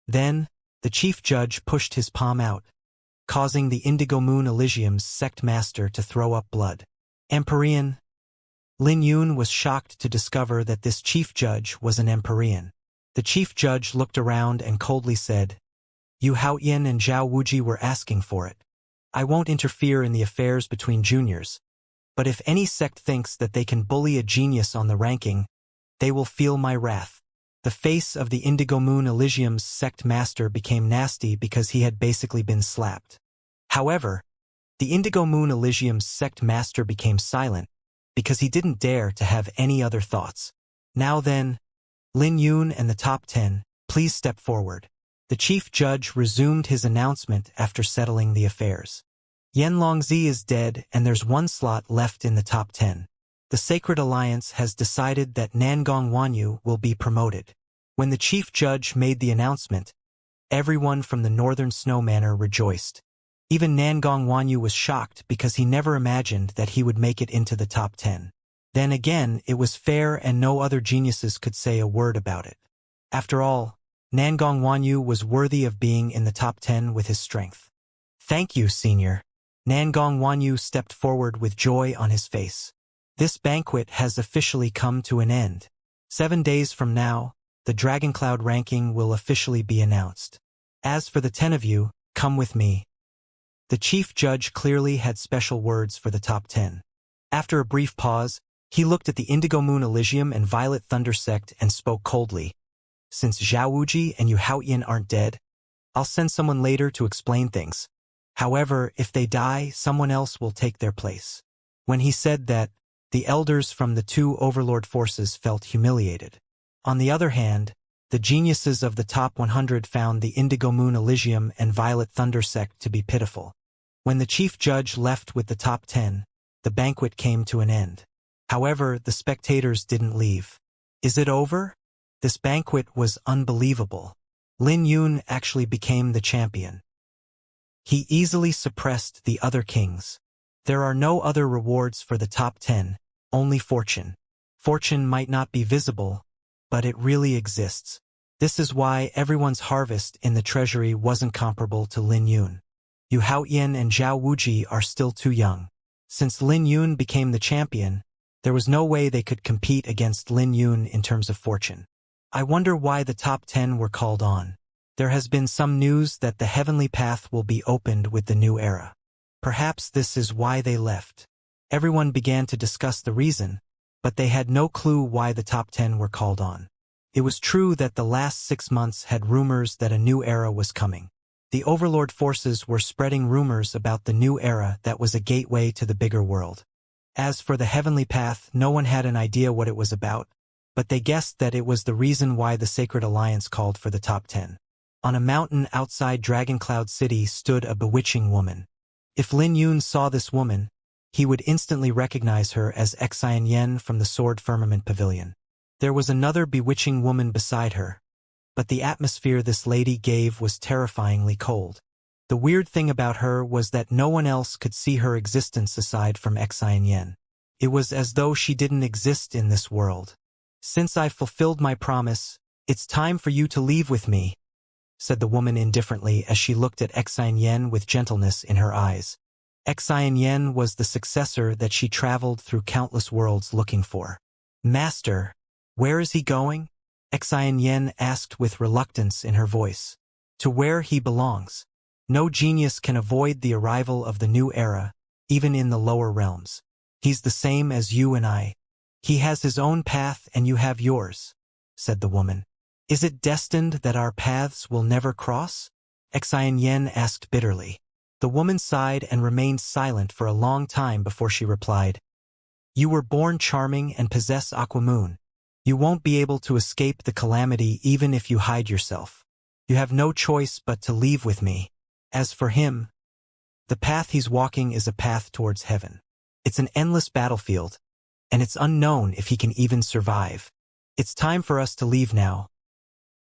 Then, the chief judge pushed his palm out, causing the Indigo Moon Elysium's sect master to throw up blood. Empyrean. Lin Yun was shocked to discover that this chief judge was an Empyrean. The chief judge looked around and coldly said, Yu Haoyan and Zhao Wuji were asking for it. I won't interfere in the affairs between juniors, but if any sect thinks that they can bully a genius on the ranking, they will feel my wrath. The face of the Indigo Moon Elysium's sect master became nasty because he had basically been slapped. However, the Indigo Moon Elysium's sect master became silent because he didn't dare to have any other thoughts. Now then, Lin Yun and the top 10, please step forward. The chief judge resumed his announcement after settling the affairs. Yan Longzi is dead and there's one slot left in the top 10. The Sacred Alliance has decided that Nangong Wanyu will be promoted. When the chief judge made the announcement, everyone from the Northern Snow Manor rejoiced. Even Nangong Wanyu was shocked because he never imagined that he would make it into the top 10. Then again, it was fair and no other geniuses could say a word about it. After all, Nangong Wanyu was worthy of being in the top 10 with his strength. Thank you, senior. Nangong Wanyu stepped forward with joy on his face. This banquet has officially come to an end. 7 days from now, the Dragon Cloud ranking will officially be announced. As for the 10 of you, come with me. The chief judge clearly had special words for the top 10. After a brief pause, he looked at the Indigo Moon Elysium and Violet Thunder Sect and spoke coldly. Since Zhao Wuji and Yu Haoyan aren't dead, I'll send someone later to explain things. However, if they die, someone else will take their place. When he said that, the elders from the two overlord forces felt humiliated. On the other hand, the geniuses of the top 100 found the Indigo Moon Elysium and Violet Thunder Sect to be pitiful. When the chief judge left with the top 10, the banquet came to an end. However, the spectators didn't leave. Is it over? This banquet was unbelievable. Lin Yun actually became the champion. He easily suppressed the other kings. There are no other rewards for the top 10, only fortune. Fortune might not be visible, but it really exists. This is why everyone's harvest in the treasury wasn't comparable to Lin Yun. Yu Haoyan and Zhao Wuji are still too young. Since Lin Yun became the champion, there was no way they could compete against Lin Yun in terms of fortune. I wonder why the top 10 were called on. There has been some news that the heavenly path will be opened with the new era. Perhaps this is why they left. Everyone began to discuss the reason, but they had no clue why the top 10 were called on. It was true that the last 6 months had rumors that a new era was coming. The overlord forces were spreading rumors about the new era that was a gateway to the bigger world. As for the heavenly path, no one had an idea what it was about, but they guessed that it was the reason why the Sacred Alliance called for the top 10. On a mountain outside Dragon Cloud City stood a bewitching woman. If Lin Yun saw this woman, he would instantly recognize her as Xianxia from the Sword Firmament Pavilion. There was another bewitching woman beside her, but the atmosphere this lady gave was terrifyingly cold. The weird thing about her was that no one else could see her existence aside from Xianxia. It was as though she didn't exist in this world. "Since I've fulfilled my promise, it's time for you to leave with me," said the woman indifferently as she looked at Xianxia with gentleness in her eyes. Xianxia was the successor that she traveled through countless worlds looking for. "Master, where is he going?" Xianxia asked with reluctance in her voice. "To where he belongs. No genius can avoid the arrival of the new era, even in the lower realms. He's the same as you and I. He has his own path and you have yours," said the woman. "Is it destined that our paths will never cross?" Xianxia asked bitterly. The woman sighed and remained silent for a long time before she replied. "You were born charming and possess Aquamoon. You won't be able to escape the calamity even if you hide yourself. You have no choice but to leave with me. As for him, the path he's walking is a path towards heaven. It's an endless battlefield, and it's unknown if he can even survive. It's time for us to leave now."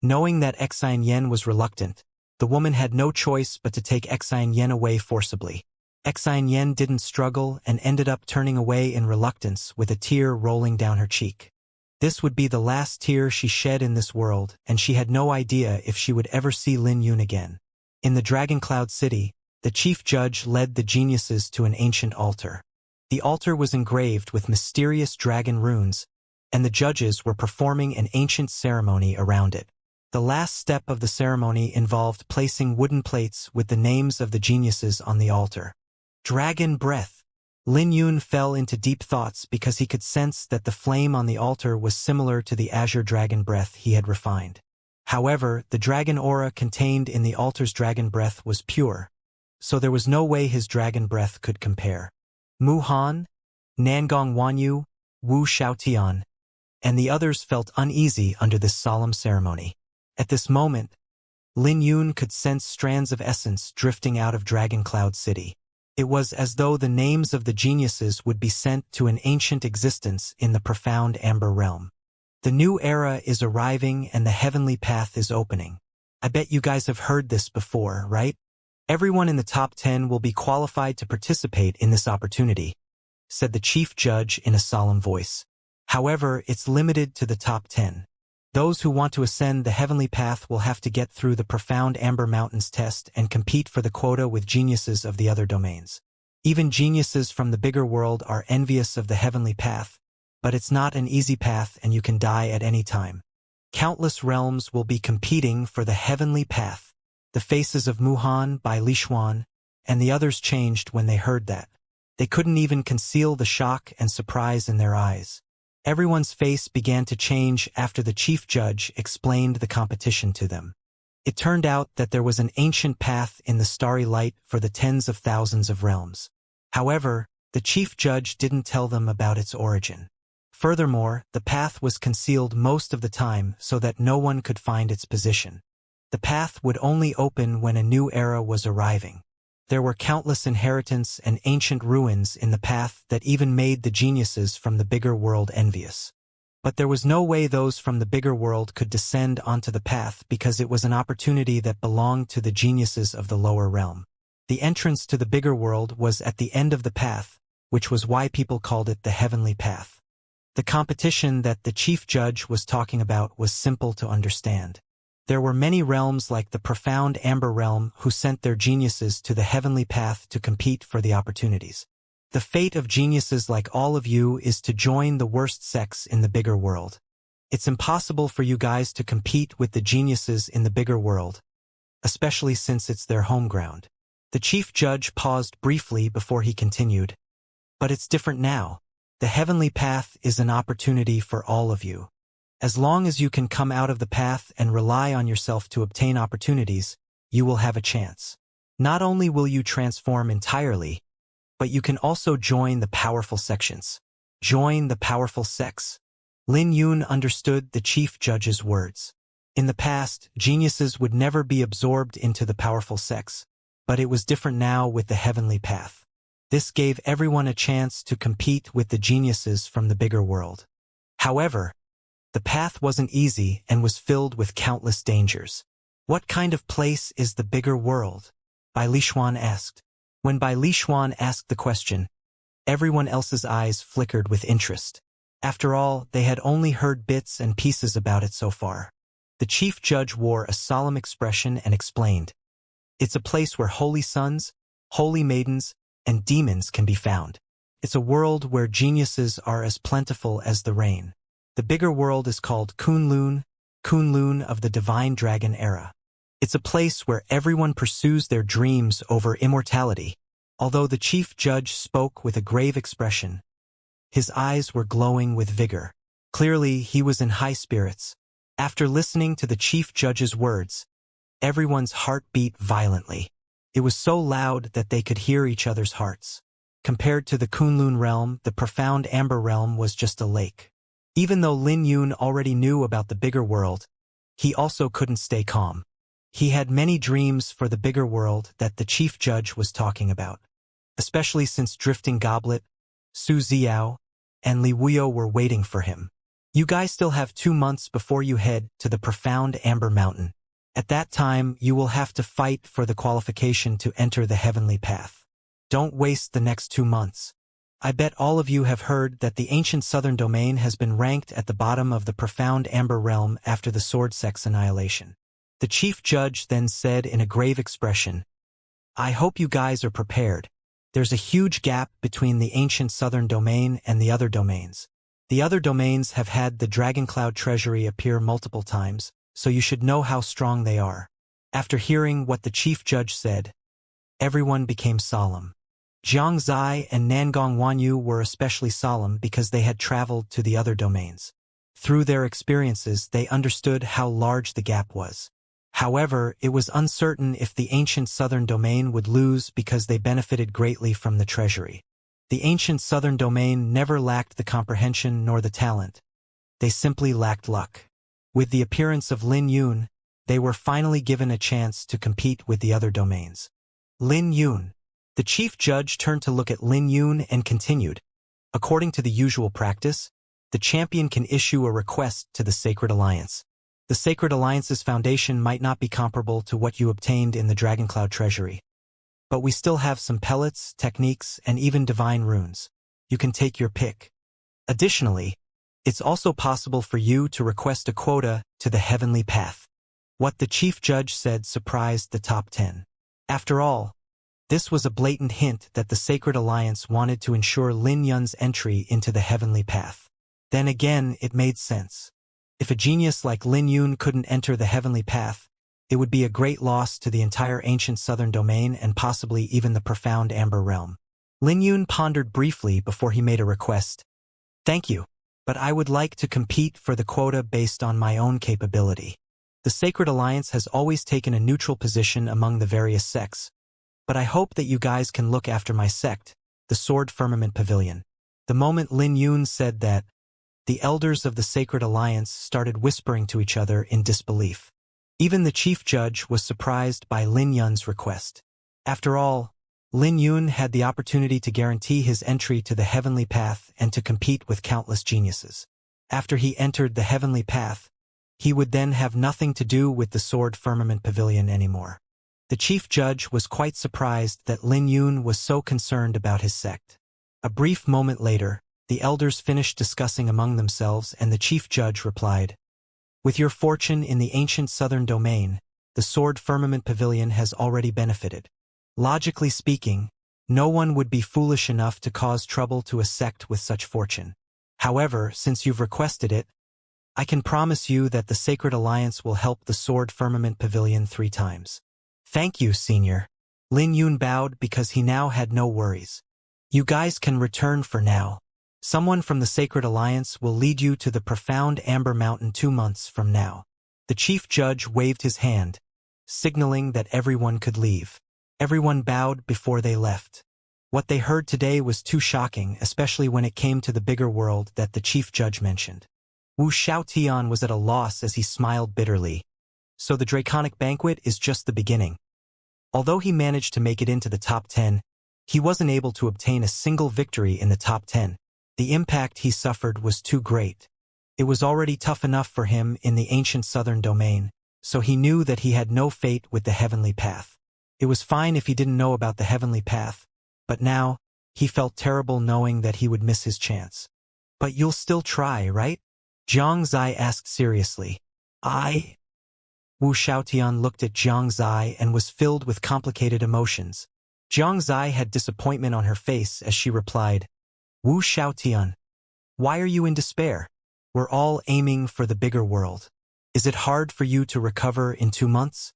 Knowing that Xianxia was reluctant, the woman had no choice but to take Xianxia away forcibly. Xianxia didn't struggle and ended up turning away in reluctance with a tear rolling down her cheek. This would be the last tear she shed in this world, and she had no idea if she would ever see Lin Yun again. In the Dragon Cloud City, the chief judge led the geniuses to an ancient altar. The altar was engraved with mysterious dragon runes, and the judges were performing an ancient ceremony around it. The last step of the ceremony involved placing wooden plates with the names of the geniuses on the altar. Dragon breath. Lin Yun fell into deep thoughts because he could sense that the flame on the altar was similar to the azure dragon breath he had refined. However, the dragon aura contained in the altar's dragon breath was pure, so there was no way his dragon breath could compare. Mu Han, Nangong Wanyu, Wu Xiaotian, and the others felt uneasy under this solemn ceremony. At this moment, Lin Yun could sense strands of essence drifting out of Dragon Cloud City. It was as though the names of the geniuses would be sent to an ancient existence in the profound Amber Realm. The new era is arriving and the heavenly path is opening. I bet you guys have heard this before, right? Everyone in the top 10 will be qualified to participate in this opportunity, said the chief judge in a solemn voice. However, it's limited to the top 10. Those who want to ascend the heavenly path will have to get through the profound Amber Mountains test and compete for the quota with geniuses of the other domains. Even geniuses from the bigger world are envious of the heavenly path, but it's not an easy path and you can die at any time. Countless realms will be competing for the heavenly path. The faces of Muhan, Bai Lishuan, and the others changed when they heard that. They couldn't even conceal the shock and surprise in their eyes. Everyone's face began to change after the chief judge explained the competition to them. It turned out that there was an ancient path in the starry light for the tens of thousands of realms. However, the chief judge didn't tell them about its origin. Furthermore, the path was concealed most of the time so that no one could find its position. The path would only open when a new era was arriving. There were countless inheritance and ancient ruins in the path that even made the geniuses from the bigger world envious. But there was no way those from the bigger world could descend onto the path because it was an opportunity that belonged to the geniuses of the lower realm. The entrance to the bigger world was at the end of the path, which was why people called it the heavenly path. The competition that the chief judge was talking about was simple to understand. There were many realms like the profound Amber Realm who sent their geniuses to the heavenly path to compete for the opportunities. The fate of geniuses like all of you is to join the worst sex in the bigger world. It's impossible for you guys to compete with the geniuses in the bigger world, especially since it's their home ground. The chief judge paused briefly before he continued. But it's different now. The heavenly path is an opportunity for all of you. As long as you can come out of the path and rely on yourself to obtain opportunities, you will have a chance. Not only will you transform entirely, but you can also join the powerful sections. Join the powerful sects. Lin Yun understood the chief judge's words. In the past, geniuses would never be absorbed into the powerful sects, But it was different now with the heavenly path. This gave everyone a chance to compete with the geniuses from the bigger world. However, the path wasn't easy and was filled with countless dangers. What kind of place is the bigger world? Bai Lishuan asked. When Bai Lishuan asked the question, everyone else's eyes flickered with interest. After all, they had only heard bits and pieces about it so far. The chief judge wore a solemn expression and explained, "It's a place where holy sons, holy maidens, and demons can be found. It's a world where geniuses are as plentiful as the rain. The bigger world is called Kunlun of the divine dragon era. It's a place where everyone pursues their dreams over immortality." Although the chief judge spoke with a grave expression, his eyes were glowing with vigor. Clearly, he was in high spirits. After listening to the chief judge's words, everyone's heart beat violently. It was so loud that they could hear each other's hearts. Compared to the Kunlun realm, the profound Amber realm was just a lake. Even though Lin Yun already knew about the bigger world, he also couldn't stay calm. He had many dreams for the bigger world that the chief judge was talking about, especially since Drifting Goblet, Su Xiao, and Li Wuyo were waiting for him. You guys still have 2 months before you head to the profound Amber Mountain. At that time, you will have to fight for the qualification to enter the heavenly path. Don't waste the next 2 months. I bet all of you have heard that the ancient southern domain has been ranked at the bottom of the profound Amber realm after the sword sex annihilation. The chief judge then said in a grave expression, "I hope you guys are prepared. There's a huge gap between the ancient southern domain and the other domains. The other domains have had the Dragon Cloud treasury appear multiple times, so you should know how strong they are." After hearing what the chief judge said, everyone became solemn. Jiang Zai and Nangong Wanyu were especially solemn because they had traveled to the other domains. Through their experiences, they understood how large the gap was. However, it was uncertain if the ancient southern domain would lose because they benefited greatly from the treasury. The ancient southern domain never lacked the comprehension nor the talent. They simply lacked luck. With the appearance of Lin Yun, they were finally given a chance to compete with the other domains. Lin Yun. The chief judge turned to look at Lin Yun and continued, "According to the usual practice, the champion can issue a request to the Sacred Alliance. The Sacred Alliance's foundation might not be comparable to what you obtained in the Dragon Cloud treasury. But we still have some pellets, techniques, and even divine runes. You can take your pick. Additionally, it's also possible for you to request a quota to the heavenly path." What the chief judge said surprised the top 10. After all, this was a blatant hint that the Sacred Alliance wanted to ensure Lin Yun's entry into the heavenly path. Then again, it made sense. If a genius like Lin Yun couldn't enter the heavenly path, it would be a great loss to the entire ancient southern domain and possibly even the profound Amber realm. Lin Yun pondered briefly before he made a request. "Thank you, but I would like to compete for the quota based on my own capability. The Sacred Alliance has always taken a neutral position among the various sects, but I hope that you guys can look after my sect, the Sword Firmament Pavilion." The moment Lin Yun said that, the elders of the Sacred Alliance started whispering to each other in disbelief. Even the chief judge was surprised by Lin Yun's request. After all, Lin Yun had the opportunity to guarantee his entry to the heavenly path and to compete with countless geniuses. After he entered the heavenly path, he would then have nothing to do with the Sword Firmament Pavilion anymore. The chief judge was quite surprised that Lin Yun was so concerned about his sect. A brief moment later, the elders finished discussing among themselves and the chief judge replied, "With your fortune in the ancient southern domain, the Sword Firmament Pavilion has already benefited. Logically speaking, no one would be foolish enough to cause trouble to a sect with such fortune. However, since you've requested it, I can promise you that the Sacred Alliance will help the Sword Firmament Pavilion 3 times. Thank you, Senior." Lin Yun bowed because he now had no worries. "You guys can return for now. Someone from the Sacred Alliance will lead you to the profound Amber Mountain 2 months from now." The chief judge waved his hand, signaling that everyone could leave. Everyone bowed before they left. What they heard today was too shocking, especially when it came to the bigger world that the chief judge mentioned. Wu Xiaotian was at a loss as he smiled bitterly. So the Draconic Banquet is just the beginning. Although he managed to make it into the top 10, he wasn't able to obtain a single victory in the top 10. The impact he suffered was too great. It was already tough enough for him in the ancient southern domain, so he knew that he had no fate with the heavenly path. It was fine if he didn't know about the heavenly path, but now, he felt terrible knowing that he would miss his chance. But you'll still try, right? Zhang Zai asked seriously. Wu Xiaotian looked at Zhang Zai and was filled with complicated emotions. Zhang Zai had disappointment on her face as she replied, Wu Xiaotian, why are you in despair? We're all aiming for the bigger world. Is it hard for you to recover in 2 months?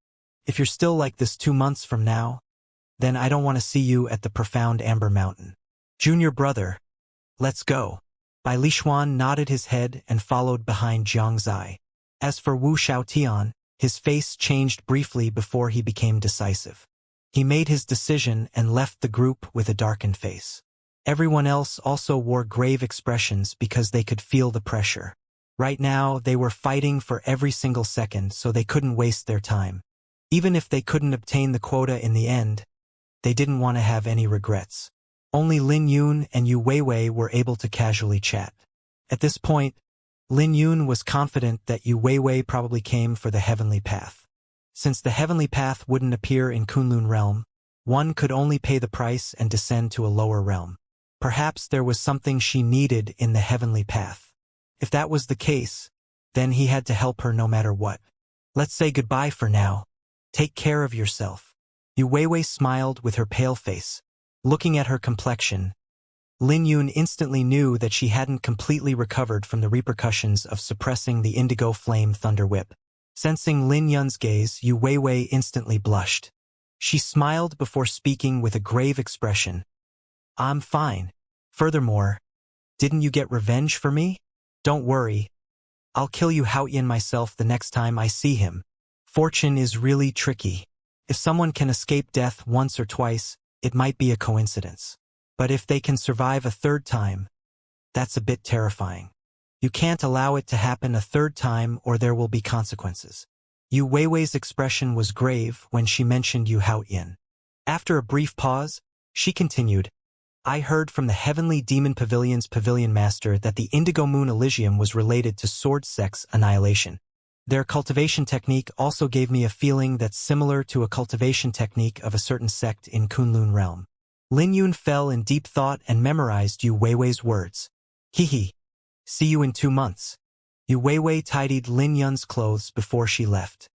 If you're still like this 2 months from now, then I don't want to see you at the profound Amber Mountain. Junior brother, let's go. Bai Lishuan nodded his head and followed behind Zhang Zai. As for Wu Xiaotian, his face changed briefly before he became decisive. He made his decision and left the group with a darkened face. Everyone else also wore grave expressions because they could feel the pressure. Right now, they were fighting for every single second, so they couldn't waste their time. Even if they couldn't obtain the quota in the end, they didn't want to have any regrets. Only Lin Yun and Yu Weiwei were able to casually chat. At this point, Lin Yun was confident that Yu Weiwei probably came for the heavenly path. Since the heavenly path wouldn't appear in Kunlun realm, one could only pay the price and descend to a lower realm. Perhaps there was something she needed in the heavenly path. If that was the case, then he had to help her no matter what. Let's say goodbye for now. Take care of yourself. Yu Weiwei smiled with her pale face. Looking at her complexion, Lin Yun instantly knew that she hadn't completely recovered from the repercussions of suppressing the indigo flame thunder whip. Sensing Lin Yun's gaze, Yu Weiwei instantly blushed. She smiled before speaking with a grave expression. I'm fine. Furthermore, didn't you get revenge for me? Don't worry. I'll kill Yu Haoyan myself the next time I see him. Fortune is really tricky. If someone can escape death once or twice, it might be a coincidence. But if they can survive a third time, that's a bit terrifying. You can't allow it to happen a third time or there will be consequences. Yu Weiwei's expression was grave when she mentioned Yu Haoyan. After a brief pause, she continued, I heard from the Heavenly Demon Pavilion's Pavilion Master that the Indigo Moon Elysium was related to Sword Sex Annihilation. Their cultivation technique also gave me a feeling that's similar to a cultivation technique of a certain sect in Kunlun realm. Lin Yun fell in deep thought and memorized Yu Weiwei's words. Hee. See you in 2 months. Yu Weiwei tidied Lin Yun's clothes before she left.